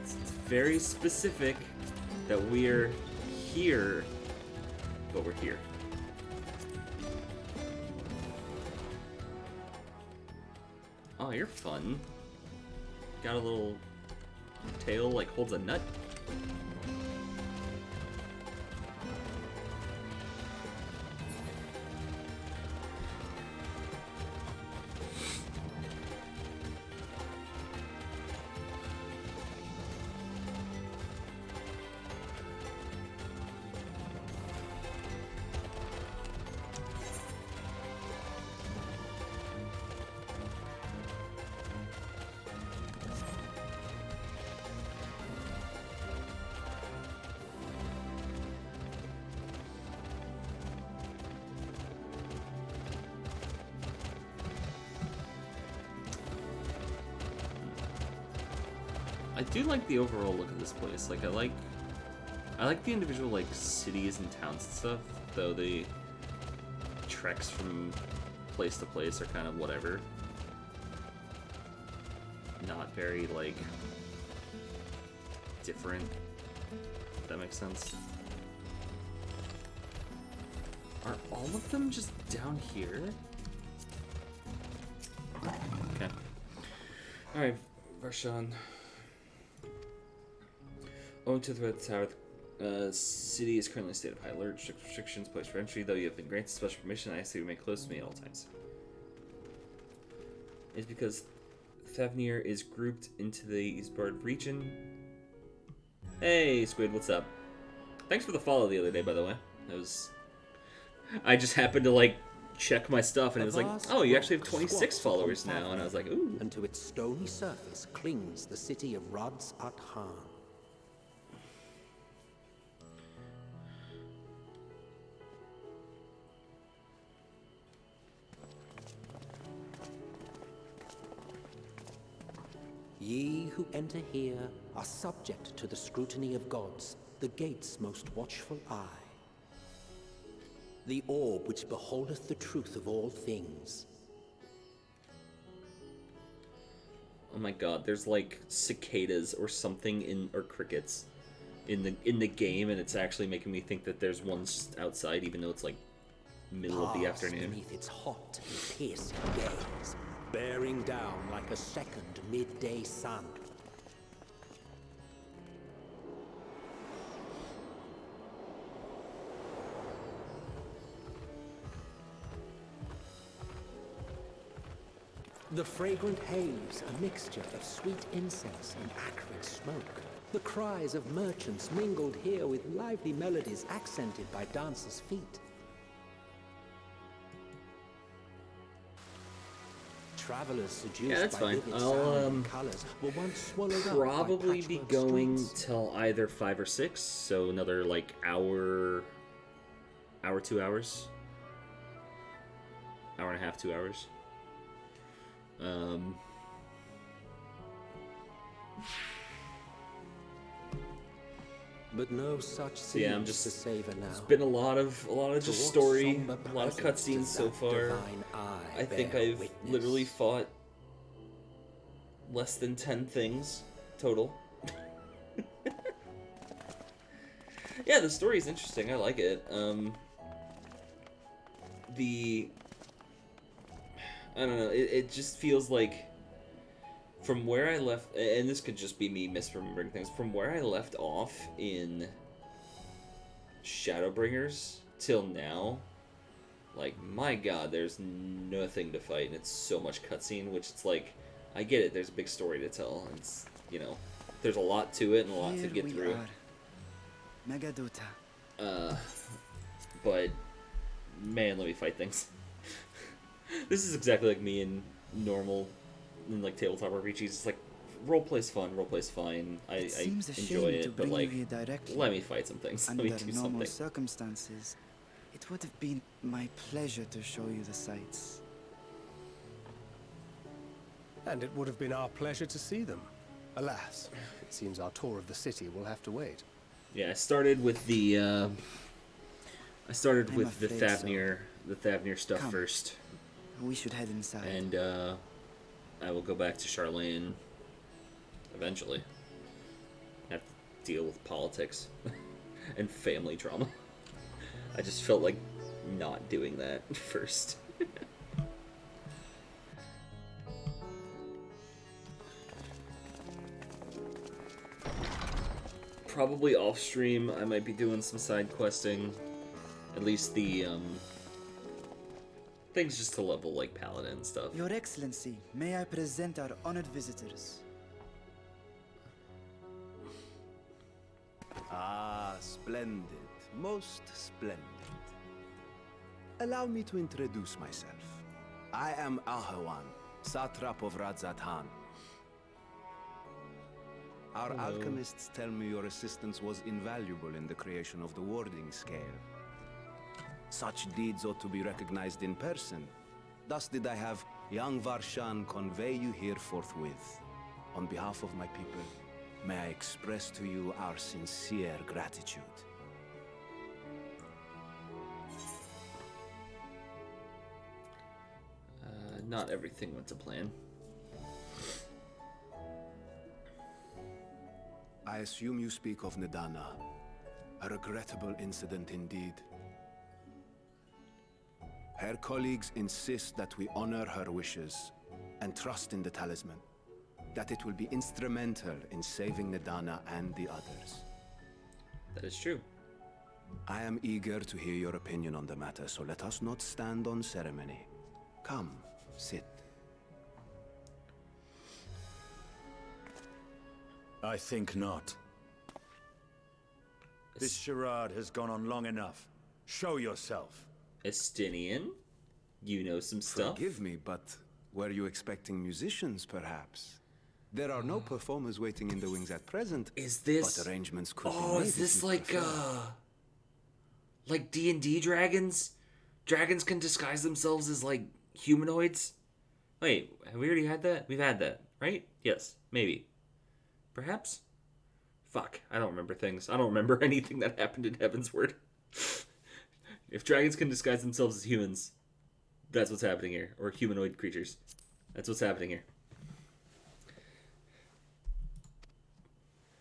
It's very specific that we're here, but we're here. Oh, you're fun. Got a little tail like holds a nut. I do like the overall look of this place. Like, I like the individual, like, cities and towns and stuff, though the treks from place to place are kind of whatever. Not very, like, different, if that makes sense. Are all of them just down here? Okay. Alright, Varshan. Owing to the threat of the tower, the city is currently in a state of high alert. Strict restrictions placed for entry, though you have been granted special permission. I ask that you remain close to me at all times. It's because Thavnir is grouped into the Eastbard region. Hey, Squid, what's up? Thanks for the follow the other day, by the way. That was... I just happened to, like, check my stuff, and it was like, oh, you actually have 26 followers now, and I was like, ooh. And to its stony surface clings the city of Ruds at Han. Ye who enter here are subject to the scrutiny of gods, the gate's most watchful eye. The orb which beholdeth the truth of all things. Oh my god, there's like cicadas or something or crickets in the game, and it's actually making me think that there's one outside, even though it's like middle of the afternoon. Beneath its hot and piercing gaze, bearing down like a second midday sun. The fragrant haze, a mixture of sweet incense and acrid smoke. The cries of merchants mingled here with lively melodies accented by dancers' feet. Travelers seduced yeah, that's by fine. vivid sound I'll and colors were once swallowed up probably by be patchwork going streets. till either 5 or 6, so another like hour, 2 hours, hour and a half, 2 hours. But no such So yeah, I'm seems just to savor now. It's been a lot of just what story, somber a lot of presence cutscenes does so that far. divine eye I think bear I've witness? literally fought less than 10 things total. Yeah, the story is interesting. I like it. I don't know. It just feels like from where I left, and this could just be me misremembering things. From where I left off in Shadowbringers till now, like my God, there's nothing to fight, and it's so much cutscene. Which it's like, I get it. There's a big story to tell, and it's, you know, there's a lot to it and a lot to Here get we through. are. Megadota. But man, let me fight things. This is exactly like me in normal, in like tabletop RPGs. It's like roleplay's fun, roleplay's fine. I Seems a enjoy shame to it, but bring like, you here directly. let me fight some things. Let Under me do normal something. circumstances, It would have been my pleasure to show you the sights. And it would have been our pleasure to see them. Alas, it seems our tour of the city will have to wait. Yeah, I started with the afraid the Thavnir stuff Come. first. We should head inside. And I will go back to Charlene eventually. Have to deal with politics and family drama. I just felt like not doing that first. Probably off stream, I might be doing some side questing. At least the things just to level like Paladin and stuff. Your Excellency, may I present our honored visitors? Ah, splendid. Most splendid. Allow me to introduce myself. I am Ahawan, Satrap of Radzatan. Our Hello. alchemists tell me your assistance was invaluable in the creation of the warding scale. Such deeds ought to be recognized in person. Thus did I have young Varshan convey you here forthwith. On behalf of my people, may I express to you our sincere gratitude. Not everything went to plan. I assume you speak of Nidana. A regrettable incident indeed. Her colleagues insist that we honor her wishes and trust in the talisman, that it will be instrumental in saving Nidana and the others. That is true. I am eager to hear your opinion on the matter, so let us not stand on ceremony. Come, sit. I think not. This charade has gone on long enough. Show yourself. Estinian, you know some stuff. Forgive me, but were you expecting musicians, perhaps? There are no performers waiting in the wings at present. Is this? But arrangements could be Oh, made is if this you prefer. like D&D dragons? Dragons can disguise themselves as like humanoids. Wait, have we already had that? We've had that, right? Yes, maybe. Perhaps? Fuck, I don't remember things. I don't remember anything that happened in Heavensward. If dragons can disguise themselves as humans, that's what's happening here. Or humanoid creatures. That's what's happening here.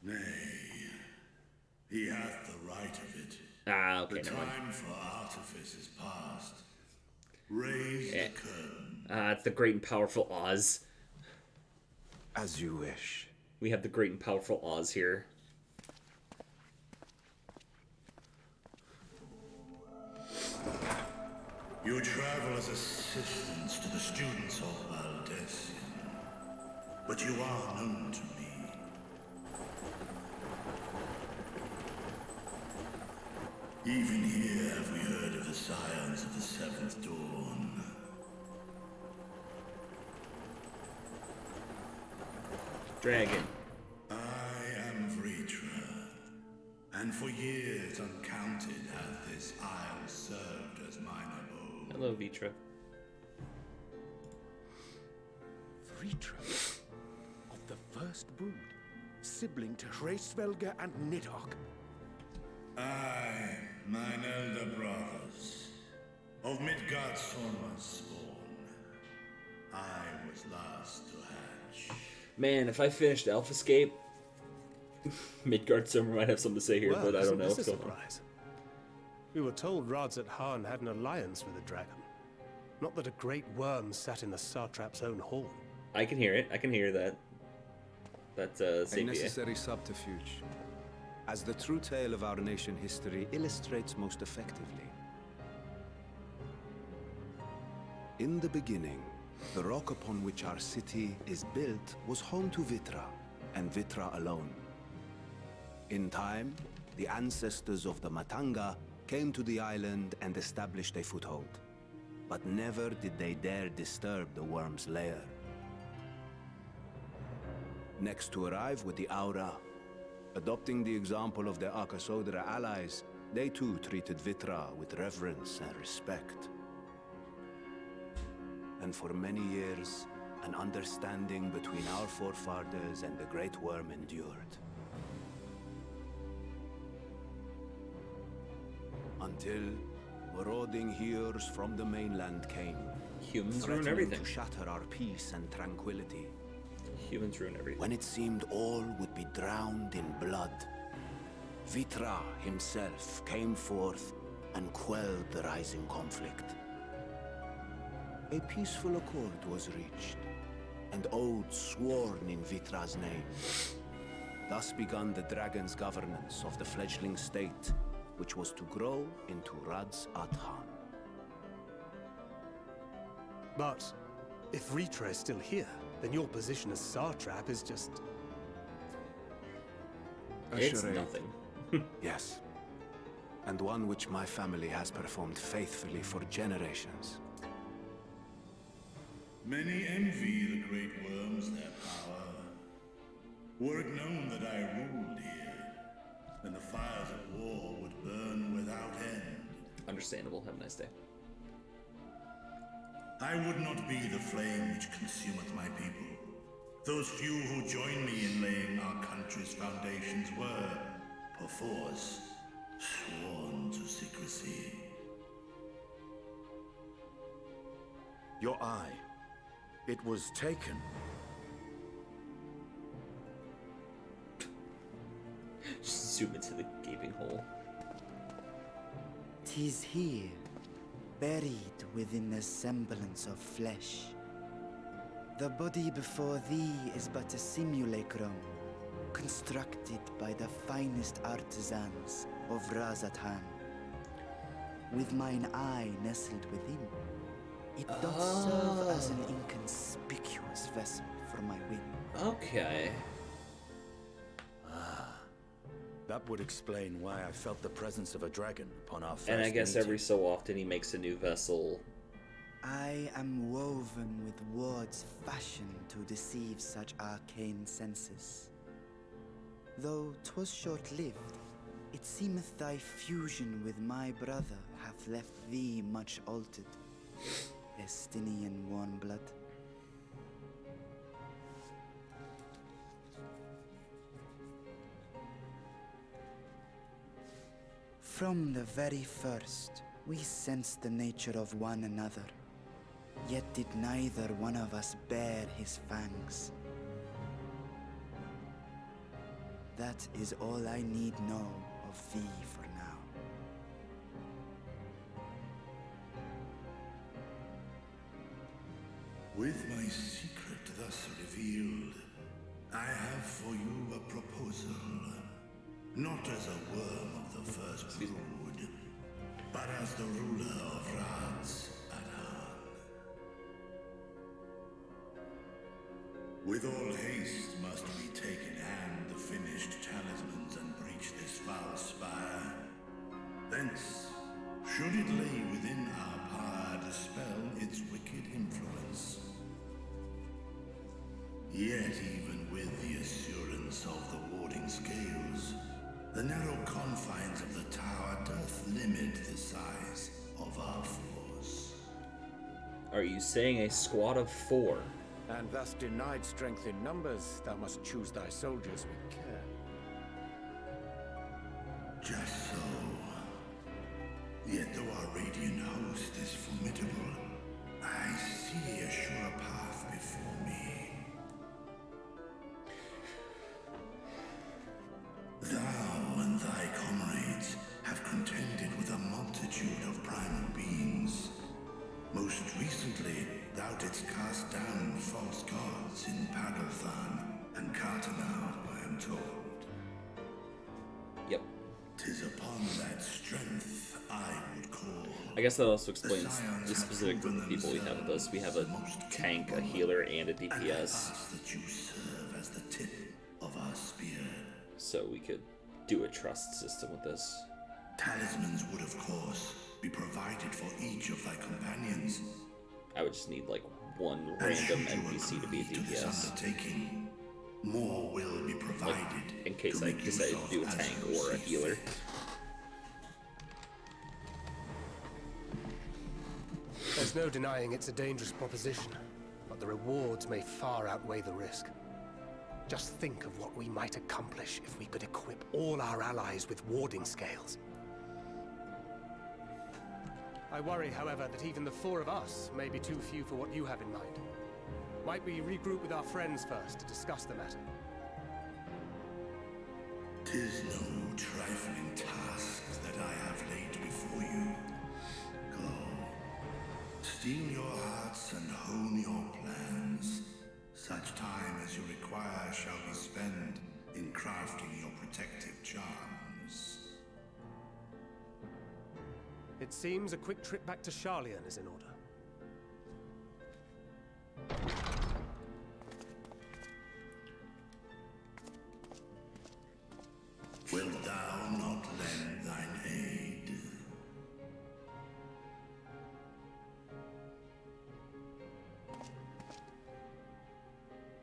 Nay, he hath the right of it. Ah, okay, The never mind. time for artifice is past. Raise the curtain. It's the great and powerful Oz. As you wish. We have the great and powerful Oz here. You travel as assistants to the students of Valdesian, but you are known to me. Even here have we heard of the scions of the Seventh Dawn. Dragon. I am Vritra, and for years uncounted hath this isle served as mine abode. Hello, Vitra. Vritra, of the first brood, sibling to Hraesvelge and Nidhogg. I, mine elder brothers, of Midgard Sorma's spawn, I was last to hatch. Man, if I finished Elfescape, Midgard Summer might have something to say here, Well, but I don't isn't know this what's a going on. surprise? We were told Radzat Han had an alliance with a dragon. Not that a great worm sat in the satrap's own hall. I can hear it. I can hear that. That's A Sapia. necessary subterfuge, as the true tale of our nation history illustrates most effectively. In the beginning, the rock upon which our city is built was home to Vitra, and Vitra alone. In time, the ancestors of the Matanga came to the island and established a foothold. But never did they dare disturb the worm's lair. Next to arrive with the Aura, adopting the example of their Akasodra allies, They too treated Vitra with reverence and respect. And for many years, an understanding between our forefathers and the Great Worm endured. Until marauding heroes from the mainland came. Humans ruin everything. To shatter our peace and tranquility. Humans ruin everything. When it seemed all would be drowned in blood, Vitra himself came forth and quelled the rising conflict. A peaceful accord was reached, and oaths sworn in Vitra's name. Thus began the dragon's governance of the fledgling state, which was to grow into Radz Adhan. But if Vitra is still here, then your position as Satrap is just... It's nothing. Yes. And one which my family has performed faithfully for generations. Many envy the great worms their power. Were it known that I ruled here, then the fires of war would burn without end. Understandable. Have a nice day. I would not be the flame which consumeth my people. Those few who join me in laying our country's foundations were, perforce, sworn to secrecy. Your eye. It was taken. Just zoom into the gaping hole. 'Tis here, buried within the semblance of flesh. The body before thee is but a simulacrum, constructed by the finest artisans of Razatan. With mine eye nestled within, it doth serve as an inconspicuous vessel for my wind. Okay. That would explain why I felt the presence of a dragon upon our first And I guess meeting. every so often he makes a new vessel. I am woven with words fashioned to deceive such arcane senses. Though 'twas short-lived, it seemeth thy fusion with my brother hath left thee much altered, Estinian warm blood. From the very first, we sensed the nature of one another, yet did neither one of us bear his fangs. That is all I need know of thee for now. With my secret thus revealed, I have for you a proposal. Not as a worm of the first brood, but as the ruler of Radz Adhan. With all haste must we take in hand the finished talismans and breach this foul spire. Thence, should it lay within our power, dispel its wicked influence. Yet even with the assurance of the warding scales, the narrow confines of the tower doth limit the size of our force. Are you saying a squad of 4? And thus denied strength in numbers, thou must choose thy soldiers with care. Just so. Yet though our radiant host is formidable, I see a sure path before me. Thou and thy comrades have contended with a multitude of primal beings. Most recently, thou didst cast down false gods in Pagalthan and Cartanau, I am told. Yep. 'Tis upon that strength I would call. I guess that also explains the specific group of people we have with us. We have a tank, a healer, and a DPS. That you serve as the tip of our spear. So we could do a trust system with this. Talismans would, of course, be provided for each of thy companions. I would just need like one random NPC to be a DPS. Undertaking, more will be provided. Like, in case I decide to do a tank or a healer. There's no denying it's a dangerous proposition, but the rewards may far outweigh the risk. Just think of what we might accomplish if we could equip all our allies with warding scales. I worry, however, that even the four of us may be too few for what you have in mind. Might we regroup with our friends first to discuss the matter? 'Tis no trifling task that I have laid before you. Go, steel your hearts and hone your plans. Such time as you require shall be spent in crafting your protective charms. It seems a quick trip back to Charlian is in order. Wilt thou not lend thine aid?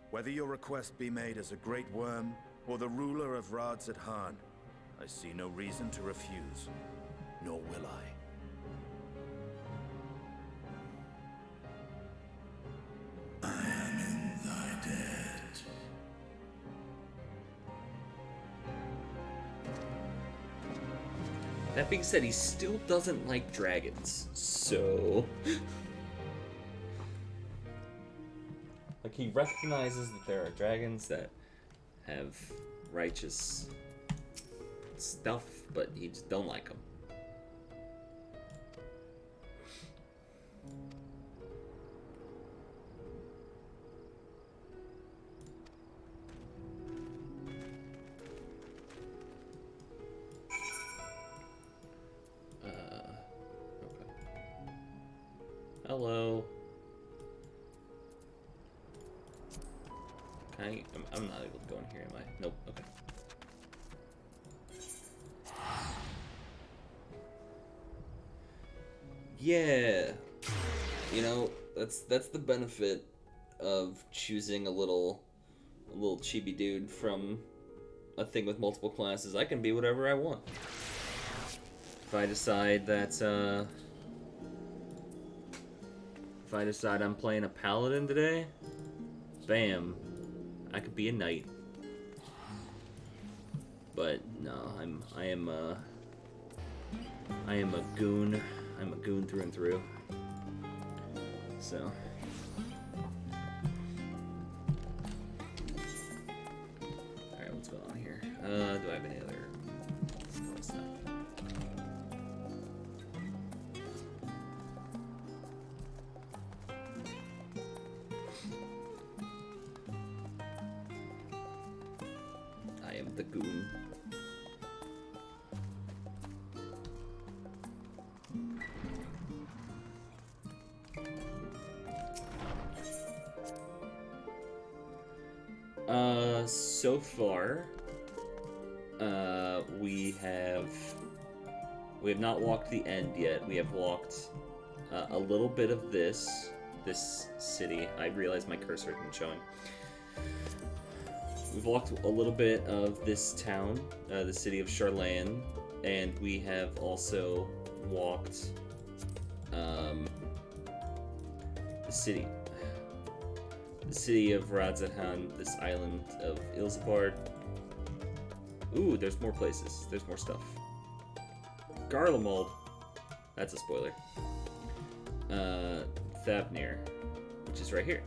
Whether your request be made as a great worm or the ruler of Radzat-Han, I see no reason to refuse, nor will I. I am in thy debt. That being said, he still doesn't like dragons, so... Like, he recognizes that there are dragons that have righteous stuff, but he just don't like them. Okay. Hello. I'm not able to go in here, am I? Nope, okay. Yeah. You know, that's the benefit of choosing a little chibi dude from a thing with multiple classes. I can be whatever I want. If I decide that, if I decide I'm playing a paladin today, bam, I could be a knight. But no, I am a goon. I'm a goon through and through. So. Alright, what's going on here? Do I have any other? No, it's not. I am the goon. So far, we have not walked the end yet. We have walked a little bit of this city. I realize my cursor isn't showing. We've walked a little bit of this town, the city of Charlayan, and we have also walked the city of Radzat-Han, this island of Ilzapard. Ooh, there's more places. There's more stuff. Garlemald. That's a spoiler. Thavnir, which is right here.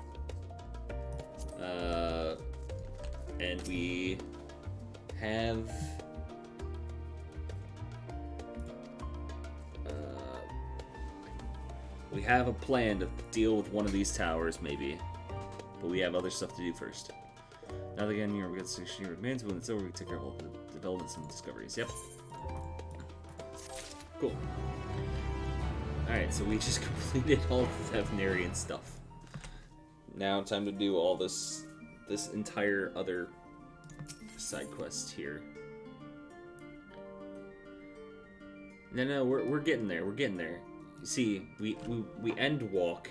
And we have... we have a plan to deal with one of these towers, maybe. But we have other stuff to do first. Now that again, we got 16 remains. When it's over, we take care of all the developments and discoveries. Yep. Cool. Alright, so we just completed all the Thavnirian stuff. Now time to do all this entire other side quest here. No, we're getting there. We're getting there. You see, we end walk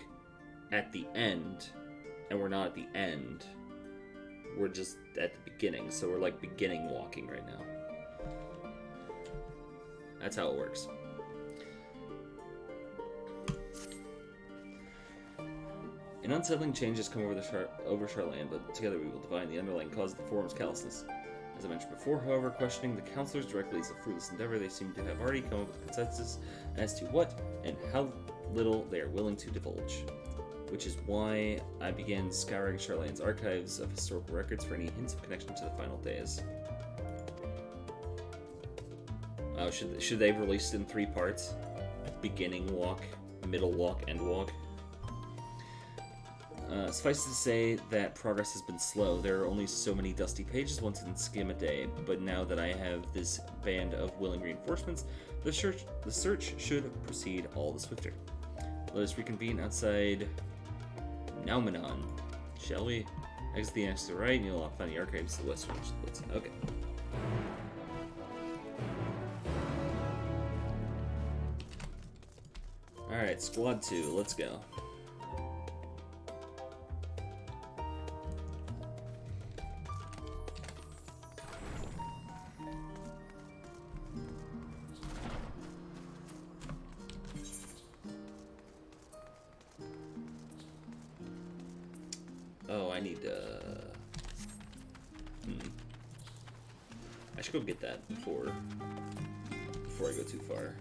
at the end, and we're not at the end. We're just at the beginning, so we're like beginning walking right now. That's how it works. An unsettling change has come over Charlane, but together we will divine the underlying cause of the forum's callousness. As I mentioned before, however, questioning the counselors directly is a fruitless endeavor. They seem to have already come up with a consensus as to what and how little they are willing to divulge. Which is why I began scouring Charlane's archives of historical records for any hints of connection to the final days. Oh, should they release it in 3 parts? Beginning walk, middle walk, end walk? Suffice to say that progress has been slow. There are only so many dusty pages one can skim a day, but now that I have this band of willing reinforcements, the search should proceed all the swifter. Let us reconvene outside Noumenon, shall we? Exit the annex to the right, and you'll find the archives to the west. Okay. Alright, Squad 2, let's go. Oh, I need I should go get that before I go too far.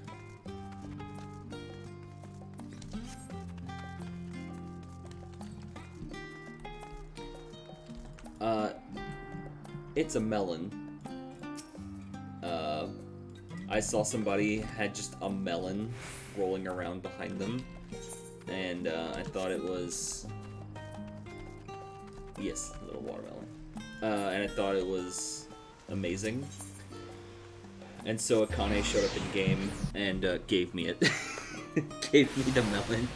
It's a melon. I saw somebody had just a melon rolling around behind them, and I thought it was... Yes, a little watermelon. And I thought it was amazing. And so Akane showed up in game and gave me it. Gave me the melon.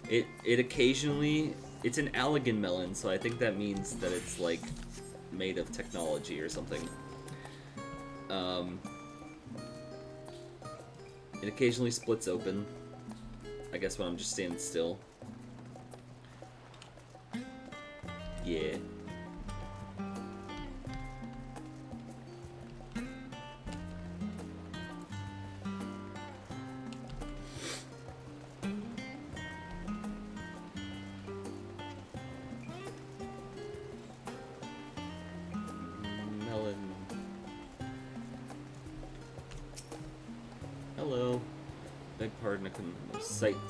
It occasionally... It's an Allegan melon, so I think that means that it's, like, made of technology or something. It occasionally splits open. I guess when I'm just standing still. Yeah. Melon. Hello. Beg pardon, I couldn't...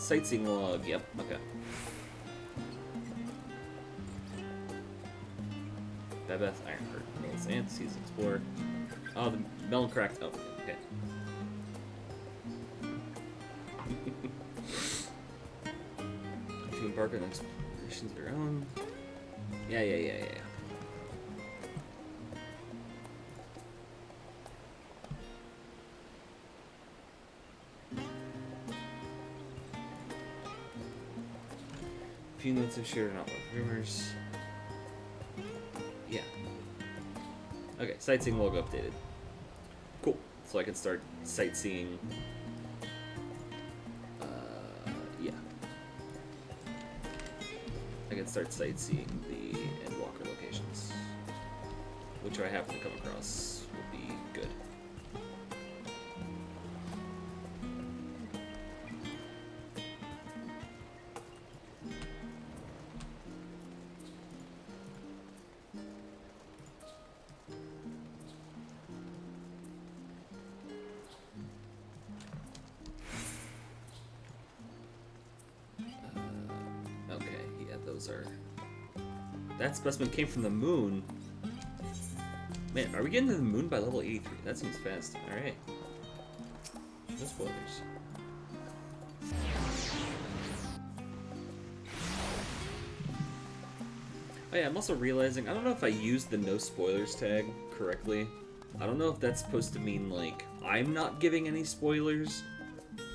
Sightseeing log, yep, okay. Babeth, Ironheart, Mills, and Seas Explorer. Oh, the melon cracked. Oh, okay. If you embark on expeditions of your own. Yeah. Few notes of shared not with rumors. Yeah. Okay, sightseeing log updated. Cool. So I can start sightseeing. Yeah. I can start sightseeing the Endwalker locations. Which I happen to come across will be good. That specimen came from the moon. Man, are we getting to the moon by level 83? That seems fast. Alright. No spoilers. Oh yeah, I'm also realizing, I don't know if I used the no spoilers tag correctly. I don't know if that's supposed to mean, like, I'm not giving any spoilers,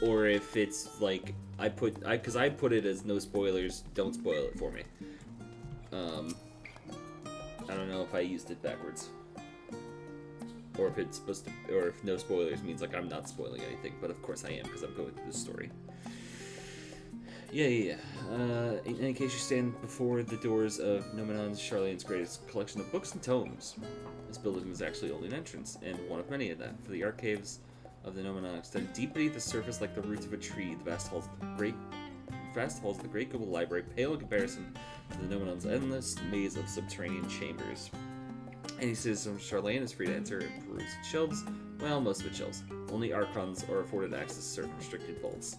or if it's, like, because I put it as no spoilers, don't spoil it for me. I don't know if I used it backwards. Or if it's supposed to, or if no spoilers means, like, I'm not spoiling anything, but of course I am, because I'm going through this story. Yeah. In any case, you stand before the doors of Noumenon's Charlane's greatest collection of books and tomes. This building is actually only an entrance, and one of many of that, for the archives of the Noumenon extend deep beneath the surface like the roots of a tree. The vast halls of the great vast halls of the Great Global Library pale in comparison to the Nomenon's endless maze of subterranean chambers. Any citizen of Charlene is free to enter and peruse its shelves. Well, most of its shelves. Only Archons are afforded access to certain restricted vaults.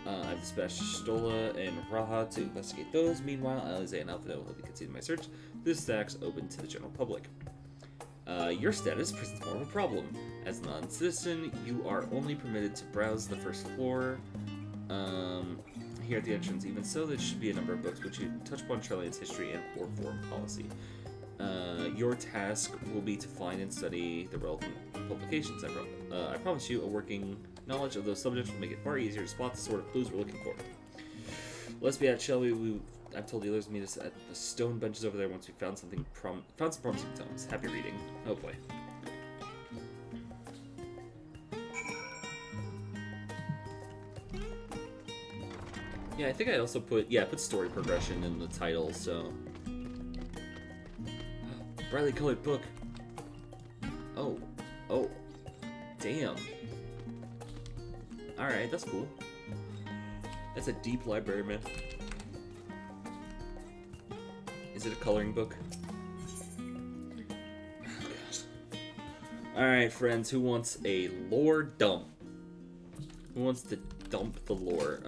I've dispatched Stola and Raha to investigate those. Meanwhile, Alize and Alfredo will be continuing my search. This stack's open to the general public. Your status presents more of a problem. As a non-citizen, you are only permitted to browse the first floor here at the entrance. Even so, there should be a number of books which touch upon Charlene's history and or foreign policy. Your task will be to find and study the relevant publications. I promise you, a working knowledge of those subjects will make it far easier to spot the sort of clues we're looking for. Let's be at, shall we? I've told dealers to meet us at the stone benches over there once we found some promising tomes. Happy reading. Oh boy. Yeah, I think I also put story progression in the title, so. Brightly colored book. Oh. Damn. Alright, that's cool. That's a deep library, man. Is it a coloring book? Oh, gosh. Alright, friends, who wants a lore dump? Who wants to dump the lore?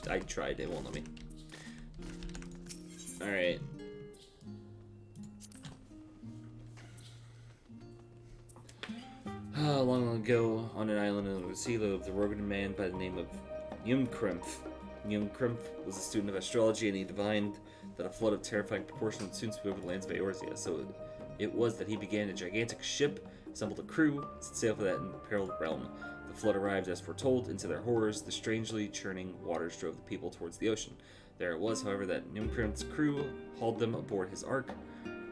I tried, it won't let me. Alright. Long ago, on an island in the sea, lived a rogan man by the name of Yumkrimph. Yumkrimph was a student of astrology, and he divined that a flood of terrifying proportions would soon sweep over the lands of Eorzea. So it was that he began a gigantic ship, assembled a crew, and set sail for that imperiled realm. The flood arrived as foretold, and to their horrors, the strangely churning waters drove the people towards the ocean. There it was, however, that Yumkrimp's crew hauled them aboard his ark.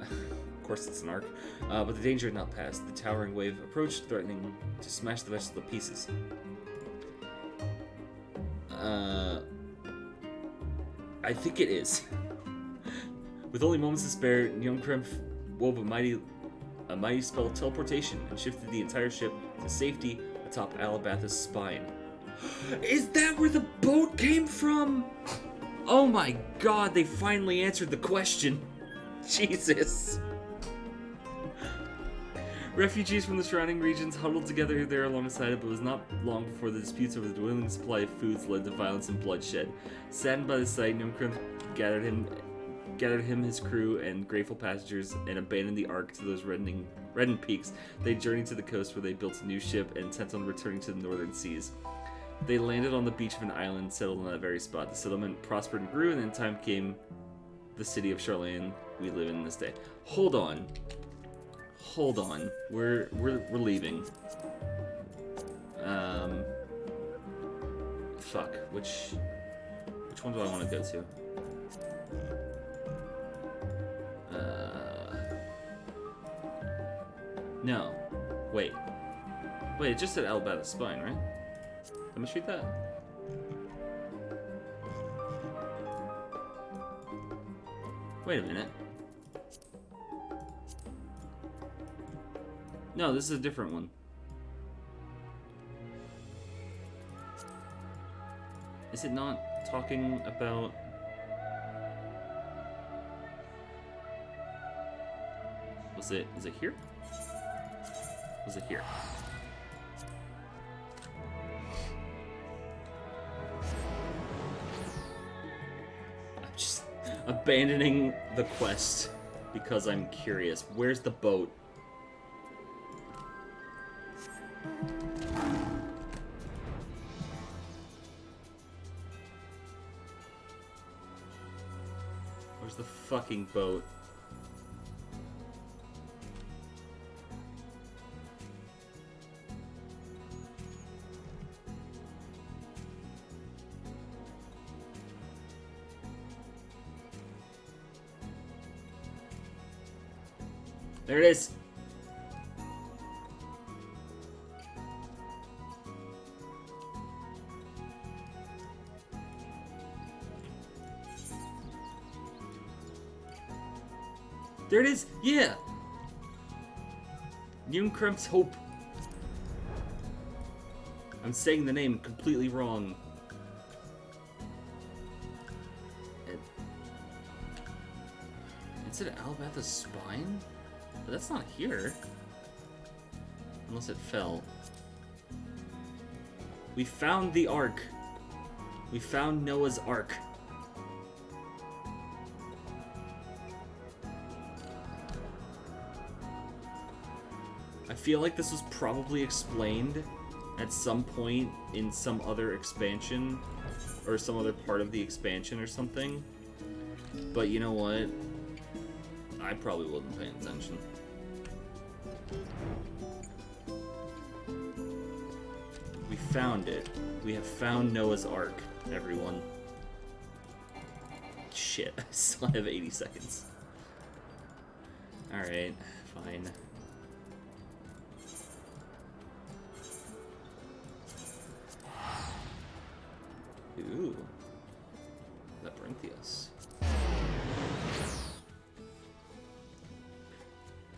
Of course it's an ark, but the danger had not passed. The towering wave approached, threatening to smash the vessel to pieces. I think it is. With only moments to spare, Yumkrimph wove a mighty spell of teleportation and shifted the entire ship to safety atop Alabatha's spine. Is that where the boat came from? Oh my god, they finally answered the question. Jesus. Refugees from the surrounding regions huddled together there alongside it, but it was not long before the disputes over the dwindling supply of foods led to violence and bloodshed. Saddened by the sight, Yumkrimph gathered him, his crew, and grateful passengers, and abandoned the ark to those reddened peaks. They journeyed to the coast, where they built a new ship, and intent on returning to the northern seas. They landed on the beach of an island, settled on that very spot. The settlement prospered and grew, and in time came the city of Charlene we live in this day. Hold on. We're leaving. Fuck. Which one do I want to go to? No. Wait, it just said Alabatha's spine, right? Let me shoot that. Wait a minute. No, this is a different one. Is it not talking about... Is it here? Was it here? I'm just abandoning the quest because I'm curious. Where's the boat? Where's the fucking boat? There it is. There it is. Yeah. Yumkrimp's Hope. I'm saying the name completely wrong. What's it, Alabatha's spine? But that's not here. Unless it fell. We found the Ark. We found Noah's Ark. I feel like this was probably explained at some point in some other expansion or some other part of the expansion or something. But you know what? I probably wasn't paying attention. We found it. We have found Noah's Ark, everyone. Shit, I still have 80 seconds. Alright, fine. Ooh. Labyrinthius.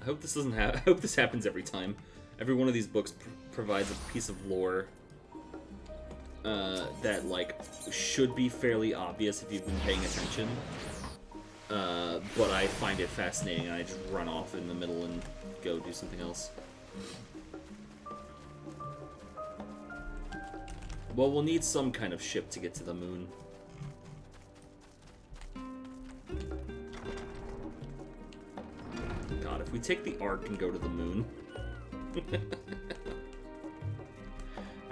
I hope this doesn't happen. I hope this happens every time. Every one of these books provides a piece of lore that, like, should be fairly obvious if you've been paying attention. But I find it fascinating and I just run off in the middle and go do something else. Well, we'll need some kind of ship to get to the moon. God, if we take the Ark and go to the moon.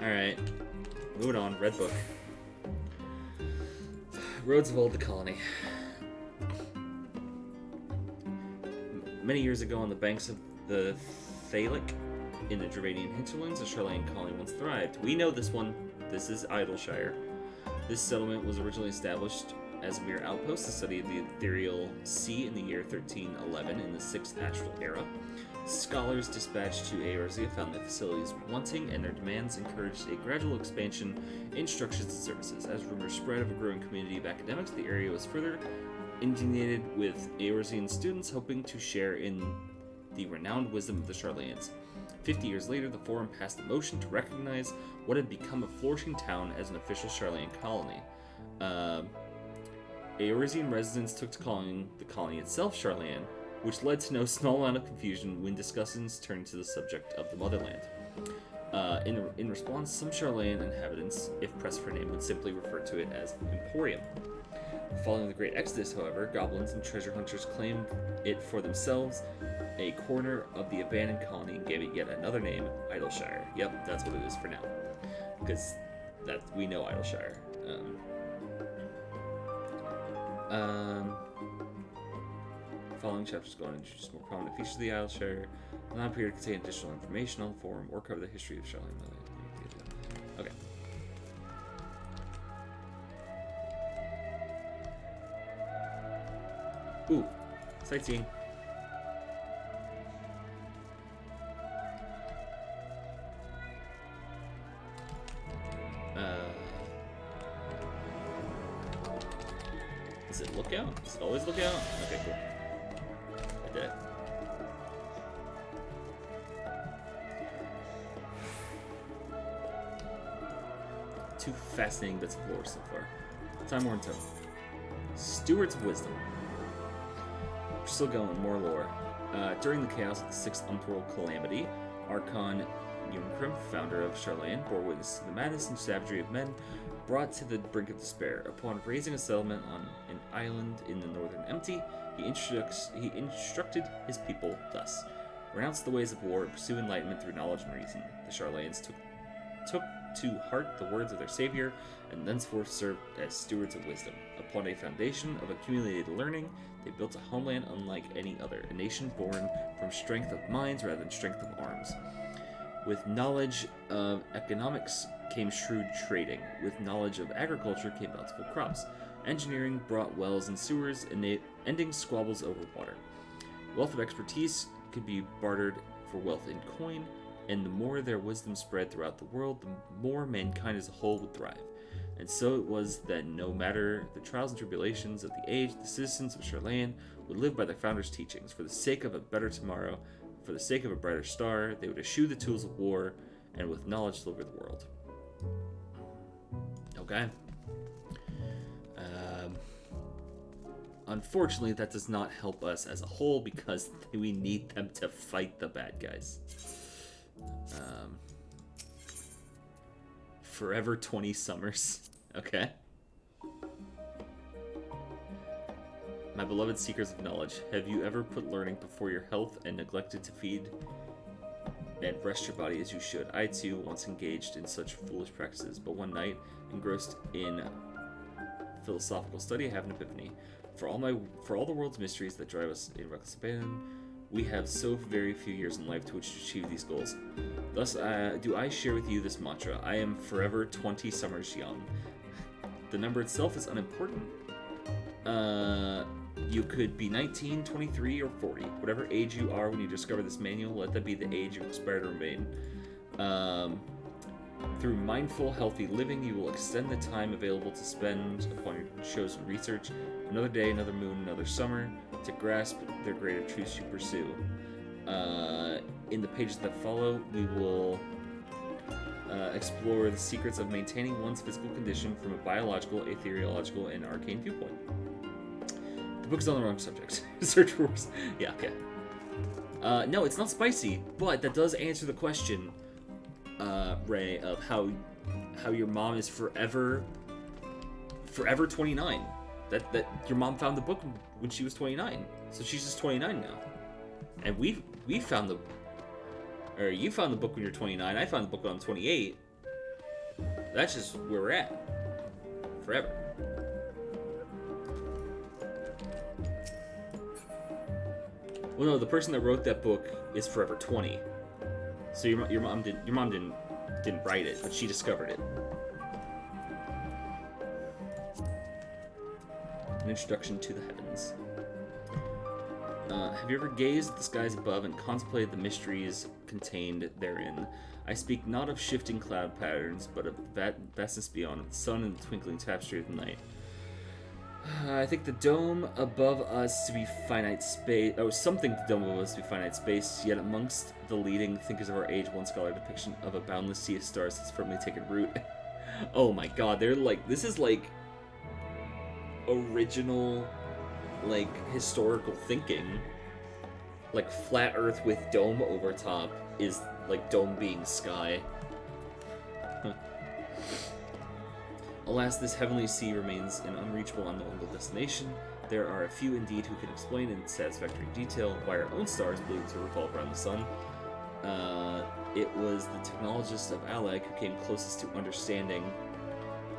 Alright. Moving on. Red Book. Roads of Old the Colony. Many years ago on the banks of the Thalic in the Dravanian hinterlands, a Charlayan colony once thrived. We know this one. This is Idleshire. This settlement was originally established as a mere outpost to study the ethereal sea in the year 1311 in the 6th Astral Era. Scholars dispatched to Eorzea found the facilities wanting, and their demands encouraged a gradual expansion in instructions and services. As rumors spread of a growing community of academics, the area was further inundated with Eorzean students hoping to share in the renowned wisdom of the Charlayans. 50 years later, the Forum passed a motion to recognize what had become a flourishing town as an official Charlayan colony. Eorzean residents took to calling the colony itself Charlayan, which led to no small amount of confusion when discussions turned to the subject of the motherland. In response, some Charlayan inhabitants, if pressed for a name, would simply refer to it as Emporium. Following the Great Exodus, however, goblins and treasure hunters claimed it for themselves, a corner of the abandoned colony, and gave it yet another name, Idleshire. Yep, that's what it is for now. Because we know Idleshire. Following chapters go on to introduce more prominent features of the Idleshire. The non-period contain additional information on the forum or cover the history of Charlemagne. Okay. Ooh, sightseeing. Is it lookout? Is it always lookout? Okay, cool. I did it. Two fascinating bits of lore so far. Time Worn Toe. Stewards of Wisdom. We're still going, more lore. During the chaos of the 6th Untworld Calamity, Archon Yunkrim, founder of Charlayan, bore witness to the madness and savagery of men brought to the brink of despair. Upon raising a settlement on an island in the northern Empty, he instructed his people thus: renounce the ways of war and pursue enlightenment through knowledge and reason. The Charlayans took to heart the words of their savior, and thenceforth served as stewards of wisdom. Upon a foundation of accumulated learning, they built a homeland unlike any other, a nation born from strength of minds rather than strength of arms. With knowledge of economics came shrewd trading. With knowledge of agriculture came bountiful crops. Engineering brought wells and sewers, ending squabbles over water. Wealth of expertise could be bartered for wealth in coin, and the more their wisdom spread throughout the world, the more mankind as a whole would thrive. And so it was that no matter the trials and tribulations of the age, the citizens of Charlayan would live by their founders' teachings. For the sake of a better tomorrow, for the sake of a brighter star, they would eschew the tools of war, and with knowledge deliver the world. Okay. Unfortunately, that does not help us as a whole because we need them to fight the bad guys. Forever 20 summers. Okay. My beloved seekers of knowledge, have you ever put learning before your health and neglected to feed and rest your body as you should? I too once engaged in such foolish practices, but one night, engrossed in philosophical study, I have an epiphany. For all the world's mysteries that drive us in reckless abandon, we have so very few years in life to which to achieve these goals. Thus, do I share with you this mantra: I am forever 20 summers young. The number itself is unimportant. You could be 19, 23, or 40. Whatever age you are when you discover this manual, let that be the age you aspire to remain. Through mindful, healthy living, you will extend the time available to spend upon your chosen research. Another day, another moon, another summer, to grasp their greater truths you pursue. In the pages that follow, we will explore the secrets of maintaining one's physical condition from a biological, ethereological, and arcane viewpoint. The book's on the wrong subject. Search for words. Yeah, okay. No, it's not spicy, but that does answer the question, Ray, of how your mom is forever 29. That your mom found the book when she was 29, so she's just 29 now. And you found the book when you're 29. I found the book when I'm 28. That's just where we're at. Forever. Well, no, the person that wrote that book is forever 20. So your mom didn't write it, but she discovered it. An introduction to the heavens. Have you ever gazed at the skies above and contemplated the mysteries contained therein? I speak not of shifting cloud patterns, but of the vastness beyond, of the sun and the twinkling tapestry of the night. I think the dome above us to be finite space. Oh, something the dome above us to be finite space. Yet amongst the leading thinkers of our age, one scholar depiction of a boundless sea of stars has firmly taken root. Oh my God, they're like, this is like original, like historical thinking. Like flat Earth with dome over top is like dome being sky. Alas, this heavenly sea remains an unreachable, unknowable destination. There are a few indeed who can explain in satisfactory detail why our own stars believed to revolve around the sun. It was the technologists of Alag who came closest to understanding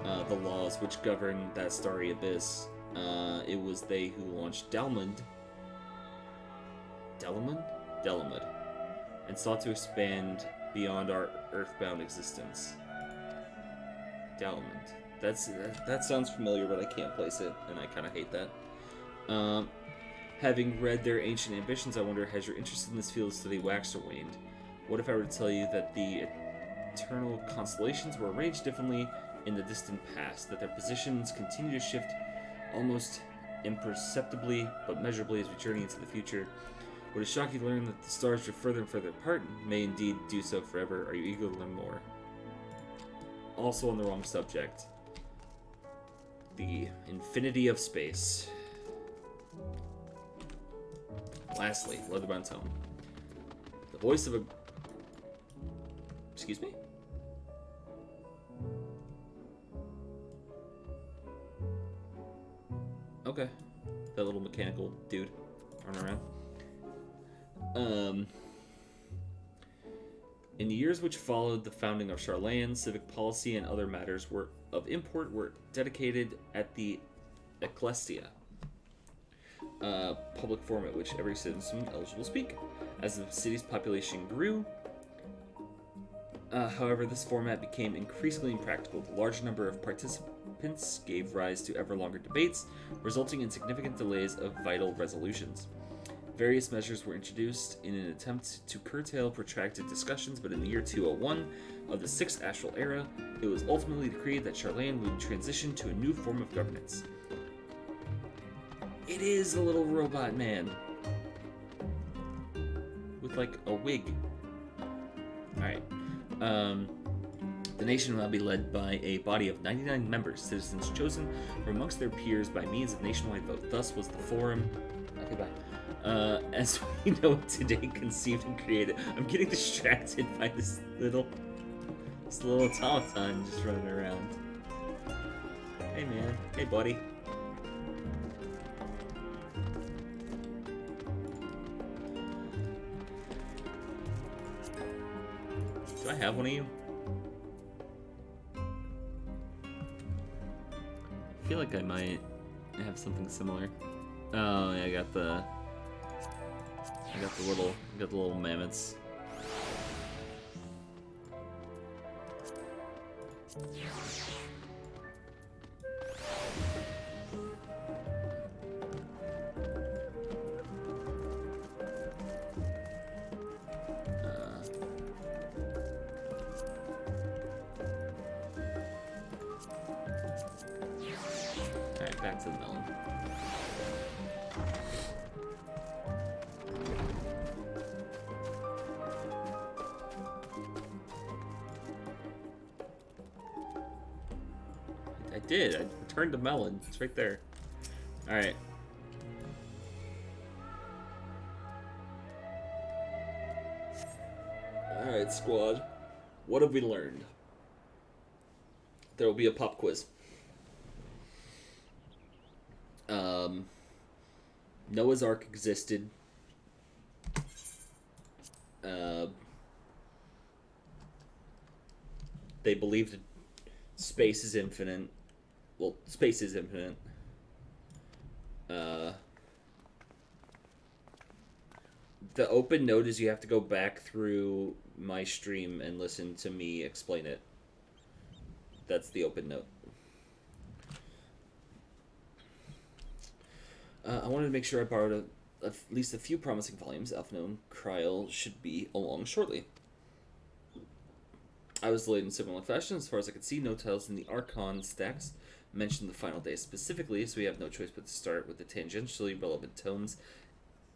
the laws which govern that starry abyss. It was they who launched Delamud, and sought to expand beyond our earthbound existence. Delamud. That sounds familiar, but I can't place it, and I kind of hate that. Having read their ancient ambitions, I wonder, has your interest in this field of study waxed or waned? What if I were to tell you that the eternal constellations were arranged differently in the distant past, that their positions continue to shift almost imperceptibly but measurably as we journey into the future? Would it shock you to learn that the stars drift further and further apart, and may indeed do so forever? Are you eager to learn more? Also on the wrong subject. The infinity of space. Lastly, Leatherbound Tome. The voice of a... Excuse me? Okay. That little mechanical dude running around. In the years which followed the founding of Charlayan, civic policy and other matters of import were dedicated at the Ecclesia, public forum at which every citizen was eligible to speak. As the city's population grew, however, this format became increasingly impractical. The large number of participants gave rise to ever longer debates, resulting in significant delays of vital resolutions. Various measures were introduced in an attempt to curtail protracted discussions, but in the year 201 of the 6th Astral Era, it was ultimately decreed that Charlayan would transition to a new form of governance. It is a little robot man. With like a wig. Alright. The nation will now be led by a body of 99 members, citizens chosen from amongst their peers by means of nationwide vote. Thus was the forum, okay, bye, as we know it today, conceived and created. I'm getting distracted by this little automaton just running around. Hey man, hey buddy. Do I have one of you? I feel like I might have something similar. Oh yeah, I got the little mammoths. Alright, back to the melon. I did. I returned the melon. It's right there. Alright. Alright, squad. What have we learned? There will be a pop quiz. Noah's Ark existed. They believed space is infinite. Well, space is infinite. The open note is you have to go back through my stream and listen to me explain it. That's the open note. I wanted to make sure I borrowed at least a few promising volumes. Alphino and Kryl should be along shortly. I was delayed in similar fashion. As far as I could see, no titles in the Archon stacks mention the final day specifically, so we have no choice but to start with the tangentially relevant tomes,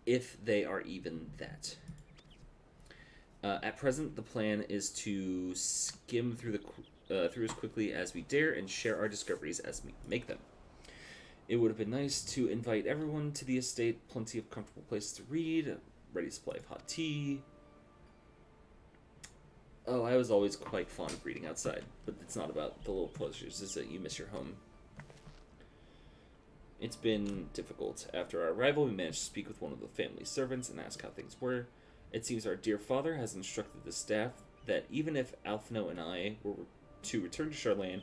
if they are even that. At present, the plan is to skim through through as quickly as we dare and share our discoveries as we make them. It would have been nice to invite everyone to the estate, plenty of comfortable places to read, a ready supply of hot tea. Oh, I was always quite fond of reading outside, but it's not about the little pleasures, it's that you miss your home. It's been difficult. After our arrival, we managed to speak with one of the family servants and ask how things were. It seems our dear father has instructed the staff that even if Alphino and I were to return to Charlane,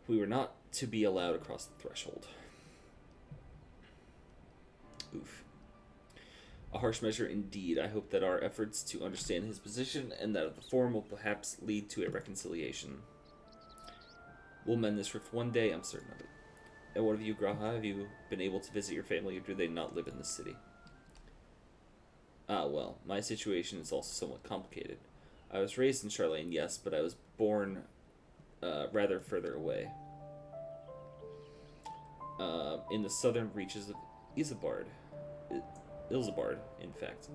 we were not to be allowed across the threshold. Oof. A harsh measure indeed. I hope that our efforts to understand his position and that of the Forum will perhaps lead to a reconciliation. We'll mend this rift one day, I'm certain of it. And what of you, Graha? Have you been able to visit your family, or do they not live in the city? Ah, well, my situation is also somewhat complicated. I was raised in Charlane, yes, but I was born rather further away. In the southern reaches of Ilsabard, in fact.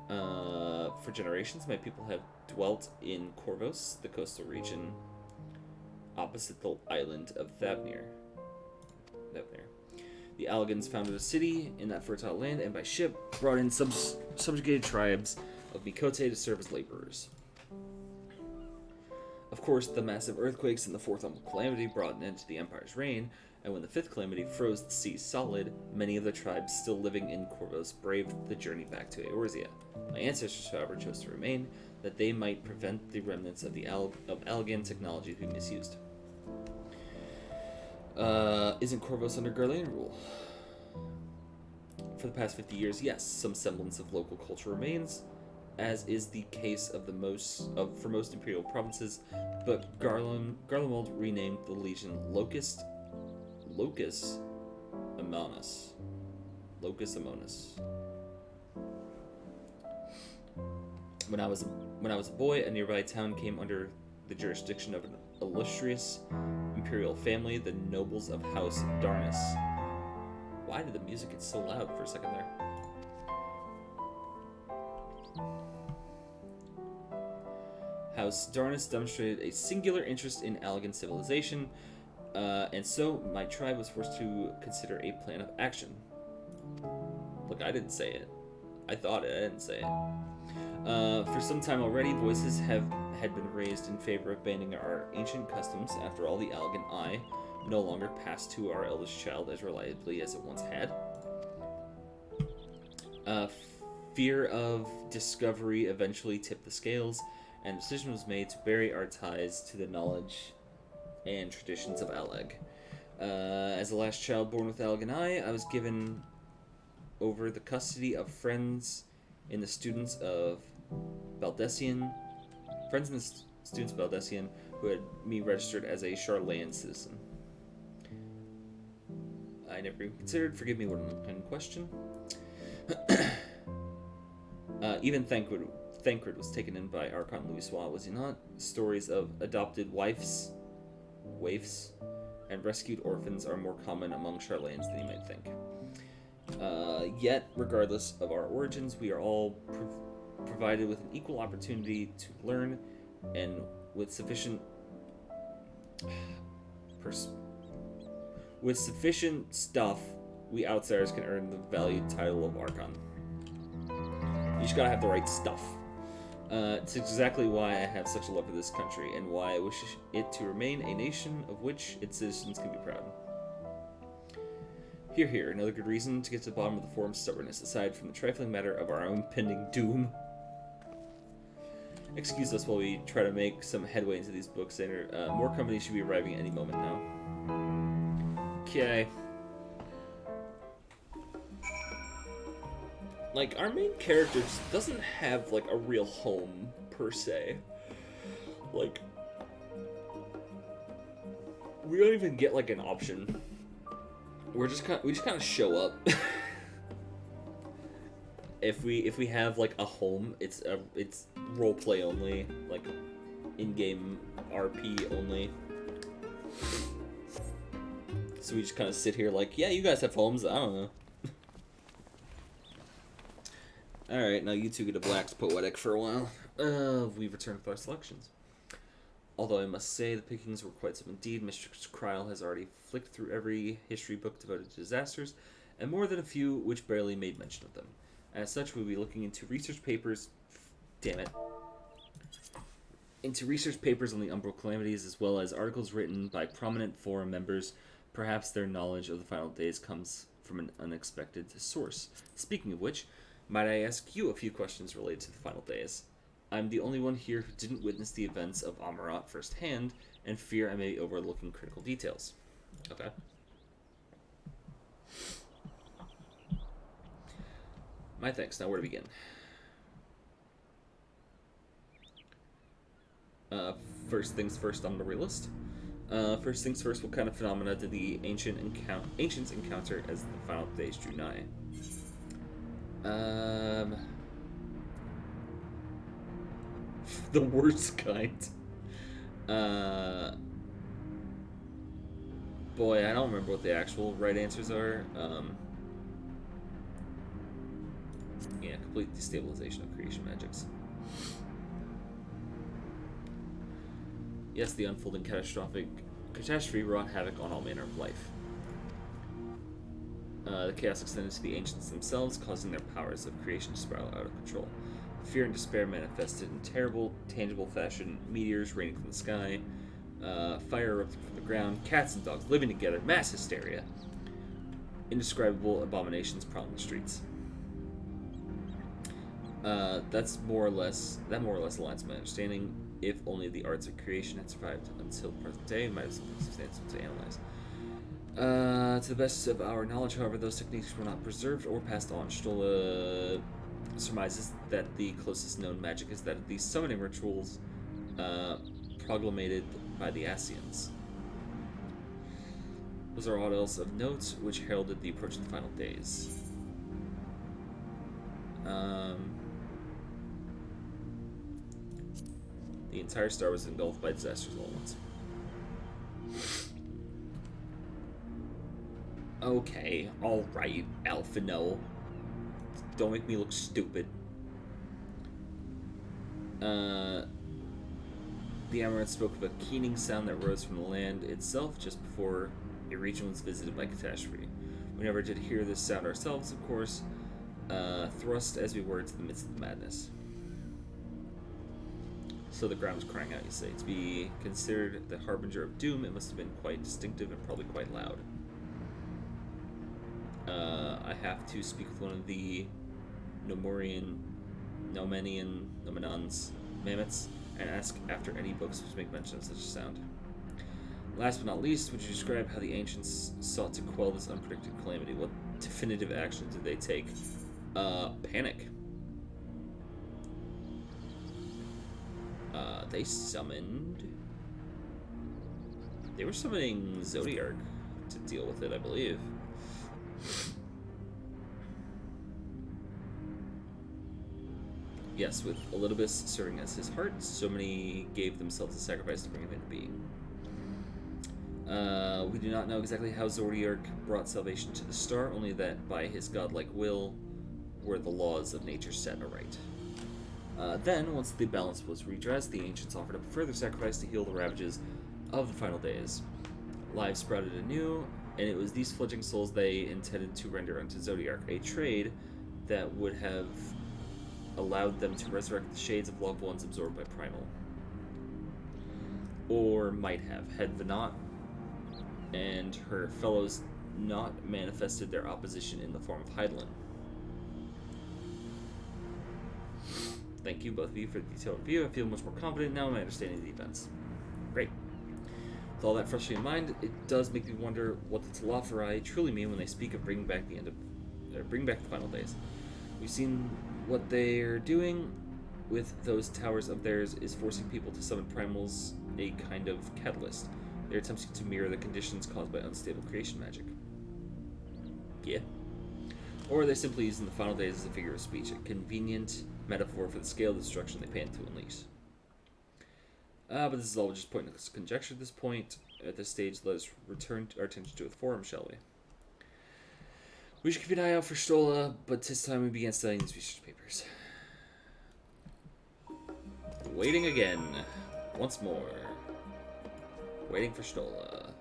For generations, my people have dwelt in Corvos, the coastal region opposite the island of Thavnir. The Allagans founded a city in that fertile land and by ship brought in subjugated tribes of Mikote to serve as laborers. Of course, the massive earthquakes and the fourth calamity brought an end to the Empire's reign, and when the fifth calamity froze the sea solid, many of the tribes still living in Corvos braved the journey back to Eorzea. My ancestors, however, chose to remain, that they might prevent the remnants of the Allagan technology to be misused. Isn't Corvos under Garlean rule? For the past 50 years, yes, some semblance of local culture remains, as is the case of for most imperial provinces, but Garlemald renamed the legion Locus Amonis. When I was a boy, a nearby town came under the jurisdiction of an illustrious imperial family, the nobles of House Darnus. Why did the music get so loud for a second there? House Darnus demonstrated a singular interest in Allegan civilization, and so my tribe was forced to consider a plan of action. Look, I didn't say it. I thought it, I didn't say it. For some time already, voices had been raised in favor of banning our ancient customs. After all, the Allegan eye no longer passed to our eldest child as reliably as it once had. Fear of discovery eventually tipped the scales, and a decision was made to bury our ties to the knowledge and traditions of Alleg. As the last child born with Allegan eye, I was given over the custody of friends in the students of Baldessian, who had me registered as a Charlayan citizen. I never even considered, forgive me, what an unkind question. Even Thancred was taken in by Archon Louisoix, was he not? Stories of adopted waifs, and rescued orphans are more common among Charlayans than you might think. Yet, regardless of our origins, we are all provided with an equal opportunity to learn, and with sufficient stuff, we outsiders can earn the valued title of Archon. You just gotta have the right stuff. It's exactly why I have such a love for this country, and why I wish it to remain a nation of which its citizens can be proud. Here, another good reason to get to the bottom of the forum's stubbornness, aside from the trifling matter of our own pending doom. Excuse us while we try to make some headway into these books, and more companies should be arriving any moment now. Okay. Like, our main character just doesn't have, like, a real home, per se. Like, we don't even get, like, an option. We just kind of show up. If we have, like, a home, it's roleplay only, like, in-game RP only. So we just kind of sit here like, yeah, you guys have homes, I don't know. Alright, now you two get a Black's Poetic for a while. We've returned with our selections. Although I must say the pickings were quite some indeed. Mistress Kryl has already flicked through every history book devoted to disasters, and more than a few which barely made mention of them. As such, we'll be looking into research papers... Damn it. Into research papers on the Umbral Calamities, as well as articles written by prominent forum members. Perhaps their knowledge of the final days comes from an unexpected source. Speaking of which, might I ask you a few questions related to the final days? I'm the only one here who didn't witness the events of Amarat firsthand, and fear I may be overlooking critical details. Okay. My thanks. Now where to begin? First things first on the realist. First things first, what kind of phenomena did the ancients encounter as the final days drew nigh? The worst kind. Boy, I don't remember what the actual right answers are. Yeah, complete destabilization of creation magics. Yes, the unfolding catastrophe wrought havoc on all manner of life. The chaos extended to the ancients themselves, causing their powers of creation to spiral out of control. Fear and despair manifested in terrible, tangible fashion, meteors raining from the sky, fire erupting from the ground, cats and dogs living together, mass hysteria, indescribable abominations prowling the streets. That more or less aligns with my understanding. If only the arts of creation had survived until the present day, might have something substantial to analyze. To the best of our knowledge, however, those techniques were not preserved or passed on. Stola surmises that the closest known magic is that of these summoning rituals proclamated by the Asians. Those are all else of note which heralded the approach of the final days. The entire star was engulfed by disasters all at once. Okay, alright, Alphino. Don't make me look stupid. The Amaranth spoke of a keening sound that rose from the land itself just before a region was visited by catastrophe. We never did hear this sound ourselves, of course, thrust as we were to the midst of the madness. So the ground was crying out, you say. To be considered the harbinger of doom, it must have been quite distinctive and probably quite loud. I have to speak with one of the Nomenans, Mammoths, and ask after any books which make mention of such a sound. Last but not least, would you describe how the ancients sought to quell this unpredicted calamity? What definitive action did they take? Panic. They summoned... They were summoning Zodiark to deal with it, I believe. Yes, with Elidibus serving as his heart, so many gave themselves a sacrifice to bring him into being. We do not know exactly how Zodiark brought salvation to the star, only that by his godlike will were the laws of nature set aright. Then, once the balance was redressed, the ancients offered up a further sacrifice to heal the ravages of the final days. Lives sprouted anew, and it was these fledgling souls they intended to render unto Zodiark, a trade that would have allowed them to resurrect the shades of loved ones absorbed by Primal. Or might have, had Venat and her fellows not manifested their opposition in the form of Hydaelyn. Thank you, both of you, for the detailed review. I feel much more confident now in my understanding of the events. Great. With all that freshly in mind, it does make me wonder what the Telophori truly mean when they speak of bringing back the final days. We've seen what they're doing with those towers of theirs is forcing people to summon primals, a kind of catalyst. They're attempting to mirror the conditions caused by unstable creation magic. Yeah. Or they're simply using the final days as a figure of speech, a convenient metaphor for the scale of destruction they plan to unleash. But this is all just pointless conjecture at this point. At this stage, let us return our attention to the forum, shall we? We should keep an eye out for Stola, but this time we began studying these research papers. Waiting again. Once more. Waiting for Stola.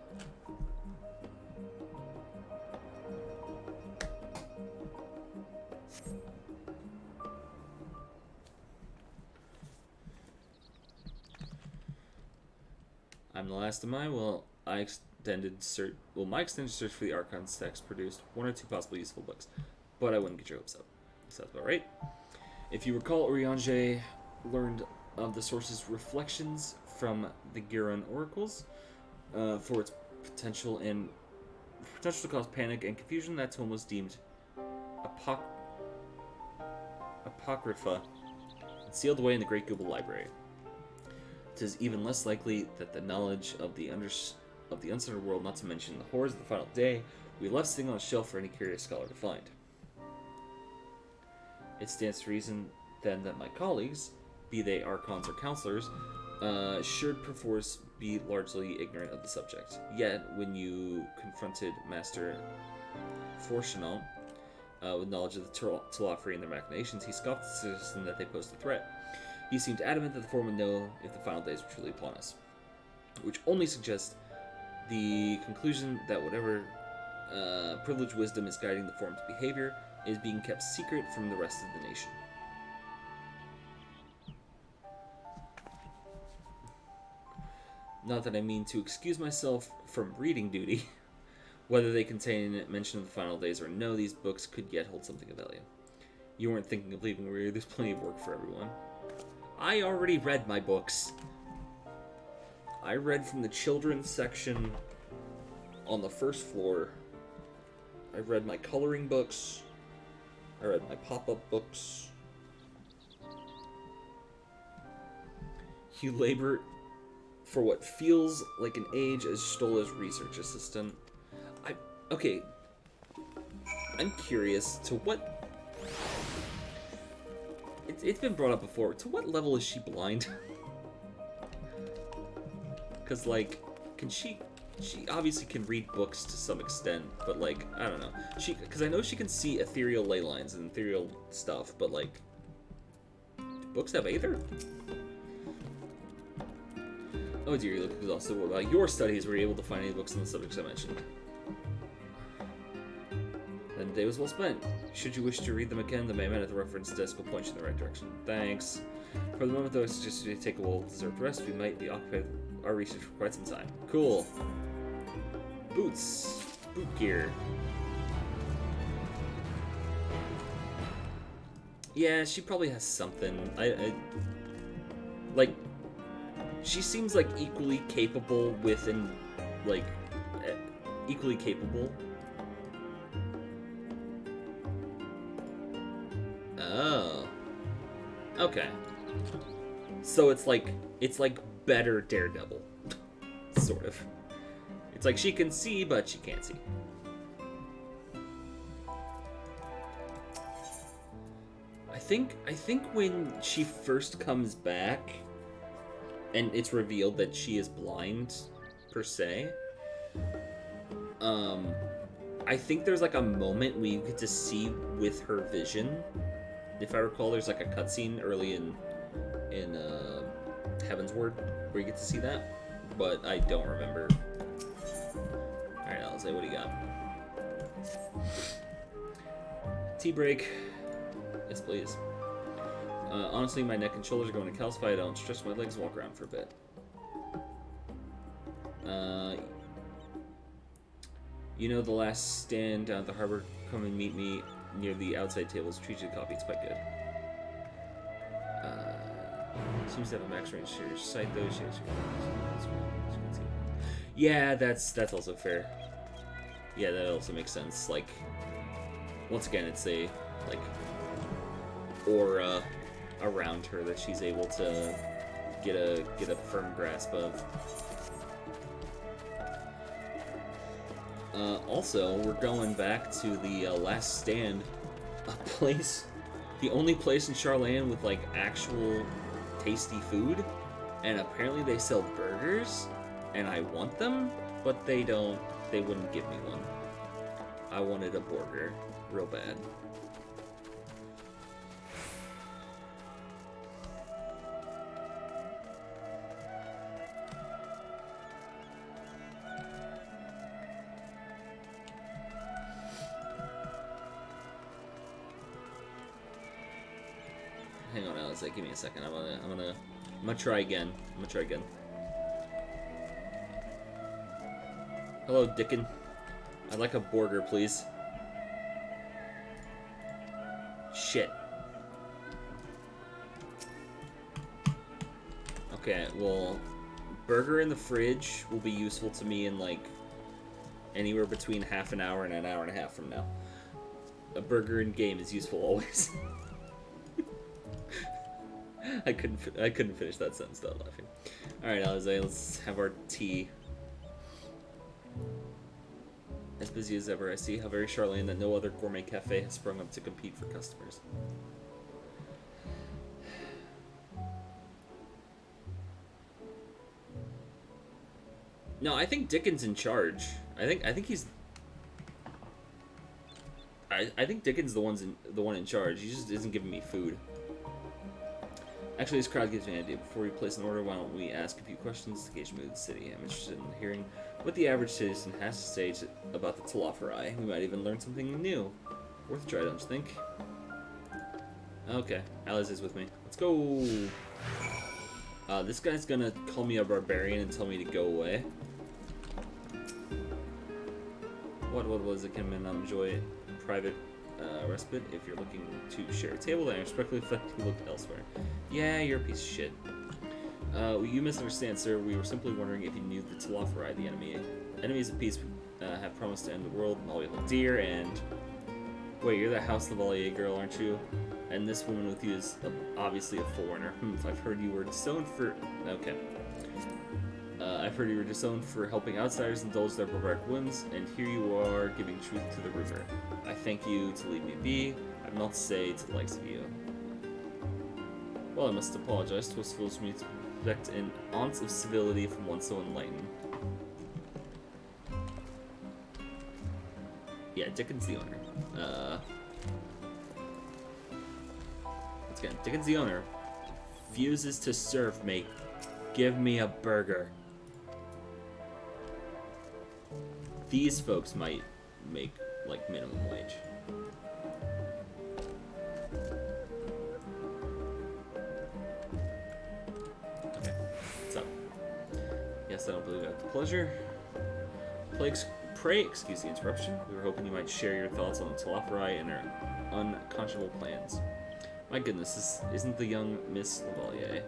I'm the last of mine. My extended search for the Archon's text produced one or two possibly useful books, but I wouldn't get your hopes up. Sounds about right. If you recall, Urianger learned of the source's reflections from the Giron oracles for its potential to cause panic and confusion. That tome was deemed apocrypha and sealed away in the Great Google Library. It is even less likely that the knowledge of the uncentered world, not to mention the horrors of the final day, will be left sitting on a shelf for any curious scholar to find. It stands to reason, then, that my colleagues, be they archons or counselors, should perforce be largely ignorant of the subject. Yet, when you confronted Master Fortunant with knowledge of the Telophori and their machinations, he scoffed at the suggestion that they posed a threat. He seemed adamant that the Forum would know if the final days were truly upon us, which only suggests the conclusion that whatever privileged wisdom is guiding the Forum's behavior is being kept secret from the rest of the nation. Not that I mean to excuse myself from reading duty. Whether they contain mention of the final days or no, these books could yet hold something of value. You weren't thinking of leaving, were you? There's plenty of work for everyone. I already read my books. I read from the children's section on the first floor. I read my coloring books. I read my pop-up books. You labor for what feels like an age as Stola's research assistant. Okay. I'm curious to what... It's been brought up before. To what level is she blind? Because, like, can she obviously can read books to some extent, but, like, I don't know. Because I know she can see ethereal ley lines and ethereal stuff, but, like, do books have either? Oh dear, you look exhausted. What about your studies? Were you able to find any books on the subjects I mentioned? Then the day was well spent. Should you wish to read them again, the man at the reference desk will point you in the right direction. Thanks. For the moment, though, I suggest you take a well-deserved rest. We might be occupied with our research for quite some time. Cool. Boots. Boot gear. Yeah, she probably has something. Like, she seems like equally capable with and like equally capable. Oh. Okay. So it's like better Daredevil. Sort of. It's like she can see, but she can't see. I think when she first comes back and it's revealed that she is blind, per se, I think there's like a moment where you get to see with her vision. If I recall, there's like a cutscene early in Heaven's Word where you get to see that, but I don't remember. Alright, Alize, what do you got? Tea break. Yes, please. Honestly, my neck and shoulders are going to calcify. I don't stretch my legs, walk around for a bit. You know the last stand down at the harbor? Come and meet me near the outside tables. Treat you to coffee. It's quite good. Seems to have a max range to your sight, though. Yeah, that's also fair. Yeah, that also makes sense. Like, once again, it's a like aura around her that she's able to get a firm grasp of. Also, we're going back to the last stand, a place, the only place in Charlayan with like actual tasty food, and apparently they sell burgers, and I want them, but they wouldn't give me one. I wanted a burger real bad. Hang on, Alice. Give me a second. I'm gonna try again. Hello, Dickon. I'd like a burger, please. Shit. Okay, well, burger in the fridge will be useful to me in like anywhere between half an hour and an hour and a half from now. A burger in game is useful always. I couldn't finish that sentence without laughing. All right, Alize, let's have our tea. As busy as ever, I see how very Charlayan that no other gourmet cafe has sprung up to compete for customers. No, I think Dickon's in charge. I think he's. I think Dickon's the one in charge. He just isn't giving me food. Actually, this crowd gives me an idea. Before we place an order, why don't we ask a few questions to gauge the mood of the city? I'm interested in hearing what the average citizen has to say about the Telophori. We might even learn something new. Worth a try, don't you think? Okay, Alice is with me. Let's go! This guy's gonna call me a barbarian and tell me to go away. What was it? Can man enjoy private respite if you're looking to share a table? Then I respectfully look elsewhere. Yeah, you're a piece of shit. You misunderstand, sir. We were simply wondering if you knew the Telophori, the enemy. Enemies of peace have promised to end the world, all we hold dear, and... Wait, you're the House Lavalier girl, aren't you? And this woman with you is obviously a foreigner. If I've heard you were disowned for... Okay. I've heard you were disowned for helping outsiders indulge their barbaric whims, and here you are giving truth to the rumor. I thank you to leave me be. I have not to say to the likes of you. Well, I must apologize. 'Twas foolish of me to expect an ounce of civility from one so enlightened. Yeah, Dickon's the owner. Once again, Dickon's the owner. Fuses to serve me. Give me a burger. These folks might make, like, minimum wage. Okay, what's up? Yes, I don't believe I have the pleasure. Pray excuse the interruption. We were hoping you might share your thoughts on the Telophori and our unconscionable plans. My goodness, this isn't the young Miss Lavalier.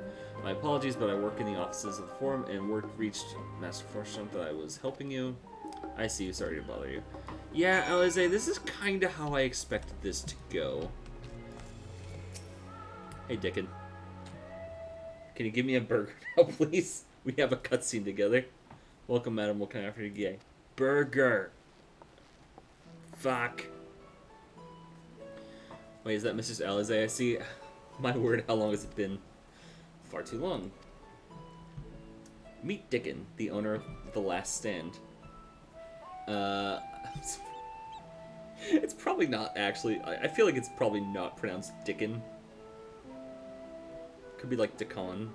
My apologies, but I work in the offices of the Forum, and word reached Master Fortunate that I was helping you. I see you. Sorry to bother you. Yeah, Alize, this is kind of how I expected this to go. Hey, Dickon. Can you give me a burger now, please? We have a cutscene together. Welcome, madam. What can I offer you? Yay. Burger. Fuck. Wait, is that Mrs. Alize? I see. My word, how long has it been? Far too long. Meet Dickon, the owner of The Last Stand. It's probably not actually. I feel like it's probably not pronounced Dickon. Could be like Dickon.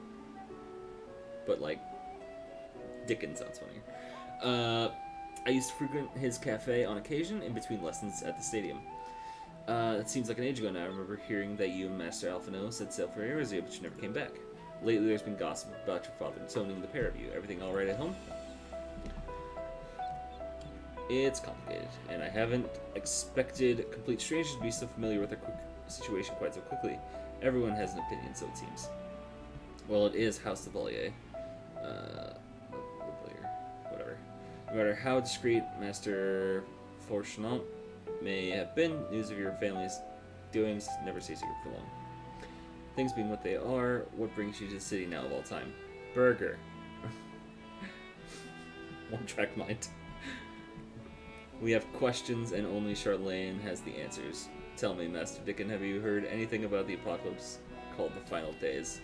But like, Dickon sounds funnier. I used to frequent his cafe on occasion in between lessons at the stadium. It seems like an age ago now. I remember hearing that you and Master Alphino set sail for Erizia, but you never came back. Lately, there's been gossip about your father atoning the pair of you. Everything all right at home? It's complicated, and I haven't expected complete strangers to be so familiar with our situation quite so quickly. Everyone has an opinion, so it seems. Well, it is House Lavalier. Whatever. No matter how discreet Master Fortunant may have been, news of your family's doings never stay secret for long. Things being what they are, what brings you to the city now of all time? Burger. One track mind. We have questions and only Charlene has the answers. Tell me, Master Dickon, have you heard anything about the apocalypse called the Final Days?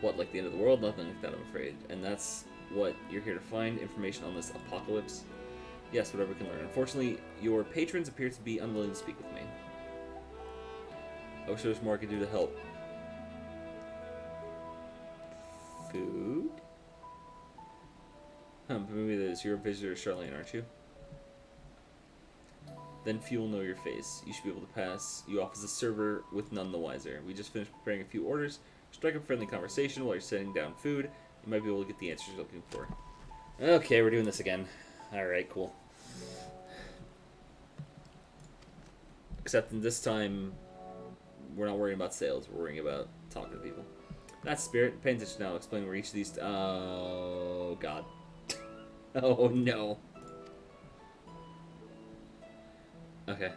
What, like the end of the world? Nothing like that, I'm afraid. And that's what you're here to find? Information on this apocalypse? Yes, whatever we can learn. Unfortunately, your patrons appear to be unwilling to speak with me. I wish there was more I could do to help. Food? Maybe that is your visitor, Charlene, aren't you? Then few will know your face. You should be able to pass you off as a server with none the wiser. We just finished preparing a few orders. Strike up a friendly conversation while you're setting down food. You might be able to get the answers you're looking for. Okay, we're doing this again. Alright, cool. Except in this time, we're not worrying about sales. We're worrying about talking to people. That's Spirit. Pay attention now. I'll explain where each of these... Oh, God. Oh, no. Okay.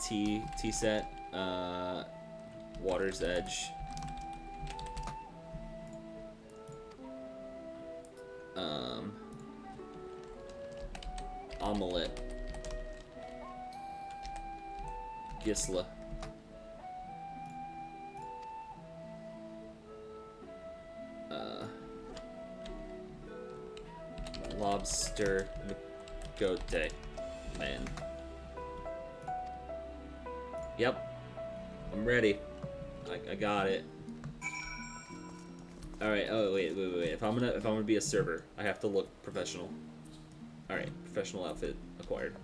T set. Water's Edge. Omelette. Gisla. Lobster Gote. Man. Yep. I'm ready. I got it. Alright, oh wait. If I'm gonna be a server, I have to look professional. Alright, professional outfit acquired.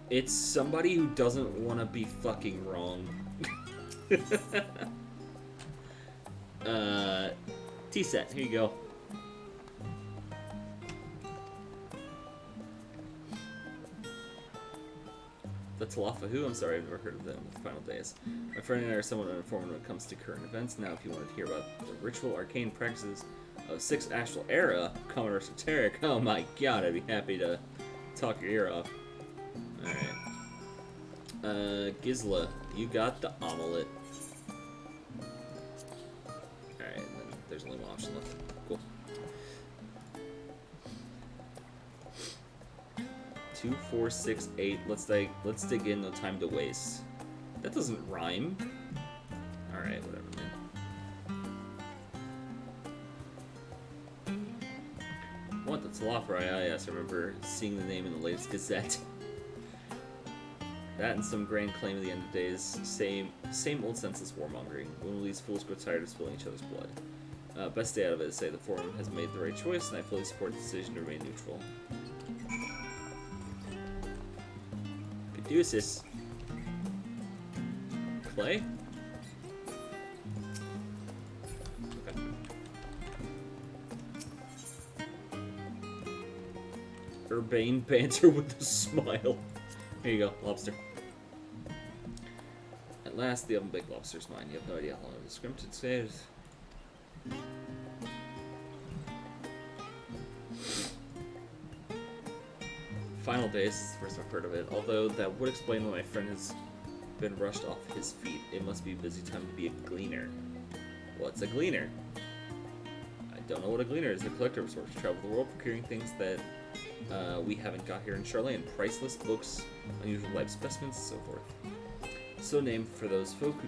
It's somebody who doesn't want to be fucking wrong. T-set, here you go. The Talafa who? I'm sorry, I've never heard of them in the Final Days. My friend and I are somewhat uninformed when it comes to current events. Now, if you wanted to hear about the ritual arcane practices of 6th Astral Era, Commodore Soteric, oh my god, I'd be happy to talk your ear off. Alright. Gisla, you got the omelet. Alright, and then there's only one option left. Cool. 2, 4, 6, 8. Let's dig in. No time to waste. That doesn't rhyme. All right, whatever, man. What? That's Lafray. Ah, yes, I remember seeing the name in the latest Gazette. That and some grand claim of the end of days. Same old senseless warmongering. When these fools grow tired of spilling each other's blood. Best day out of it is say the Forum has made the right choice, and I fully support the decision to remain neutral. Caduceus. Clay? Okay. Urbane banter with a smile. Here you go, lobster. At last, the oven-baked lobster's mine. You have no idea how long the scrimpted saves. Final days is the first I've heard of it, although that would explain why my friend has been rushed off his feet. It must be a busy time to be a gleaner. What's a gleaner? I don't know what a gleaner is. The collector of sorts travel the world procuring things that we haven't got here in Charlene. Priceless books, unusual life specimens, and so forth. So named for those folk who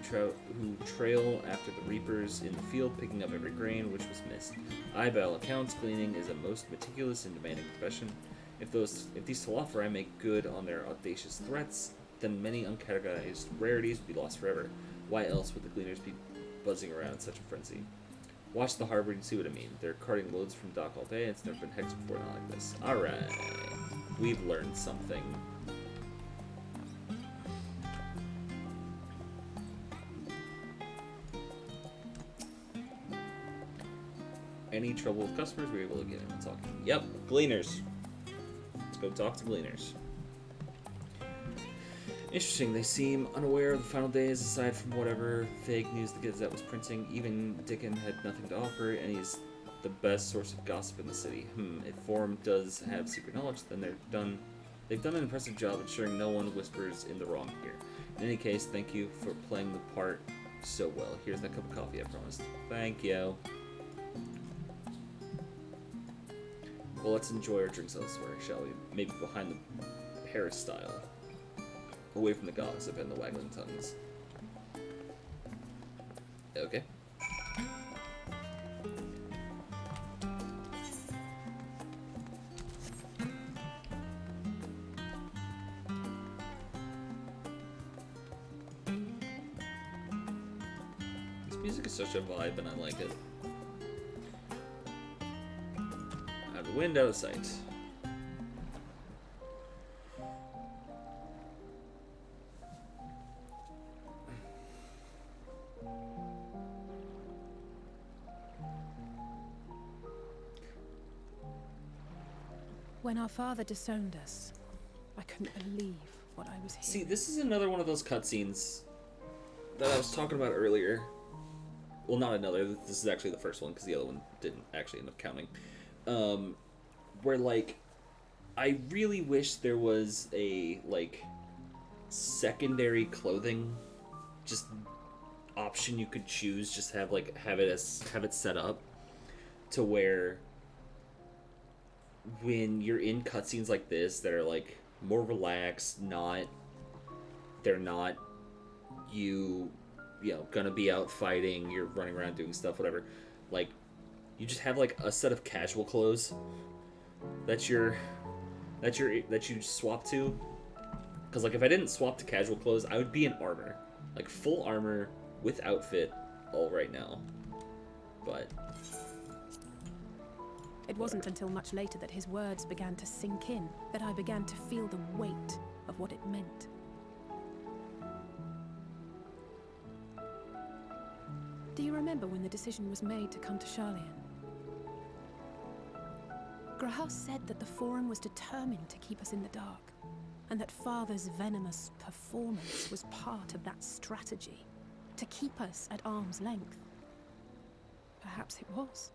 trail after the reapers in the field, picking up every grain which was missed. By all accounts, gleaning is a most meticulous and demanding profession. If these Telophori make good on their audacious threats, then many uncategorized rarities would be lost forever. Why else would the gleaners be buzzing around in such a frenzy? Watch the harbor and see what I mean. They're carting loads from dock all day, and it's never been hexed before, not like this. Alright. We've learned something. Any trouble with customers, we're able to get in and talking. Yep, gleaners. Let's go talk to gleaners. Interesting, they seem unaware of the final days, aside from whatever fake news the Gazette was printing. Even Dickon had nothing to offer, and he's the best source of gossip in the city. If Forum does have secret knowledge, then they've done an impressive job ensuring no one whispers in the wrong here. In any case, thank you for playing the part so well. Here's that cup of coffee I promised. Thank you. Well, let's enjoy our drinks elsewhere, shall we? Maybe behind the peristyle. Away from the gossip and the waggling tongues. Okay. This music is such a vibe and I like it. Out of the wind, out of sight. When our father disowned us, I couldn't believe what I was hearing. See, this is another one of those cutscenes that I was talking about earlier. Well, not another. This is actually the first one, because the other one didn't actually end up counting. Where, like, I really wish there was a, like, secondary clothing just option you could choose. Just have it set up to where when you're in cutscenes like this that are like more relaxed, they're not you know gonna be out fighting, you're running around doing stuff, whatever, like you just have like a set of casual clothes that you swap to. Because like if I didn't swap to casual clothes, I would be in armor, like full armor with outfit all right now. But it wasn't until much later that his words began to sink in, that I began to feel the weight of what it meant. Do you remember when the decision was made to come to Charlene? Graham said that the Forum was determined to keep us in the dark, and that Father's venomous performance was part of that strategy, to keep us at arm's length. Perhaps it was.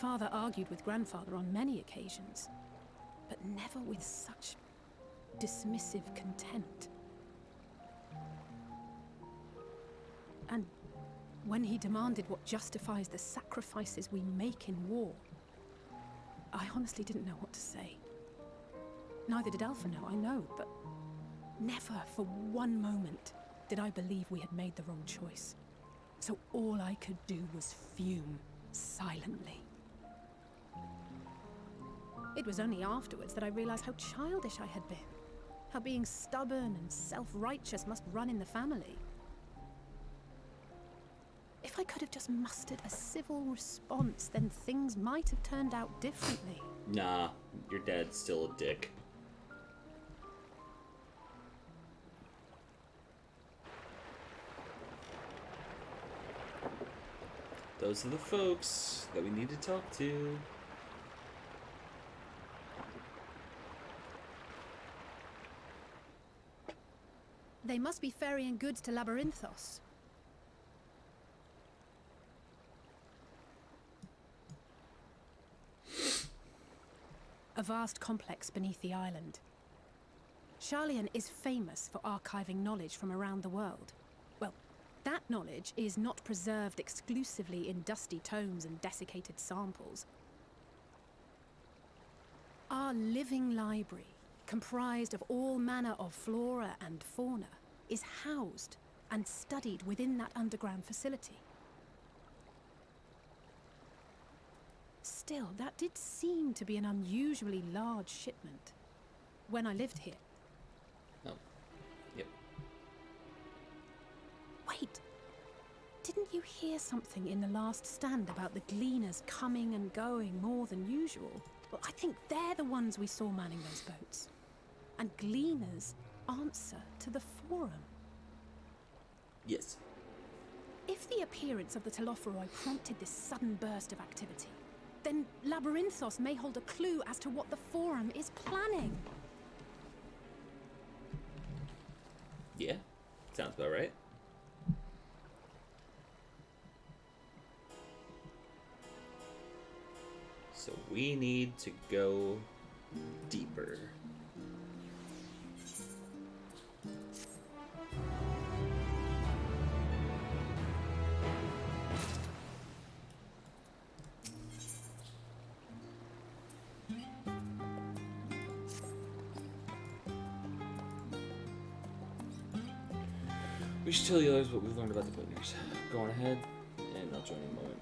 Father argued with Grandfather on many occasions, but never with such dismissive contempt. And when he demanded what justifies the sacrifices we make in war, I honestly didn't know what to say. Neither did Alphino, I know, but never for one moment did I believe we had made the wrong choice. So all I could do was fume silently. It was only afterwards that I realized how childish I had been. How being stubborn and self-righteous must run in the family. If I could have just mustered a civil response, then things might have turned out differently. Nah, your dad's still a dick. Those are the folks that we need to talk to. They must be ferrying goods to Labyrinthos. A vast complex beneath the island. Sharlayan is famous for archiving knowledge from around the world. Well, that knowledge is not preserved exclusively in dusty tomes and desiccated samples. Our living library, comprised of all manner of flora and fauna, is housed and studied within that underground facility. Still, that did seem to be an unusually large shipment when I lived here. Oh, yep. Wait, didn't you hear something in the last stand about the gleaners coming and going more than usual? Well, I think they're the ones we saw manning those boats. And gleaners answer to the Forum. Yes. If the appearance of the Telophoroi prompted this sudden burst of activity, then Labyrinthos may hold a clue as to what the Forum is planning. Yeah, sounds about right. So we need to go deeper. We should tell the others what we've learned about the Gleaners. Go on ahead, and I'll join in a moment.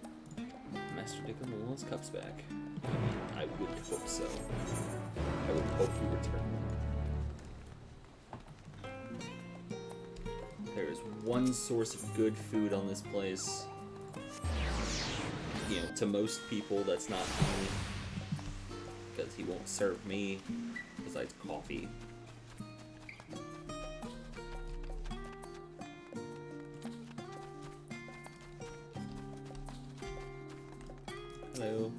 Master Dickon will want his cups back. I would hope so. I would hope you return them. There is one source of good food on this place. You know, to most people, that's not me. Because he won't serve me, besides coffee. Hello.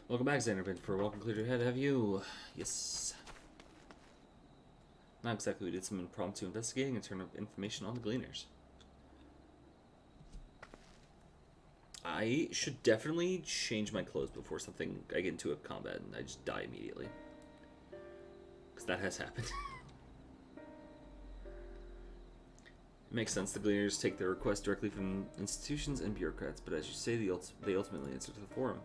Welcome back, Xander. Been for a welcome cleared your head, have you? Yes. Not exactly. We did some impromptu investigating and turned up information on the Gleaners. I should definitely change my clothes before I get into a combat and I just die immediately. Because that has happened. It makes sense. The Gleaners take their requests directly from institutions and bureaucrats, but as you say, they ultimately answer to the Forum.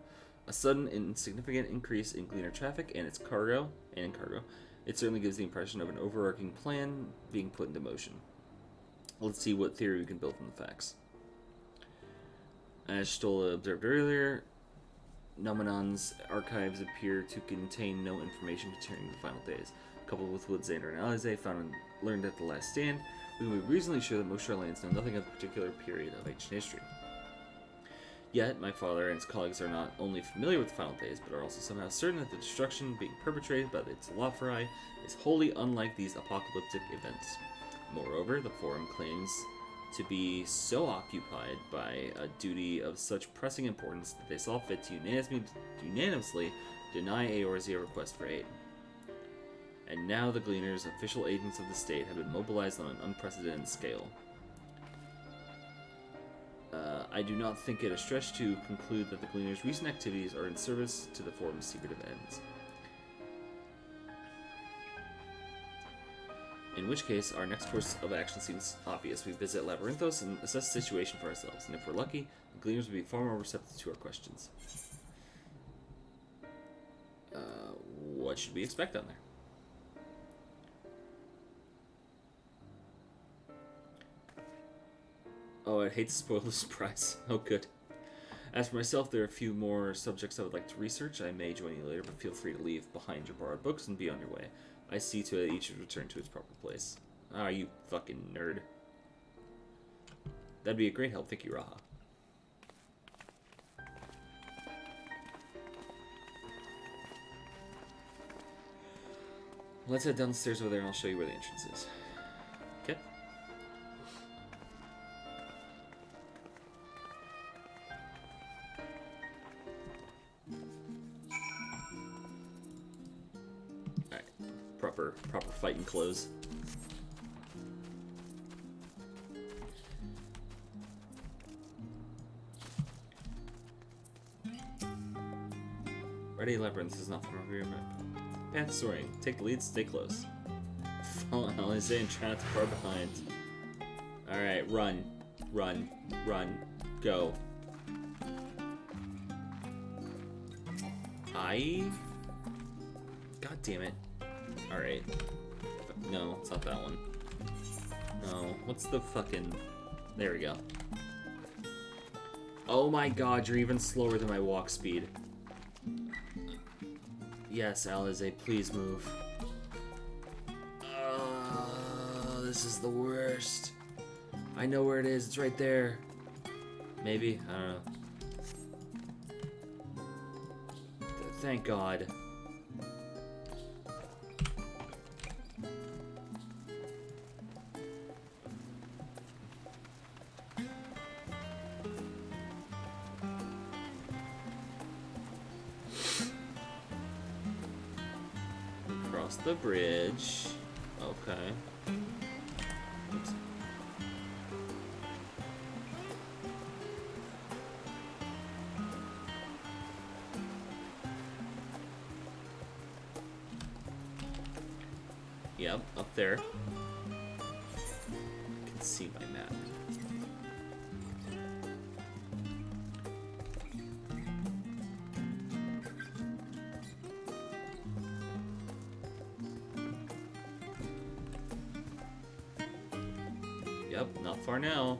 A sudden and significant increase in Gleaner traffic and its cargo, it certainly gives the impression of an overarching plan being put into motion. Let's see what theory we can build from the facts. As Stola observed earlier, Nomenon's archives appear to contain no information concerning the final days. Coupled with what Xander and Alize found and learned at the last stand, we will be reasonably sure that most Sharlayans know nothing of the particular period of ancient history. Yet, my father and his colleagues are not only familiar with the final days, but are also somehow certain that the destruction being perpetrated by the Telophoroi is wholly unlike these apocalyptic events. Moreover, the Forum claims to be so occupied by a duty of such pressing importance that they saw fit to unanimously deny Eorzea a request for aid. And now the Gleaners, official agents of the state, have been mobilized on an unprecedented scale. I do not think it a stretch to conclude that the Gleaners' recent activities are in service to the Forum's secretive ends. In which case, our next course of action seems obvious. We visit Labyrinthos and assess the situation for ourselves. And if we're lucky, the Gleaners will be far more receptive to our questions. What should we expect on there? Oh, I'd hate to spoil the surprise. Oh, good. As for myself, there are a few more subjects I would like to research. I may join you later, but feel free to leave behind your borrowed books and be on your way. I see to it each is returned to its proper place. Ah, you fucking nerd. That'd be a great help. Thank you, Raha. Let's head down the stairs over there and I'll show you where the entrance is. Okay? Alright. Proper fighting clothes. Ready, Labyrinth is not far over your map. Path soaring. Take the lead, stay close. Follow Alize and try not to far behind. Alright, run. Run. Run. Go. God damn it. Alright. No, it's not that one. No. What's the fucking... There we go. Oh my god, you're even slower than my walk speed. Yes, Alize, please move. Oh, this is the worst. I know where it is. It's right there. Maybe? I don't know. Thank God. The bridge. Okay. Oops. Yep, up there. You can see my map. Yep, not far now.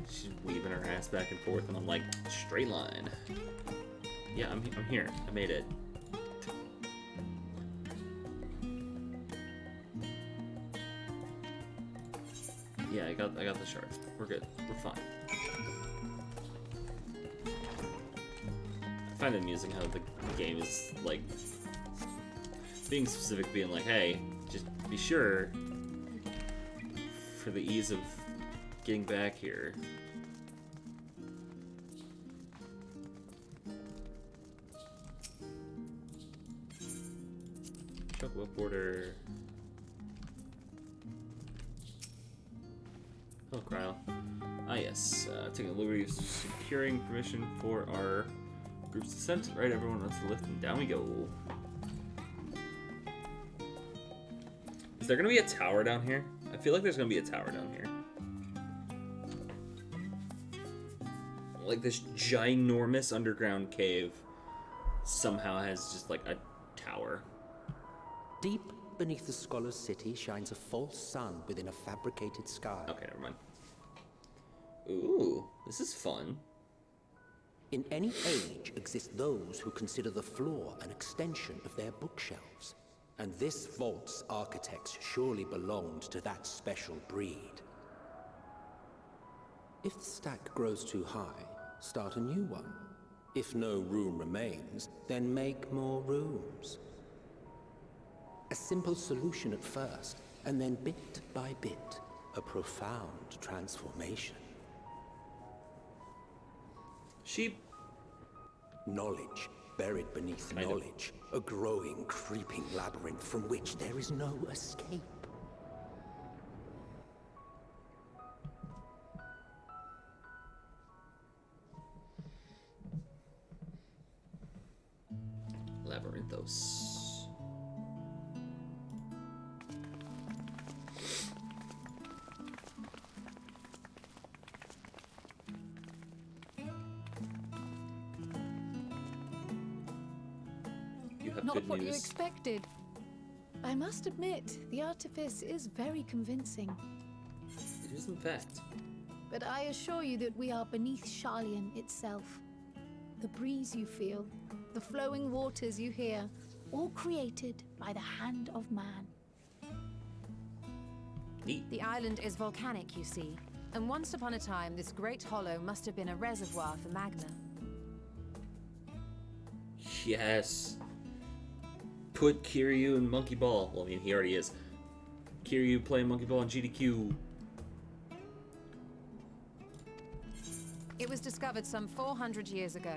She's weaving her ass back and forth, and I'm like, straight line. Yeah, I'm here. I made it. Yeah, I got the shard. We're good. We're fine. I find it amusing how the game is like being specific, being like, hey, just be sure for the ease of getting back here. Chocobo border. Oh, Cryo. Ah, yes. Taking the liberty of securing permission for our group's descent. Right, everyone runs the lift, and down we go. Is there gonna be a tower down here? I feel like there's gonna be a tower down here. Like this ginormous underground cave somehow has just like a tower. Deep beneath the scholar's city shines a false sun within a fabricated sky. Okay, never mind. Ooh, this is fun. In any age exist those who consider the floor an extension of their bookshelves. And this vault's architects surely belonged to that special breed. If the stack grows too high, start a new one. If no room remains, then make more rooms. A simple solution at first, and then bit by bit, a profound transformation. Knowledge, buried beneath knowledge, a growing, creeping labyrinth from which there is no escape. Labyrinthos. You have Not good what you news. expected. I must admit, the artifice is very convincing. It is in fact. But I assure you that we are beneath Sharlayan itself. The breeze you feel, the flowing waters you hear, all created by the hand of man. Neat. The island is volcanic, you see, and once upon a time, this great hollow must have been a reservoir for magma. Yes. Put Kiryu in Monkey Ball. Well, I mean, he already is. Kiryu playing Monkey Ball in GDQ. It was discovered some 400 years ago,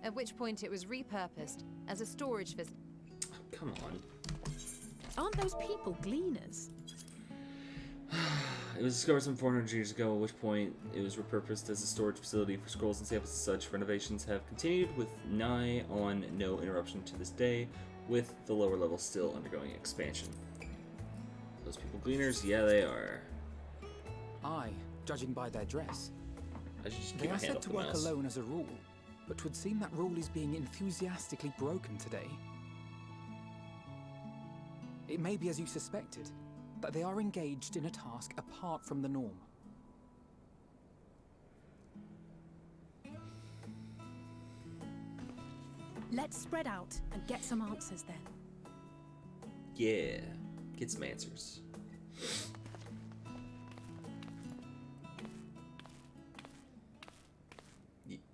at which point it was repurposed as a storage facility. Come on. Aren't those people gleaners? It was discovered some 400 years ago, at which point it was repurposed as a storage facility for scrolls and samples and such. Renovations have continued with nigh on no interruption to this day, with the lower levels still undergoing expansion. Those people gleaners? Yeah, they are. Aye, judging by their dress. I should just They keep my are hand said off to the work mouse. alone as a rule, but 'twould seem that rule is being enthusiastically broken today. It may be as you suspected, that they are engaged in a task apart from the norm. Let's spread out and get some answers then. Yeah, get some answers.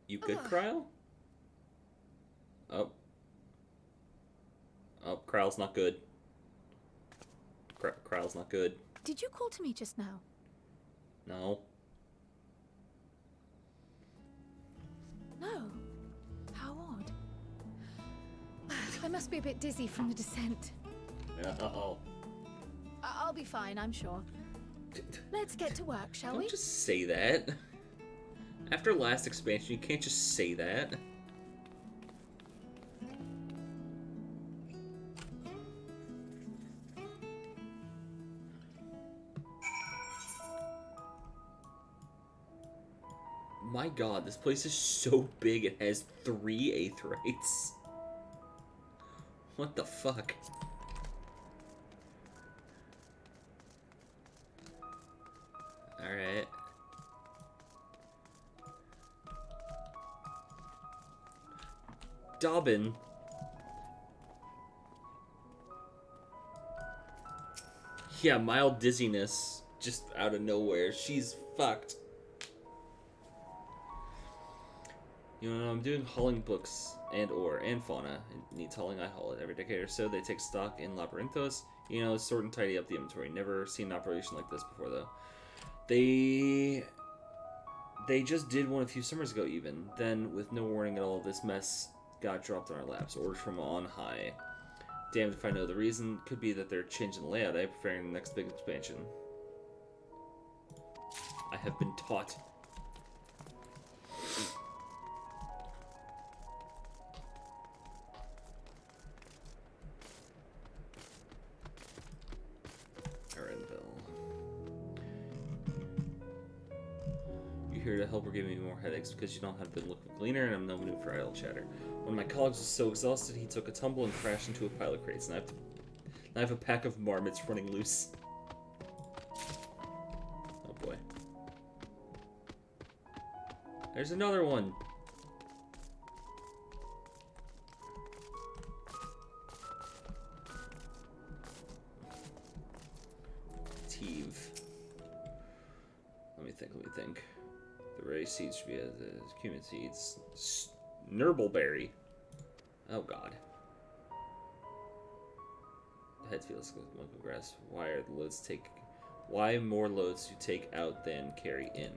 You good, Kryle? Oh. Oh, Kryle's not good. Kryle's not good. Did you call to me just now? No. No. How odd. I must be a bit dizzy from the descent. Uh-oh. I'll be fine, I'm sure. Let's get to work, shall we? Don't just say that. After last expansion, you can't just say that. My god, this place is so big it has 3 Aetherites. What the fuck? Alright. Dobbin. Yeah, mild dizziness just out of nowhere. She's fucked. You know, I'm doing hauling books and fauna. It needs hauling, I haul it. Every decade or so, they take stock in Labyrinthos. You know, sort and tidy up the inventory. Never seen an operation like this before, though. They just did one a few summers ago, even. Then, with no warning at all, this mess got dropped on our laps. Orders from on high. Damned if I know the reason. Could be that they're changing the layout, preparing the next big expansion. I have been taught. Here to help or give me more headaches because you don't have the look of a gleaner and I'm no mood for idle chatter. When my colleague was so exhausted, he took a tumble and crashed into a pile of crates. And I have a pack of marmots running loose. Oh boy. There's another one. Teve. Let me think. The raised seeds should be the cumin seeds. Nurbleberry. Oh god. The head feels like monkey grass. Why more loads to take out than carry in?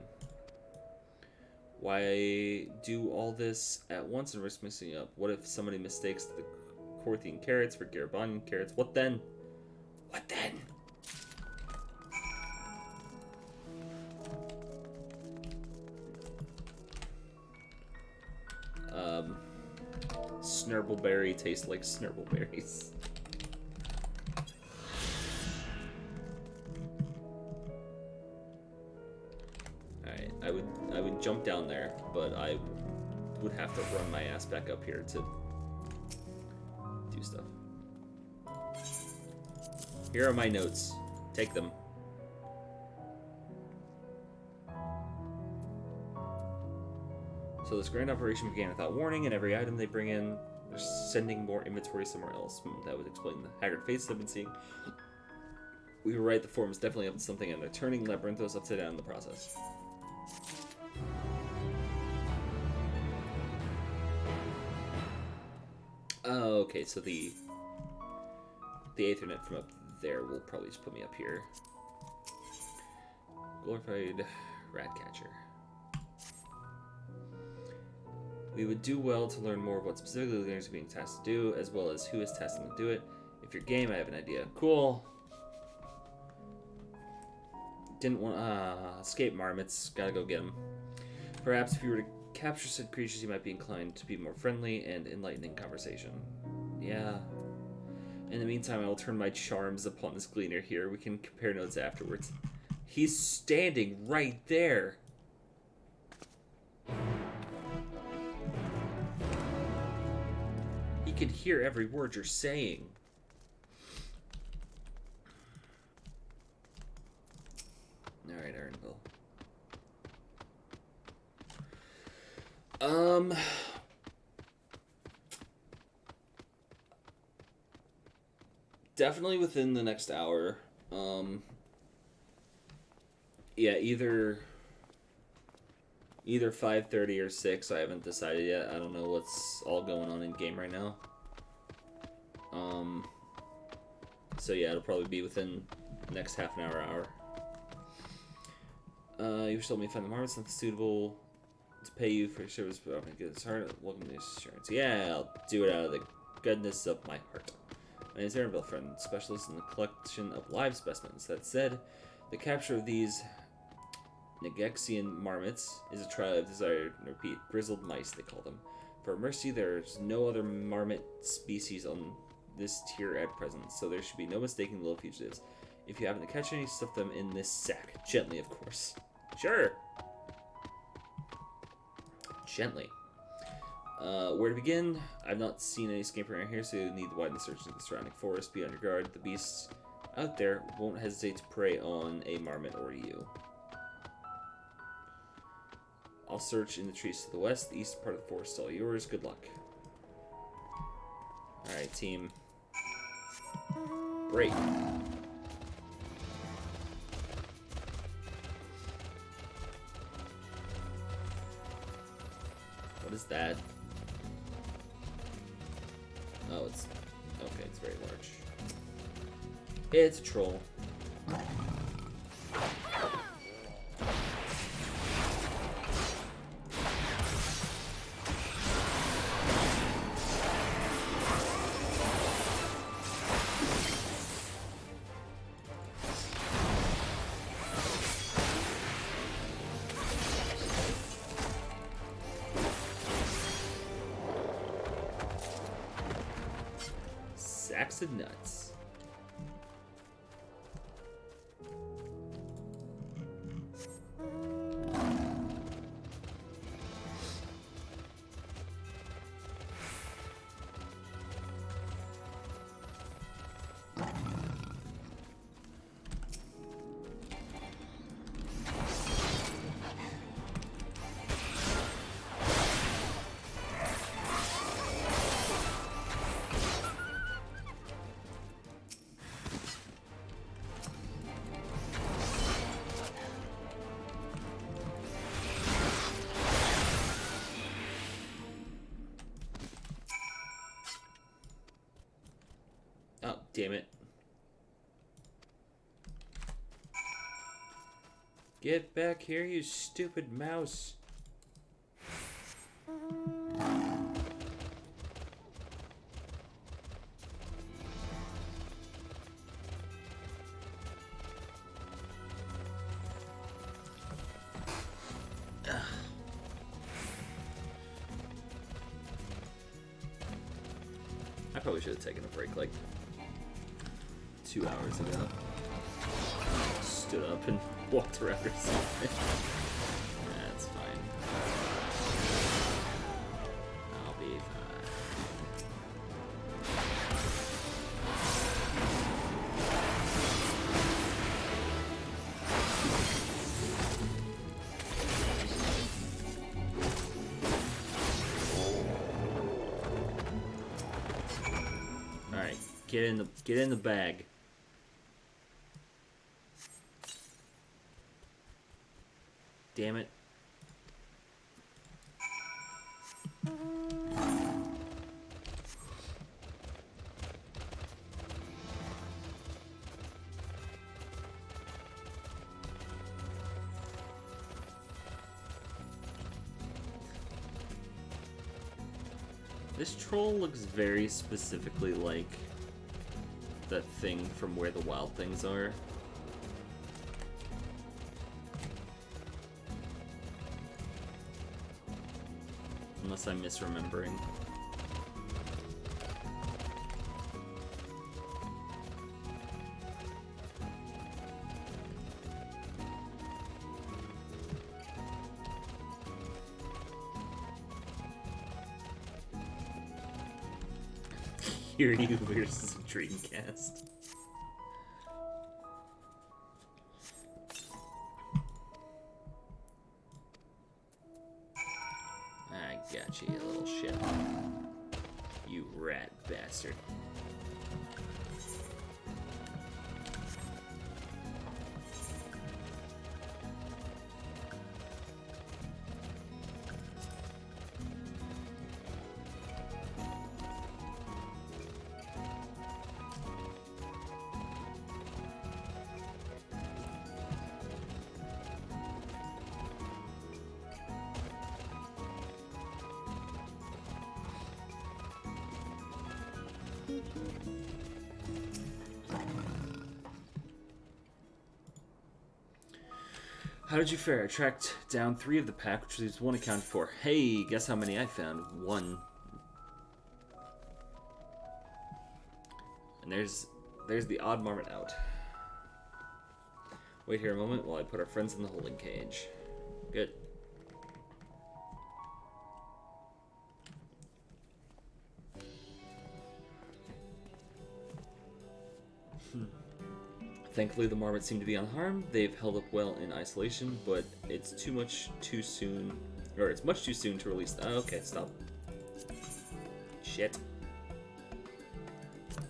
Why do all this at once and risk mixing up? What if somebody mistakes the Corthian carrots for Garabonian carrots? What then? What then? Snurbbleberry tastes like snurbbleberries. Alright, I would jump down there, but I would have to run my ass back up here to do stuff. Here are my notes. Take them. So this grand operation began without warning, and every item they bring in, they're sending more inventory somewhere else. That would explain the haggard faces I've been seeing. We were right, the form is definitely up to something, and they're turning Labyrinthos upside down in the process. Okay, so the Aethernet from up there will probably just put me up here. Glorified Ratcatcher. We would do well to learn more of what specifically the learners are being tasked to do, as well as who is tasked them to do it. If you're game, I have an idea. Cool. Didn't want escape marmots. Gotta go get them. Perhaps if you were to capture said creatures, you might be inclined to be more friendly and enlightening conversation. Yeah. In the meantime, I will turn my charms upon this gleaner here. We can compare notes afterwards. He's standing right there. He can hear every word you're saying. Alright, Ironville. Definitely within the next hour. Yeah, either 5:30 or 6. I haven't decided yet. I don't know what's all going on in game right now. So yeah, it'll probably be within the next half an hour. You told me to find the marmots not suitable to pay you for your service, but I'm gonna get this hard. Welcome to the assurance. Yeah, I'll do it out of the goodness of my heart. My name is Aaron Belfriend, specialist in the collection of live specimens. That said, the capture of these Negaxian marmots is a trial I've desired and repeat. Grizzled mice, they call them. For mercy, there's no other marmot species on this tier at present, so there should be no mistaking the little fugitives. If you happen to catch any, stuff them in this sack. Gently, of course. Sure! Gently. Where to begin? I've not seen any escape around here, so you need to widen the search into the surrounding forest. Be on your guard. The beasts out there won't hesitate to prey on a marmot or you. I'll search in the trees to the west. The east part of the forest is all yours. Good luck. Alright, team. Break. What is that? Oh, it's... okay, it's very large. It's a troll. Sacks of nuts. Oh, damn it. Get back here, you stupid mouse. probably should have taken a break like 2 hours ago. Stood up and walked around or something. That's fine. I'll be fine. All right, get in the bag. Damn it. This troll looks very specifically like that thing from Where the Wild Things Are. Unless I'm misremembering. Hear You versus Dreamcast. I got you, you little shit. You rat bastard. How did you fare? I tracked down 3 of the pack, which leaves 1 accounted for. Hey, guess how many I found? 1. And there's the odd marmot out. Wait here a moment while I put our friends in the holding cage. Good. Thankfully, the marmots seem to be unharmed. They've held up well in isolation, but it's much too soon to release. Oh, okay, stop. Shit.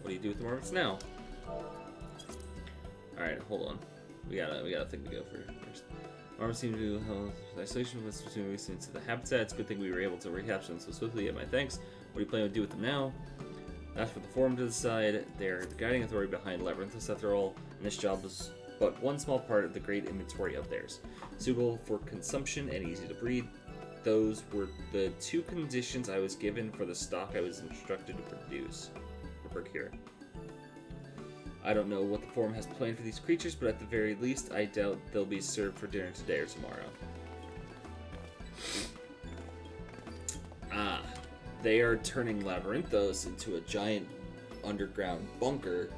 What do you do with the marmots now? All right, hold on. We got a thing to go for first. Marmots seem to do isolation was between releasing into the habitat. It's a good thing we were able to recapture them so swiftly. At my thanks. What do you plan to do with them now? That's for the Forum to decide. They're the guiding authority behind Labyrinthus, after all, and this job was but one small part of the great inventory of theirs. Suitable for consumption and easy to breed. Those were the 2 conditions I was given for the stock I was instructed to produce. For procure. I don't know what the Forum has planned for these creatures, but at the very least, I doubt they'll be served for dinner today or tomorrow. Ah. They are turning Labyrinthos into a giant underground bunker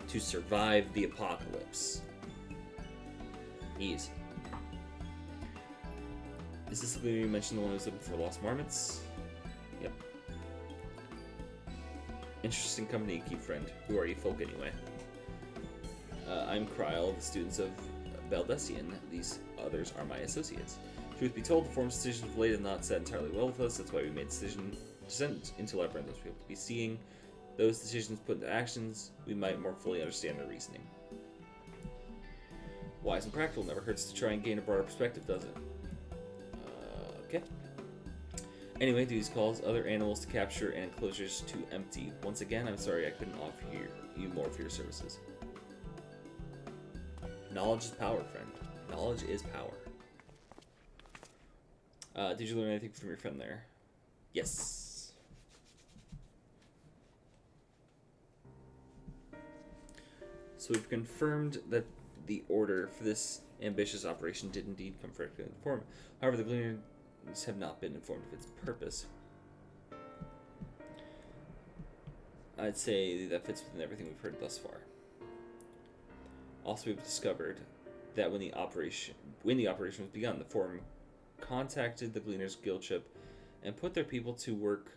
to survive the apocalypse. Ease. Is this the you mentioned the one who's looking for lost marmots? Yep. Interesting company you keep, friend. Who are you folk anyway? I'm Kryl, the students of Baldessian. These others are my associates. Truth be told, the Forum's decision of late and not set entirely well with us. That's why we made the decision to send into Labyrinthos. We hope to be seeing those decisions put into actions. We might more fully understand their reasoning. Wise and practical. Never hurts to try and gain a broader perspective, does it? Okay. Anyway, do these calls other animals to capture and enclosures to empty. Once again, I'm sorry I couldn't offer you more for your services. Knowledge is power, friend. Knowledge is power. Did you learn anything from your friend there? Yes. So we've confirmed that the order for this ambitious operation did indeed come from the Forum. However, the Gleaners have not been informed of its purpose. I'd say that fits within everything we've heard thus far. Also, we've discovered that when the operation was begun, the Forum contacted the Gleaners Guildship and put their people to work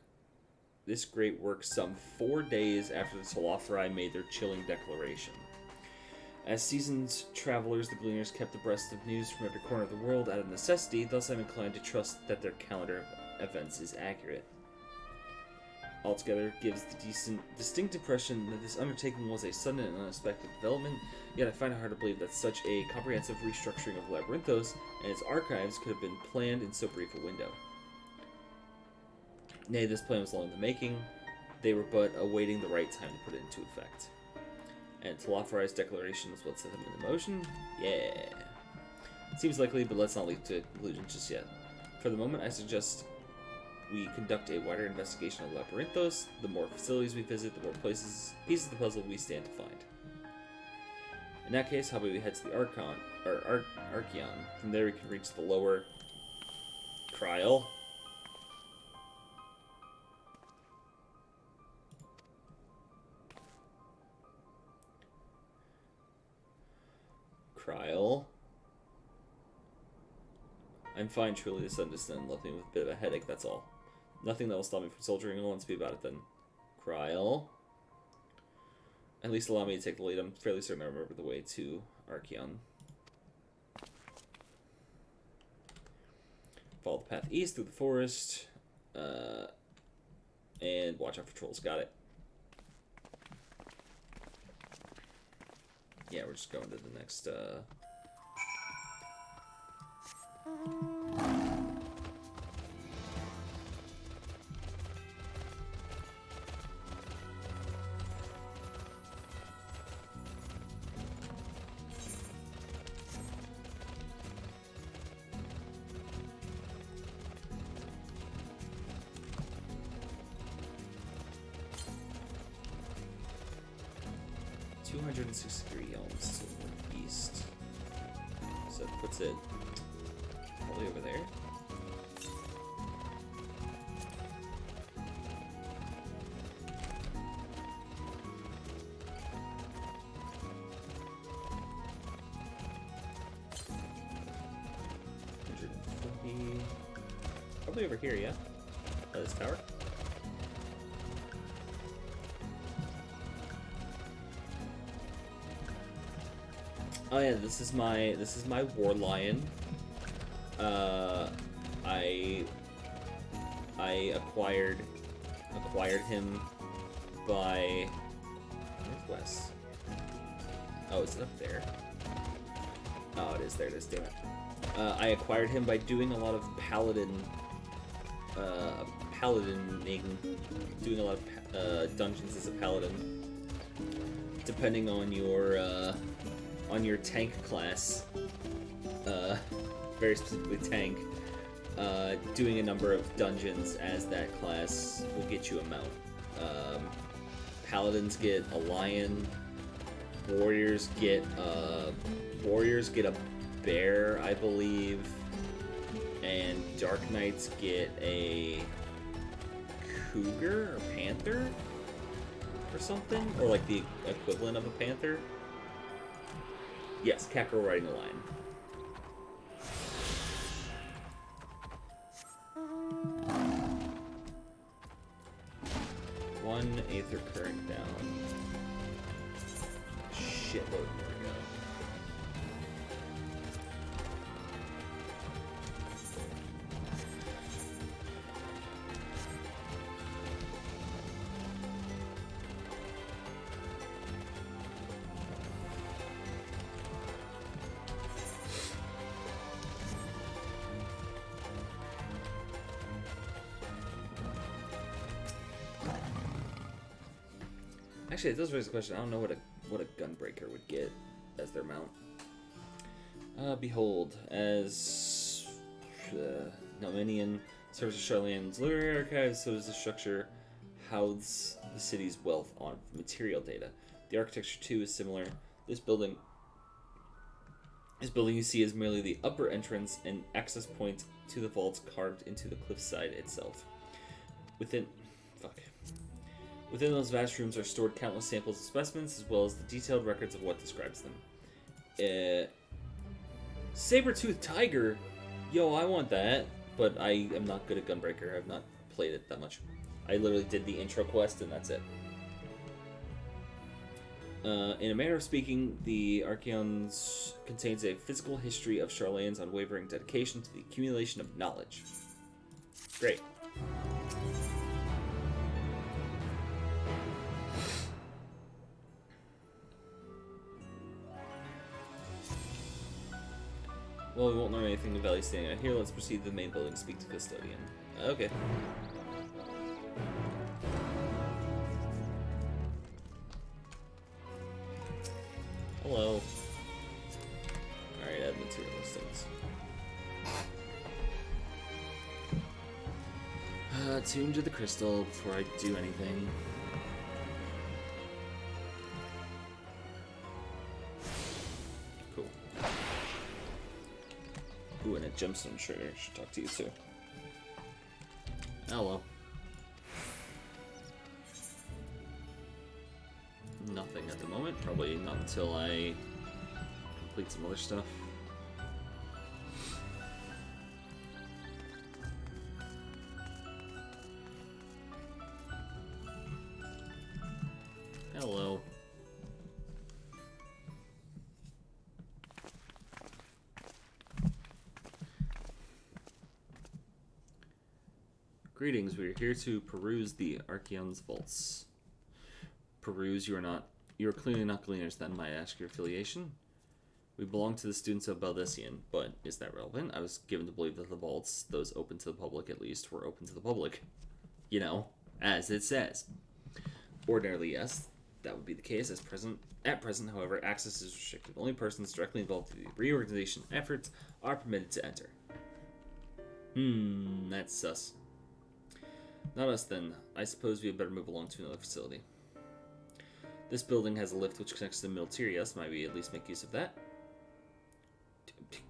this great work some 4 days after the Solafari made their chilling declaration. As seasoned travelers, the Gleaners kept abreast of news from every corner of the world out of necessity, thus I'm inclined to trust that their calendar of events is accurate. Altogether, it gives the distinct impression that this undertaking was a sudden and unexpected development, yet I find it hard to believe that such a comprehensive restructuring of Labyrinthos and its archives could have been planned in so brief a window. Nay, this plan was long in the making. They were but awaiting the right time to put it into effect. And Talafari's declaration is what set them into motion? Yeah. Seems likely, but let's not leap to conclusions just yet. For the moment, I suggest we conduct a wider investigation of Labyrinthos. The more facilities we visit, the more pieces of the puzzle we stand to find. In that case, how about we head to the Archeon? From there we can reach the lower Kryl. I'm fine, truly. The sun just left me with a bit of a headache, that's all. Nothing that will stop me from soldiering on. Let's be about it then. Kryl. At least allow me to take the lead. I'm fairly certain I remember the way to Archeon. Follow the path east through the forest. And watch out for trolls. Got it. Yeah, we're just going to the next, 263 elms to the northeast. So that puts it probably over there. Probably over here, yeah? By this tower. Oh yeah, this is my war lion. I acquired him by northwest. Oh, is it up there? Oh, it is. There it is. Damn it. I acquired him by doing a lot of paladining, doing a lot of dungeons as a paladin. Depending on your tank class, very specifically tank, doing a number of dungeons as that class will get you a mount. Paladins get a lion, warriors get a bear, I believe, and Dark Knights get a cougar or panther or something, or like the equivalent of a panther. Yes, Kakarot riding a lion. One Aether Current down. Shitload more to go. Actually, it does raise a question. I don't know what a gunbreaker would get as their mount. Behold, as Nominian serves as Charlene's literary archives, so does the structure houses the city's wealth on material data. The architecture too is similar. This building you see is merely the upper entrance and access point to the vaults carved into the cliffside itself. Within those vast rooms are stored countless samples of specimens, as well as the detailed records of what describes them. Saber-toothed tiger? Yo, I want that. But I am not good at Gunbreaker. I've not played it that much. I literally did the intro quest, and that's it. In a manner of speaking, the Archaeons contains a physical history of Charlane's unwavering dedication to the accumulation of knowledge. Great. Well, we won't learn anything of value standing out here. Let's proceed to the main building and speak to Custodian. Okay. Hello. Alright, add material listings. Tune to the crystal before I do anything. Cool. Ooh, and a gemstone trader. Should talk to you too. Hello. Nothing at the moment. Probably not until I complete some other stuff. Hello. Greetings, we are here to peruse the Archaeon's vaults. Peruse, you are clearly not Gleaners then, might I ask your affiliation? We belong to the students of Baldessian, but is that relevant? I was given to believe that the vaults, those open to the public at least, were open to the public. You know, as it says. Ordinarily, yes, that would be the case. At present, however, access is restricted. Only persons directly involved in the reorganization efforts are permitted to enter. That's sus. Not us then. I suppose we had better move along to another facility. This building has a lift which connects to the middle tier, yes? Might we at least make use of that?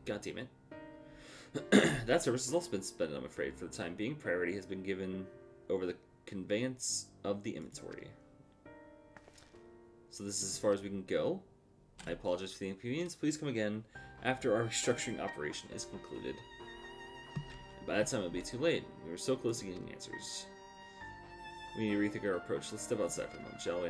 God damn it. That service has also been suspended, I'm afraid. For the time being, priority has been given over the conveyance of the inventory. So this is as far as we can go. I apologize for the inconvenience. Please come again after our restructuring operation is concluded. And by that time, it'll be too late. We were so close to getting answers. We need to rethink our approach. Let's step outside for a moment, shall we?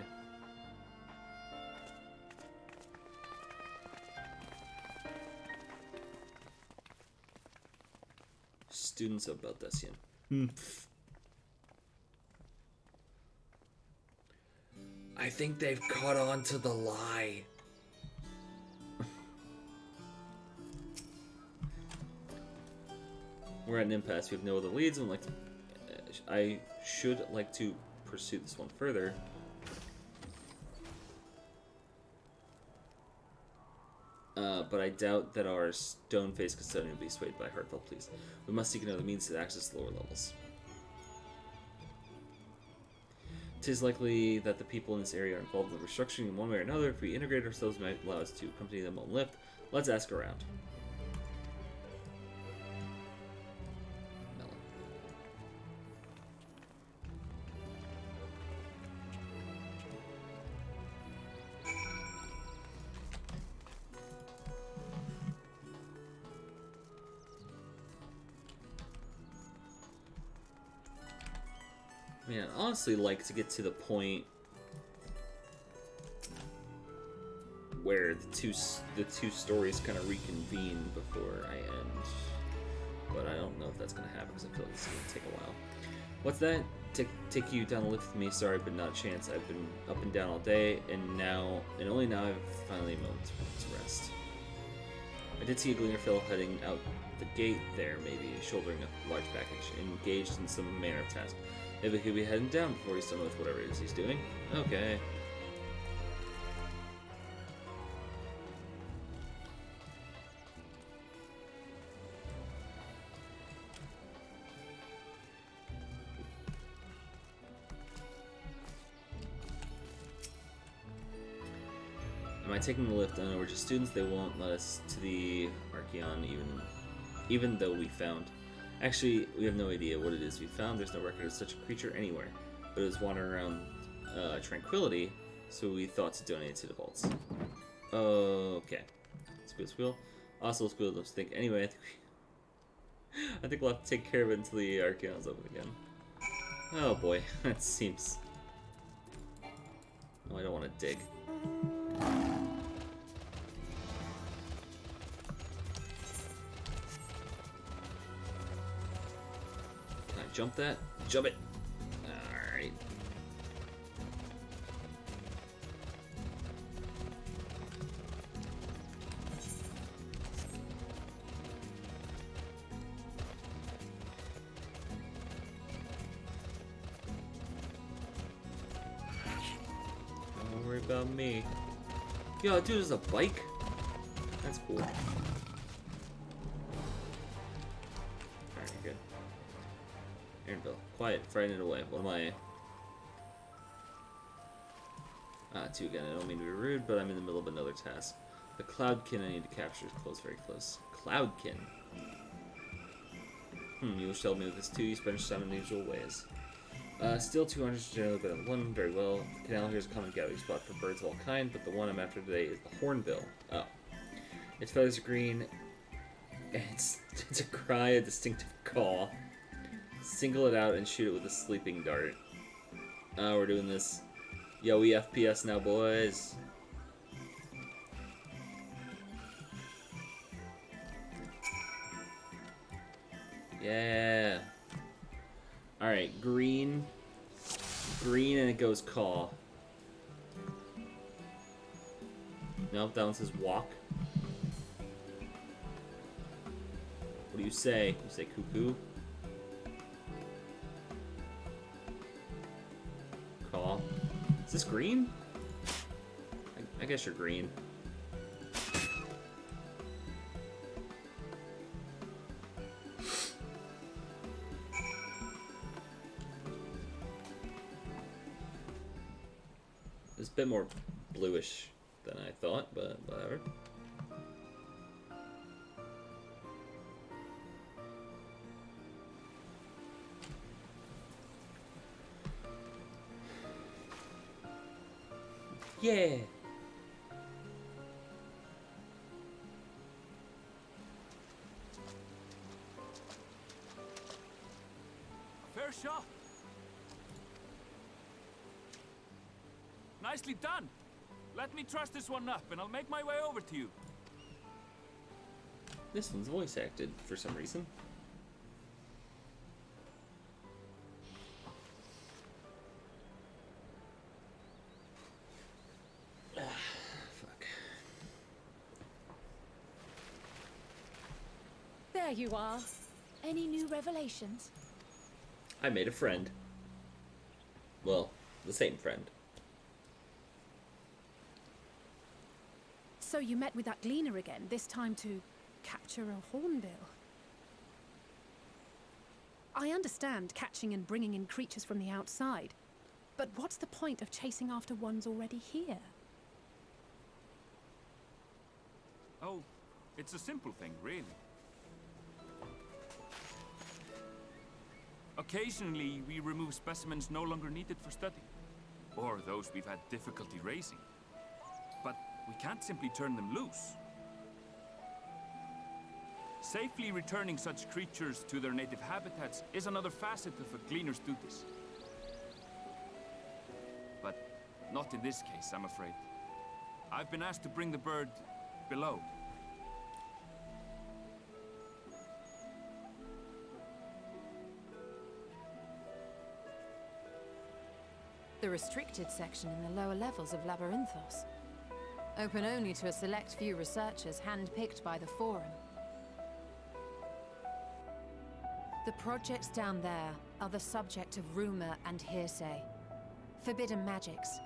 Students of Baldessian. I think they've caught on to the lie. We're at an impasse. We have no other leads, and I should like to pursue this one further. But I doubt that our stone-faced custodian will be swayed by heartfelt pleas. We must seek another means to access lower levels. 'Tis likely that the people in this area are involved in the restructuring in one way or another. If we integrate ourselves, it might allow us to accompany them on lift. Let's ask around. Melon. I mean, I'd honestly like to get to the point where the two stories kind of reconvene before I end, but I don't know if that's gonna happen because I feel like it's gonna take a while. What's that? Take you down the lift with me? Sorry, but not a chance. I've been up and down all day, and only now I've finally a moment to rest. I did see a Gleaner fellow heading out the gate there, maybe shouldering a large package, engaged in some manner of task. Maybe he'll be heading down before he's done with whatever it is he's doing. Okay. Am I taking the lift? I know we're just students. They won't let us to the Archaeon even though we found. Actually, we have no idea what it is we found. There's no record of such a creature anywhere, but it was wandering around tranquility, so we thought to donate to the vaults. Okay. Squeal. Also, Squeal does think. Anyway, I think we'll have to take care of it until the Archaeon's open again. Oh boy, that seems... Oh, I don't want to dig. Can I jump that? Jump it! Alright. Don't worry about me. Yo, dude, there's a bike? That's cool. Alright, good. Aaron Bill. Quiet, frighten it away. What am I? Two again. I don't mean to be rude, but I'm in the middle of another task. The Cloudkin I need to capture is close, very close. Cloudkin. You wish to help me with this too. You spend some unusual ways. Still 200 generally better than one. Very well. The canal here is a common gathering spot for birds of all kinds, but the one I'm after today is the hornbill. Oh. Its feathers are green. And it's a cry, a distinctive caw. Single it out and shoot it with a sleeping dart. We're doing this. Yo, we FPS now, boys. Yeah. Alright, green. Green and it goes caw. Nope, that one says walk. What do you say? You say cuckoo? Caw. Is this green? I guess you're green. It's a bit more bluish than I thought, but whatever. Yeah. Fair shot. Nicely done. Let me truss this one up, and I'll make my way over to you. This one's voice acted for some reason. Fuck. There you are. Any new revelations? I made a friend. Well, the same friend. So you met with that gleaner again, this time to capture a hornbill. I understand catching and bringing in creatures from the outside, but what's the point of chasing after ones already here? Oh, it's a simple thing, really. Occasionally, we remove specimens no longer needed for study, or those we've had difficulty raising. But we can't simply turn them loose. Safely returning such creatures to their native habitats is another facet of a gleaner's duties. But not in this case, I'm afraid. I've been asked to bring the bird below. The restricted section in the lower levels of Labyrinthos. Open only to a select few researchers handpicked by the Forum. The projects down there are the subject of rumor and hearsay. Forbidden magics.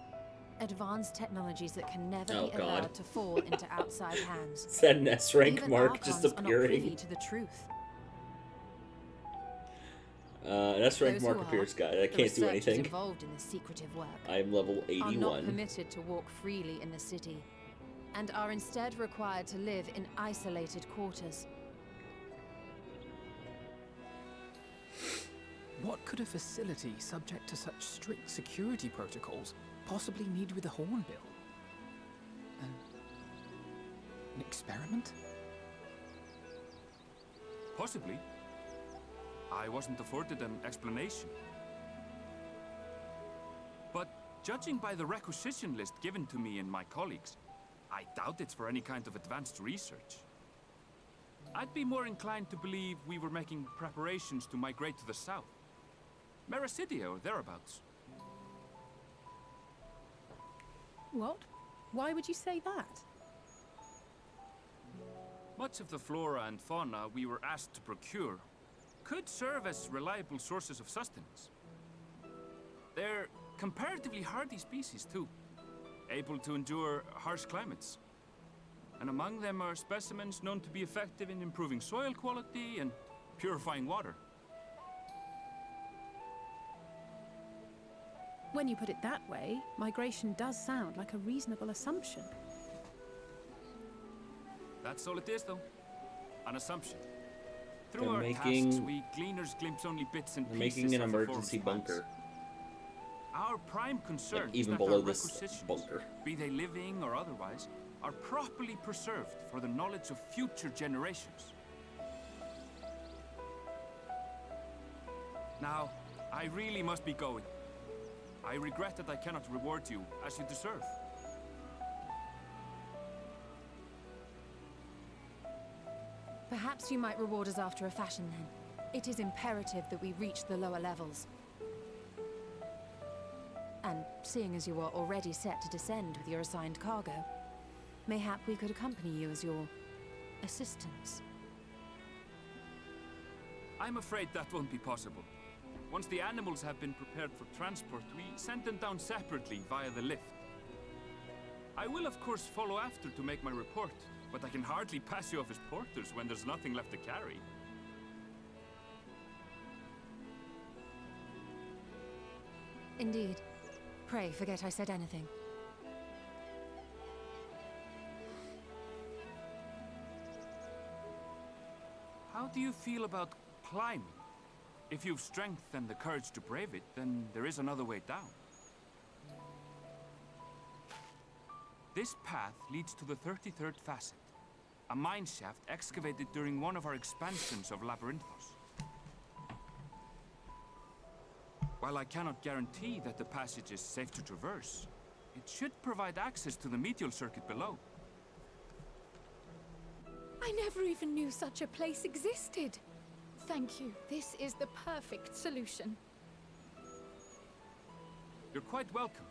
Advanced technologies that can never be allowed to fall into outside hands. Is that an S-rank Even mark just Archons are not privy appearing? to the truth. An S-rank Those mark who appears, guys. I the can't do researchers anything. involved in the secretive work I'm level are not 81. permitted to walk freely in the city, and are instead required to live in isolated quarters. What could a facility subject to such strict security protocols possibly need with a hornbill? An experiment? Possibly. I wasn't afforded an explanation. But judging by the requisition list given to me and my colleagues, I doubt it's for any kind of advanced research. I'd be more inclined to believe we were making preparations to migrate to the south. Mericidia or thereabouts. What? Why would you say that? Much of the flora and fauna we were asked to procure could serve as reliable sources of sustenance. They're comparatively hardy species, too, able to endure harsh climates. And among them are specimens known to be effective in improving soil quality and purifying water. When you put it that way, migration does sound like a reasonable assumption. That's all it is, though. An assumption. Through They're our making- tasks, we gleaners glimpse only bits and They're pieces making an of the emergency forest bunker. plans. Our prime concern Like, is even that below our this requisitions, bunker. be they living or otherwise, are properly preserved for the knowledge of future generations. Now, I really must be going. I regret that I cannot reward you as you deserve. Perhaps you might reward us after a fashion then. It is imperative that we reach the lower levels. And seeing as you are already set to descend with your assigned cargo, mayhap we could accompany you as your assistants. I'm afraid that won't be possible. Once the animals have been prepared for transport, we send them down separately via the lift. I will, of course, follow after to make my report, but I can hardly pass you off as porters when there's nothing left to carry. Indeed. Pray forget I said anything. How do you feel about climbing? If you've strength and the courage to brave it, then there is another way down. This path leads to the 33rd facet, a mine shaft excavated during one of our expansions of Labyrinthos. While I cannot guarantee that the passage is safe to traverse, it should provide access to the medial circuit below. I never even knew such a place existed. Thank you. This is the perfect solution. You're quite welcome,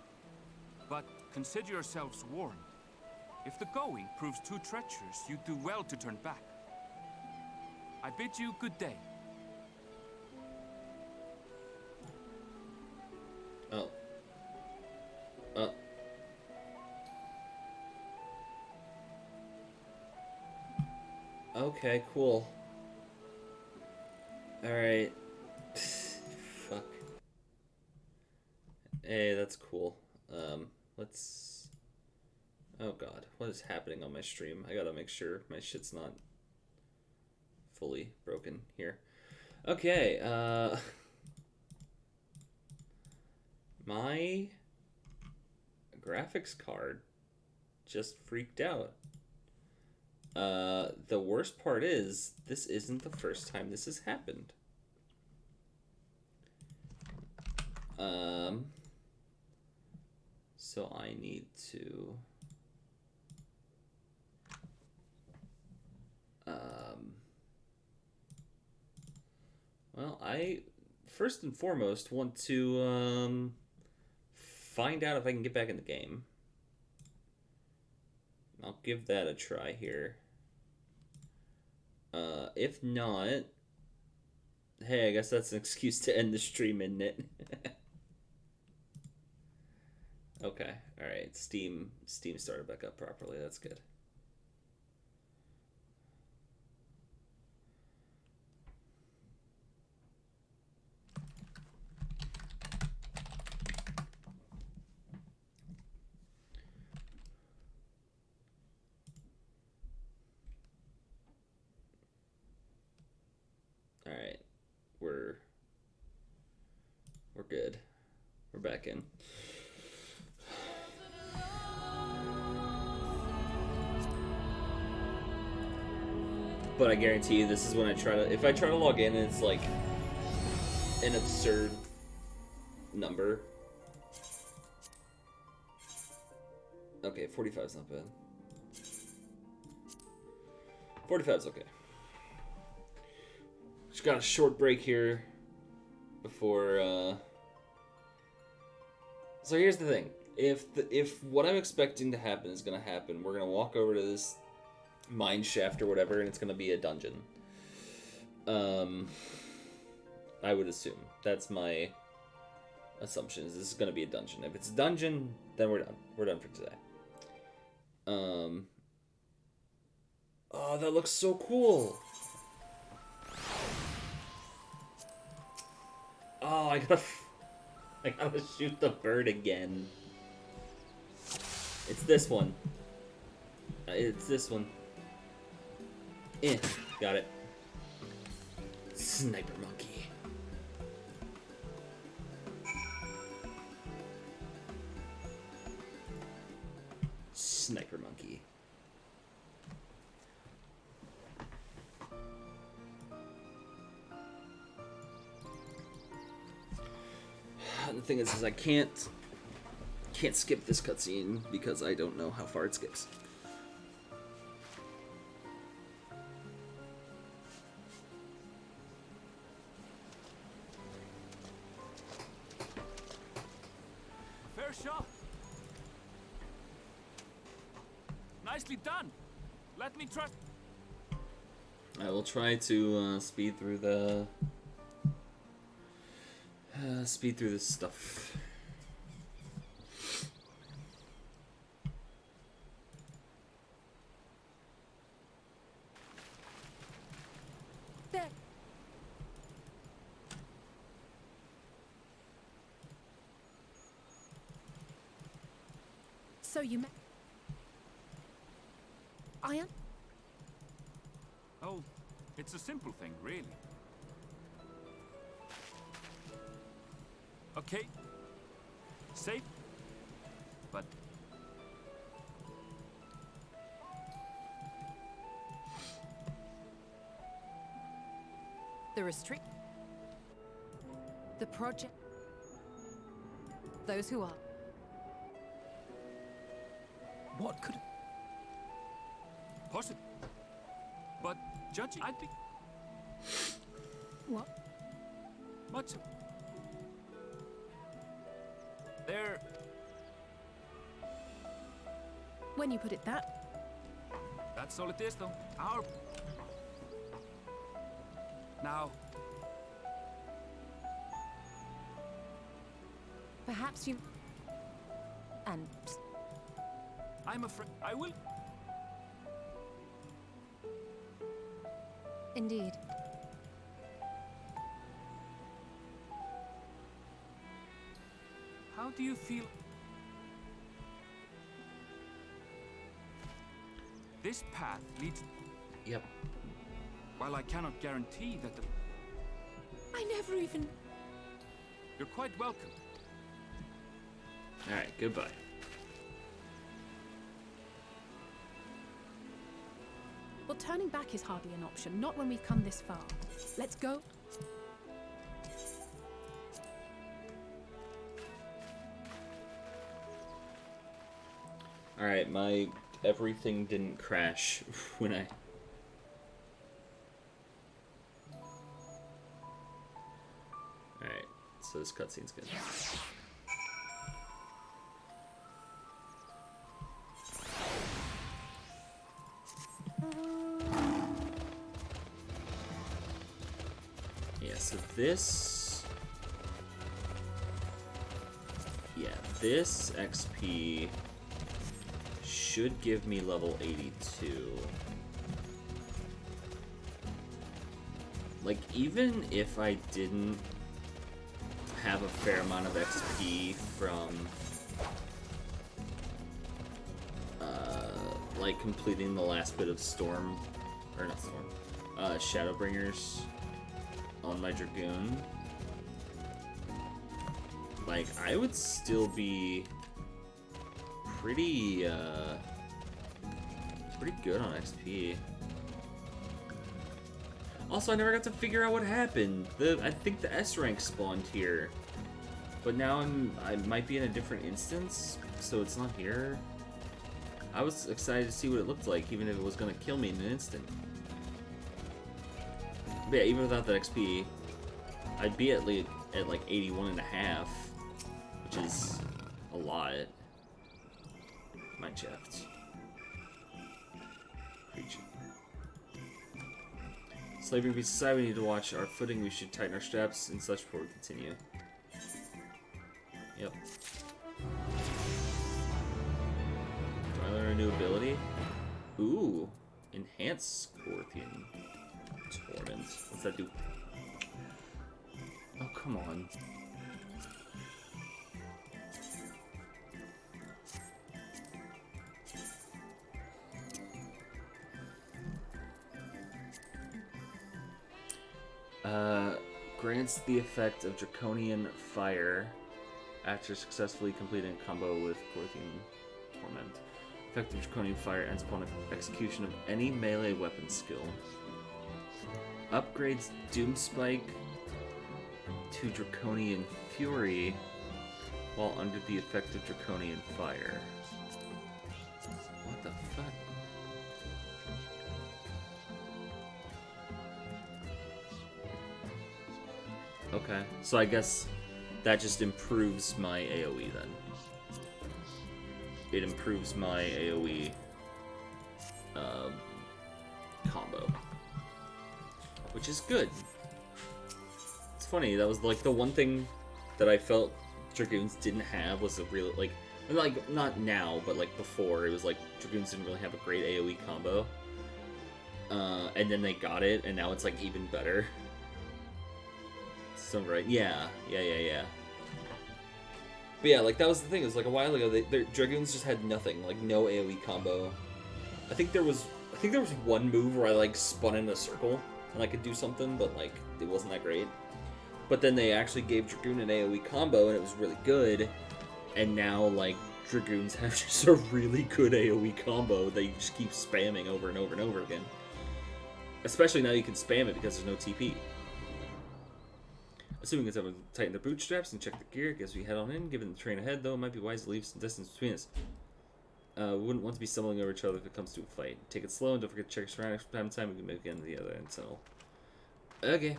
but consider yourselves warned. If the going proves too treacherous, you'd do well to turn back. I bid you good day. Oh. Okay, cool. Alright. Fuck. Hey, that's cool. Let's... Oh god, what is happening on my stream? I gotta make sure my shit's not fully broken here. Okay, my graphics card just freaked out. The worst part is, this isn't the first time this has happened. So I need to... Well, I first and foremost want to find out if I can get back in the game. I'll give that a try here. If not, hey, I guess that's an excuse to end the stream, isn't it? Okay, alright, Steam started back up properly, that's good. Alright, we're good. We're back in. But I guarantee you, this is when if I try to log in and it's like an absurd number. Okay, 45 is not bad. 45 is okay. Just got a short break here before. So here's the thing: if what I'm expecting to happen is gonna happen, we're gonna walk over to this mine shaft or whatever, and it's gonna be a dungeon. I would assume that's my assumption. Is this is gonna be a dungeon? If it's a dungeon, then we're done. We're done for today. Oh, that looks so cool. Oh, I gotta shoot the bird again. It's this one. It's this one. Got it. Sniper monkey. Sniper monkey. The thing is I can't skip this cutscene because I don't know how far it skips. Fair shot. Nicely done. Let me try. I will try to speed through this stuff. There. So you met. I am. Oh, it's a simple thing, really. Okay. Safe. But The restrict. The project. Those who are. What could... possible. But judging, I'd be What? much. There. When you put it that. That's all it is, though. Our. Now. Perhaps you. And. I'm afraid I will. Indeed. How do you feel? This path leads. Yep. While I cannot guarantee that the. I never even. You're quite welcome. Alright, goodbye. Well, turning back is hardly an option, not when we've come this far. Let's go. Alright, my everything didn't crash when I... Alright, so this cutscene's good. Yeah, so this... Yeah, this XP should give me level 82. Like, even if I didn't have a fair amount of XP from like completing the last bit of Storm, or not Storm, Shadowbringers on my Dragoon, like, I would still be pretty good on XP. Also, I never got to figure out what happened. I think the S rank spawned here, but now I might be in a different instance, so it's not here. I was excited to see what it looked like, even if it was gonna kill me in an instant. But yeah, even without that XP, I'd be at like 81.5, which is a lot. Mine shaft. Creature. Slavery be society, we need to watch our footing, we should tighten our straps and such before we continue. Yep. Do I learn a new ability? Ooh. Enhance Scorpion Torment. What's that do? Oh, come on. Grants the effect of Draconian Fire after successfully completing a combo with Scorpion Torment. Effect of Draconian Fire ends upon execution of any melee weapon skill. Upgrades Doom Spike to Draconian Fury while under the effect of Draconian Fire. What the fuck? Okay, so I guess that just improves my AoE then. It improves my AoE combo, which is good. It's funny, that was like the one thing that I felt Dragoons didn't have was a real, like not now, but like before, it was like Dragoons didn't really have a great AoE combo. And then they got it, and now it's like even better. So right, yeah. But yeah, like that was the thing. It was like a while ago. Their Dragoons just had nothing, like no AoE combo. I think there was one move where I like spun in a circle and I could do something, but like it wasn't that great. But then they actually gave Dragoon an AoE combo, and it was really good. And now like Dragoons have just a really good AoE combo that you just keep spamming over and over and over again. Especially now you can spam it because there's no TP. Assuming it's able to tighten the bootstraps and check the gear, guess we head on in. Given the train ahead, though, it might be wise to leave some distance between us. We wouldn't want to be stumbling over each other if it comes to a fight. Take it slow and don't forget to check your surroundings from time to time. We can make it into the other end tunnel. Okay.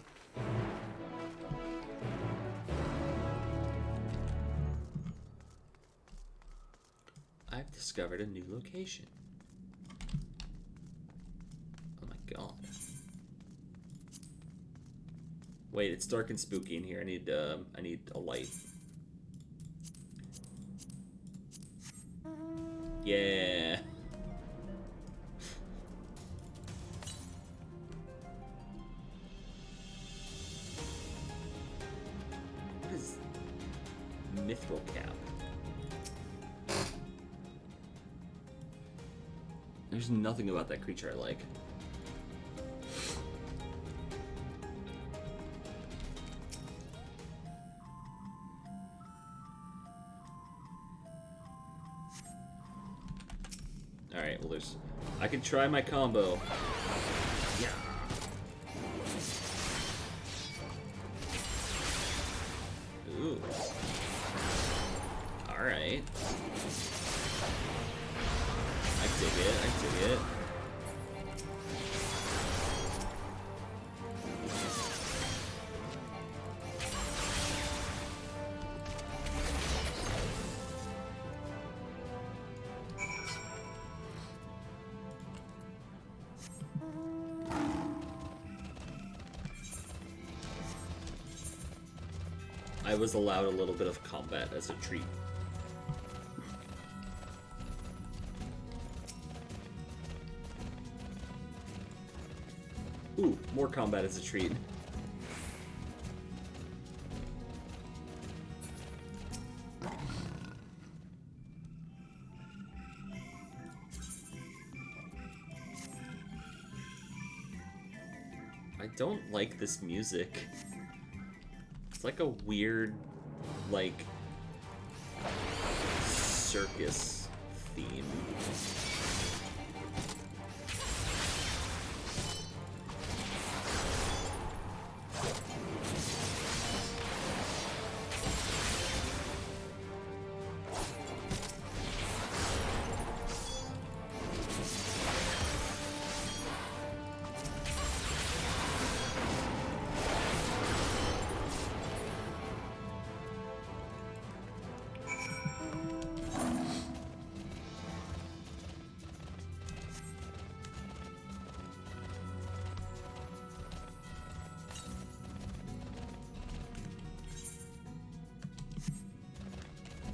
I've discovered a new location. Oh my god. Wait, it's dark and spooky in here. I need a light. Yeah. What is Mithril Cap? There's nothing about that creature I like. Alright, well I can try my combo. Yeah. Ooh. Alright. I dig it. I was allowed a little bit of combat as a treat. Ooh, more combat as a treat. I don't like this music. It's like a weird, like, circus theme.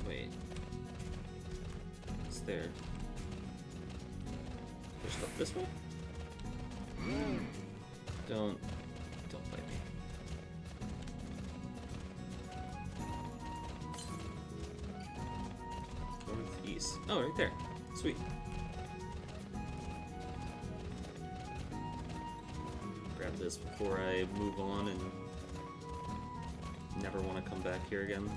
Wait. What's there? There's stuff this way? Don't fight me. Northeast. Oh, right there. Sweet. Grab this before I move on and never want to come back here again.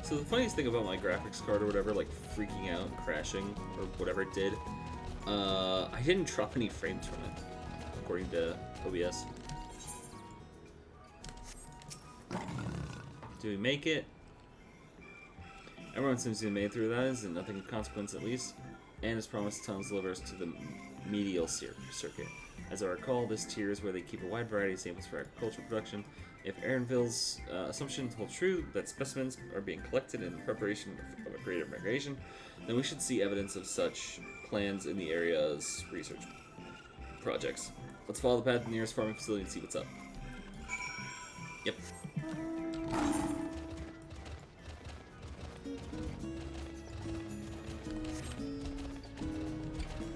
So the funniest thing about my graphics card or whatever, like freaking out and crashing or whatever it did, I didn't drop any frames from it, according to OBS. Do we make it? Everyone seems to have made through that, and nothing of consequence at least. And as promised, tunnels deliver us to the medial circuit. As I recall, this tier is where they keep a wide variety of samples for agricultural production. If Aaronville's assumptions hold true, that specimens are being collected in preparation of a greater migration, then we should see evidence of such plans in the area's research projects. Let's follow the path to the nearest farming facility and see what's up. Yep.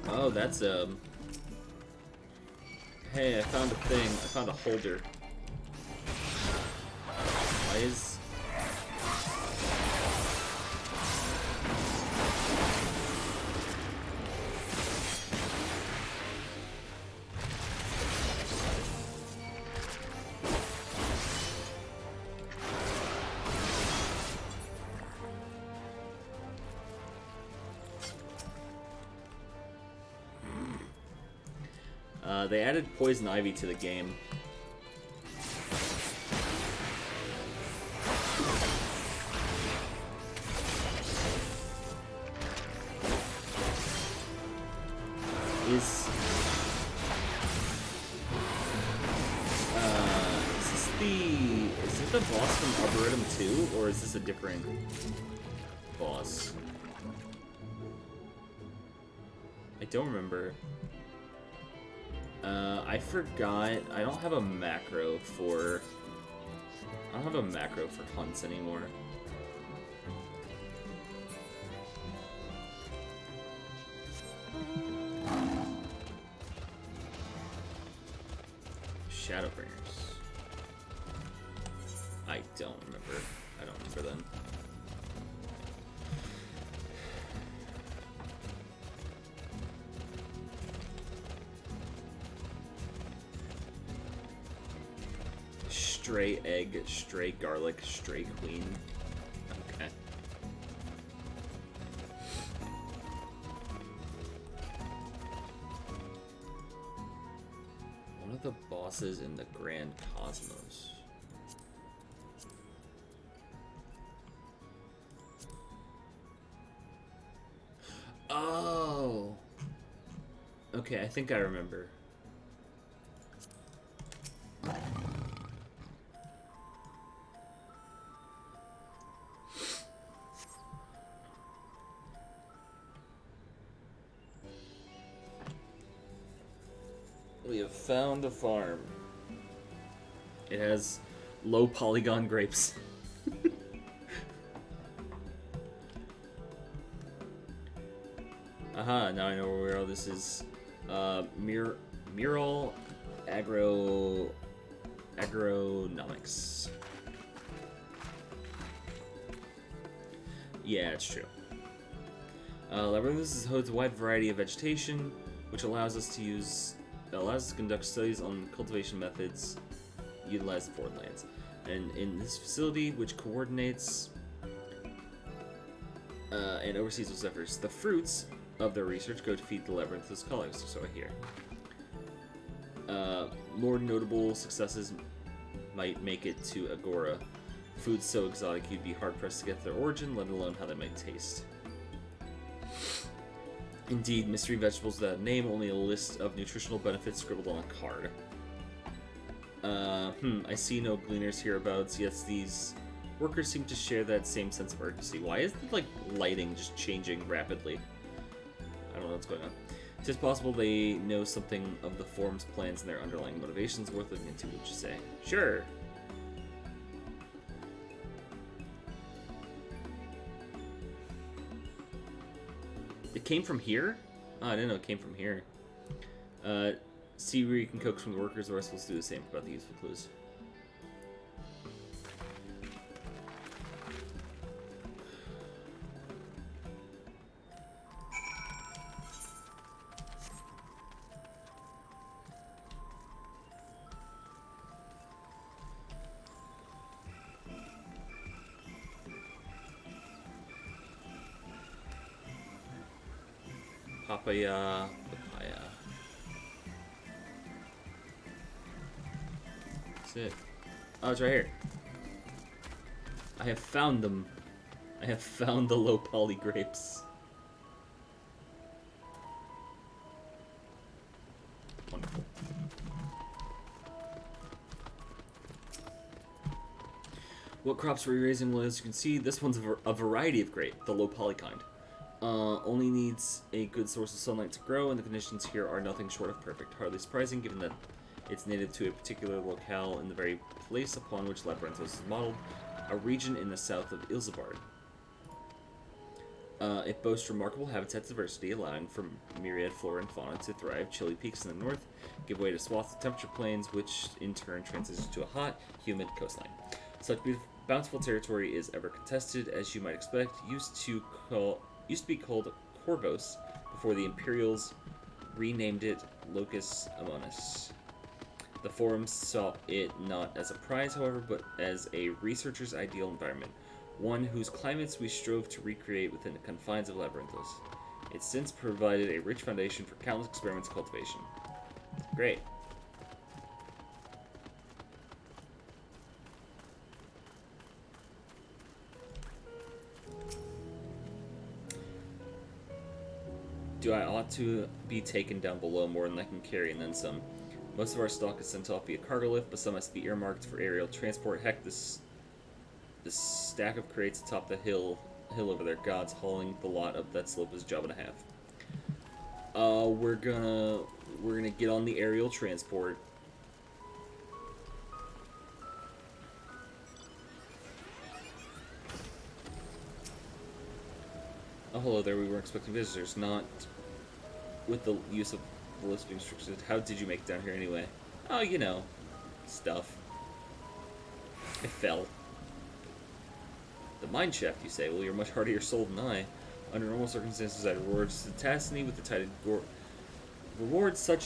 Oh, that's Hey, I found a thing. I found a holder. Why is... They added poison ivy to the game. Is this the boss from Arboretum 2, or is this a different boss? I don't remember. I forgot. I don't have a macro for hunts anymore. Shadowbringers. I don't remember. I don't remember them. Stray egg, stray garlic, stray queen. Okay. One of the bosses in the Grand Cosmos. Oh! Okay, I think I remember. We have found a farm. It has low polygon grapes. Aha, now I know where all this is. Mural agronomics. Yeah, it's true. Labyrinthus holds a wide variety of vegetation, which allows us to conduct studies on cultivation methods, utilize the foreign lands. And in this facility, which coordinates and oversees those efforts, the fruits of their research go to feed the Labyrinthus colleagues, so I hear. More notable successes might make it to Agora. Foods so exotic you'd be hard-pressed to get their origin, let alone how they might taste. Indeed, mystery vegetables without a name, only a list of nutritional benefits scribbled on a card. I see no gleaners hereabouts, yet these workers seem to share that same sense of urgency. Why is the, lighting just changing rapidly? I don't know what's going on. It is possible they know something of the forum's plans and their underlying motivations worth looking into, would you say? Sure! It came from here? Oh, I didn't know it came from here. See where you can coax from the workers, the rest will do the same about the useful clues. Papaya. That's it. Oh, it's right here. I have found them. I have found the low poly grapes. Wonderful. What crops were you raising? Well, as you can see, this one's a variety of grape, the low poly kind. Only needs a good source of sunlight to grow, and the conditions here are nothing short of perfect. Hardly surprising, given that it's native to a particular locale in the very place upon which Labyrinthos is modeled, a region in the south of Ilzabard. It boasts remarkable habitat diversity, allowing for myriad flora and fauna to thrive. Chilly peaks in the north give way to swaths of temperature plains, which in turn transitions to a hot, humid coastline. Such bountiful territory is ever contested, as you might expect. Used to be called Corvos before the Imperials renamed it Locus Amonis. The forums saw it not as a prize, however, but as a researcher's ideal environment, one whose climates we strove to recreate within the confines of Labyrinthos. It's since provided a rich foundation for countless experiments and cultivation. Great. Do I ought to be taken down below more than I can carry and then some? Most of our stock is sent off via cargo lift, but some must be earmarked for aerial transport. Heck, this stack of crates atop the hill over there, God's hauling the lot up that slope is a job and a half. We're gonna get on the aerial transport. Oh, hello there. We were expecting visitors, not with the use of the lift being restricted. How did you make it down here anyway? Oh, you know, stuff. I fell. The mine shaft, you say? Well, you're much hardier soul than I. Under normal circumstances, I reward such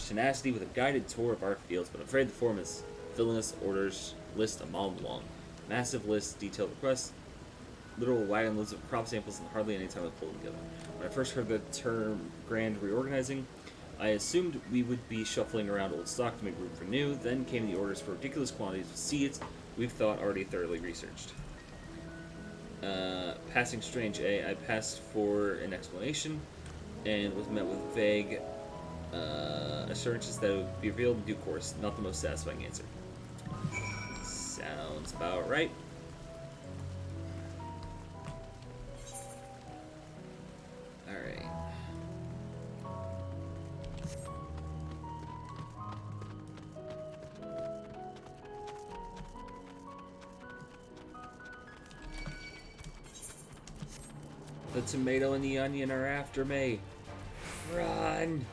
tenacity with a guided tour of our fields, but I'm afraid the form is filling us orders list a mile long. Massive lists, detailed requests, literal wagon loads of crop samples, and hardly any time to pull them together. When I first heard the term grand reorganizing, I assumed we would be shuffling around old stock to make room for new. Then came the orders for ridiculous quantities of seeds we've thought already thoroughly researched. Passing strange, eh? I passed for an explanation and was met with vague assurances that it would be revealed in due course. Not the most satisfying answer. Sounds about right. Alright. The tomato and the onion are after me. Run!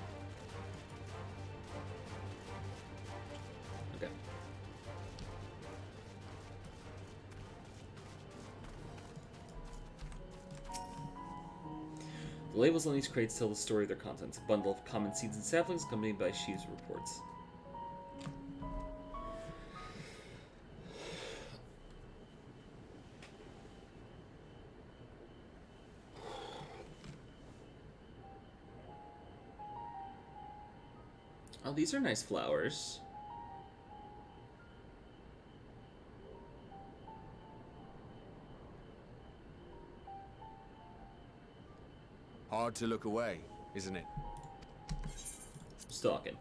The labels on these crates tell the story of their contents. A bundle of common seeds and saplings accompanied by sheaves reports. Oh, these are nice flowers. Hard to look away, isn't it? Stalking.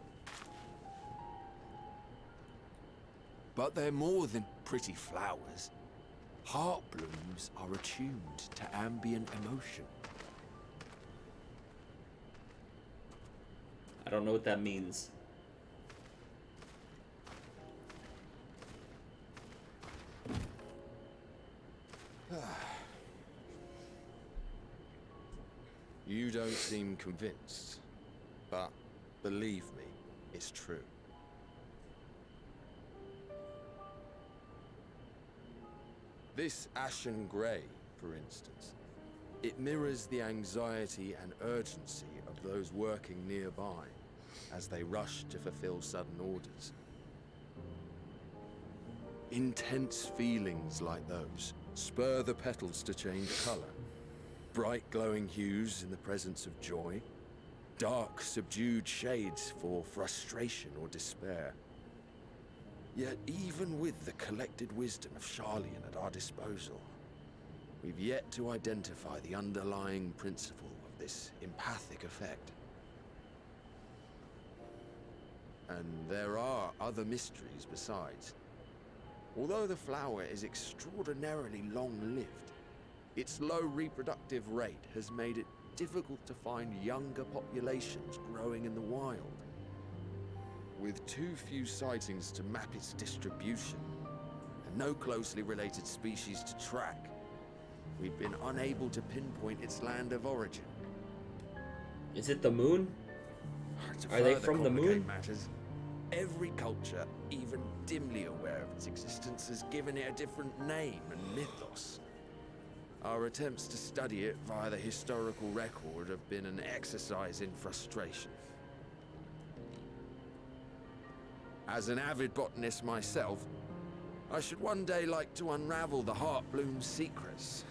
But they're more than pretty flowers. Heart blooms are attuned to ambient emotion. I don't know what that means. You don't seem convinced, but believe me, it's true. This ashen grey, for instance, it mirrors the anxiety and urgency of those working nearby as they rush to fulfill sudden orders. Intense feelings like those spur the petals to change colour. Bright glowing hues in the presence of joy, dark subdued shades for frustration or despair. Yet even with the collected wisdom of Charlian at our disposal, we've yet to identify the underlying principle of this empathic effect. And there are other mysteries besides. Although the flower is extraordinarily long-lived, its low reproductive rate has made it difficult to find younger populations growing in the wild. With too few sightings to map its distribution, and no closely related species to track, we've been unable to pinpoint its land of origin. Is it the moon? Are they from the moon? Matters, every culture, even dimly aware of its existence, has given it a different name and mythos. Our attempts to study it via the historical record have been an exercise in frustration. As an avid botanist myself, I should one day like to unravel the Heartbloom's secrets.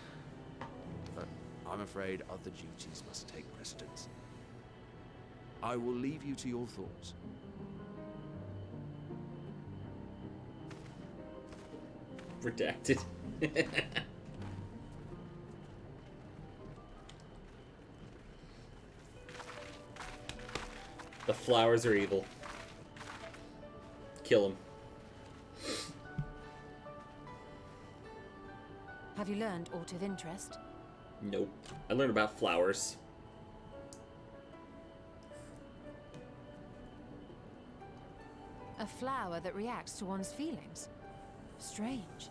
But I'm afraid other duties must take precedence. I will leave you to your thoughts. Redacted. The flowers are evil. Kill them. Have you learned aught of interest? Nope. I learned about flowers. A flower that reacts to one's feelings. Strange.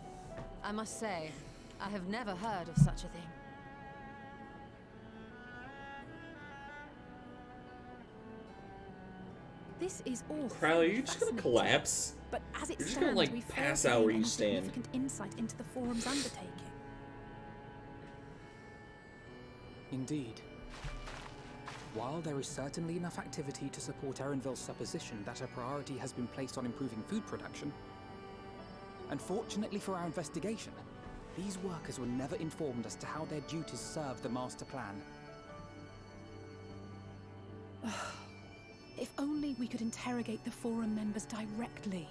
I must say, I have never heard of such a thing. This is all. Crowley, are you just gonna collapse? But as it You're just stands, gonna, like, we fail pass to out gain where you any stand. significant insight into the forum's undertaking. Indeed. While there is certainly enough activity to support Erenville's supposition that a priority has been placed on improving food production, unfortunately for our investigation, these workers were never informed as to how their duties serve the master plan. If only we could interrogate the forum members directly.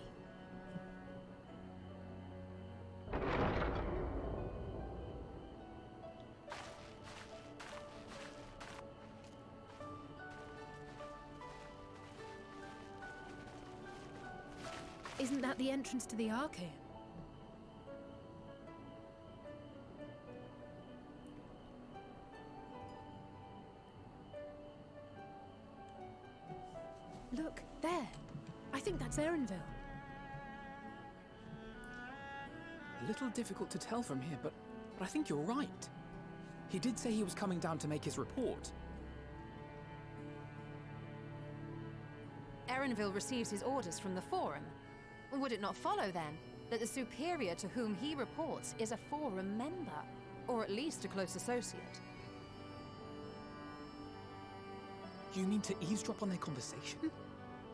Isn't that the entrance to the Archaeum? Look, there. I think that's Erenville. A little difficult to tell from here, but I think you're right. He did say he was coming down to make his report. Erenville receives his orders from the Forum. Would it not follow, then, that the superior to whom he reports is a Forum member? Or at least a close associate? You mean to eavesdrop on their conversation?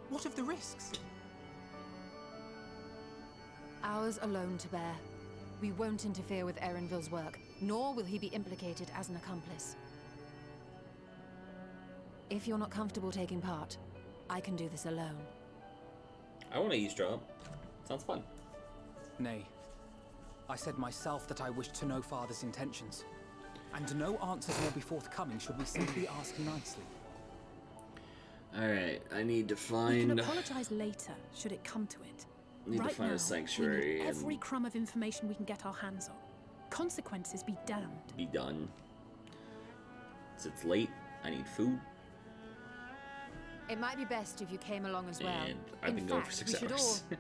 What of the risks? Ours alone to bear. We won't interfere with Erenville's work, nor will he be implicated as an accomplice. If you're not comfortable taking part, I can do this alone. I want to eavesdrop. Sounds fun. Nay. I said myself that I wished to know Father's intentions. And no answers will be forthcoming should we simply ask nicely. Alright, I need to We find... can apologize later, should it come to it. Need Right to find now, a sanctuary we need and every crumb of information we can get our hands on. Consequences be damned. be done. So it's late. I need food. It might be best if you came along as well. And I've been going for 6 we should hours. all...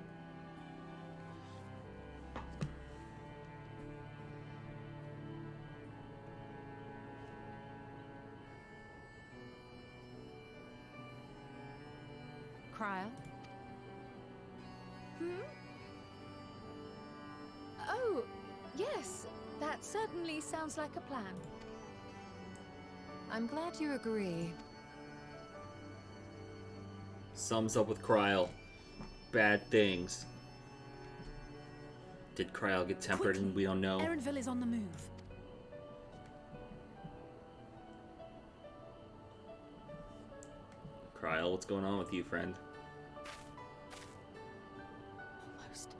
Cryle? Oh, yes. That certainly sounds like a plan. I'm glad you agree. Sums up with Cryle. Bad things. Did Cryle get tempered and we don't know? Erenville is on the move. Cryle, what's going on with you, friend? Almost.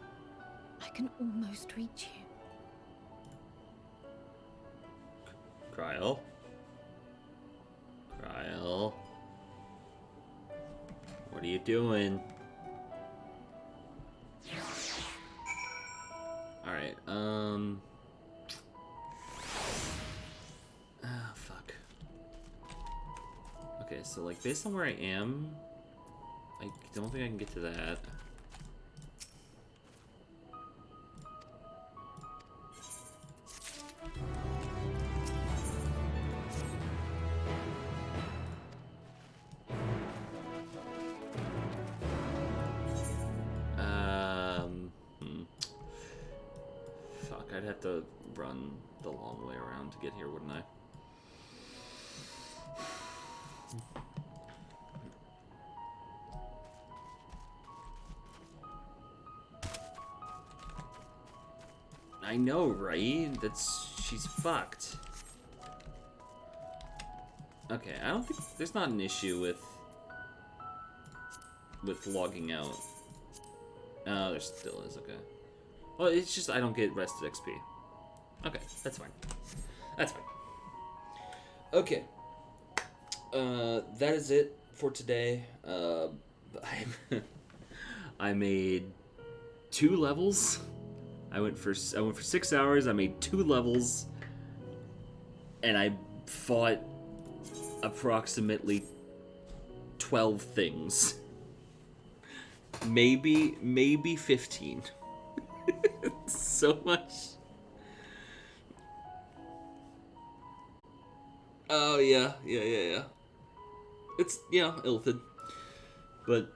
I can almost reach you. Cryle? Cryle? What are you doing? Alright, ah, fuck. Okay, so, like, based on where I am, I don't think I can get to that. Fuck, I'd have to run the long way around to get here, wouldn't I? I know, right? She's fucked. Okay, I don't think there's not an issue with logging out. Oh, there still is, okay. Well, it's just I don't get rested XP. Okay, that's fine. That's fine. Okay. That is it for today. I made 2 levels. I went for 6 hours. I made 2 levels, and I fought approximately 12 things. Maybe 15. So much. Oh yeah. It's Ilthid, but